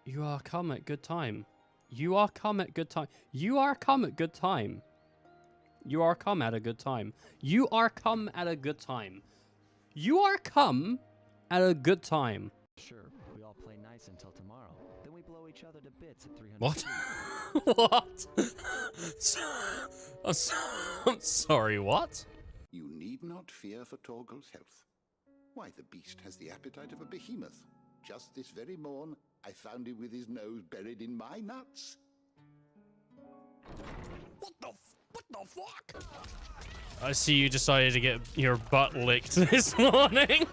You are come at good time. You are come at good time. You are come at good time. You are come at a good time. You are come at a good time. You are come at a good time. Sure, we all play nice until tomorrow. Then we blow each other to bits at 300. What? What? I'm sorry, what? You need not fear for Torgal's health. Why, the beast has the appetite of a behemoth. Just this very morn, I found him with his nose buried in my nuts. What the fuck? I see you decided to get your butt licked this morning.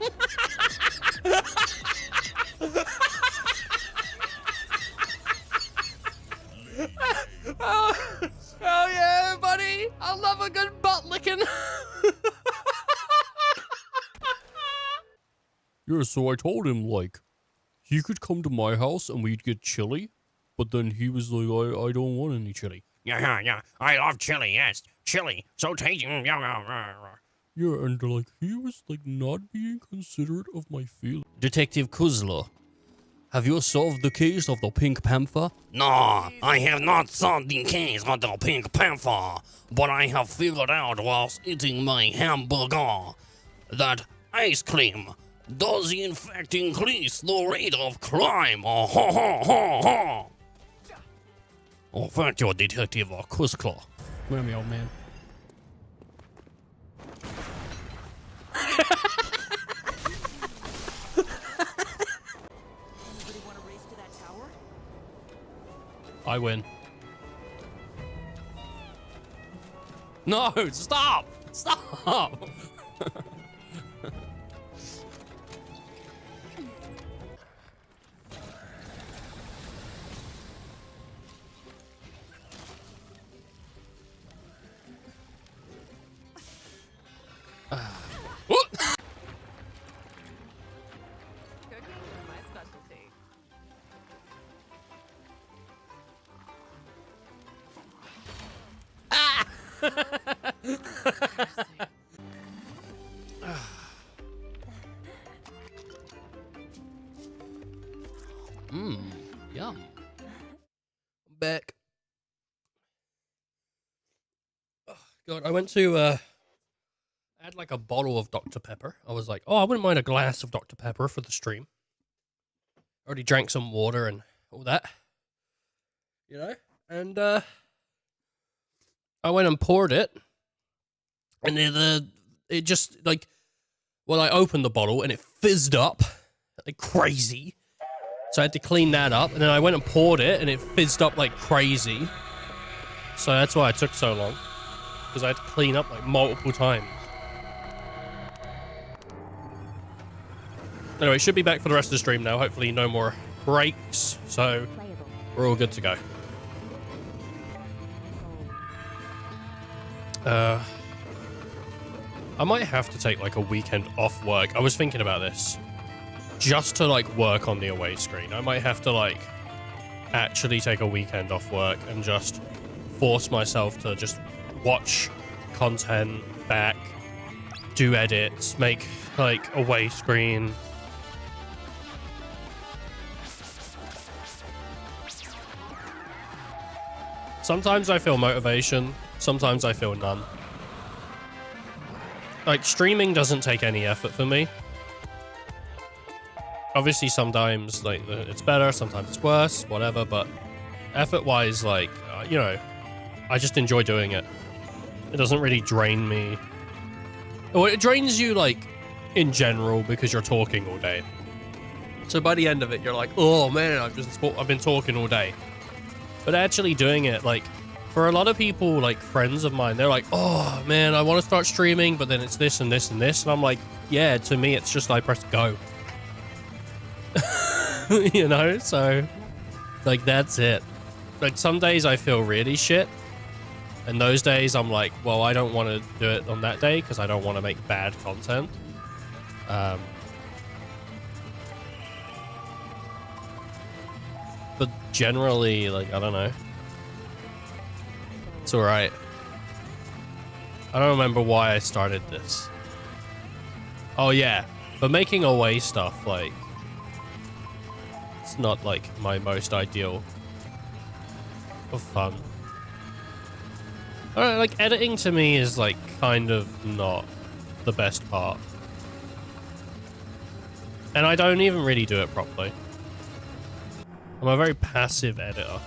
Oh yeah, buddy! I love a good butt licking. Yeah, so I told him, like, he could come to my house and we'd get chili, but then he was like, I don't want any chili. Yeah, I love chili, yes. Chili, so tasty. Yeah, and like, he was like not being considerate of my feelings. Detective Kuzla, have you solved the case of the Pink Panther? No, I have not solved the case of the Pink Panther, but I have figured out whilst eating my hamburger that ice cream does in fact increase the rate of crime. Oh, ha, ha, ha, ha. Oh, thank you, Detective Kuzla. Where am I, old man? Anybody want to race to that tower? I win. No, stop! Stop! Cooking is my specialty. Yum. I'm back. Oh, God, I went to, I had like a bottle of Dr. Pepper. I was like, oh, I wouldn't mind a glass of Dr. Pepper for the stream. Already drank some water and all that. You know? And, I went and poured it. And it just, like, well, I opened the bottle and it fizzed up like crazy. So I had to clean that up. And then I went and poured it and it fizzed up like crazy. So that's why it took so long. Because I had to clean up like multiple times. Anyway, should be back for the rest of the stream now. Hopefully no more breaks. So we're all good to go. I might have to take like a weekend off work. I was thinking about this. Just to like work on the away screen. I might have to like actually take a weekend off work and just force myself to just watch content back, do edits, make like away screen. Sometimes I feel motivation, sometimes I feel none. Like, streaming doesn't take any effort for me. Obviously, sometimes, like, it's better, sometimes it's worse, whatever, but effort-wise, like, you know, I just enjoy doing it. It doesn't really drain me. Well, it drains you, like, in general, because you're talking all day. So by the end of it, you're like, oh, man, I've been talking all day. But actually doing it, like, for a lot of people, like, friends of mine, they're like, oh, man, I want to start streaming, but then it's this and this and this. And I'm like, yeah, to me, it's just I press go. You know? So, like, that's it. Like, some days I feel really shit. And those days I'm like, well, I don't want to do it on that day because I don't want to make bad content. But generally, like, I don't know. It's alright. I don't remember why I started this. Oh yeah, but making away stuff, like, it's not like my most ideal of fun. Alright, like editing to me is like kind of not the best part. And I don't even really do it properly. I'm a very passive editor.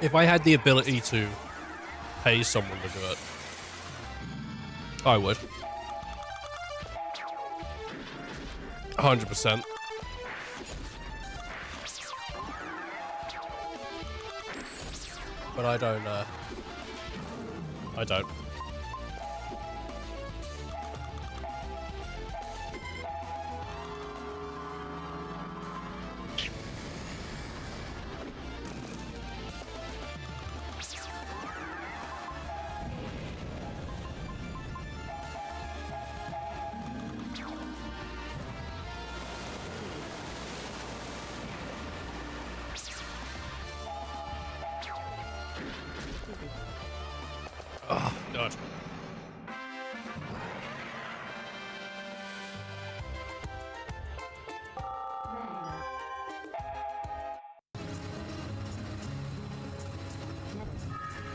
If I had the ability to pay someone to do it, I would. 100%. But I don't, I don't. Oh, God.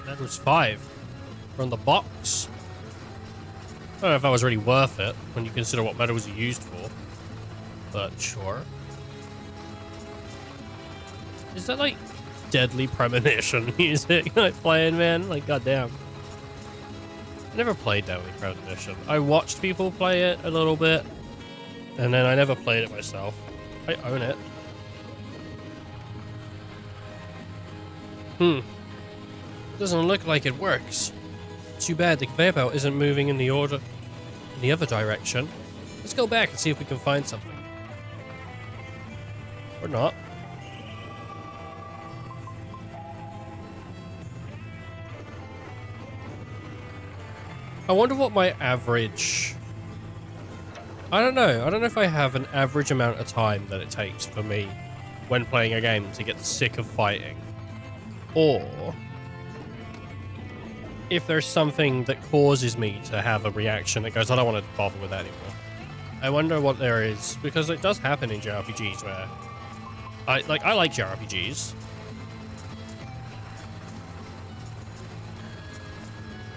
That was 5 from the box. I don't know if that was really worth it when you consider what medals are used for, but sure. Is that like Deadly Premonition music like playing, man? Like, goddamn. I never played Deadly Premonition. I watched people play it a little bit, and then I never played it myself. I own it. Doesn't look like it works. Too bad the conveyor belt isn't moving in the other direction. Let's go back and see if we can find something. Or not. I wonder what my average... I don't know. I don't know if I have an average amount of time that it takes for me when playing a game to get sick of fighting. Or if there's something that causes me to have a reaction that goes, I don't want to bother with that anymore. I wonder what there is, because it does happen in JRPGs where I like JRPGs.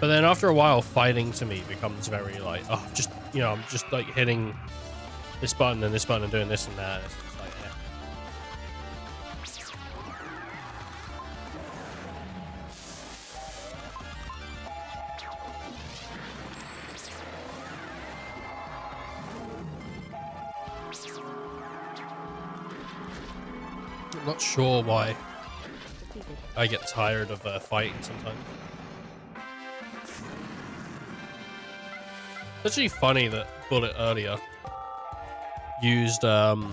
But then after a while, fighting to me becomes very like, oh, just, you know, I'm just like hitting this button and doing this and that. It's just like, eh. I'm not sure why I get tired of fighting sometimes. It's actually funny that Bullet earlier used Seto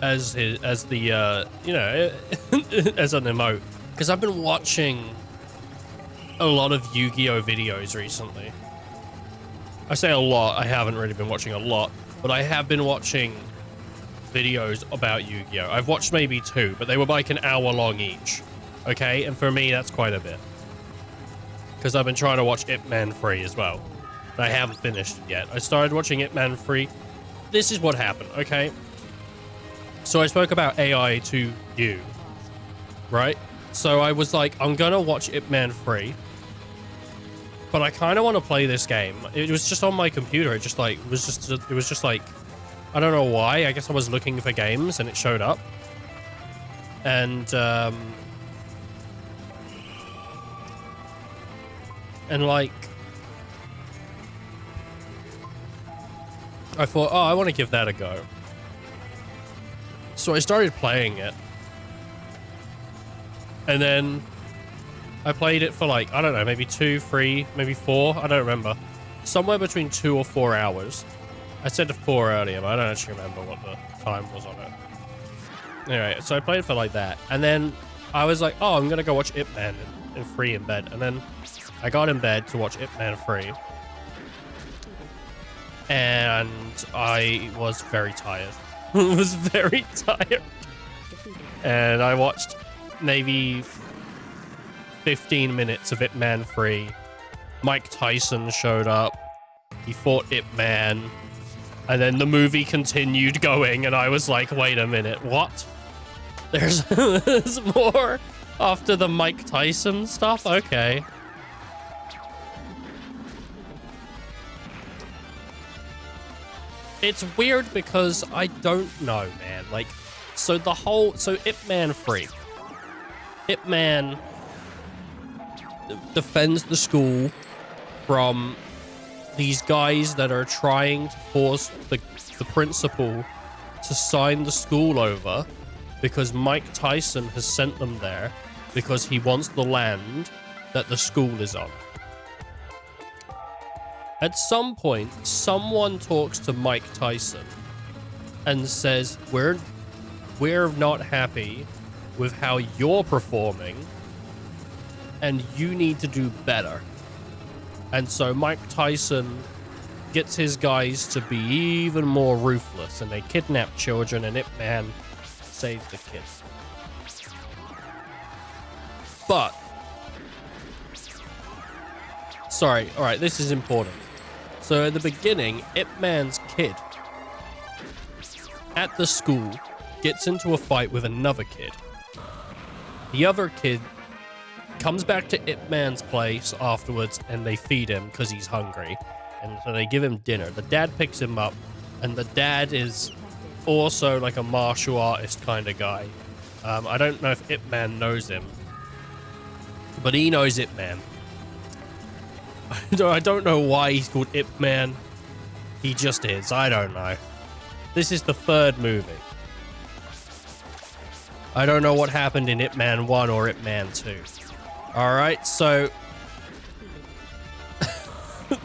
as the you know, as an emote, because I've been watching a lot of Yu-Gi-Oh videos recently. I say a lot, I haven't really been watching a lot, but I have been watching videos about Yu-Gi-Oh. I've watched maybe 2, but they were like an hour long each. Okay, and for me that's quite a bit. Because I've been trying to watch Ip Man 3 as well. But I haven't finished it yet. I started watching Ip Man 3. This is what happened, okay? So I spoke about AI to you, right? So I was like, I'm gonna watch Ip Man 3, but I kind of want to play this game. It was just on my computer. It was just like, I don't know why. I guess I was looking for games and it showed up. And like, I thought, oh, I want to give that a go. So I started playing it. And then I played it for like, I don't know, maybe 2, 3, maybe 4. I don't remember. Somewhere between 2 or 4 hours. I said 4 earlier, but I don't actually remember what the time was on it. Anyway, so I played it for like that. And then I was like, oh, I'm going to go watch Ip Man in 3 in bed. And then I got in bed to watch Ip Man 3. and I was very tired. I was very tired. And I watched maybe 15 minutes of Ip Man 3. Mike Tyson showed up. He fought Ip Man. And then the movie continued going, and I was like, wait a minute, what? There's more after the Mike Tyson stuff? Okay. It's weird because I don't know, man. Like, so Ip Man 3. Ip Man defends the school from these guys that are trying to force the principal to sign the school over because Mike Tyson has sent them there because he wants the land that the school is on. At some point, someone talks to Mike Tyson and says, we're not happy with how you're performing and you need to do better. And so Mike Tyson gets his guys to be even more ruthless, and they kidnap children, and Ip Man saves the kids. But, sorry, alright, this is important. So at the beginning, Ip Man's kid at the school gets into a fight with another kid. The other kid comes back to Ip Man's place afterwards, and they feed him because he's hungry. And so they give him dinner. The dad picks him up, and the dad is also like a martial artist kind of guy. I don't know if Ip Man knows him, but he knows Ip Man. I don't know why he's called Ip Man. He just is. I don't know. This is the third movie. I don't know what happened in Ip Man 1 or Ip Man 2. Alright, so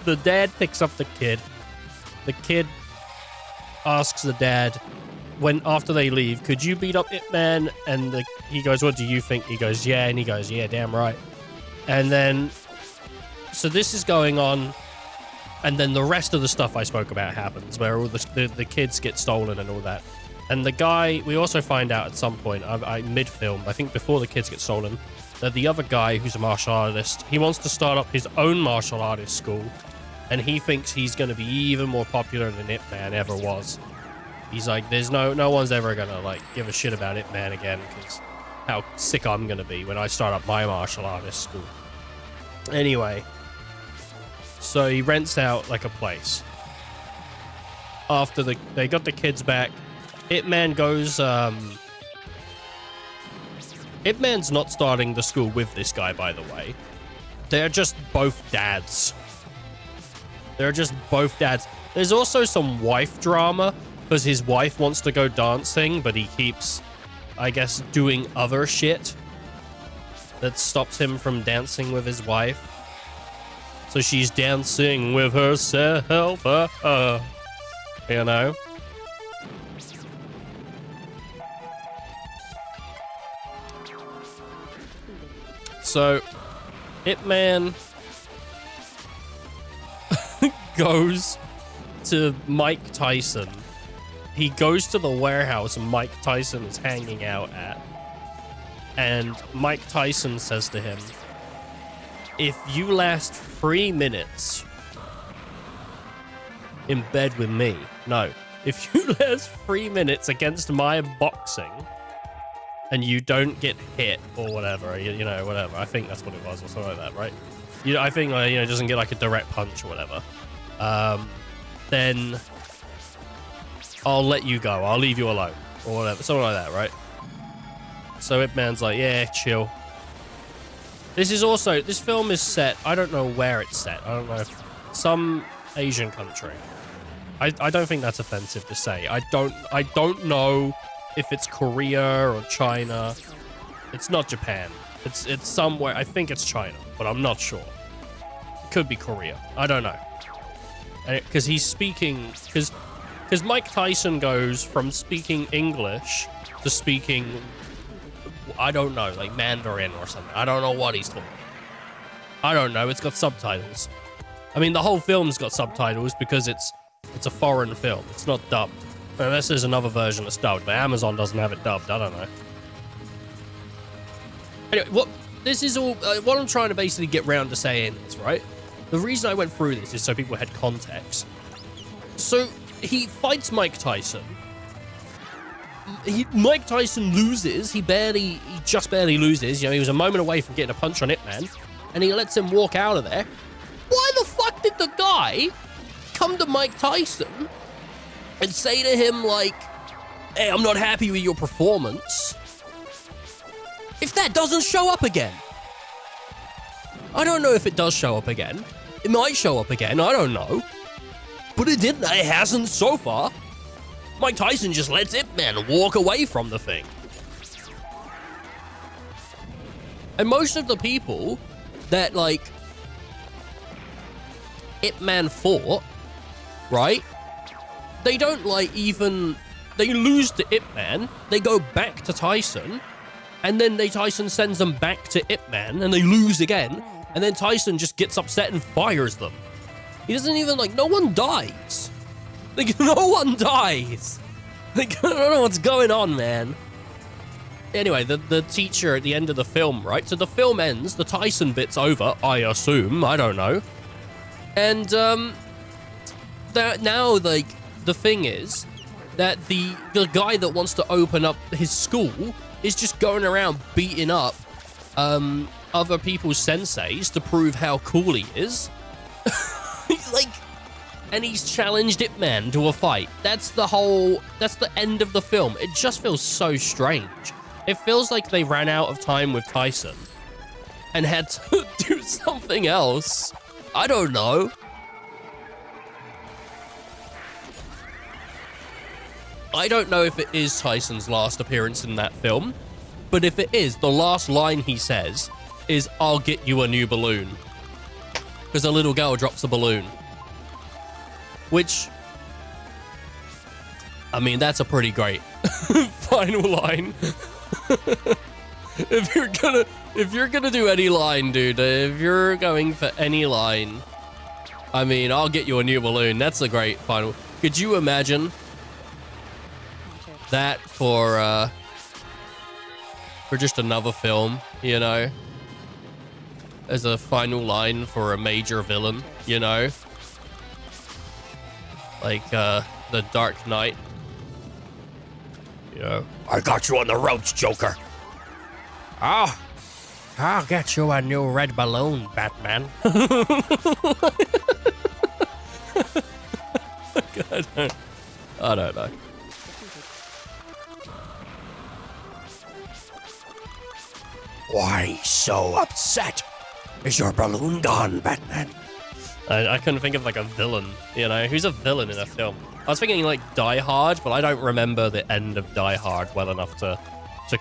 the dad picks up the kid. The kid asks the dad, after they leave, could you beat up Ip Man? And he goes, what do you think? He goes, yeah. And he goes, yeah, damn right. And then, so this is going on. And then the rest of the stuff I spoke about happens, where all the kids get stolen and all that. And the guy, we also find out at some point, mid-film, I think before the kids get stolen, that the other guy who's a martial artist, he wants to start up his own martial artist school, and he thinks he's going to be even more popular than Ip Man ever was. He's like, there's no one's ever going to like give a shit about Ip Man again, because how sick I'm going to be when I start up my martial artist school. Anyway, so he rents out like a place. After they got the kids back, Ip Man goes, Ip Man's not starting the school with this guy, by the way. They're just both dads. They're just both dads. There's also some wife drama, because his wife wants to go dancing, but he keeps, I guess, doing other shit that stops him from dancing with his wife. So she's dancing with herself, you know? So, Ip Man goes to Mike Tyson. He goes to the warehouse Mike Tyson is hanging out at. And Mike Tyson says to him, if you last 3 minutes in bed with me, no, if you last 3 minutes against my boxing, and you don't get hit or whatever, you know, whatever. I think that's what it was or something like that, right? I think, doesn't get like a direct punch or whatever. Then I'll let you go. I'll leave you alone or whatever. Something like that, right? So Ip Man's like, yeah, chill. This film is set, I don't know where it's set. I don't know if some Asian country. I don't think that's offensive to say. I don't know if it's Korea or China. It's not Japan. It's somewhere. I think it's China, but I'm not sure. It could be Korea. I don't know. Because he's speaking... Because Mike Tyson goes from speaking English to speaking... I don't know, like Mandarin or something. I don't know what he's talking. I don't know. It's got subtitles. I mean, the whole film's got subtitles because it's It's a foreign film. It's not dubbed. Unless there's another version that's dubbed, but Amazon doesn't have it dubbed. I don't know. Anyway, what I'm trying to basically get round to saying is, right? The reason I went through this is so people had context. So he fights Mike Tyson. Mike Tyson loses. He just barely loses. You know, he was a moment away from getting a punch on Ip Man, and he lets him walk out of there. Why the fuck did the guy come to Mike Tyson and say to him, like, hey, I'm not happy with your performance, if that doesn't show up again? I don't know if it does show up again. It might show up again, I don't know. But it didn't, it hasn't so far. Mike Tyson just lets Ip Man walk away from the thing. And most of the people that, like, Ip Man fought, right? They don't, like, even... They lose to Ip Man, they go back to Tyson, and then Tyson sends them back to Ip Man, and they lose again, and then Tyson just gets upset and fires them. He doesn't even, like, no one dies. Like, no one dies. Like, I don't know what's going on, man. Anyway, the teacher at the end of the film, right? So the film ends, the Tyson bit's over, I assume, I don't know. And, now, like, the thing is that the guy that wants to open up his school is just going around beating up, other people's senseis to prove how cool he is. Like, and he's challenged Ip Man to a fight. That's the end of the film. It just feels so strange. It feels like they ran out of time with Tyson and had to do something else. I don't know. I don't know if it is Tyson's last appearance in that film, but if it is, the last line he says is, I'll get you a new balloon. Because a little girl drops a balloon. Which, I mean, that's a pretty great final line. If you're gonna do any line, dude, if you're going for any line, I mean, I'll get you a new balloon. That's a great final. Could you imagine that for just another film, you know, as a final line for a major villain, you know, like The Dark Knight, you know, I got you on the ropes, Joker. I'll get you a new red balloon, Batman. I don't know. Why so upset? Is your balloon gone, Batman? I couldn't think of, like, a villain, you know? Who's a villain in a film? I was thinking, like, Die Hard, but I don't remember the end of Die Hard well enough to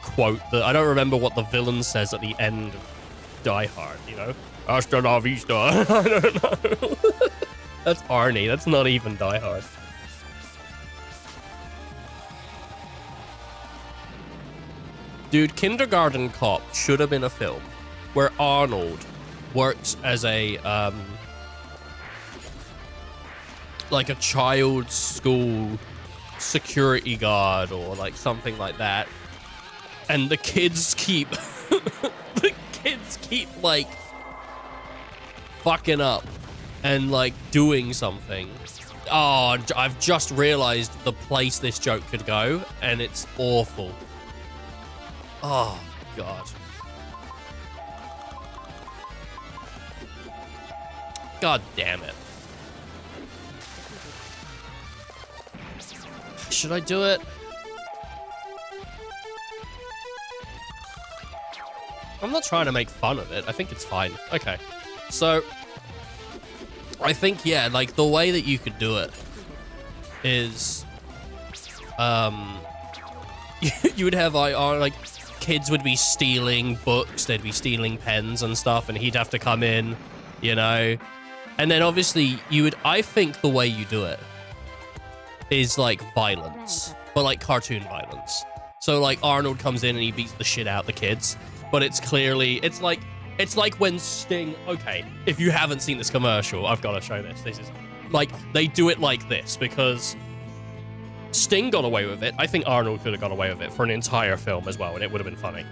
quote the... I don't remember what the villain says at the end of Die Hard, you know? Hasta la vista. I don't know. That's Arnie. That's not even Die Hard. Dude, Kindergarten Cop should have been a film where Arnold works as a, like a child's school security guard or like something like that. And the kids keep, like fucking up and like doing something. Oh, I've just realized the place this joke could go, and it's awful. Oh, God. God damn it. Should I do it? I'm not trying to make fun of it. I think it's fine. Okay. So, I think, yeah, like, the way that you could do it is, you would have, like, kids would be stealing books, they'd be stealing pens and stuff, and he'd have to come in, you know? And then, obviously, I think the way you do it is, like, violence, but, like, cartoon violence. So, like, Arnold comes in and he beats the shit out of the kids, but it's clearly, it's like when Sting, okay, if you haven't seen this commercial, I've got to show this. This is like, they do it like this because Sting got away with it. I think Arnold could have got away with it for an entire film as well, and it would have been funny.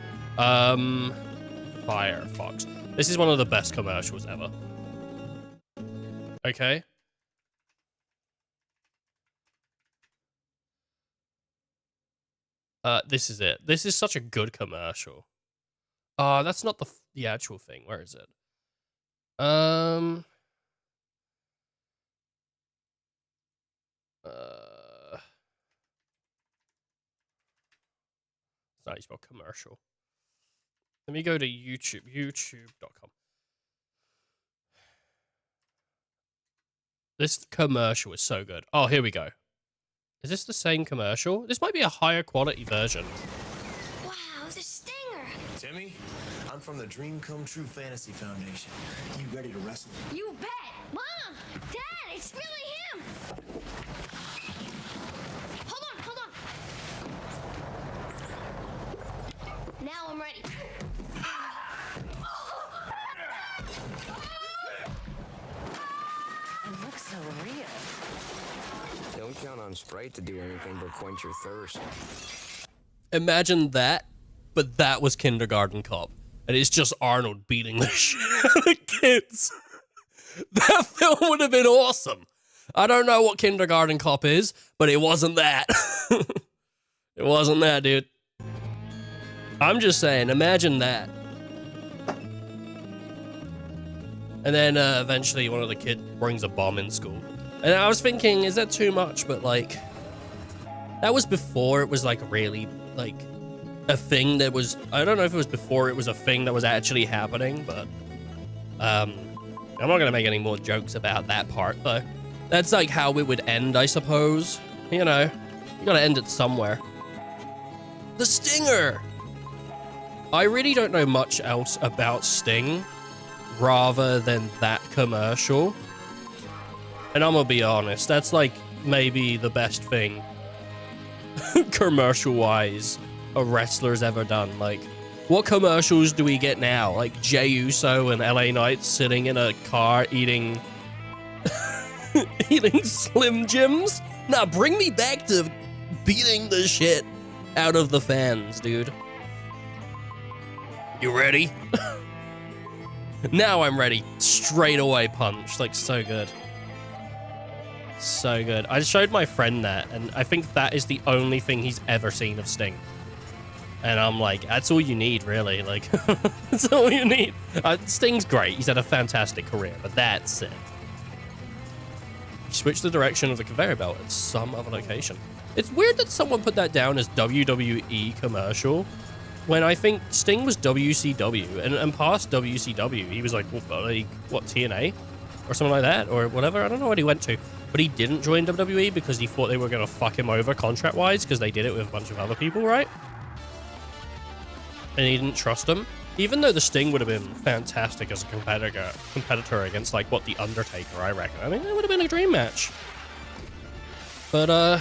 Firefox. This is one of the best commercials ever. Okay. This is it. This is such a good commercial. That's not the actual thing. Where is it? It's not spelled commercial. Let me go to YouTube. YouTube.com. This commercial is so good. Oh, here we go. Is this the same commercial? This might be a higher quality version. Wow, the stinger! Timmy, I'm from the Dream Come True Fantasy Foundation. You ready to wrestle? You bet! Mom! Dad, it's really him! Hold on! Now I'm ready. It looks so real. Don't count on Sprite to do anything but quench your thirst. Imagine that, but that was Kindergarten Cop. And it's just Arnold beating the shit out of the kids. That film would have been awesome. I don't know what Kindergarten Cop is, but it wasn't that. It wasn't that, dude. I'm just saying, imagine that. And then eventually one of the kids brings a bomb in school. And I was thinking, is that too much? But like, that was before it was like really like a thing that was, I don't know if it was before it was a thing that was actually happening, but I'm not going to make any more jokes about that part though. That's like how it would end, I suppose. You know, you got to end it somewhere. The Stinger! I really don't know much else about Sting rather than that commercial. And I'm gonna be honest, that's like maybe the best thing commercial-wise a wrestler's ever done. Like, what commercials do we get now? Like Jey Uso and LA Knight sitting in a car eating eating Slim Jims? Nah, bring me back to beating the shit out of the fans, dude. You ready? Now I'm ready. Straight away punch. Like, so good. So good. I showed my friend that, and I think that is the only thing he's ever seen of Sting. And I'm like, that's all you need, really. Like, that's all you need. Sting's great. He's had a fantastic career, but that's it. Switch the direction of the conveyor belt at some other location. It's weird that someone put that down as WWE commercial, when I think Sting was WCW, and past WCW, he was like, what, TNA? Or something like that, or whatever. I don't know what he went to. But he didn't join WWE because he thought they were going to fuck him over contract-wise, because they did it with a bunch of other people, right? And he didn't trust them. Even though the Sting would have been fantastic as a competitor against, like, what, The Undertaker, I reckon. I mean, it would have been a dream match. But,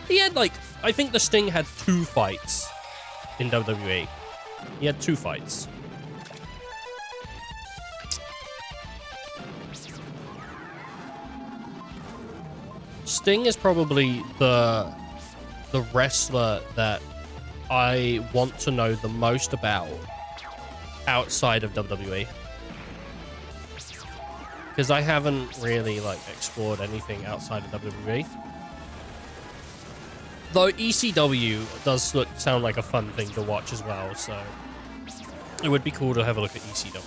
he had, like, I think the Sting had 2 fights in WWE. He had 2 fights. Sting is probably the wrestler that I want to know the most about outside of WWE. Because I haven't really, like, explored anything outside of WWE. Though ECW does sound like a fun thing to watch as well, so it would be cool to have a look at ECW.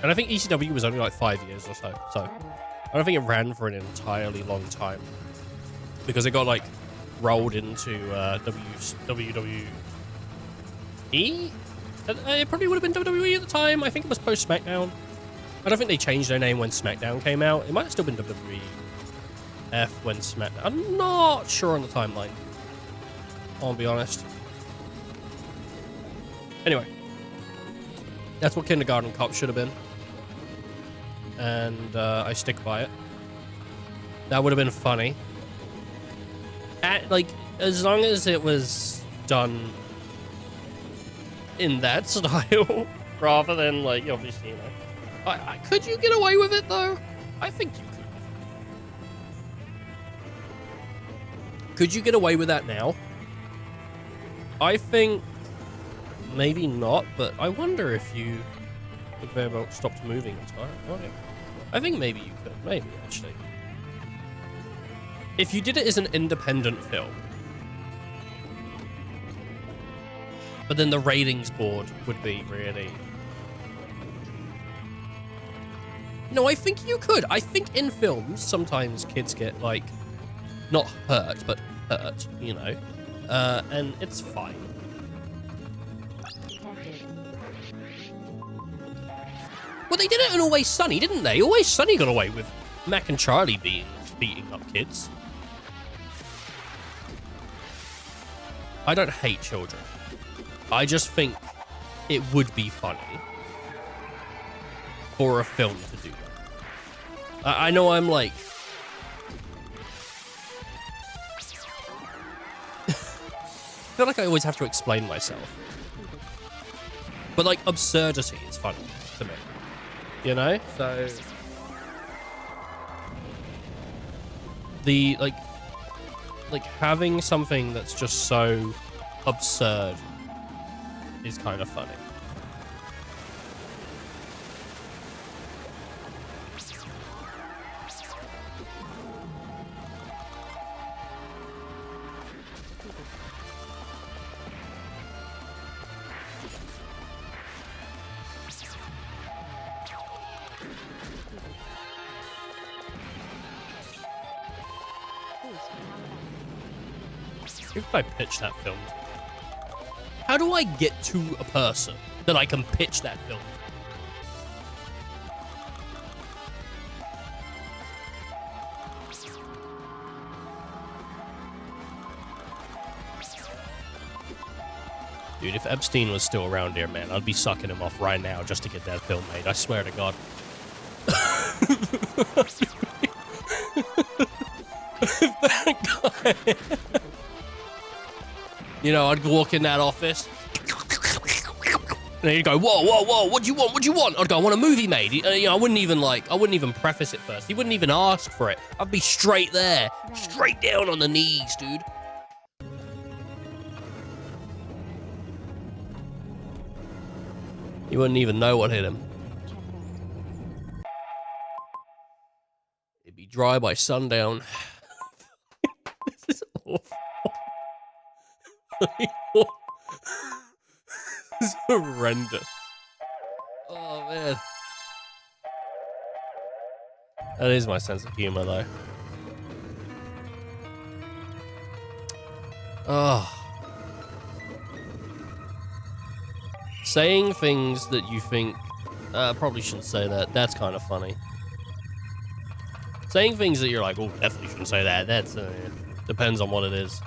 And I think ECW was only like 5 years or so, so I don't think it ran for an entirely long time because it got like rolled into WWE. It probably would have been WWE at the time. I think it was post SmackDown. I don't think they changed their name when SmackDown came out. It might have still been WWF when SmackDown. I'm not sure on the timeline. I'll be honest. Anyway, that's what Kindergarten Cop should have been. And I stick by it. That would have been funny. Like, as long as it was done in that style rather than like obviously, you know. Could you get away with it though? I think you could. Could you get away with that now? I think maybe not, but I wonder if you if they about stopped moving entirely. Okay. I think maybe you could. Maybe actually. If you did it as an independent film, but then the ratings board would be really... No, I think you could. I think in films, sometimes kids get, like, not hurt, but hurt, you know. And it's fine. Well, they did it in Always Sunny, didn't they? Always Sunny got away with Mac and Charlie beating up kids. I don't hate children. I just think it would be funny for a film to do that. I know I'm like... I feel like I always have to explain myself. But like, absurdity is funny to me. You know? So... The, like having something that's just so absurd is kind of funny. Who could I pitch that film to? How do I get to a person that I can pitch that film to? Dude, if Epstein was still around here, man, I'd be sucking him off right now just to get that film made. I swear to God. That guy... You know, I'd walk in that office. And he'd go, whoa, whoa, whoa, what do you want? What do you want? I'd go, I want a movie made. You know, I wouldn't even preface it first. He wouldn't even ask for it. I'd be straight there. Straight down on the knees, dude. He wouldn't even know what hit him. It'd be dry by sundown. This is awful. It's horrendous. Oh man. That is my sense of humor though. Oh. Saying things that you think, probably shouldn't say that. That's kind of funny. Saying things that you're like, oh, definitely shouldn't say that. That's, depends on what it is.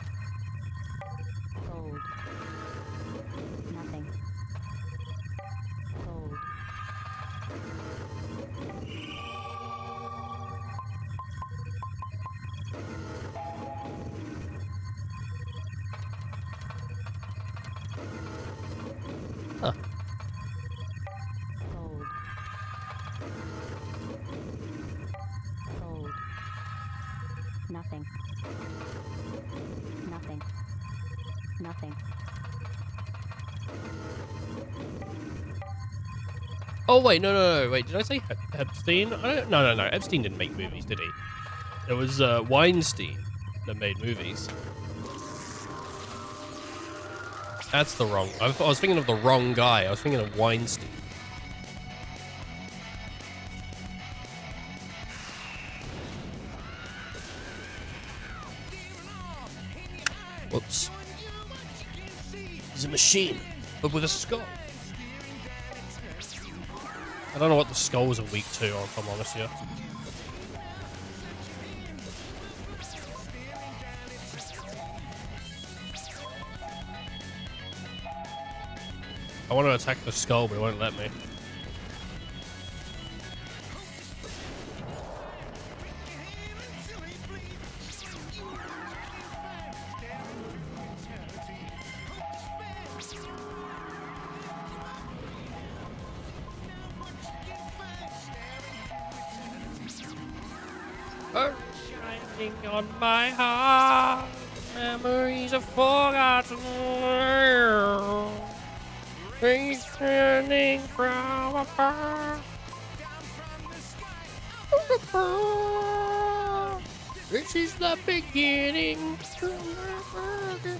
Huh. Cold. Cold. Nothing. Nothing. Nothing. Oh wait, no, wait. Did I say Epstein? No. Epstein didn't make movies, did he? It was Weinstein that made movies. That's the wrong... I was thinking of the wrong guy. I was thinking of Weinstein. Whoops. He's a machine, but with a skull. I don't know what the skulls are weak to, if I'm honest here. I want to attack the skull, but it won't let me. are shining on my heart. Memories of forgotten world. Returning from afar. This is the beginning. Under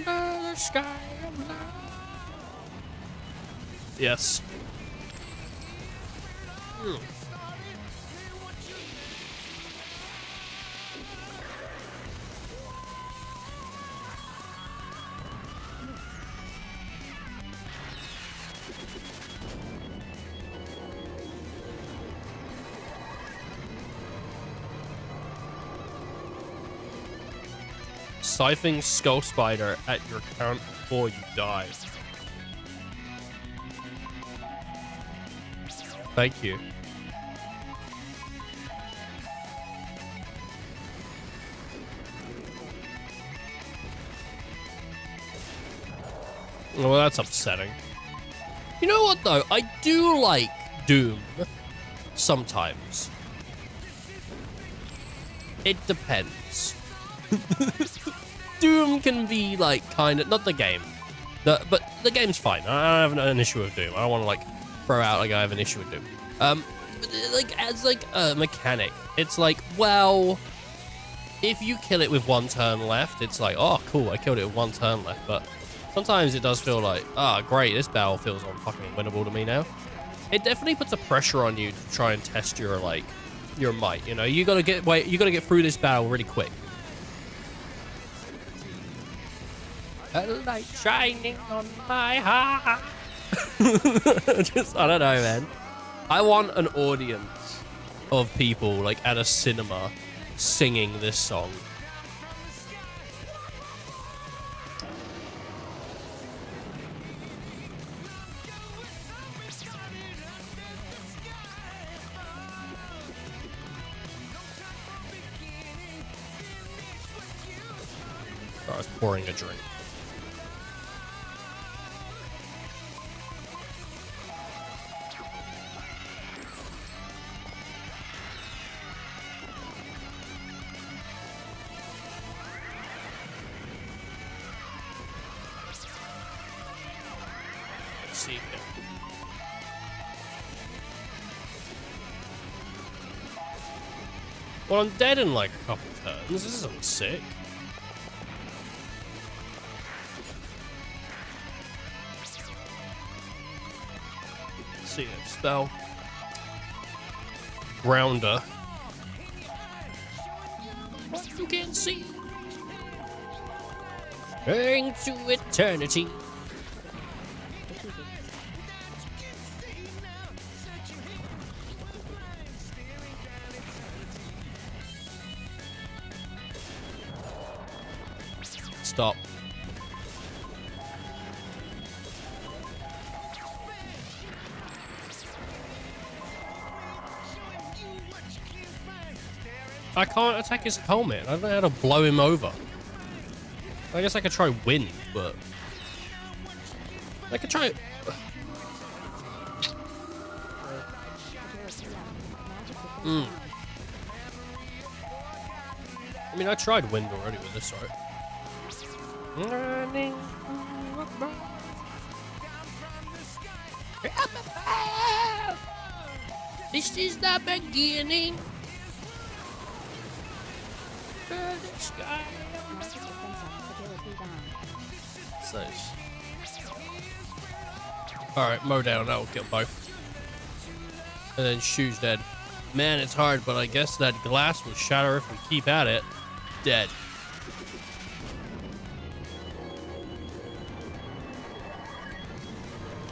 the sky of love. Yes. Scything Skull Spider at your count before you die. Thank you. Well, that's upsetting. You know what, though? I do like Doom sometimes. It depends. Doom can be, like, kind of... Not the game. But the game's fine. I don't have an issue with Doom. I don't want to, like, throw out, like, I have an issue with Doom. But, like, as, like, a mechanic, it's like, well... If you kill it with one turn left, it's like, oh, cool, I killed it with one turn left. But sometimes it does feel like, ah, great, this battle feels fucking winnable to me now. It definitely puts a pressure on you to try and test your, like, your might. You know, you gotta get through this battle really quick. A light shining on my heart. Just, I don't know, man. I want an audience of people, like, at a cinema singing this song. I was pouring a drink. See him. Well, I'm dead in like a couple turns. This isn't sick. See it. Spell. Grounder. What you can see. Into eternity. Stop. I can't attack his helmet. I don't know how to blow him over. I guess I could try wind, but... I could try... I mean, I tried wind already with this, right? This is the beginning. Nice. Alright, mow down, that will kill both. And then Shoe's dead. Man, it's hard, but I guess that glass will shatter if we keep at it. Dead.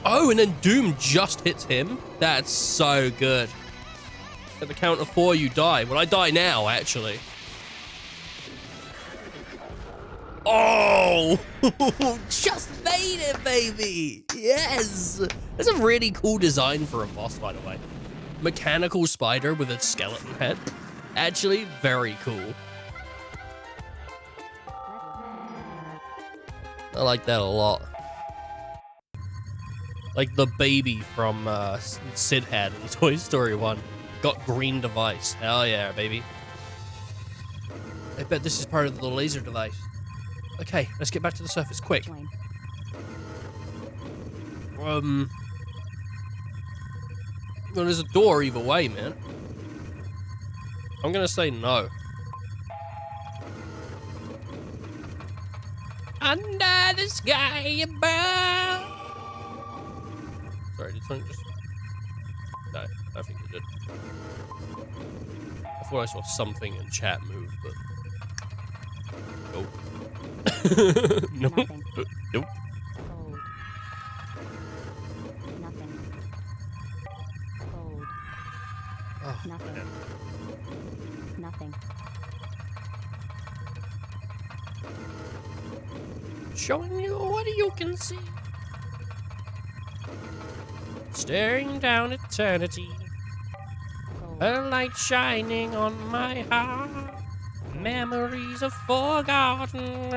Oh, and then Doom just hits him? That's so good. At the count of 4, you die. Well, I die now, actually. Oh! Just made it, baby! Yes! That's a really cool design for a boss, by the way. Mechanical spider with a skeleton head. Actually, very cool. I like that a lot. Like the baby from Sid had in Toy Story 1. got green device. Hell yeah, baby. I bet this is part of the laser device. Okay, let's get back to the surface, quick. Well, there's a door either way, man. I'm gonna say no. Under the sky above. Sorry, did something just... No, I think it did. I thought I saw something in chat move, but... Nope. Nope. Nope. Cold. Nothing. Cold. Oh, Nothing. man. Nothing. Showing you what you can see. Staring down eternity. A light shining on my heart. Memories of forgotten.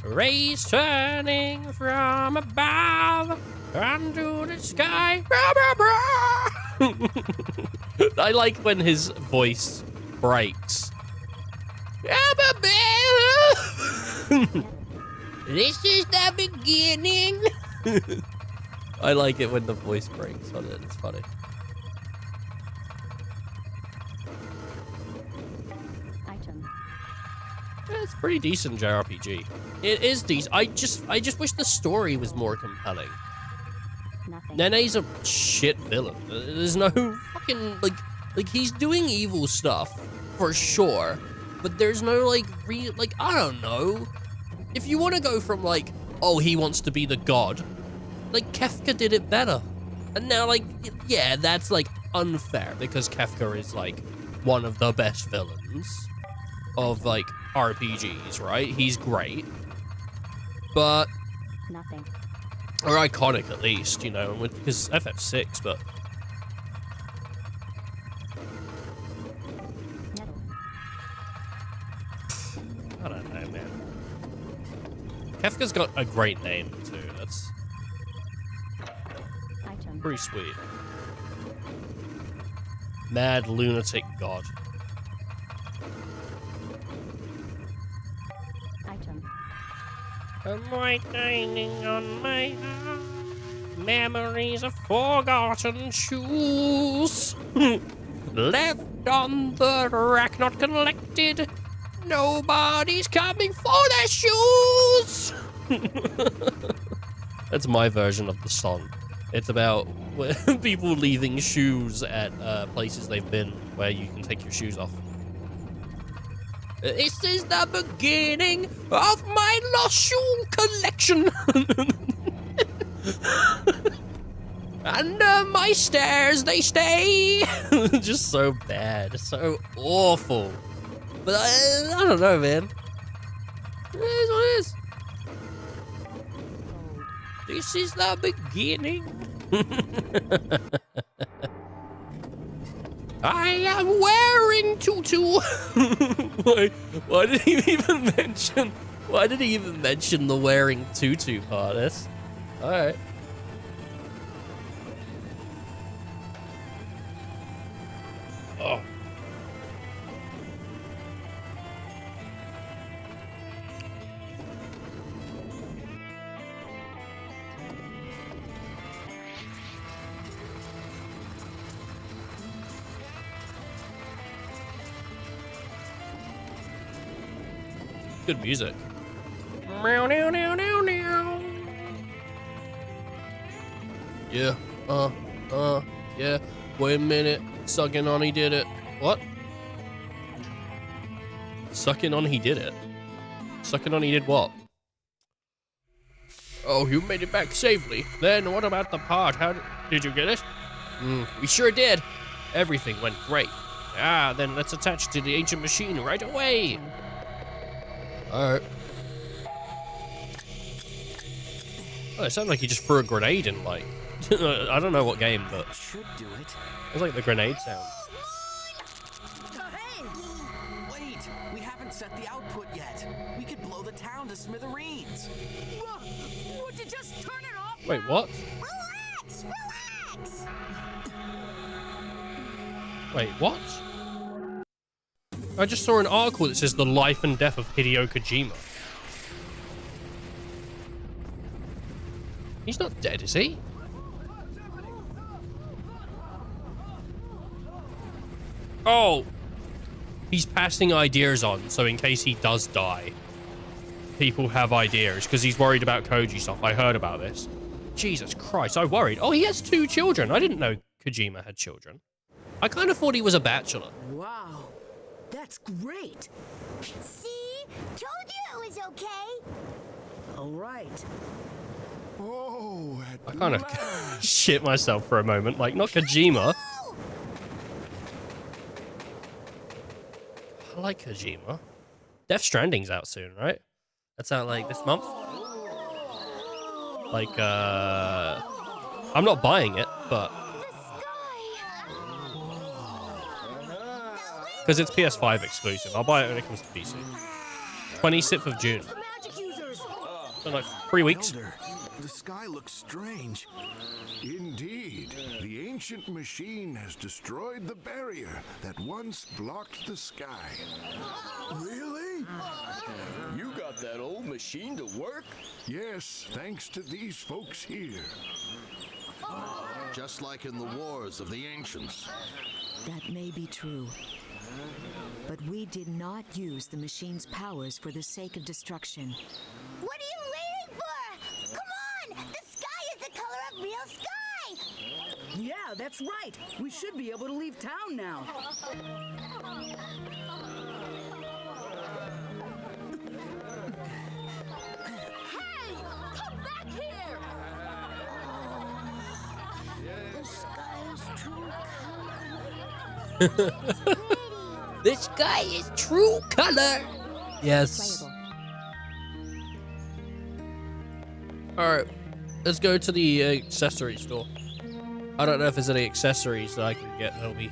Rays turning from above onto the sky. I like when his voice breaks. This is the beginning. I like it when the voice breaks on it. It's funny. Item. Yeah, it's pretty decent JRPG. It is decent. I just wish the story was more compelling. Nothing. Nene's a shit villain. There's no fucking like he's doing evil stuff for sure, but there's no like I don't know. If you want to go from like, oh, he wants to be the god, like Kefka did it better, and now like yeah, that's like unfair because Kefka is like one of the best villains of like RPGs, right? He's great, but Nothing. or iconic at least, you know, because FF6, but I don't know, man. Kefka's got a great name too. That's Item. pretty sweet. Mad lunatic god. Item. A light shining on my heart. Memories of forgotten shoes. Left on the rack, not collected. Nobody's coming for their shoes. That's my version of the song. It's about people leaving shoes at places they've been where you can take your shoes off. This is the beginning of my lost shoe collection. Under my stairs they stay. Just so bad, so awful. But I don't know, man. It is what it is. This is the beginning. I am wearing tutu. Why did he even mention? Why did he even mention the wearing tutu part? That's all right. Oh. Good music. Meow, meow, meow, meow, meow. Yeah. Yeah. Wait a minute. Sucking on he did it. What? Sucking on he did it? Sucking on he did what? Oh, you made it back safely. Then what about the part? How did you get it? We sure did. Everything went great. Ah, then let's attach to the ancient machine right away. Alright. Oh, it sounded like he just threw a grenade in, like... I don't know what game, but... Should do it. It was like the grenade sound. Hey! Wait! We haven't set the output yet. We could blow the town to smithereens. Would you just turn it off? Wait, what? Relax! Relax! Wait, what? I just saw an article that says the life and death of Hideo Kojima. He's not dead, is he? Oh! He's passing ideas on, so in case he does die, people have ideas, because he's worried about Koji stuff. I heard about this. Jesus Christ, I worried. Oh, he has 2 children. I didn't know Kojima had children. I kind of thought he was a bachelor. Wow, that's great. See? Told you it was okay. All right. Oh, I kind of shit myself for a moment. Like, not Kojima. I like Kojima. Death Stranding's out soon, right? That's out like this month. Like, I'm not buying it, but because it's PS5 exclusive. I'll buy it when it comes to PC. 26th of June. So like 3 weeks. Elder, the sky looks strange. Indeed, the ancient machine has destroyed the barrier that once blocked the sky. Really? You got that old machine to work? Yes, thanks to these folks here. Just like in the wars of the ancients. That may be true. But we did not use the machine's powers for the sake of destruction. What are you waiting for? Come on! The sky is the color of real sky! Yeah, that's right. We should be able to leave town now. Hey! Come back here! The sky is true color. This sky is true color. Yes. Alright, let's go to the accessory store. I don't know if there's any accessories that I can get that'll be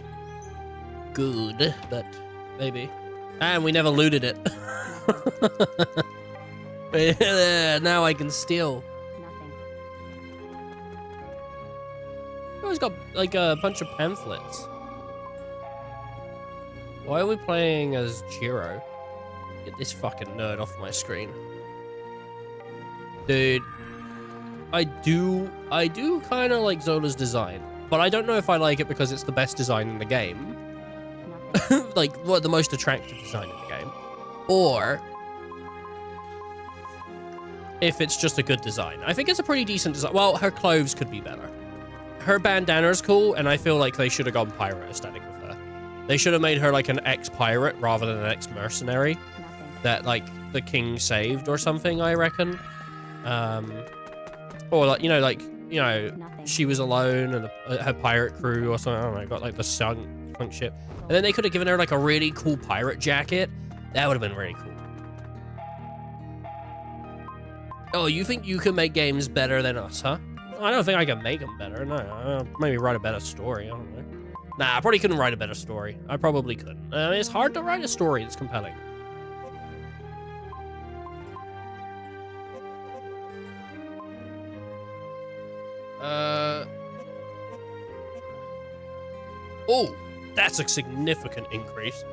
good, but maybe. And we never looted it. Now I can steal. Oh, he's got like a bunch of pamphlets. Why are we playing as Jiro? Get this fucking nerd off my screen. Dude. I do kind of like Zola's design, but I don't know if I like it because it's the best design in the game. Like, what, the most attractive design in the game. Or if it's just a good design. I think it's a pretty decent design. Well, her clothes could be better. Her bandana's cool, and I feel like they should have gone pirate aesthetic with her. They should have made her like an ex-pirate rather than an ex-mercenary that like the king saved or something, I reckon. Or like, she was alone and her pirate crew or something. I don't know, got like the sunk ship. And then they could have given her like a really cool pirate jacket. That would have been really cool. Oh, you think you can make games better than us, huh? I don't think I can make them better. No, maybe write a better story. I don't know. Nah, I probably couldn't write a better story. I probably couldn't. It's hard to write a story that's compelling. Oh, that's a significant increase.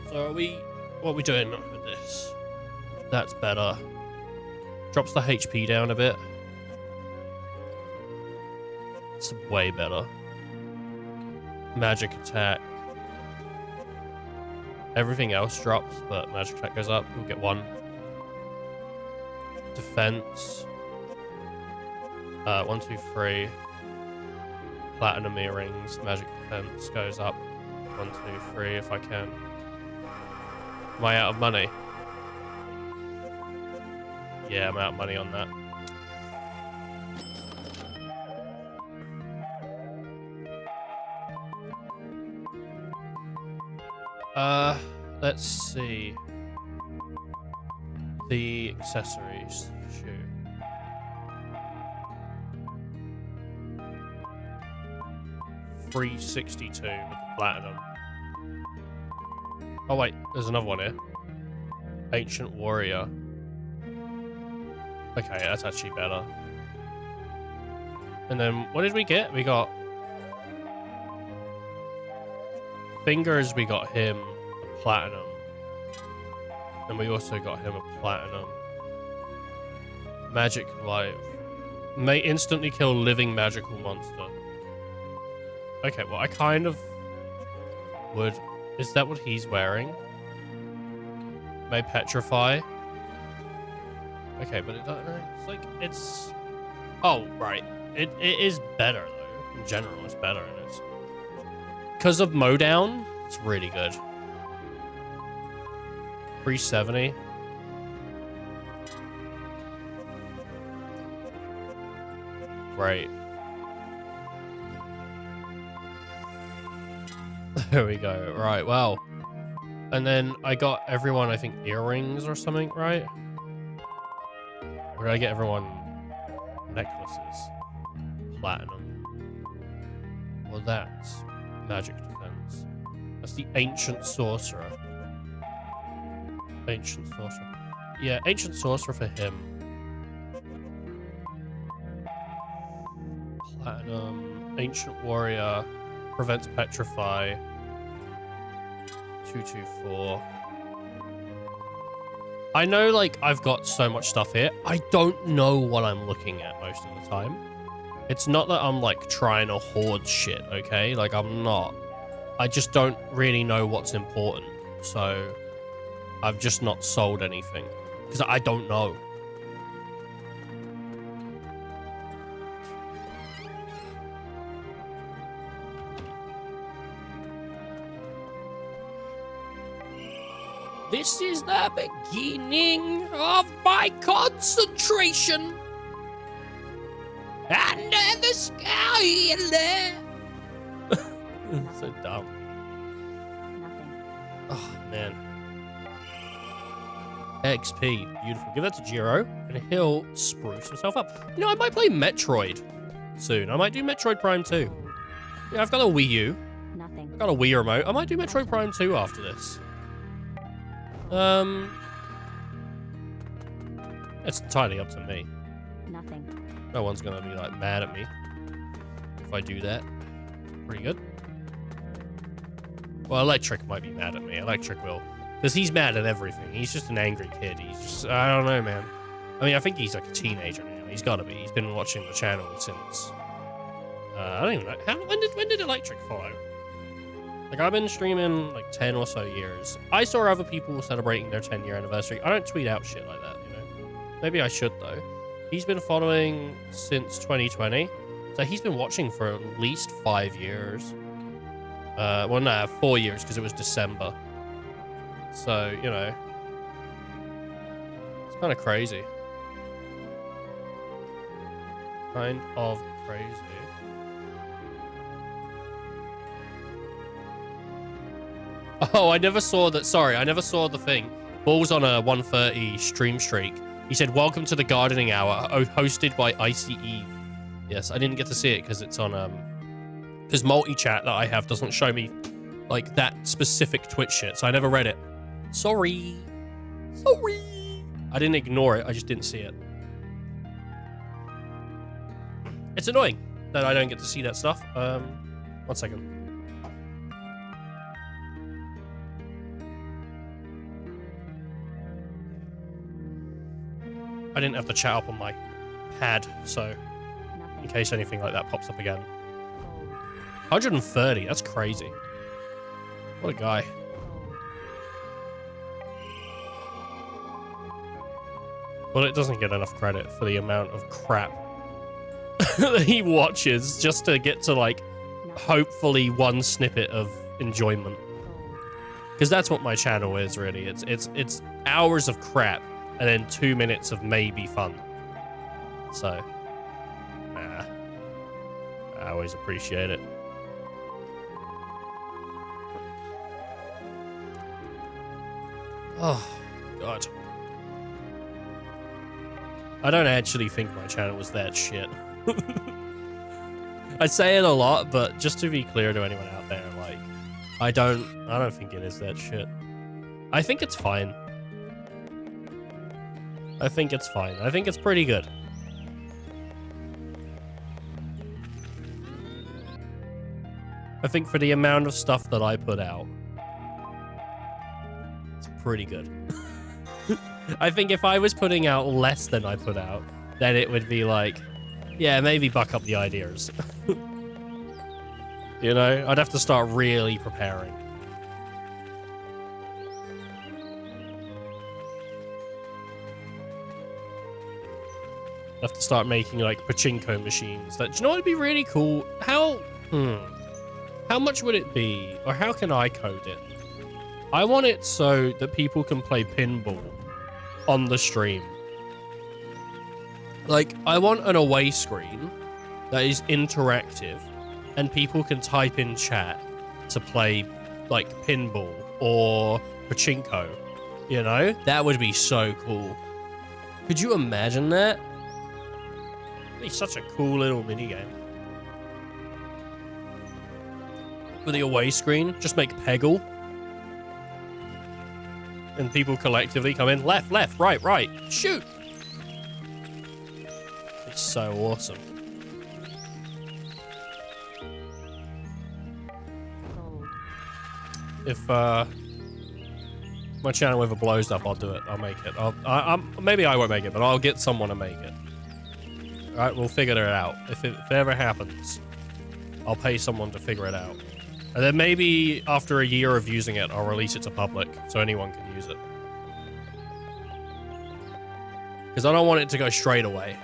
So what are we doing with this? That's better. Drops the HP down a bit. It's way better. Magic attack. Everything else drops, but magic attack goes up. We'll get 1. Defense. 1, 2, 3. Platinum earrings. Magic defense goes up. 1, 2, 3 if I can. Am I out of money? Yeah, I'm out of money on that. Let's see. The accessories. Shoot. $362 with the platinum. Oh wait, there's another one here. Ancient Warrior. Okay, that's actually better. And then, what did we get? We got Fingers, we got him a platinum. And we also got him a platinum. Magic Life. May instantly kill living magical monster. Okay, well, I kind of would... Is that what he's wearing? May Petrify. Okay, but it's like, it's... Oh, right. It is better, though. In general, it's better, and it's... Because of Mowdown, it's really good. 370. Right. There we go. Right, well. And then I got everyone, I think, earrings or something, right? Or did I get everyone necklaces? Platinum. Well, that's magic defense. That's the Ancient Sorcerer. Ancient Sorcerer. Yeah, Ancient Sorcerer for him. Platinum. Ancient Warrior. Prevents Petrify. 224. I know, like, I've got so much stuff here. I don't know what I'm looking at most of the time. It's not that I'm, like, trying to hoard shit, okay? Like, I'm not. I just don't really know what's important. So, I've just not sold anything. Because I don't know. This is the beginning of my concentration. Under the sky. So dumb. Nothing. Oh, man. XP. Beautiful. Give that to Jiro, and he'll spruce himself up. You know, I might play Metroid soon. I might do Metroid Prime 2. Yeah, I've got a Wii U. Nothing. I've got a Wii remote. I might do Metroid Prime 2 after this. It's entirely up to me. Nothing. No one's gonna be, like, mad at me if I do that. Pretty good. Well, Electric might be mad at me. Electric will. Because he's mad at everything. He's just an angry kid. He's just... I don't know, man. I mean, I think he's, like, a teenager now. He's gotta be. He's been watching the channel since... I don't even know. When did Electric follow? Like, I've been streaming, like, 10 or so years. I saw other people celebrating their 10-year anniversary. I don't tweet out shit like that, you know? Maybe I should, though. He's been following since 2020. So he's been watching for at least 5 years. Well, no, 4 years, because it was December. So, you know. It's kind of crazy. Kind of crazy. Oh, I never saw that. Sorry, I never saw the thing. Ball was on a 1:30 stream streak. He said, "Welcome to the gardening hour, hosted by Icy Eve." Yes, I didn't get to see it because it's on because multi-chat that I have doesn't show me like that specific Twitch shit, so I never read it. Sorry. I didn't ignore it. I just didn't see it. It's annoying that I don't get to see that stuff. 1 second. I didn't have the chat up on my pad, so in case anything like that pops up again. 130, that's crazy. What a guy. Well, it doesn't get enough credit for the amount of crap that he watches just to get to, like, hopefully one snippet of enjoyment. Because that's what my channel is, really. It's hours of crap and then 2 minutes of maybe fun. So, I always appreciate it. Oh, God. I don't actually think my channel was that shit. I say it a lot, but just to be clear to anyone out there, like, I don't think it is that shit. I think it's fine. I think it's fine. I think it's pretty good. I think for the amount of stuff that I put out, it's pretty good. I think if I was putting out less than I put out, then it would be like, yeah, maybe buck up the ideas. You know, I'd have to start really preparing. I'd have to start making like pachinko machines. That, do you know what would be really cool? How much would it be, or how can I code it? I want it so that people can play pinball on the stream. Like, I want an away screen that is interactive and people can type in chat to play, like, pinball or pachinko, you know? That would be so cool. Could you imagine that? It'd be such a cool little minigame. For the away screen, just make Peggle. And people collectively come in, left, left, right, right, shoot! It's so awesome. If my channel ever blows up, I'll do it. I'll make it. Maybe I won't make it, but I'll get someone to make it. All right, we'll figure it out. If it ever happens, I'll pay someone to figure it out. And then maybe after a year of using it, I'll release it to public so anyone can use it. Because I don't want it to go straight away.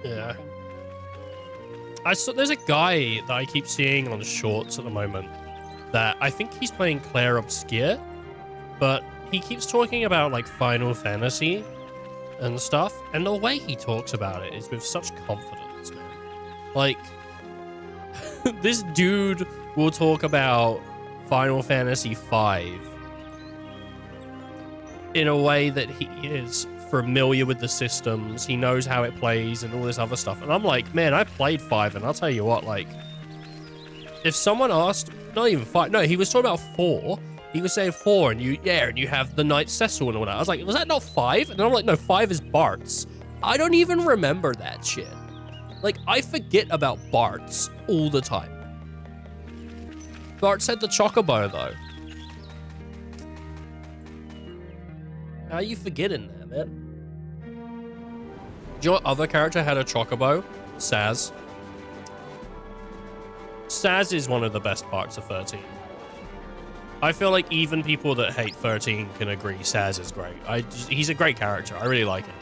Yeah. There's a guy that I keep seeing on shorts at the moment that I think he's playing Claire Obscure, but he keeps talking about like Final Fantasy and stuff, and the way he talks about it is with such confidence, man. Like, this dude will talk about Final Fantasy V in a way that he is familiar with the systems, he knows how it plays and all this other stuff. And I'm like, man, I played 5, and I'll tell you what, like, if someone asked, not even 5, no, he was talking about 4. He was saying 4, and you have the Knight Cecil and all that. I was like, was that not 5? And I'm like, no, 5 is Bart's. I don't even remember that shit. Like, I forget about Bart's all the time. Bart said the Chocobo, though. How are you forgetting that, man? Do you know what other character had a Chocobo? Saz. Saz is one of the best parts of 13. I feel like even people that hate 13 can agree Saz is great. He's a great character. I really like him.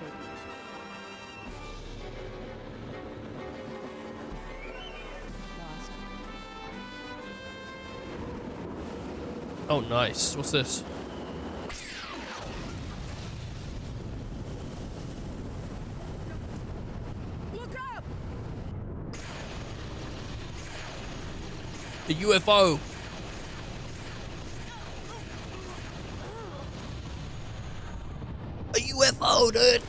Oh, nice. What's this? The UFO. A UFO, dude.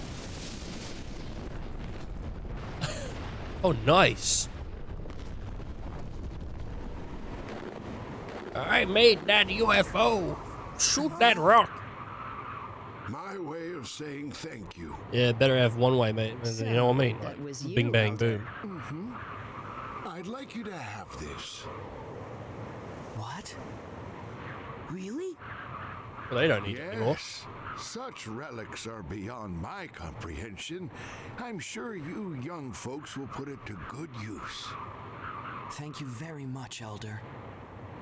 Oh, nice. I made that UFO. Shoot that rock. My way of saying thank you. Yeah, better have one way, mate. You know what I mean? Like, bing, bang, boom. I'd like you to have this. What? Really? Well, they don't need it anymore. Such relics are beyond my comprehension. I'm sure you young folks will put it to good use. Thank you very much, Elder.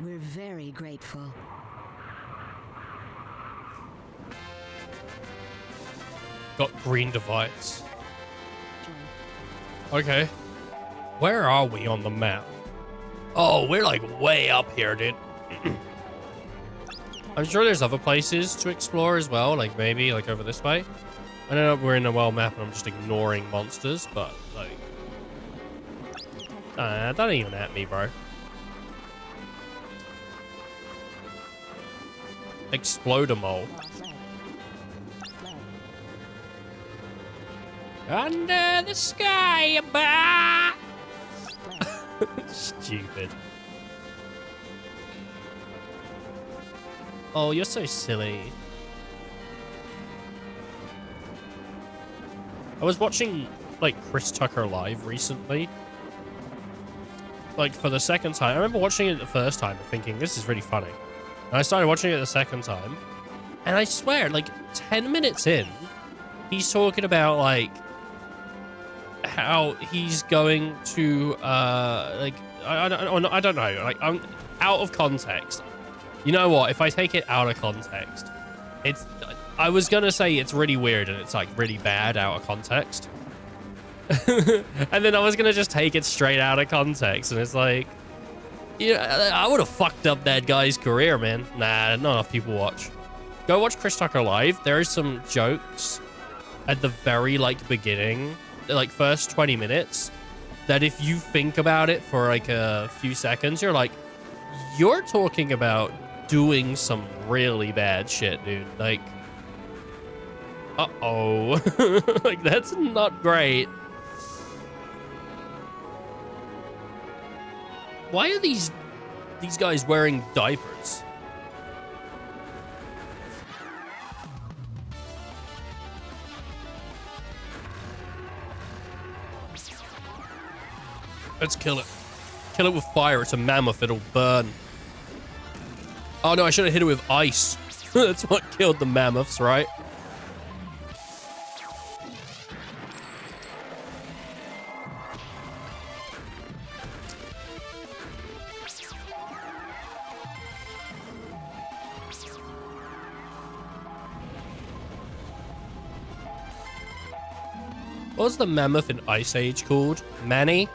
We're very grateful. Got green device. Okay. Where are we on the map? Oh, we're like way up here, dude. I'm sure there's other places to explore as well, like maybe like over this way. I know we're in a world map and I'm just ignoring monsters, but like... don't even at me, bro. Explode-a-mole. Under the sky above. Stupid. Oh, you're so silly. I was watching, like, Chris Tucker live recently. Like, for the second time. I remember watching it the first time and thinking, this is really funny. And I started watching it the second time. And I swear, like, 10 minutes in, he's talking about, like, how he's going to, like, I don't know. Like, I'm out of context. You know what? If I take it out of context, I was gonna say it's really weird and it's, like, really bad out of context. And then I was gonna just take it straight out of context, and it's like, yeah, I would have fucked up that guy's career, man. Nah, not enough people watch. Go watch Chris Tucker live. There are some jokes at the very, like, beginning, like, first 20 minutes, that if you think about it for, like, a few seconds, you're like, you're talking about doing some really bad shit, dude. Like, uh-oh. Like, that's not great. Why are these guys wearing diapers? Let's kill it. Kill it with fire. It's a mammoth. It'll burn. Oh no, I should have hit it with ice. That's what killed the mammoths, right? What was the mammoth in Ice Age called? Manny?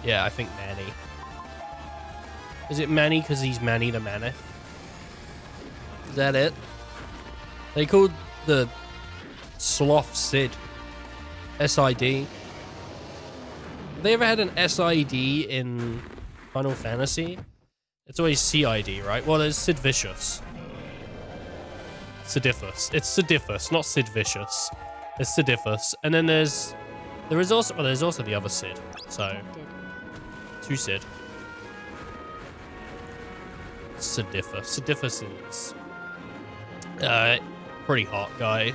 Yeah, I think Manny. Is it Manny because he's Manny the Mammoth? Is that it? They called the sloth Sid. S-I-D. Have they ever had an S-I-D in Final Fantasy? It's always C-I-D, right? Well, there's Sid Vicious. Sidifus. It's Sidifus, not Sid Vicious. It's Sidifus. And then there's also the other Sid. So two Sid. Sidifus. Sidifus is pretty hot guy.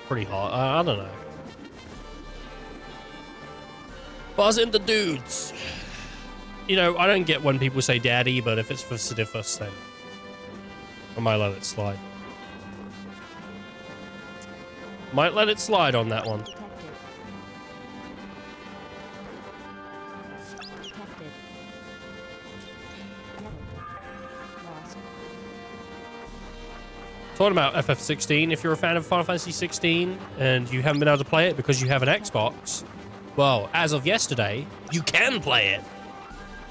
Pretty hot. I don't know. Buzz in the dudes. You know, I don't get when people say daddy, but if it's for Sidifus, then I might let it slide. Might let it slide on that one. Talking about FF16, if you're a fan of Final Fantasy 16 and you haven't been able to play it because you have an Xbox, well, as of yesterday, you can play it.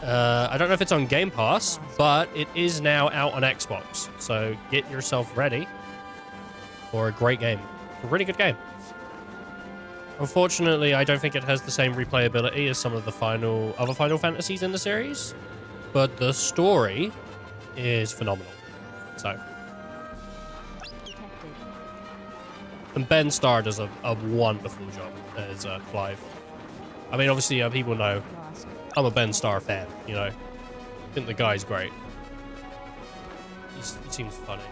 I don't know if it's on Game Pass, but it is now out on Xbox. So get yourself ready for a great game. A really good game. Unfortunately, I don't think it has the same replayability as some of the other Final Fantasies in the series, but the story is phenomenal. So, and Ben Starr does a wonderful job as Clive. I mean, obviously, people know I'm a Ben Starr fan, you know. I think the guy's great. He seems funny.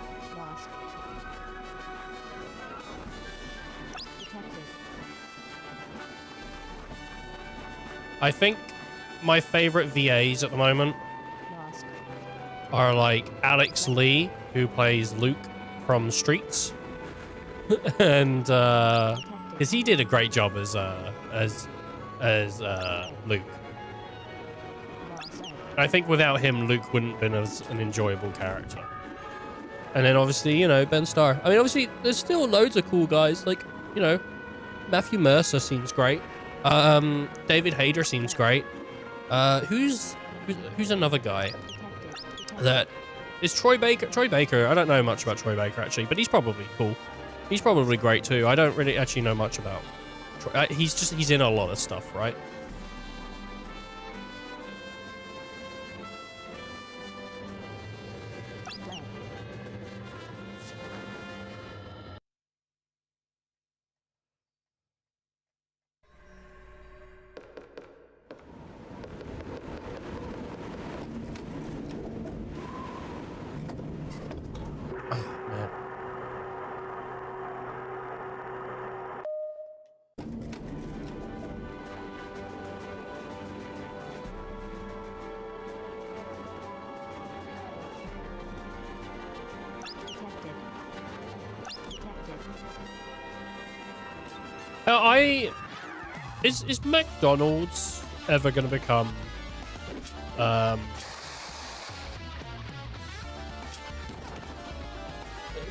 I think my favorite VAs at the moment are like Alex Lee, who plays Luke from Streets. And because he did a great job as Luke. I think without him, Luke wouldn't have been as an enjoyable character. And then obviously, you know, Ben Starr. I mean, obviously, there's still loads of cool guys. Like, you know, Matthew Mercer seems great. David Hayter seems great. Who's another guy that is Troy Baker? Troy Baker. I don't know much about Troy Baker actually, but he's probably cool. He's probably great too. I don't really actually know much about Troy. He's in a lot of stuff, right? Is McDonald's ever going to become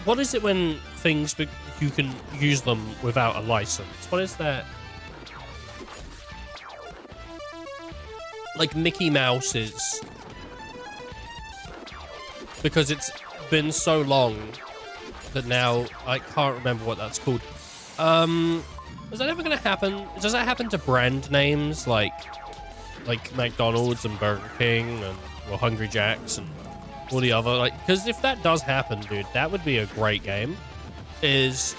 what is it when things you can use them without a license? What is that? Like Mickey Mouse's, because it's been so long that now I can't remember what that's called. Is that ever gonna happen? Does that happen to brand names like McDonald's and Burger King and well, Hungry Jack's and all the other, like, because if that does happen, dude, that would be a great game. Is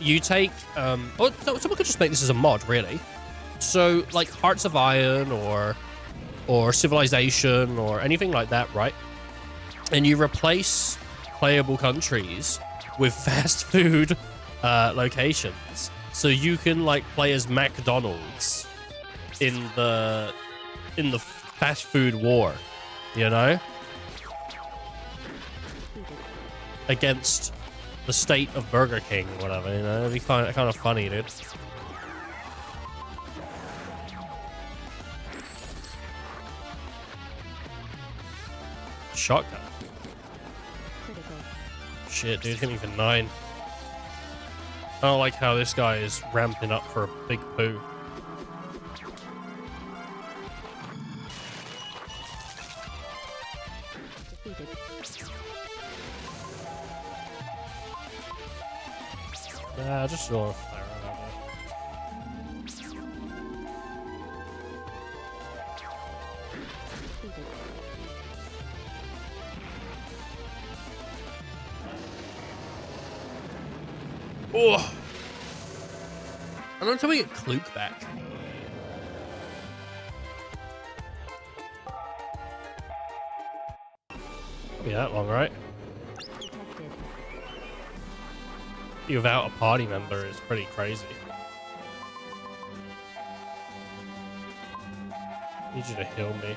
you take or someone could just make this as a mod, really. So like Hearts of Iron or Civilization or anything like that, right? And you replace playable countries with fast food locations, so you can like play as McDonald's in the fast food war, you know, against the state of Burger King or whatever. You know, it'd be kind of funny, dude. Shotgun. Shit, dude, hit me for 9. I don't like how this guy is ramping up for a big poo. Nah, just saw a fire out there. Oh! I don't know until we get Kluke back. Won't be that long, right? Without a party member is pretty crazy. Need you to heal me.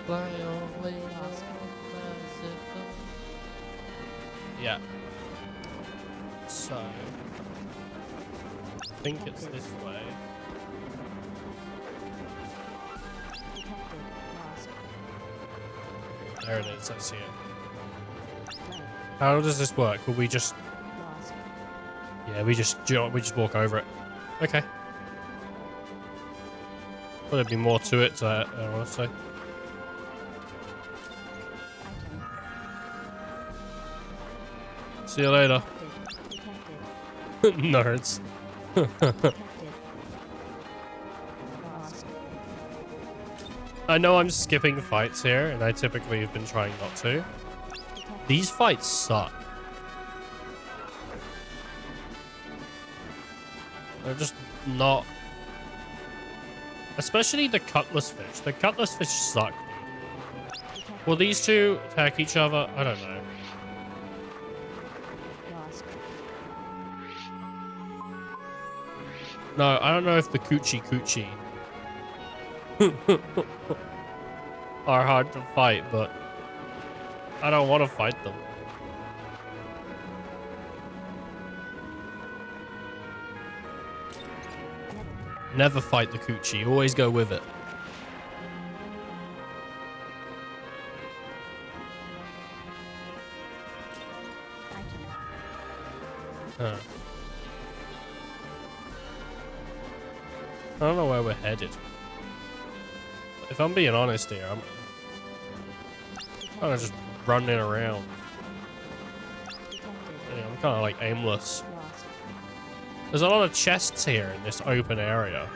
Fly away. Yeah. So I think it's this way. There it is, I see it. How does this work? Will we just... Yeah, we just walk over it. Okay. Well, there'd be more to it, I want to say. See you later. Nerds. I know I'm skipping fights here, and I typically have been trying not to. These fights suck. They're just not... Especially the cutlass fish. The cutlass fish suck, dude. Will these two attack each other? I don't know. No, I don't know if the coochie are hard to fight, but I don't want to fight them. Never fight the coochie, always go with it. Huh. I don't know where we're headed. If I'm being honest here, I'm kind of just running around. Yeah, I'm kind of like aimless. There's a lot of chests here in this open area.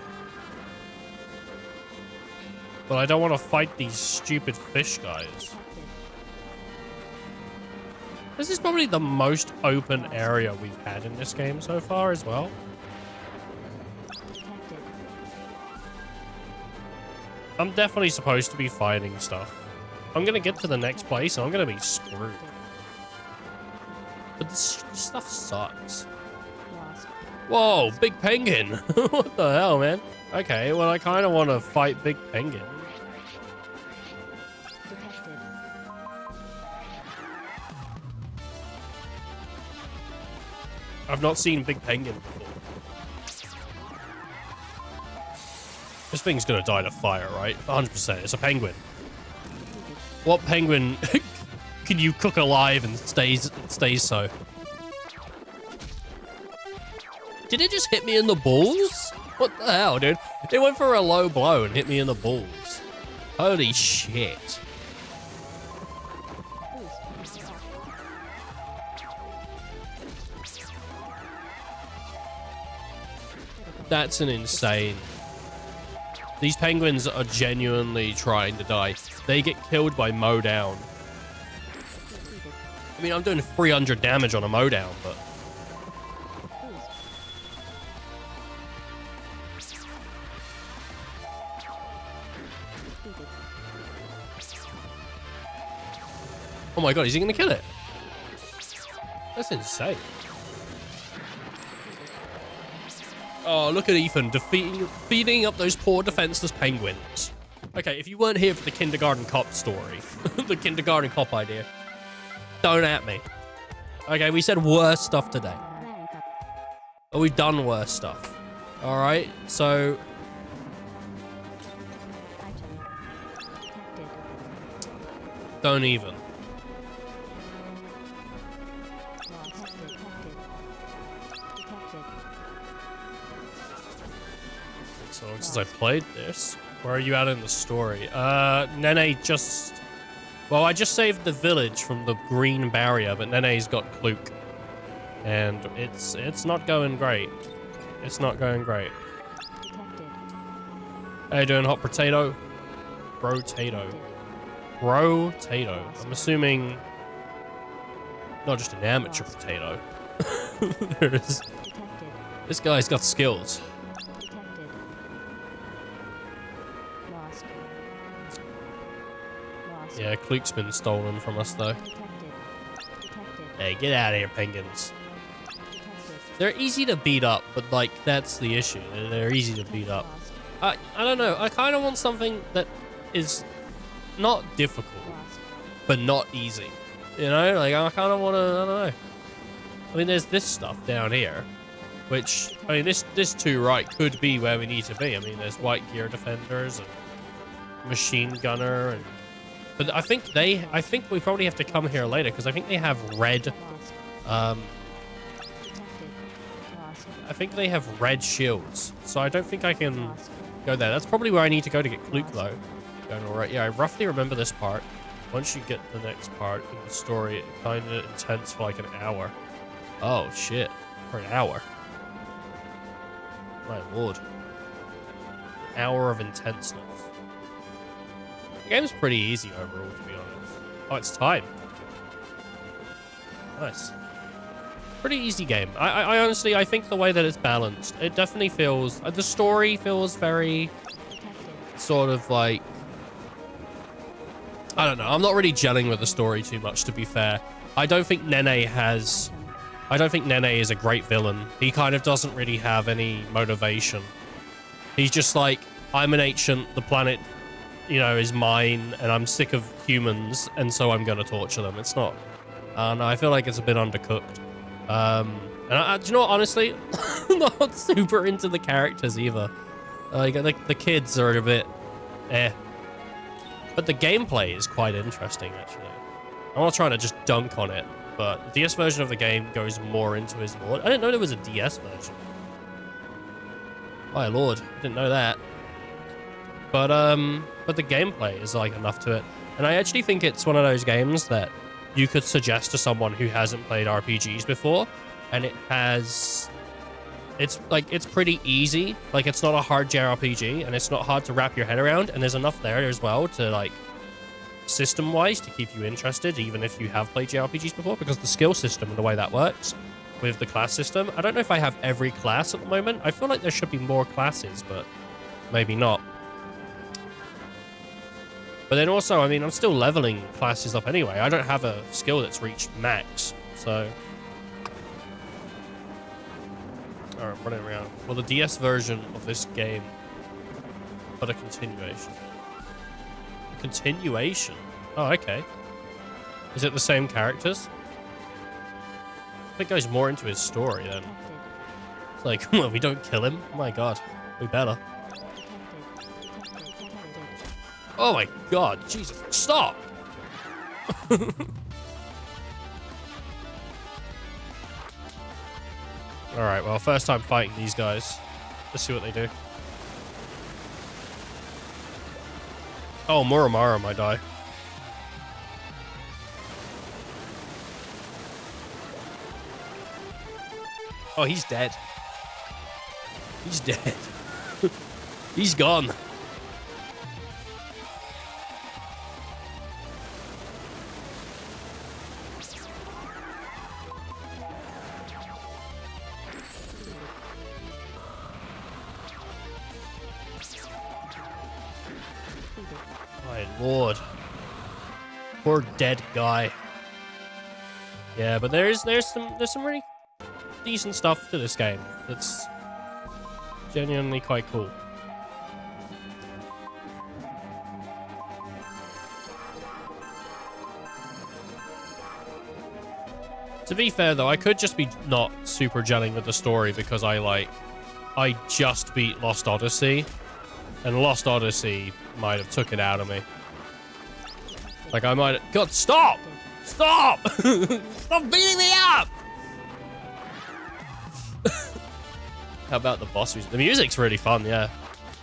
But I don't want to fight these stupid fish guys. This is probably the most open area we've had in this game so far as well. I'm definitely supposed to be fighting stuff. I'm gonna get to the next place and I'm gonna be screwed. But this stuff sucks. Whoa, big penguin! What the hell, man? Okay, well I kind of want to fight big penguin. I've not seen Big Penguin before. This thing's gonna die to fire, right? 100%. It's a penguin. What penguin can you cook alive and stays so? Did it just hit me in the balls? What the hell, dude? It went for a low blow and hit me in the balls. Holy shit. That's an insane. These penguins are genuinely trying to die. They get killed by mow down. I mean, I'm doing 300 damage on a mow down, but... Oh my god, is he gonna kill it? That's insane. Oh, look at Ethan feeding up those poor defenseless penguins. Okay, if you weren't here for the kindergarten cop story, the kindergarten cop idea, don't at me. Okay, we said worse stuff today. But we've done worse stuff. Alright, so... Don't even. So long since I played this. Where are you at in the story? Nene just... Well, I just saved the village from the green barrier, but Nene's got Kluke. And it's not going great. It's not going great. How you doing, hot potato? Bro-tato. Bro-tato. I'm assuming... Not just an amateur potato. This guy's got skills. Yeah, Kluke's been stolen from us, though. Hey, get out of here, penguins. They're easy to beat up, but, like, that's the issue. They're easy to beat up. I don't know. I kind of want something that is not difficult, but not easy. You know? Like, I kind of want to... I don't know. I mean, there's this stuff down here, which... I mean, this 2 right could be where we need to be. I mean, there's white gear defenders and machine gunner and... But I think we probably have to come here later because I think they have red, I think they have red shields. So I don't think I can go there. That's probably where I need to go to get Kluke though. Going all right. Yeah, I roughly remember this part. Once you get the next part in the story, it kind of intense for like an hour. Oh shit, for an hour. My lord. Hour of intenseness. The game's pretty easy overall, to be honest. Oh, it's time. Nice. Pretty easy game. I honestly, I think the way that it's balanced, it definitely feels... the story feels very... sort of like... I don't know. I'm not really gelling with the story too much, to be fair. I don't think Nene is a great villain. He kind of doesn't really have any motivation. He's just like, I'm an ancient, the planet... you know, is mine, and I'm sick of humans, and so I'm gonna torture them. It's not... no, I feel like it's a bit undercooked. And do you know what, honestly? I'm not super into the characters either. Like, the kids are a bit... eh. But the gameplay is quite interesting, actually. I'm not trying to just dunk on it, but the DS version of the game goes more into his lore. I didn't know there was a DS version. My lord, I didn't know that. But the gameplay is like enough to it. And I actually think it's one of those games that you could suggest to someone who hasn't played RPGs before, and it's pretty easy. Like, it's not a hard JRPG, and it's not hard to wrap your head around, and there's enough there as well to, like, system-wise to keep you interested, even if you have played JRPGs before, because the skill system and the way that works with the class system, I don't know if I have every class at the moment. I feel like there should be more classes, but maybe not. But then also, I mean, I'm still leveling classes up anyway. I don't have a skill that's reached max, so... Alright, I'm running around. Well, the DS version of this game, but a continuation. A continuation? Oh, okay. Is it the same characters? it goes more into his story then. It's like, well, we don't kill him. Oh my god, we better. Oh my god, Jesus, stop! Alright, well, first time fighting these guys. Let's see what they do. Oh, Muramaru might die. Oh, he's dead. He's dead. He's gone. My lord. Poor dead guy. Yeah, but there's some really decent stuff to this game that's genuinely quite cool. To be fair though, I could just be not super gelling with the story because I just beat Lost Odyssey, and Lost Odyssey might have took it out of me. Like I might have... God, stop! Stop! Stop beating me up! How about the boss music? The music's really fun, yeah.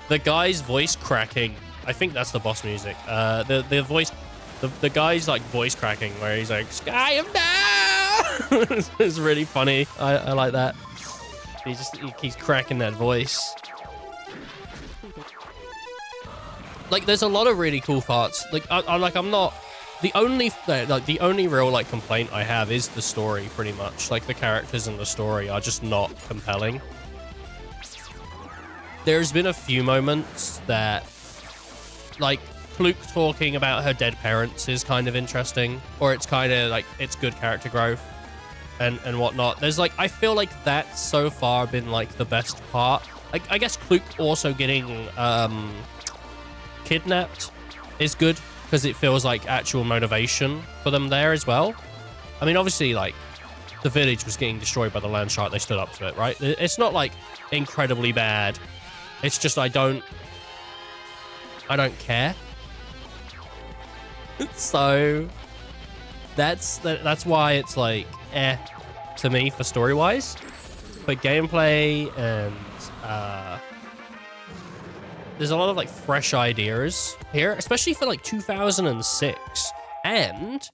The guy's voice cracking. I think that's the boss music. The voice... The guy's like voice cracking where he's like, Sky of down! It's really funny. I like that. He keeps cracking that voice. Like, there's a lot of really cool parts. Like, I'm not... The only real, like, complaint I have is the story, pretty much. Like, the characters in the story are just not compelling. There's been a few moments that, like, Fluke talking about her dead parents is kind of interesting. Or it's kind of, like, it's good character growth and whatnot. There's, like, I feel like that's so far been, like, the best part. Like, I guess Fluke also getting, kidnapped is good because it feels like actual motivation for them there as well. I mean, obviously, like, the village was getting destroyed by the land shark. They stood up to it, right? It's not, like, incredibly bad. It's just I don't care. So that's why it's like to me for story wise. But gameplay and there's a lot of like fresh ideas here, especially for like 2006. And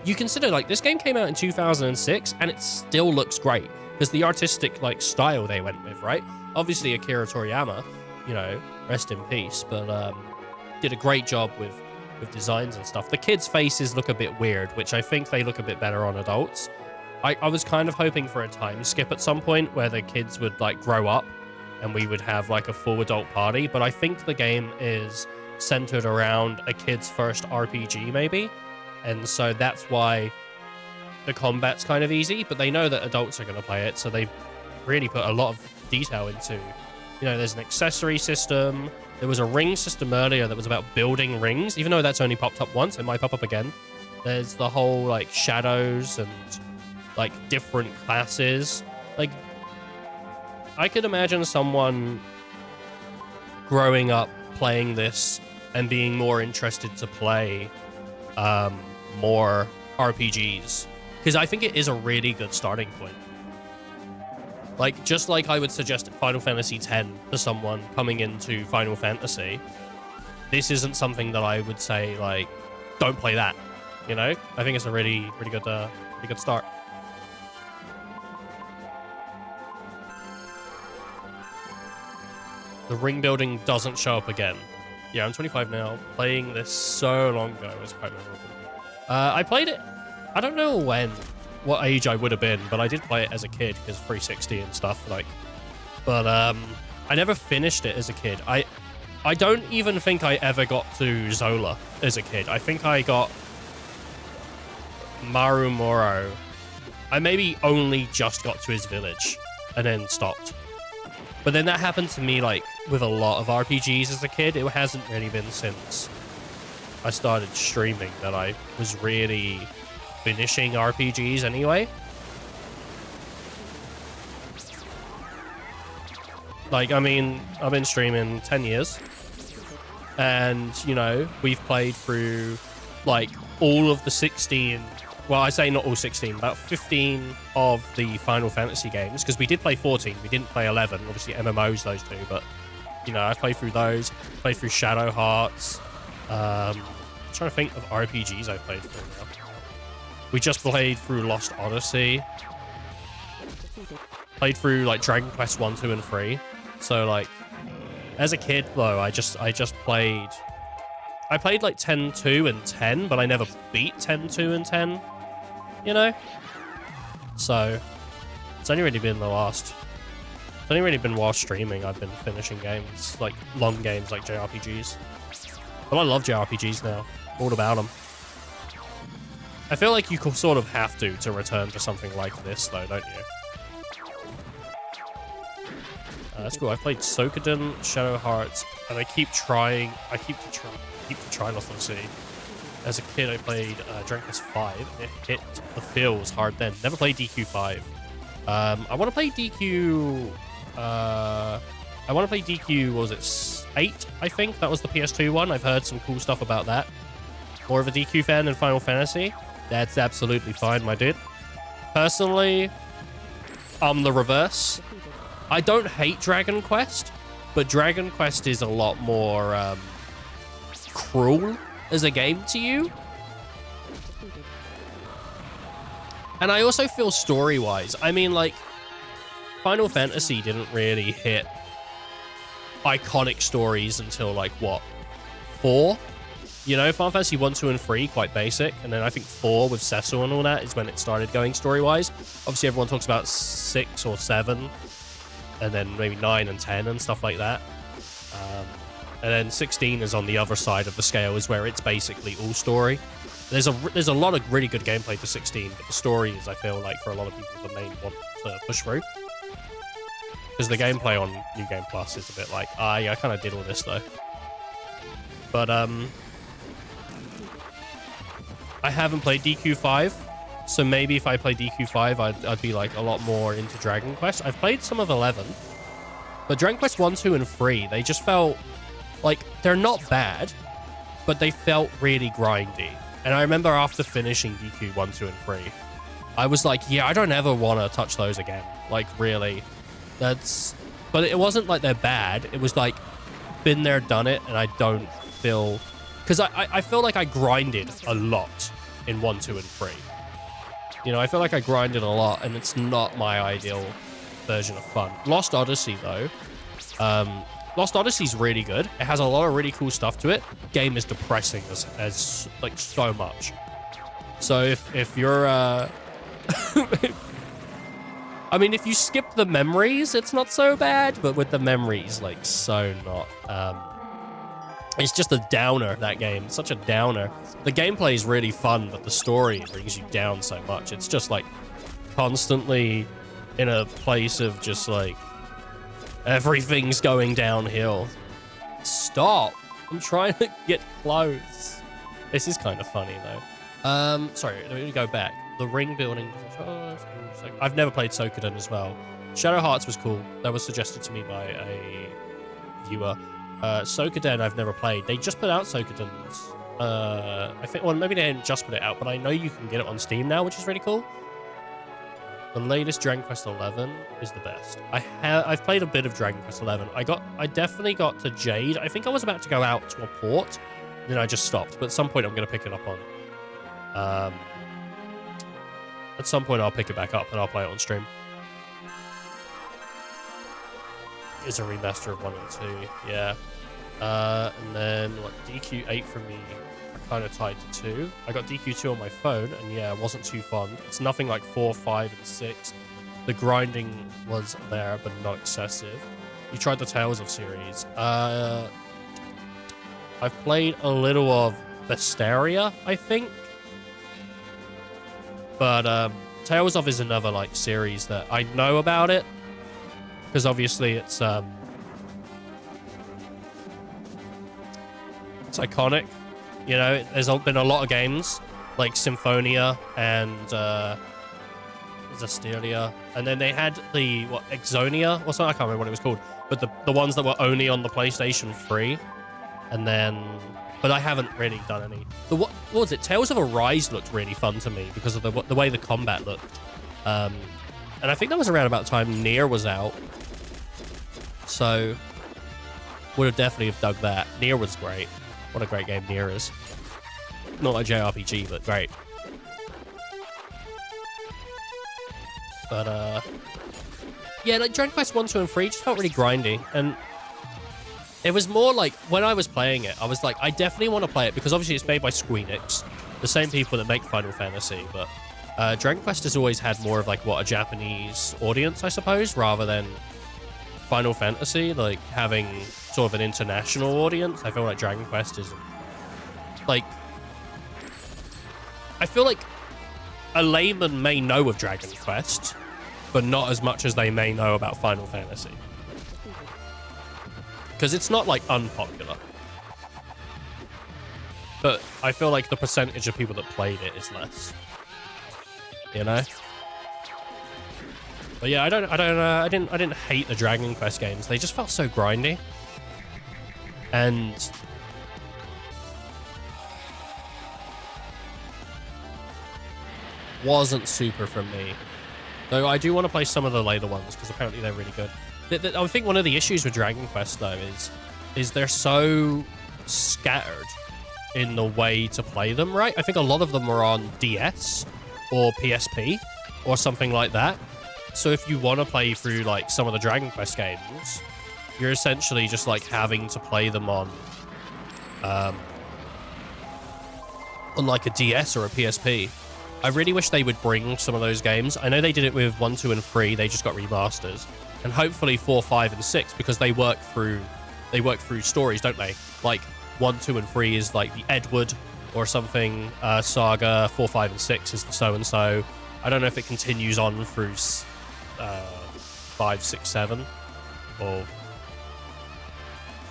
you consider like this game came out in 2006 and it still looks great because the artistic like style they went with, right? Obviously Akira Toriyama, you know, rest in peace, but did a great job with designs and stuff. The kids' faces look a bit weird, which I think they look a bit better on adults. I was kind of hoping for a time skip at some point where the kids would like grow up and we would have like a full adult party, but I think the game is centered around a kid's first RPG maybe, and so that's why the combat's kind of easy, but they know that adults are going to play it, so they've really put a lot of detail into, you know, there's an accessory system. There was a ring system earlier that was about building rings, even though that's only popped up once, it might pop up again. There's the whole like shadows and like different classes. Like, I could imagine someone growing up playing this and being more interested to play more RPGs, because I think it is a really good starting point. Like, just like I would suggest Final Fantasy X to someone coming into Final Fantasy, this isn't something that I would say, like, don't play that, you know? I think it's a really good start. The ring building doesn't show up again. Yeah, I'm 25 now. Playing this so long ago was quite memorable. I played it, I don't know what age I would have been, but I did play it as a kid because 360 and stuff, like, but I never finished it as a kid. I don't even think I ever got to Zola as a kid. I think I got Marumoro. I maybe only just got to his village and then stopped. But then that happened to me like with a lot of RPGs as a kid. It hasn't really been since I started streaming that I was really finishing RPGs anyway. Like, I mean, I've been streaming 10 years. And, you know, we've played through, like, all of the 16... Well, I say not all 16, about 15 of the Final Fantasy games. Because we did play 14, we didn't play 11. Obviously, MMOs, those two. But, you know, I played through those. Played through Shadow Hearts. I'm trying to think of RPGs I played through now. We just played through Lost Odyssey. Played through, like, Dragon Quest 1, 2, and 3. So, like, as a kid, though, I just played... I played, like, 10, 2, and 10, but I never beat 10, 2, and 10, you know? So, it's only really been whilst streaming I've been finishing games, like, long games, like JRPGs. But I love JRPGs now. All about them. I feel like you sort of have to return to something like this, though, don't you? That's cool. I've played Sokoden, Shadow Hearts, and I keep trying Lost Odyssey. As a kid, I played Dragon Quest 5, and it hit the feels hard then. Never played DQ5. I want to play DQ... what was it, 8, I think? That was the PS2 one. I've heard some cool stuff about that. More of a DQ fan than Final Fantasy. That's absolutely fine, my dude. Personally, I'm the reverse. I don't hate Dragon Quest, but Dragon Quest is a lot more cruel as a game to you. And I also feel story-wise, I mean, like, Final Fantasy didn't really hit iconic stories until, like, what, 4? You know, Final Fantasy 1, 2, and 3, quite basic. And then I think 4 with Cecil and all that is when it started going story-wise. Obviously, everyone talks about 6 or 7. And then maybe 9 and 10 and stuff like that. And then 16 is on the other side of the scale, is where it's basically all story. There's a lot of really good gameplay to 16, but the story is, I feel like, for a lot of people, the main one to push through. Because the gameplay on New Game Plus is a bit like, yeah, I kind of did all this, though. But, I haven't played DQ5, so maybe if I play DQ5, I'd be, like, a lot more into Dragon Quest. I've played some of 11, but Dragon Quest 1, 2, and 3, they just felt, like, they're not bad, but they felt really grindy. And I remember after finishing DQ 1, 2, and 3, I was like, yeah, I don't ever want to touch those again. Like, really. But it wasn't like they're bad. It was like, been there, done it, and I don't feel... Because I feel like I grinded a lot in 1, 2, and 3. You know, I feel like I grinded a lot, and it's not my ideal version of fun. Lost Odyssey, though. Lost Odyssey's really good. It has a lot of really cool stuff to it. Game is depressing as like, so much. So if you're... I mean, if you skip the memories, it's not so bad, but with the memories, like, so not. It's just a downer, that game. Such a downer. The gameplay is really fun, but the story brings you down so much. It's just, like, constantly in a place of just, like, everything's going downhill. Stop. I'm trying to get close. This is kind of funny, though. Sorry, let me go back. The ring building. I've never played Sokoden as well. Shadow Hearts was cool. That was suggested to me by a viewer. Sokoden I've never played. They just put out Sokodens. I think, well, maybe they didn't just put it out, but I know you can get it on Steam now, which is really cool. The latest Dragon Quest 11 is the best. I've played a bit of Dragon Quest 11. I definitely got to Jade. I think I was about to go out to a port, then I just stopped. But at some point I'm going to pick it up on. At some point I'll pick it back up and I'll play it on stream. It's a remaster of 1 and 2, yeah. And then what, DQ8 for me, I kind of tied to 2. I got DQ2 on my phone, and yeah, it wasn't too fun. It's nothing like 4, 5, and 6. The grinding was there, but not excessive. You tried the Tales of series. I've played a little of Bestiaria, I think. But Tales of is another like series that I know about it. Because obviously it's iconic, you know. There's been a lot of games like Symphonia and Zestiria, and then they had the Exonia or something. I can't remember what it was called, but the ones that were only on the PlayStation 3, and then. But I haven't really done any. What was it? Tales of Arise looked really fun to me because of the way the combat looked, and I think that was around about the time Nier was out. So would have definitely have dug that. Nier was great. What a great game Nier is. Not a JRPG, but great. But yeah, like Dragon Quest 1, 2, and 3 just felt really grindy, and it was more like when I was playing it, I was like, I definitely want to play it because obviously it's made by Squeenix, the same people that make Final Fantasy, but Dragon Quest has always had more of like a Japanese audience, I suppose, rather than Final Fantasy, like having sort of an international audience. I feel like Dragon Quest is like, I feel like a layman may know of Dragon Quest, but not as much as they may know about Final Fantasy. Because it's not, like, unpopular. But I feel like the percentage of people that played it is less. You know? But yeah, I didn't hate the Dragon Quest games. They just felt so grindy. And wasn't super for me. Though I do want to play some of the later ones because apparently they're really good. I think one of the issues with Dragon Quest though is they're so scattered in the way to play them, right? I think a lot of them are on DS or PSP or something like that. So if you want to play through like some of the Dragon Quest games, you're essentially just like having to play them on like a DS or a PSP. I really wish they would bring some of those games. I know they did it with 1, 2, and 3. They just got remasters. And hopefully 4, 5, and 6, because they work through stories, don't they? Like 1, 2, and 3 is like the Edward or something saga. 4, 5, and 6 is the so-and-so. I don't know if it continues on through 5, 6, 7 or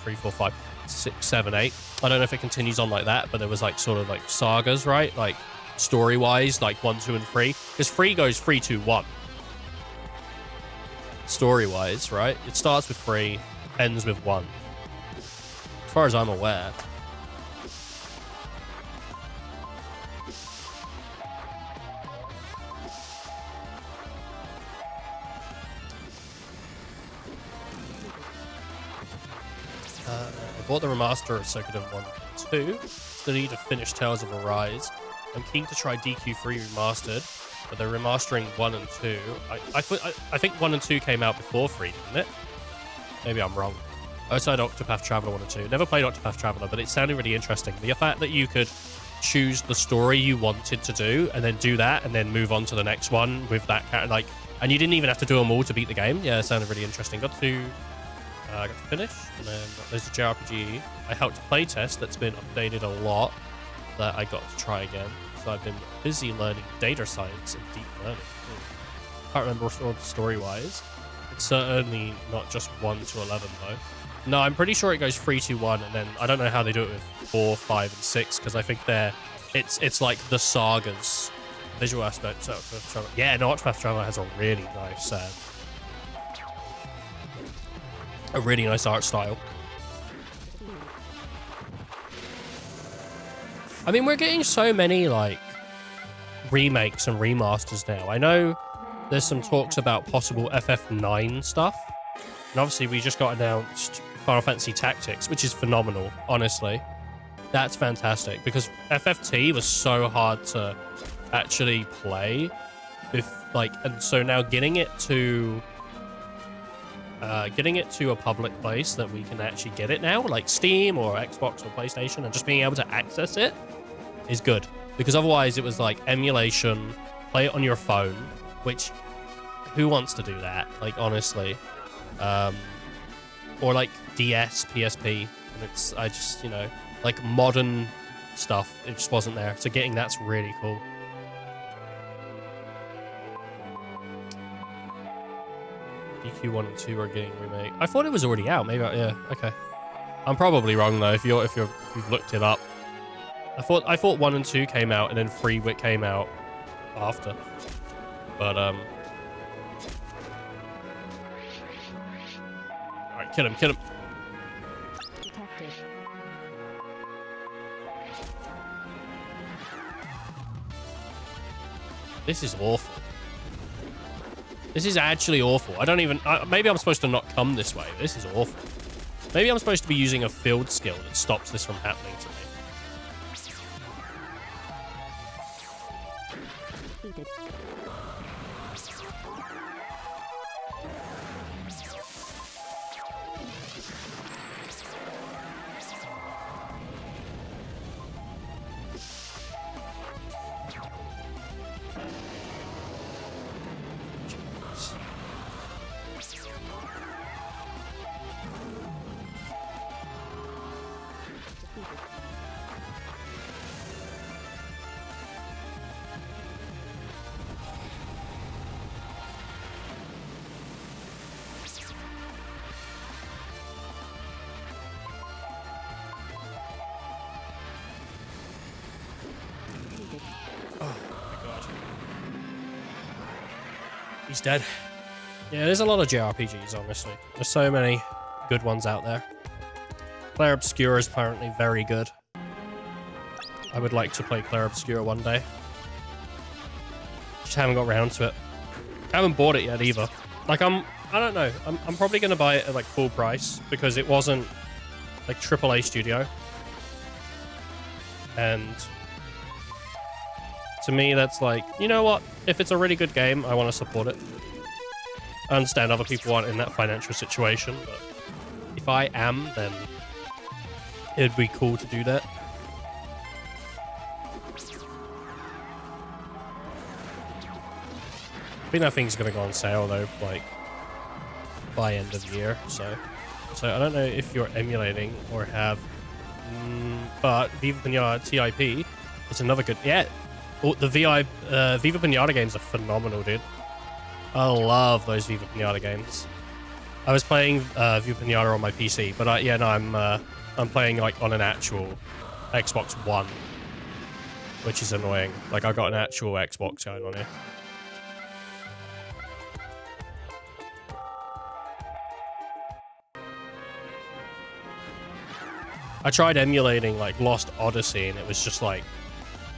3, 4, 5, 6, 7, 8. I don't know if it continues on like that, but there was like sort of like sagas, right? Like story-wise, like 1, 2, and 3. Because 3 goes 3, 2, 1. Story-wise, right? It starts with 3, ends with 1. As far as I'm aware. I bought the remaster of Suikoden 1 and 2. Still need to finish Tales of Arise. I'm keen to try DQ3 Remastered, but they're remastering 1 and 2. I think 1 and 2 came out before 3, didn't it? Maybe I'm wrong. I also had Octopath Traveler 1 and 2. Never played Octopath Traveler, but it sounded really interesting. The fact that you could choose the story you wanted to do, and then do that, and then move on to the next one with that kind of, like, and you didn't even have to do them all to beat the game. Yeah, it sounded really interesting. Got to finish, and then there's a JRPG I helped playtest that's been updated a lot that I got to try again. So I've been busy learning data science and deep learning. Can't remember story-wise. It's certainly not just 1 to 11 though. No, I'm pretty sure it goes 3, 2, 1, and then I don't know how they do it with 4, 5, and 6 because I think it's like the sagas visual aspect. So yeah, no, Octopath Traveler has a really nice art style. I mean, we're getting so many, like, remakes and remasters now. I know there's some talks about possible FF9 stuff. And obviously, we just got announced Final Fantasy Tactics, which is phenomenal, honestly. That's fantastic, because FFT was so hard to actually play. And so now getting it to a public place that we can actually get it now, like Steam or Xbox or PlayStation, and just being able to access it is good. Because otherwise it was like emulation, play it on your phone, which who wants to do that? Like, honestly. Or like DS, PSP, and I just, like modern stuff, it just wasn't there. So getting that's really cool. DQ1 and 2 are getting remade. I thought it was already out. Maybe, yeah, okay. I'm probably wrong though. If you've looked it up, I thought 1 and 2 came out and then 3 came out after. But all right, kill him, kill him. Detected. This is awful. This is actually awful. I don't even... maybe I'm supposed to not come this way. This is awful. Maybe I'm supposed to be using a field skill that stops this from happening to me. Defeated. He's dead. Yeah, there's a lot of JRPGs, honestly. There's so many good ones out there. Clair Obscur is apparently very good. I would like to play Clair Obscur one day. Just haven't got around to it. I haven't bought it yet either. Like, I don't know. I'm probably going to buy it at like full price because it wasn't like AAA studio. And to me, that's like, you know what? If it's a really good game, I want to support it. I understand other people aren't in that financial situation, but if I am, then it'd be cool to do that. I think that thing's gonna go on sale though, like by end of year. So I don't know if you're emulating or have, but Viva Pinata TIP is another good. Yeah, the Viva Pinata games are phenomenal, dude. I love those Viva Pinata games. I was playing Viva Pinata on my PC, but yeah, no, I'm playing like on an actual Xbox One, which is annoying. Like I got an actual Xbox going on here. I tried emulating like Lost Odyssey and it was just like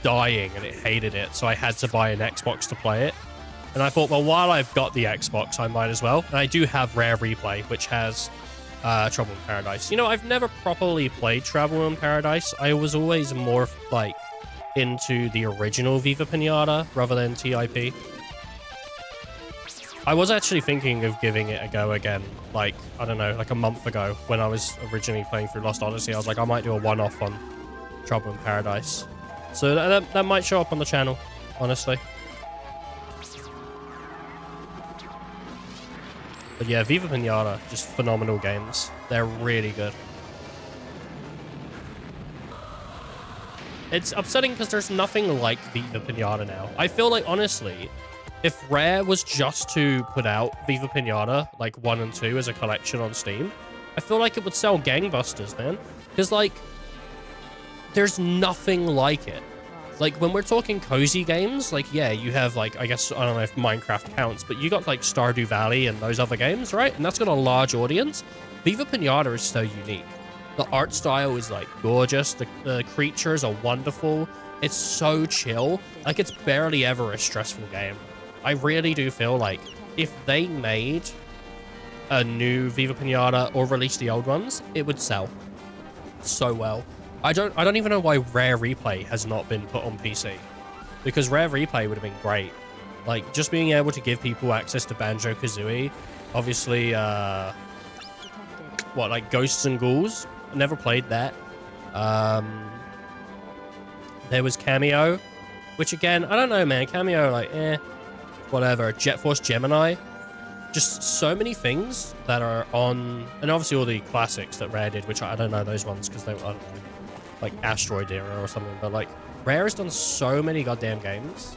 dying and it hated it, so I had to buy an Xbox to play it. And I thought, well, while I've got the Xbox, I might as well. And I do have Rare Replay, which has Trouble in Paradise. You know, I've never properly played Trouble in Paradise. I was always more like into the original Viva Pinata rather than TIP. I was actually thinking of giving it a go again, like, I don't know, like a month ago when I was originally playing through Lost Odyssey. I was like, I might do a one-off on Trouble in Paradise. So that might show up on the channel, honestly. But yeah, Viva Pinata, just phenomenal games. They're really good. It's upsetting because there's nothing like Viva Pinata now. I feel like, honestly, if Rare was just to put out Viva Pinata, like 1 and 2 as a collection on Steam, I feel like it would sell gangbusters, man. Because, like, there's nothing like it. Like, when we're talking cozy games, like, yeah, you have, like, I guess, I don't know if Minecraft counts, but you got, like, Stardew Valley and those other games, right? And that's got a large audience. Viva Pinata is so unique. The art style is, like, gorgeous. The creatures are wonderful. It's so chill. Like, it's barely ever a stressful game. I really do feel like if they made a new Viva Pinata or released the old ones, it would sell so well. I don't even know why Rare Replay has not been put on PC, because Rare Replay would have been great. Like, just being able to give people access to Banjo-Kazooie, obviously, what, like Ghosts and Ghouls? I never played that. There was Cameo, which again, I don't know, man. Cameo, like, whatever. Jet Force Gemini. Just so many things that are on, and obviously all the classics that Rare did, which I don't know those ones because they were, I don't know, like Asteroid Era or something, but like Rare has done so many goddamn games.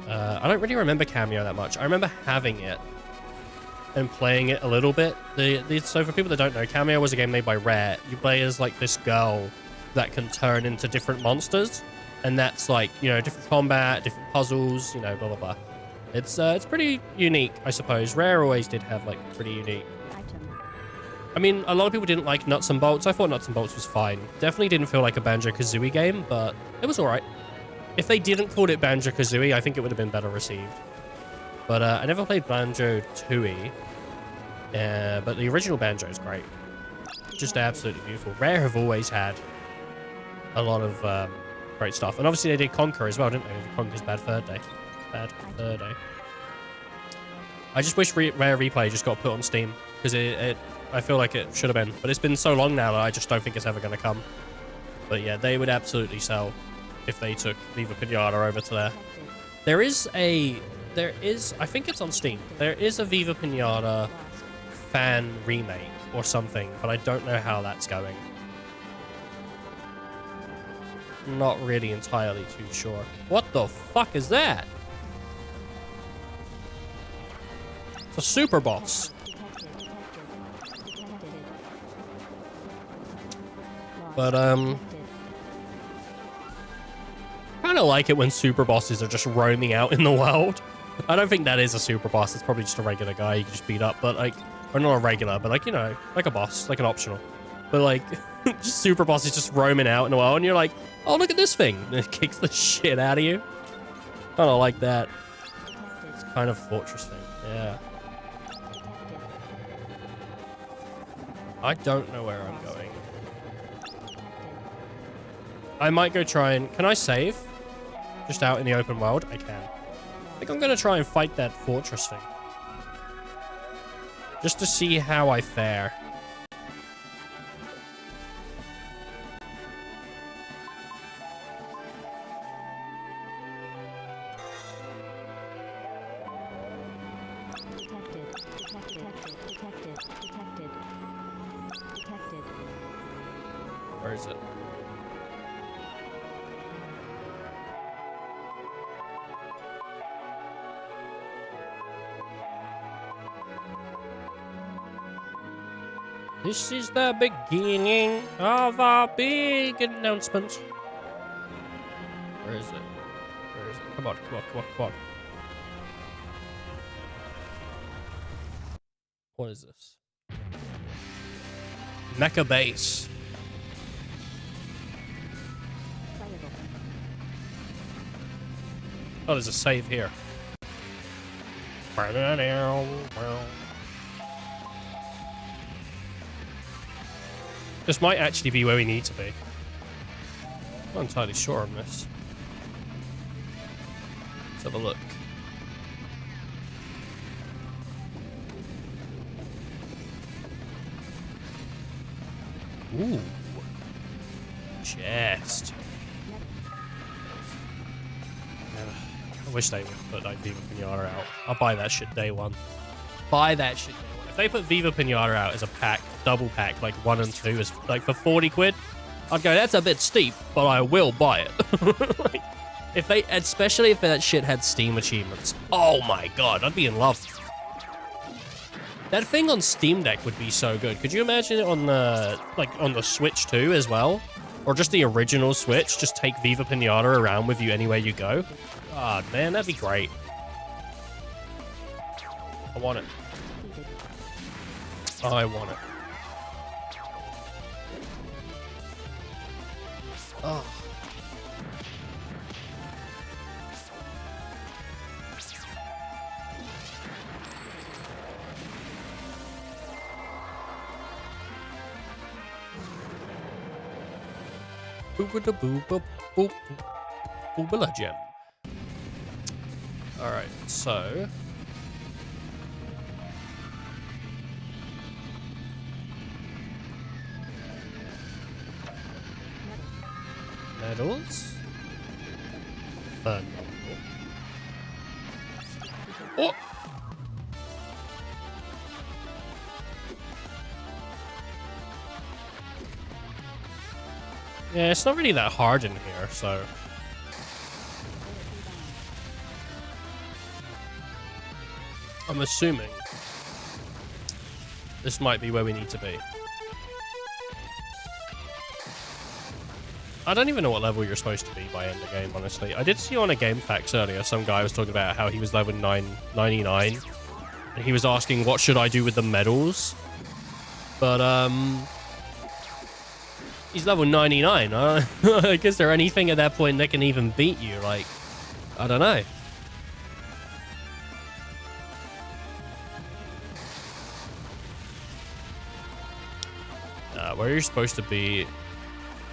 I don't really remember Cameo that much. I remember having it and playing it a little bit. So for people that don't know, Cameo was a game made by Rare. You play as like this girl that can turn into different monsters, and that's like, you know, different combat, different puzzles, you know, blah blah blah. It's pretty unique, I suppose. Rare always did have like pretty unique. I mean, a lot of people didn't like Nuts and Bolts. I thought Nuts and Bolts was fine. Definitely didn't feel like a Banjo-Kazooie game, but it was alright. If they didn't call it Banjo-Kazooie, I think it would have been better received. But I never played Banjo-Tooie. But the original Banjo is great. Just absolutely beautiful. Rare have always had a lot of great stuff. And obviously they did Conquer as well, didn't they? Conquer's Bad Fur Day. Bad Fur Day. I just wish Rare Replay just got put on Steam. Because I feel like it should have been. But it's been so long now that I just don't think it's ever going to come. But yeah, they would absolutely sell if they took Viva Pinata over to there. There is, I think it's on Steam. There is a Viva Pinata fan remake or something, but I don't know how that's going. Not really entirely too sure. What the fuck is that? It's a super boss. But, kind of like it when super bosses are just roaming out in the world. I don't think that is a super boss. It's probably just a regular guy you can just beat up. But, like, or not a regular, but, like, you know, like a boss, like an optional. But, like, just super bosses just roaming out in the world, and you're like, oh, look at this thing. And it kicks the shit out of you. Kind of like that. It's kind of Fortress thing, yeah. I don't know where I'm going. I might go try and... Can I save? Just out in the open world? I can. I think I'm going to try and fight that fortress thing. Just to see how I fare. Where is it? This is the beginning of our big announcement. Where is it? Where is it? Come on, come on, come on, come on. What is this? Mecha Base. Oh, there's a save here. This might actually be where we need to be. I'm not entirely sure on this. Let's have a look. Ooh. Chest. I wish they would put like Viva Pinata out. I'll buy that shit day one. Buy that shit day one. If they put Viva Pinata out as a pack, double pack, like 1 and 2, is like for 40 quid, I'd go, that's a bit steep, but I will buy it. Like, if they, especially if that shit had Steam achievements. Oh my god, I'd be in love. That thing on Steam Deck would be so good. Could you imagine it on the, like, on the Switch too as well? Or just the original Switch, just take Viva Pinata around with you anywhere you go? God, man, that'd be great. I want it. I want it. Oh. Boop-a-da-boop-a-boop. Gem. Alright, so... medals. Oh! Yeah, it's not really that hard in here, so... I'm assuming this might be where we need to be. I don't even know what level you're supposed to be by end of game, honestly. I did see on a Game Facts earlier, some guy was talking about how he was level 999, and he was asking, what should I do with the medals? But, he's level 99. Like, is there anything at that point that can even beat you? Like, I don't know. Where you're supposed to be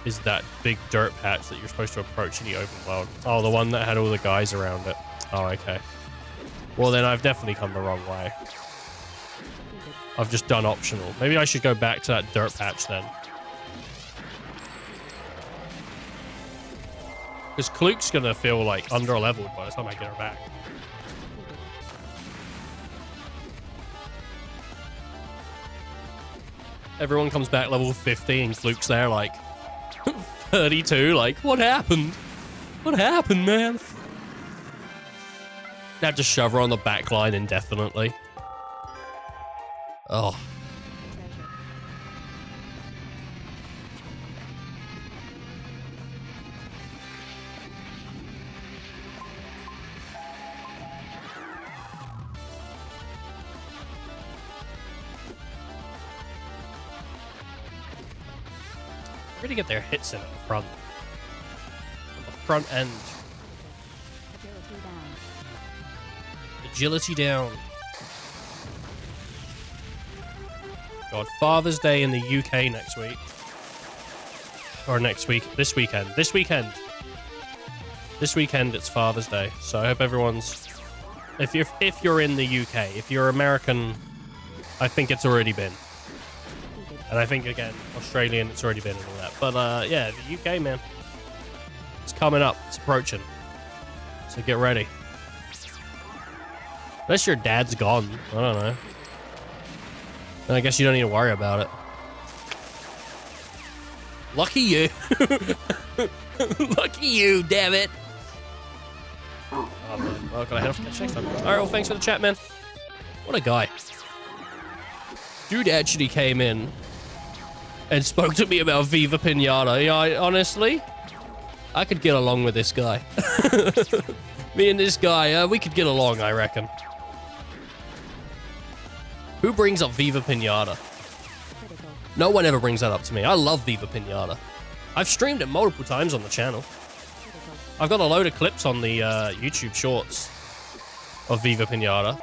is that big dirt patch that you're supposed to approach in the open world. Oh, the one that had all the guys around it. Oh, okay. Well, then I've definitely come the wrong way. I've just done optional. Maybe I should go back to that dirt patch then. Because Kluke's gonna feel like under-leveled by the time I get her back. Everyone comes back level 50 and Kluke's there like 32, like, what happened? What happened, man? Now just shove her on the back line indefinitely. Oh. We're gonna get their hits in at the front. The front end. Agility down. God, Father's Day in the UK next week. Or next week. This weekend. This weekend. This weekend it's Father's Day. So I hope everyone's... If you're in the UK, if you're American, I think it's already been. And I think, again, Australian, it's already been and all that. But, yeah, the UK, man. It's coming up. It's approaching. So get ready. Unless your dad's gone. I don't know. Then I guess you don't need to worry about it. Lucky you. Lucky you, damn it. Oh, man. Well, can I head off to catch next time? Alright, well, thanks for the chat, man. What a guy. Dude actually came in and spoke to me about Viva Pinata. Yeah, honestly, I could get along with this guy. Me and this guy, we could get along, I reckon. Who brings up Viva Pinata? No one ever brings that up to me. I love Viva Pinata. I've streamed it multiple times on the channel. I've got a load of clips on the YouTube shorts of Viva Pinata.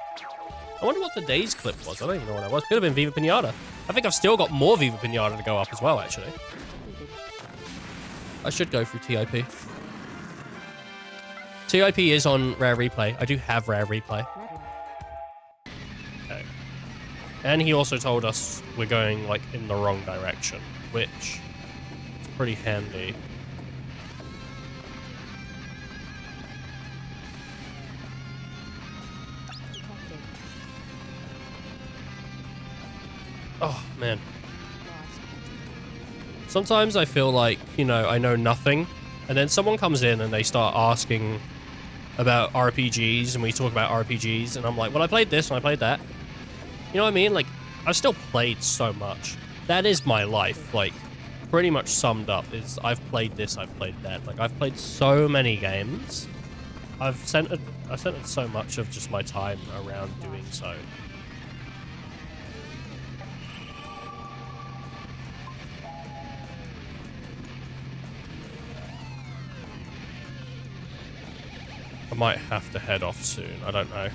I wonder what today's clip was. I don't even know what that was. Could have been Viva Pinata. I think I've still got more Viva Pinata to go up as well, actually. I should go through TIP. TIP is on Rare Replay. I do have Rare Replay. Okay. And he also told us we're going, like, in the wrong direction, which is pretty handy. Oh, man. Sometimes I feel like, you know, I know nothing, and then someone comes in and they start asking about RPGs, and we talk about RPGs, and I'm like, well, I played this and I played that. You know what I mean? Like, I've still played so much. That is my life, like, pretty much summed up, is I've played this, I've played that. Like, I've played so many games. I've centered so much of just my time around doing so. I might have to head off soon. I don't know.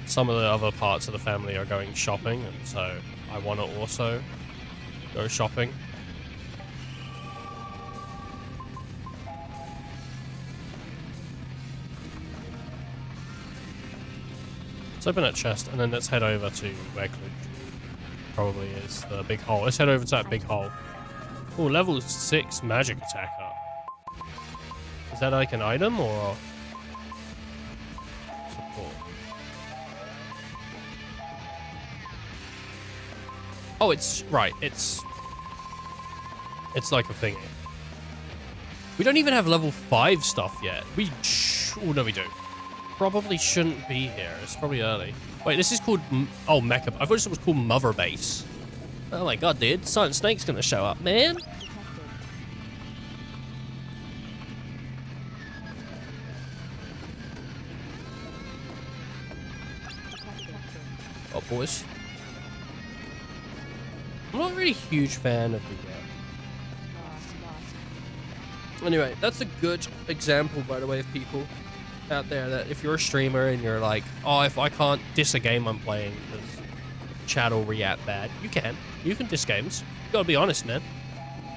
Some of the other parts of the family are going shopping, and so I want to also go shopping. Let's open that chest, and then let's head over to where Kluge probably is, the big hole. Let's head over to that big hole. Oh, level 6 magic attack up. Is that like an item or support? Oh, it's right. It's like a thingy. We don't even have level 5 stuff yet. Oh no, we do. Probably shouldn't be here. It's probably early. Wait, this is called oh Mecha. I thought this was called Mother Base. Oh my god, dude. Silent Snake's gonna show up, man. Oh, boys. I'm not really a huge fan of the... Anyway, that's a good example, by the way, of people out there that if you're a streamer and you're like, oh, if I can't diss a game I'm playing because chat will react bad, you can. You can diss games. You gotta be honest, man.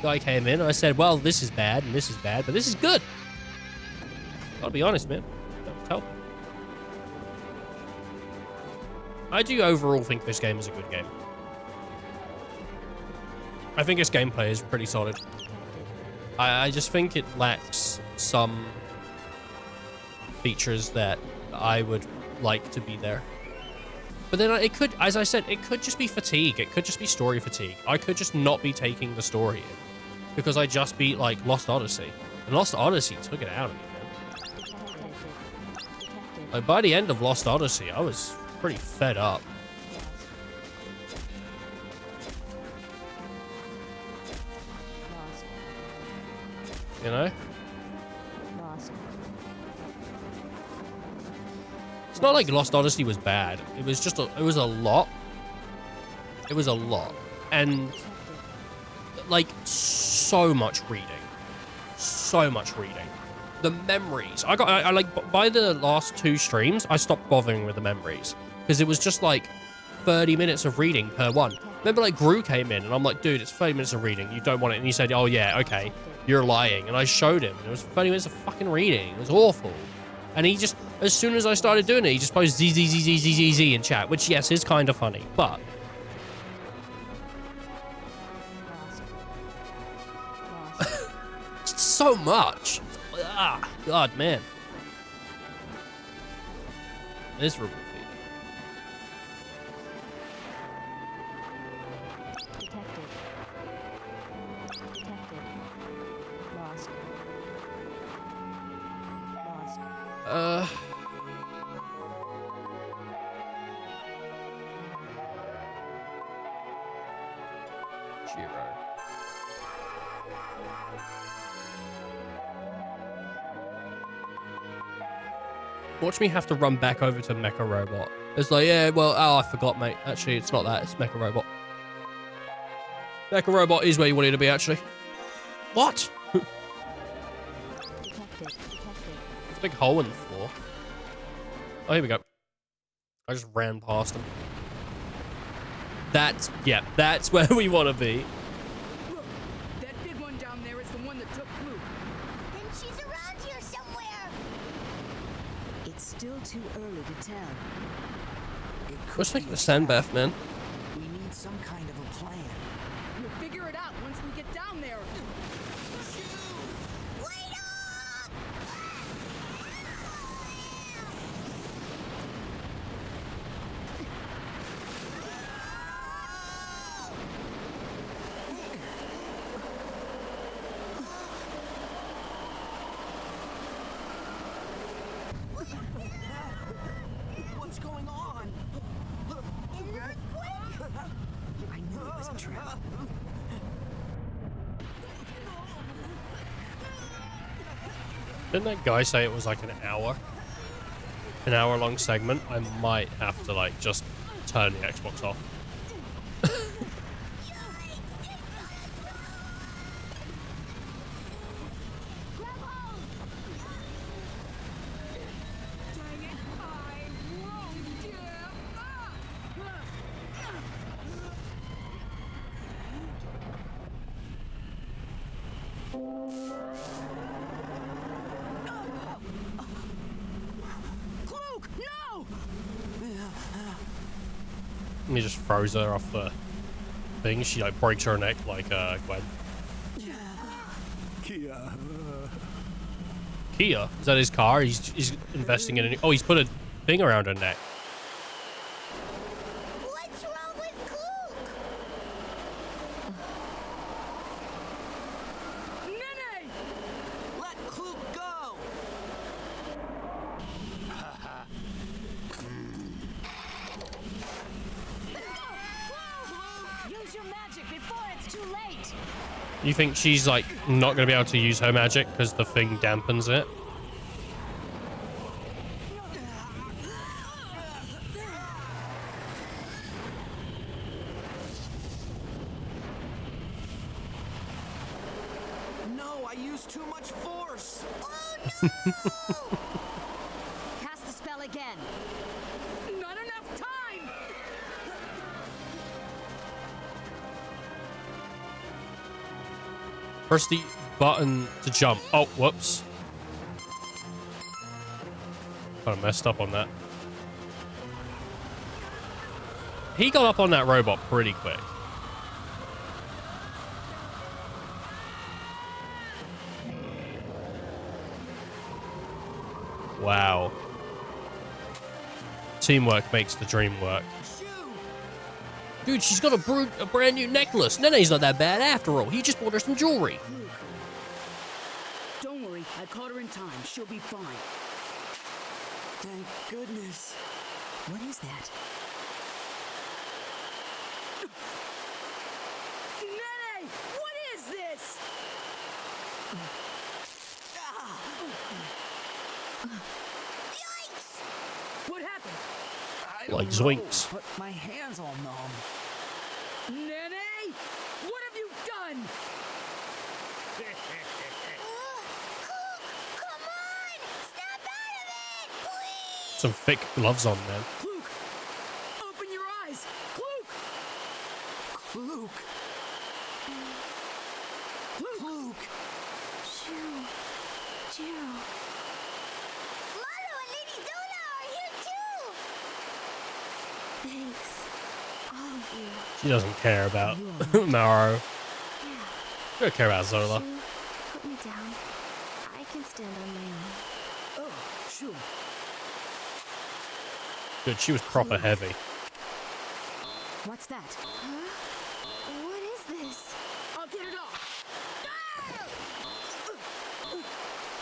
Guy came in and I said, well, this is bad and this is bad, but this is good. Gotta be honest, man. Don't tell me. I do overall think this game is a good game. I think its gameplay is pretty solid. I just think it lacks some features that I would like to be there. But then it could, as I said, it could just be fatigue. It could just be story fatigue. I could just not be taking the story in because I just beat like Lost Odyssey. And Lost Odyssey took it out of me, man. Like, by the end of Lost Odyssey, I was pretty fed up. You know? It's not like Lost Odyssey was bad. It was just it was a lot. It was a lot. And like so much reading. So much reading. The memories. I like by the last 2 streams, I stopped bothering with the memories. Because it was just like 30 minutes of reading per one. Remember like Gru came in and I'm like, dude, it's 30 minutes of reading. You don't want it. And he said, oh yeah, okay. You're lying. And I showed him. And it was 30 minutes of fucking reading. It was awful. And he just, as soon as I started doing it, he just posted Z in chat, which yes, is kind of funny, but. So much. Ah, God, man. Miserable feeling. Watch me have to run back over to Mecha Robot. It's like, yeah, well, oh, I forgot, mate. Actually, it's not that. It's Mecha Robot. Mecha Robot is where you wanted to be, actually. What? There's a big hole in the floor. Oh, here we go. I just ran past him. That's, yeah, that's where we want to be. Look, that big one down there is the one that took Luke. Then she's around here somewhere. It's still too early to tell. What's making the sand bath, man? We need some kind of a plan. We'll figure it out once we get down there. Wait up! What's going on? An earthquake? I knew it was a trap. Didn't that guy say it was like an hour? An hour-long segment? I might have to, like, just turn the Xbox off. Luke, no! And he just throws her off the thing. She, like, breaks her neck like, Gwen. Kia. Kia? Is that his car? He's investing in it. Oh, he's put a thing around her neck. What's wrong with Cook? Nene! Let Cluke go! Use your magic! You think she's like not gonna be able to use her magic because the thing dampens it? No, I used too much force. Cast the spell again. Not enough time! Press the button to jump. Oh, whoops. Kind of messed up on that. He got up on that robot pretty quick. Wow. Teamwork makes the dream work. Dude, she's got a brand new necklace. Nene's not that bad after all. He just bought her some jewelry. Don't worry, I caught her in time. She'll be fine. Thank goodness. What is that? Nene! What is this? Yikes! What happened? Like zoinks. But my hand's all numb. Nene! What have you done? Some thick gloves on, man. Luke! Open your eyes! Luke! Luke! Luke! Jill. Lalo and Lady Zona are here too! Thanks. All of you. She doesn't care about Maro. She don't care about Zola. Shu, put me down. I can stand on my own. Oh, sure. Good, she was proper heavy. What's that? Huh? What is this? I'll get it off.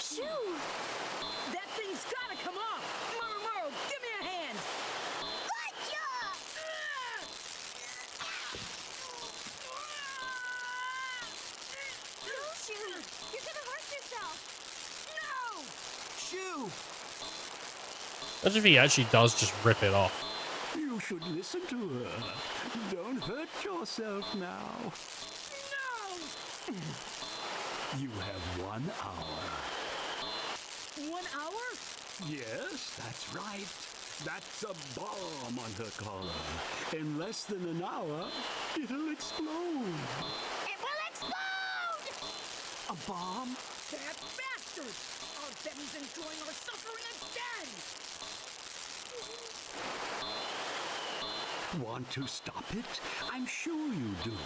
Shu! That thing's gotta come off! Maro, give me a hand! Gotcha! No, Shu! You're gonna hurt yourself! No! Shoo! Imagine if he actually does just rip it off. You should listen to her. Don't hurt yourself now. No! You have 1 hour. 1 hour? Yes, that's right. That's a bomb on her collar. In less than an hour, it'll explode. It will explode! A bomb? That bastard! Our Betty's enjoying our suffering again! Want to stop it? I'm sure you do.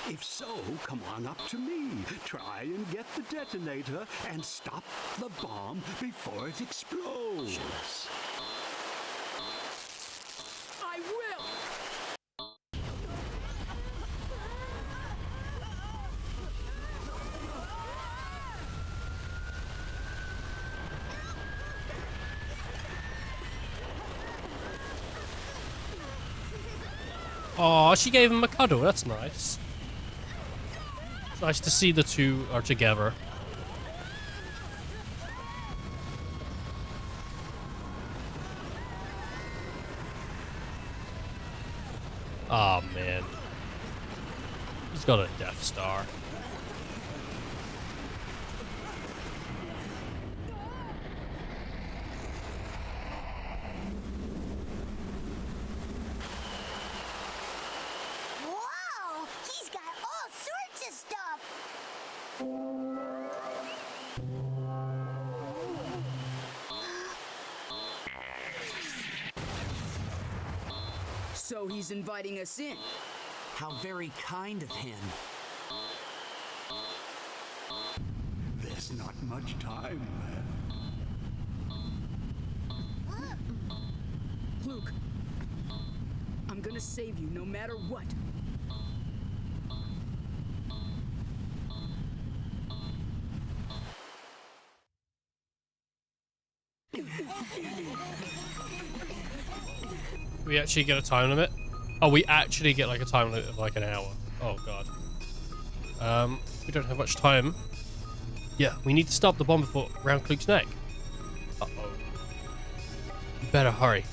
If so, come on up to me. Try and get the detonator and stop the bomb before it explodes. I will! Oh, she gave him a cuddle. That's nice. It's nice to see the two are together. Oh, man. He's got a Death Star. Wow! He's got all sorts of stuff! So he's inviting us in. How very kind of him. There's not much time left. Luke, I'm gonna save you no matter what. We actually get a time limit? Oh, we actually get like a time limit of like an hour. Oh, God. We don't have much time. Yeah, we need to stop the bomb before round Kluke's neck. Uh-oh. You better hurry.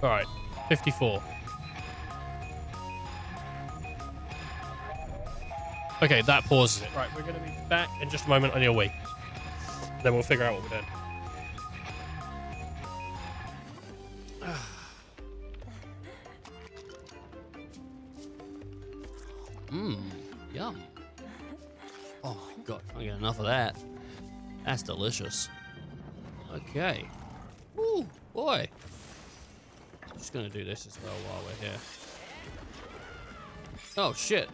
Alright, 54. Okay, that pauses it. Right, we're going to be back in just a moment on your way. Then we'll figure out what we're doing. Yum. Oh, God, I get enough of that. That's delicious. Okay. Ooh, boy. Just gonna do this as well while we're here. Oh, shit.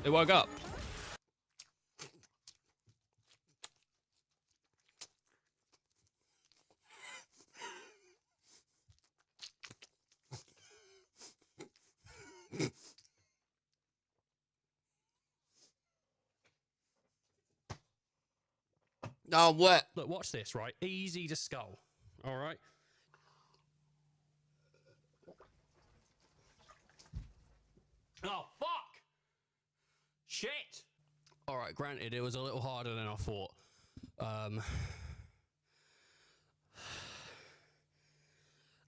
They woke up. Oh, what? Look, watch this, right? Easy to skull. All right. Oh, fuck! Shit! All right, granted, it was a little harder than I thought. A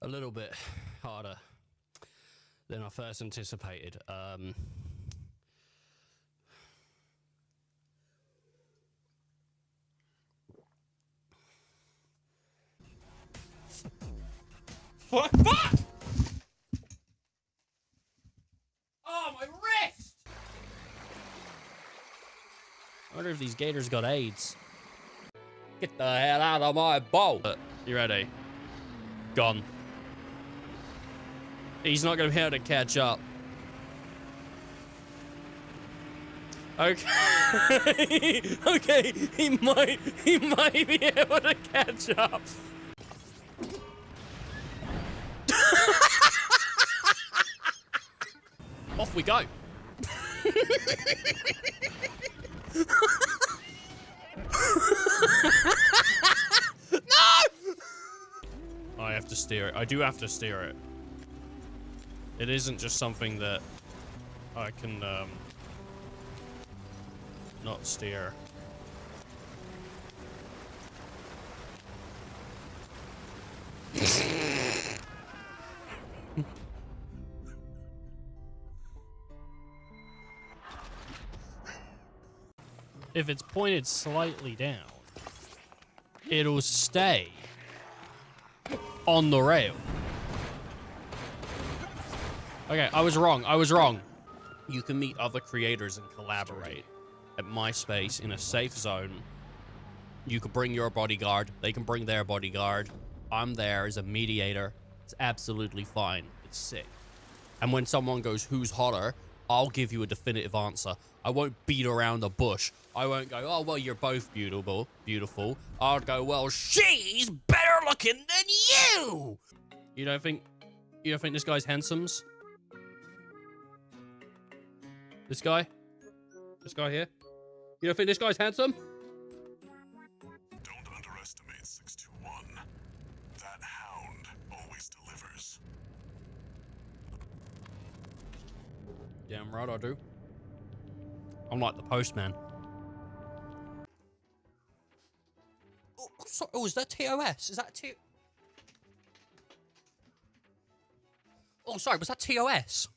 little bit harder than I first anticipated. Fuck! Fuck! Oh, my wrist! I wonder if these gators got AIDS. Get the hell out of my boat! You ready? Gone. He's not gonna be able to catch up. Okay. Okay, he might be able to catch up. Off we go. No! I have to steer it. I do have to steer it. It isn't just something that I can not steer. If it's pointed slightly down, it'll stay on the rail. Okay, I was wrong. You can meet other creators and collaborate at MySpace in a safe zone. You can bring your bodyguard. They can bring their bodyguard. I'm there as a mediator. It's absolutely fine. It's sick. And when someone goes, who's hotter? I'll give you a definitive answer. I won't beat around the bush. I won't go, oh, well, you're both beautiful. I'll go, well, she's better looking than you. You don't think this guy's handsome? This guy? This guy here? You don't think this guy's handsome? Don't underestimate 621. That hound always delivers. Damn right I do. I'm like the postman. Oh, sorry. Oh, is that TOS? Is that T? Oh, sorry. Was that TOS?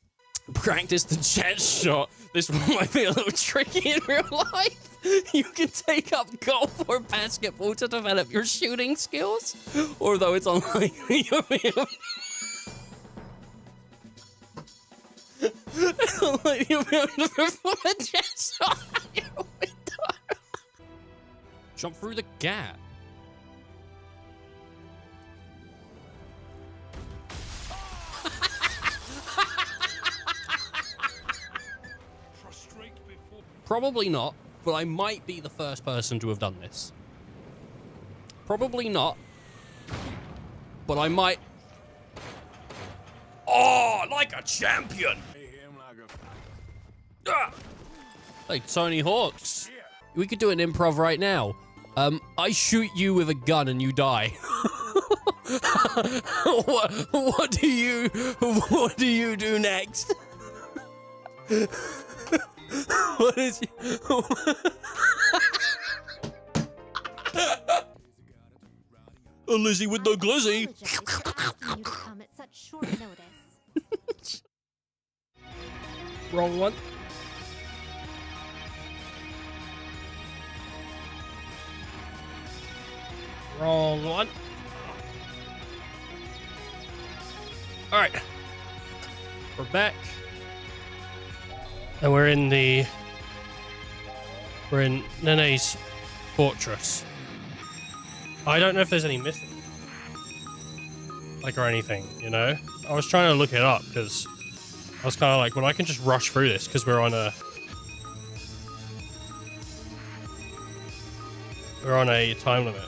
Practice the jet shot. This one might be a little tricky in real life. You can take up golf or basketball to develop your shooting skills. Although it's unlikely you'll be able to perform a jet shot out your window. Jump through the gap. Probably not, but I might be the first person to have done this. Probably not, but I might. Oh, like a champion! Ah! Like Tony Hawk's. We could do an improv right now. I shoot you with a gun and you die. What do you do next? What is a Lizzie with the glizzy. Asking you to come at such short notice. Wrong one. Wrong one. Alright. We're back. And we're in Nene's fortress. I don't know if there's any missing. Like, or anything, you know? I was trying to look it up, because I was kind of like, well, I can just rush through this, because we're on a time limit.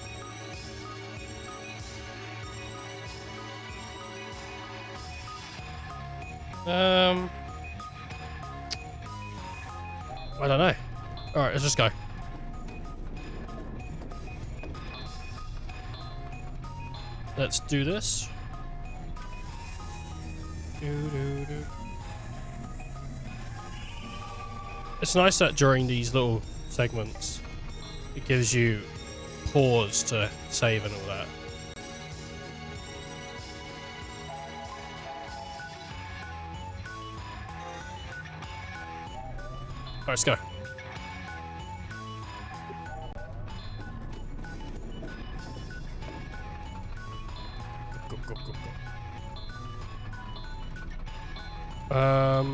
I don't know. Alright, let's just go. Let's do this. It's nice that during these little segments, it gives you pause to save and all that. Alright, let's go. Go. I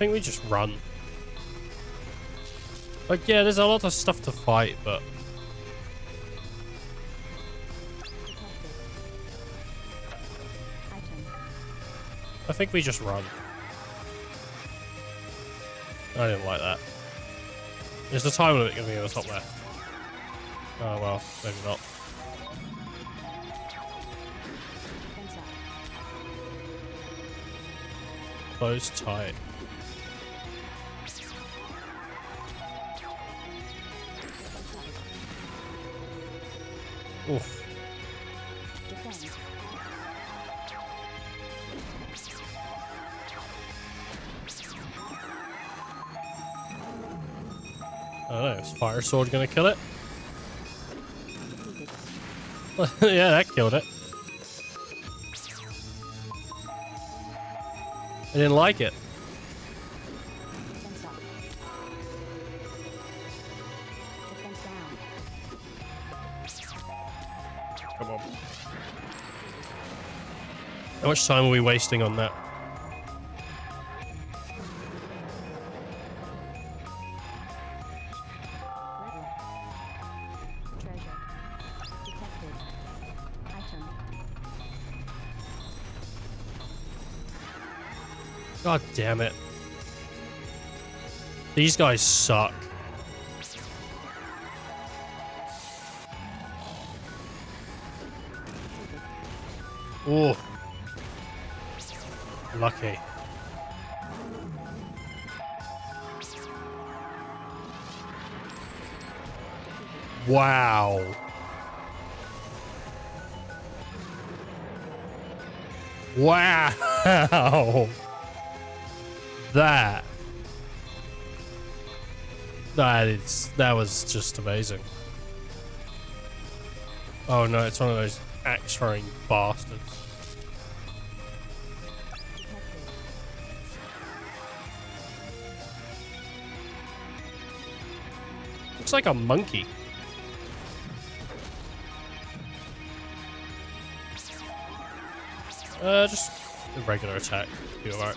think we just run. Like, yeah, there's a lot of stuff to fight, but I think we just run. I didn't like that. Is the time limit going to be in the top left? Oh well, maybe not. Close tight. Oof. I don't know, is Fire Sword gonna kill it? Yeah, that killed it. I didn't like it. Come on. How much time are we wasting on that? God damn it. These guys suck. Oh. Lucky. Wow. Wow. That was just amazing. Oh no, it's one of those axe throwing bastards. Looks like a monkey. Just a regular attack. Be alright.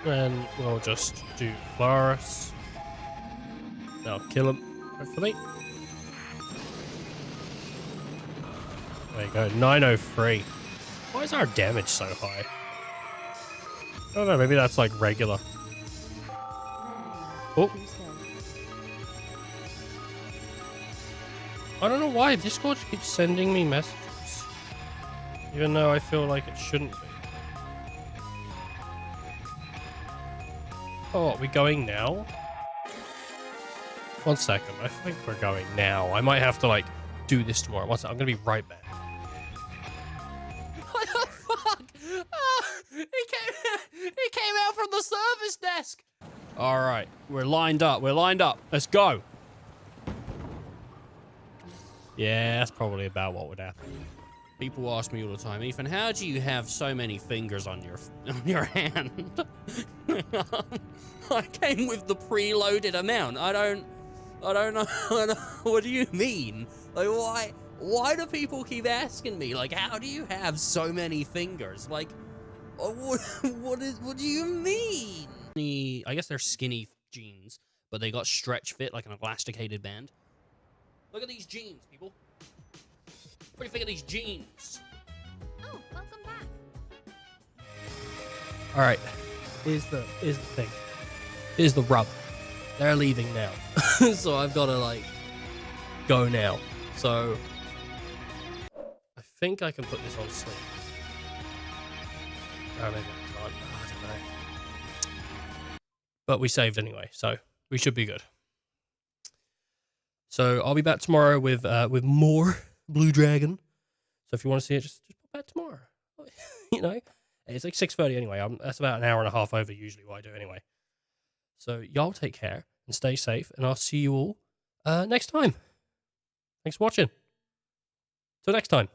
Then we'll just do Varus. That'll kill him, hopefully. There you go, 903. Why is our damage so high? I don't know, maybe that's like regular. Oh. I don't know why Discord keeps sending me messages. Even though I feel like it shouldn't be. Oh, are we going now? 1 second. I think we're going now. I might have to, like, do this tomorrow. 1 second. I'm going to be right back. What the fuck? Oh, he came out from the service desk. All right. We're lined up. We're lined up. Let's go. Yeah, that's probably about what would happen. People ask me all the time, Ethan, how do you have so many fingers on your hand? I came with the preloaded amount. I don't know. What do you mean? Like, why do people keep asking me? Like, how do you have so many fingers? Like, what do you mean? I guess they're skinny jeans, but they got stretch fit, like an elasticated band. Look at these jeans, people. What do you think of these jeans? Oh, welcome back. All right, here's the thing. Here's the rub. They're leaving now, so I've got to like go now. So I think I can put this on sleep. Oh, maybe I can't. I don't know. But we saved anyway, so we should be good. So I'll be back tomorrow with more Blue Dragon. So if you want to see it, just pop back tomorrow. You know, it's like 6:30 anyway. That's about an hour and a half over usually what I do anyway. So y'all take care and stay safe, and I'll see you all next time. Thanks for watching. Till next time.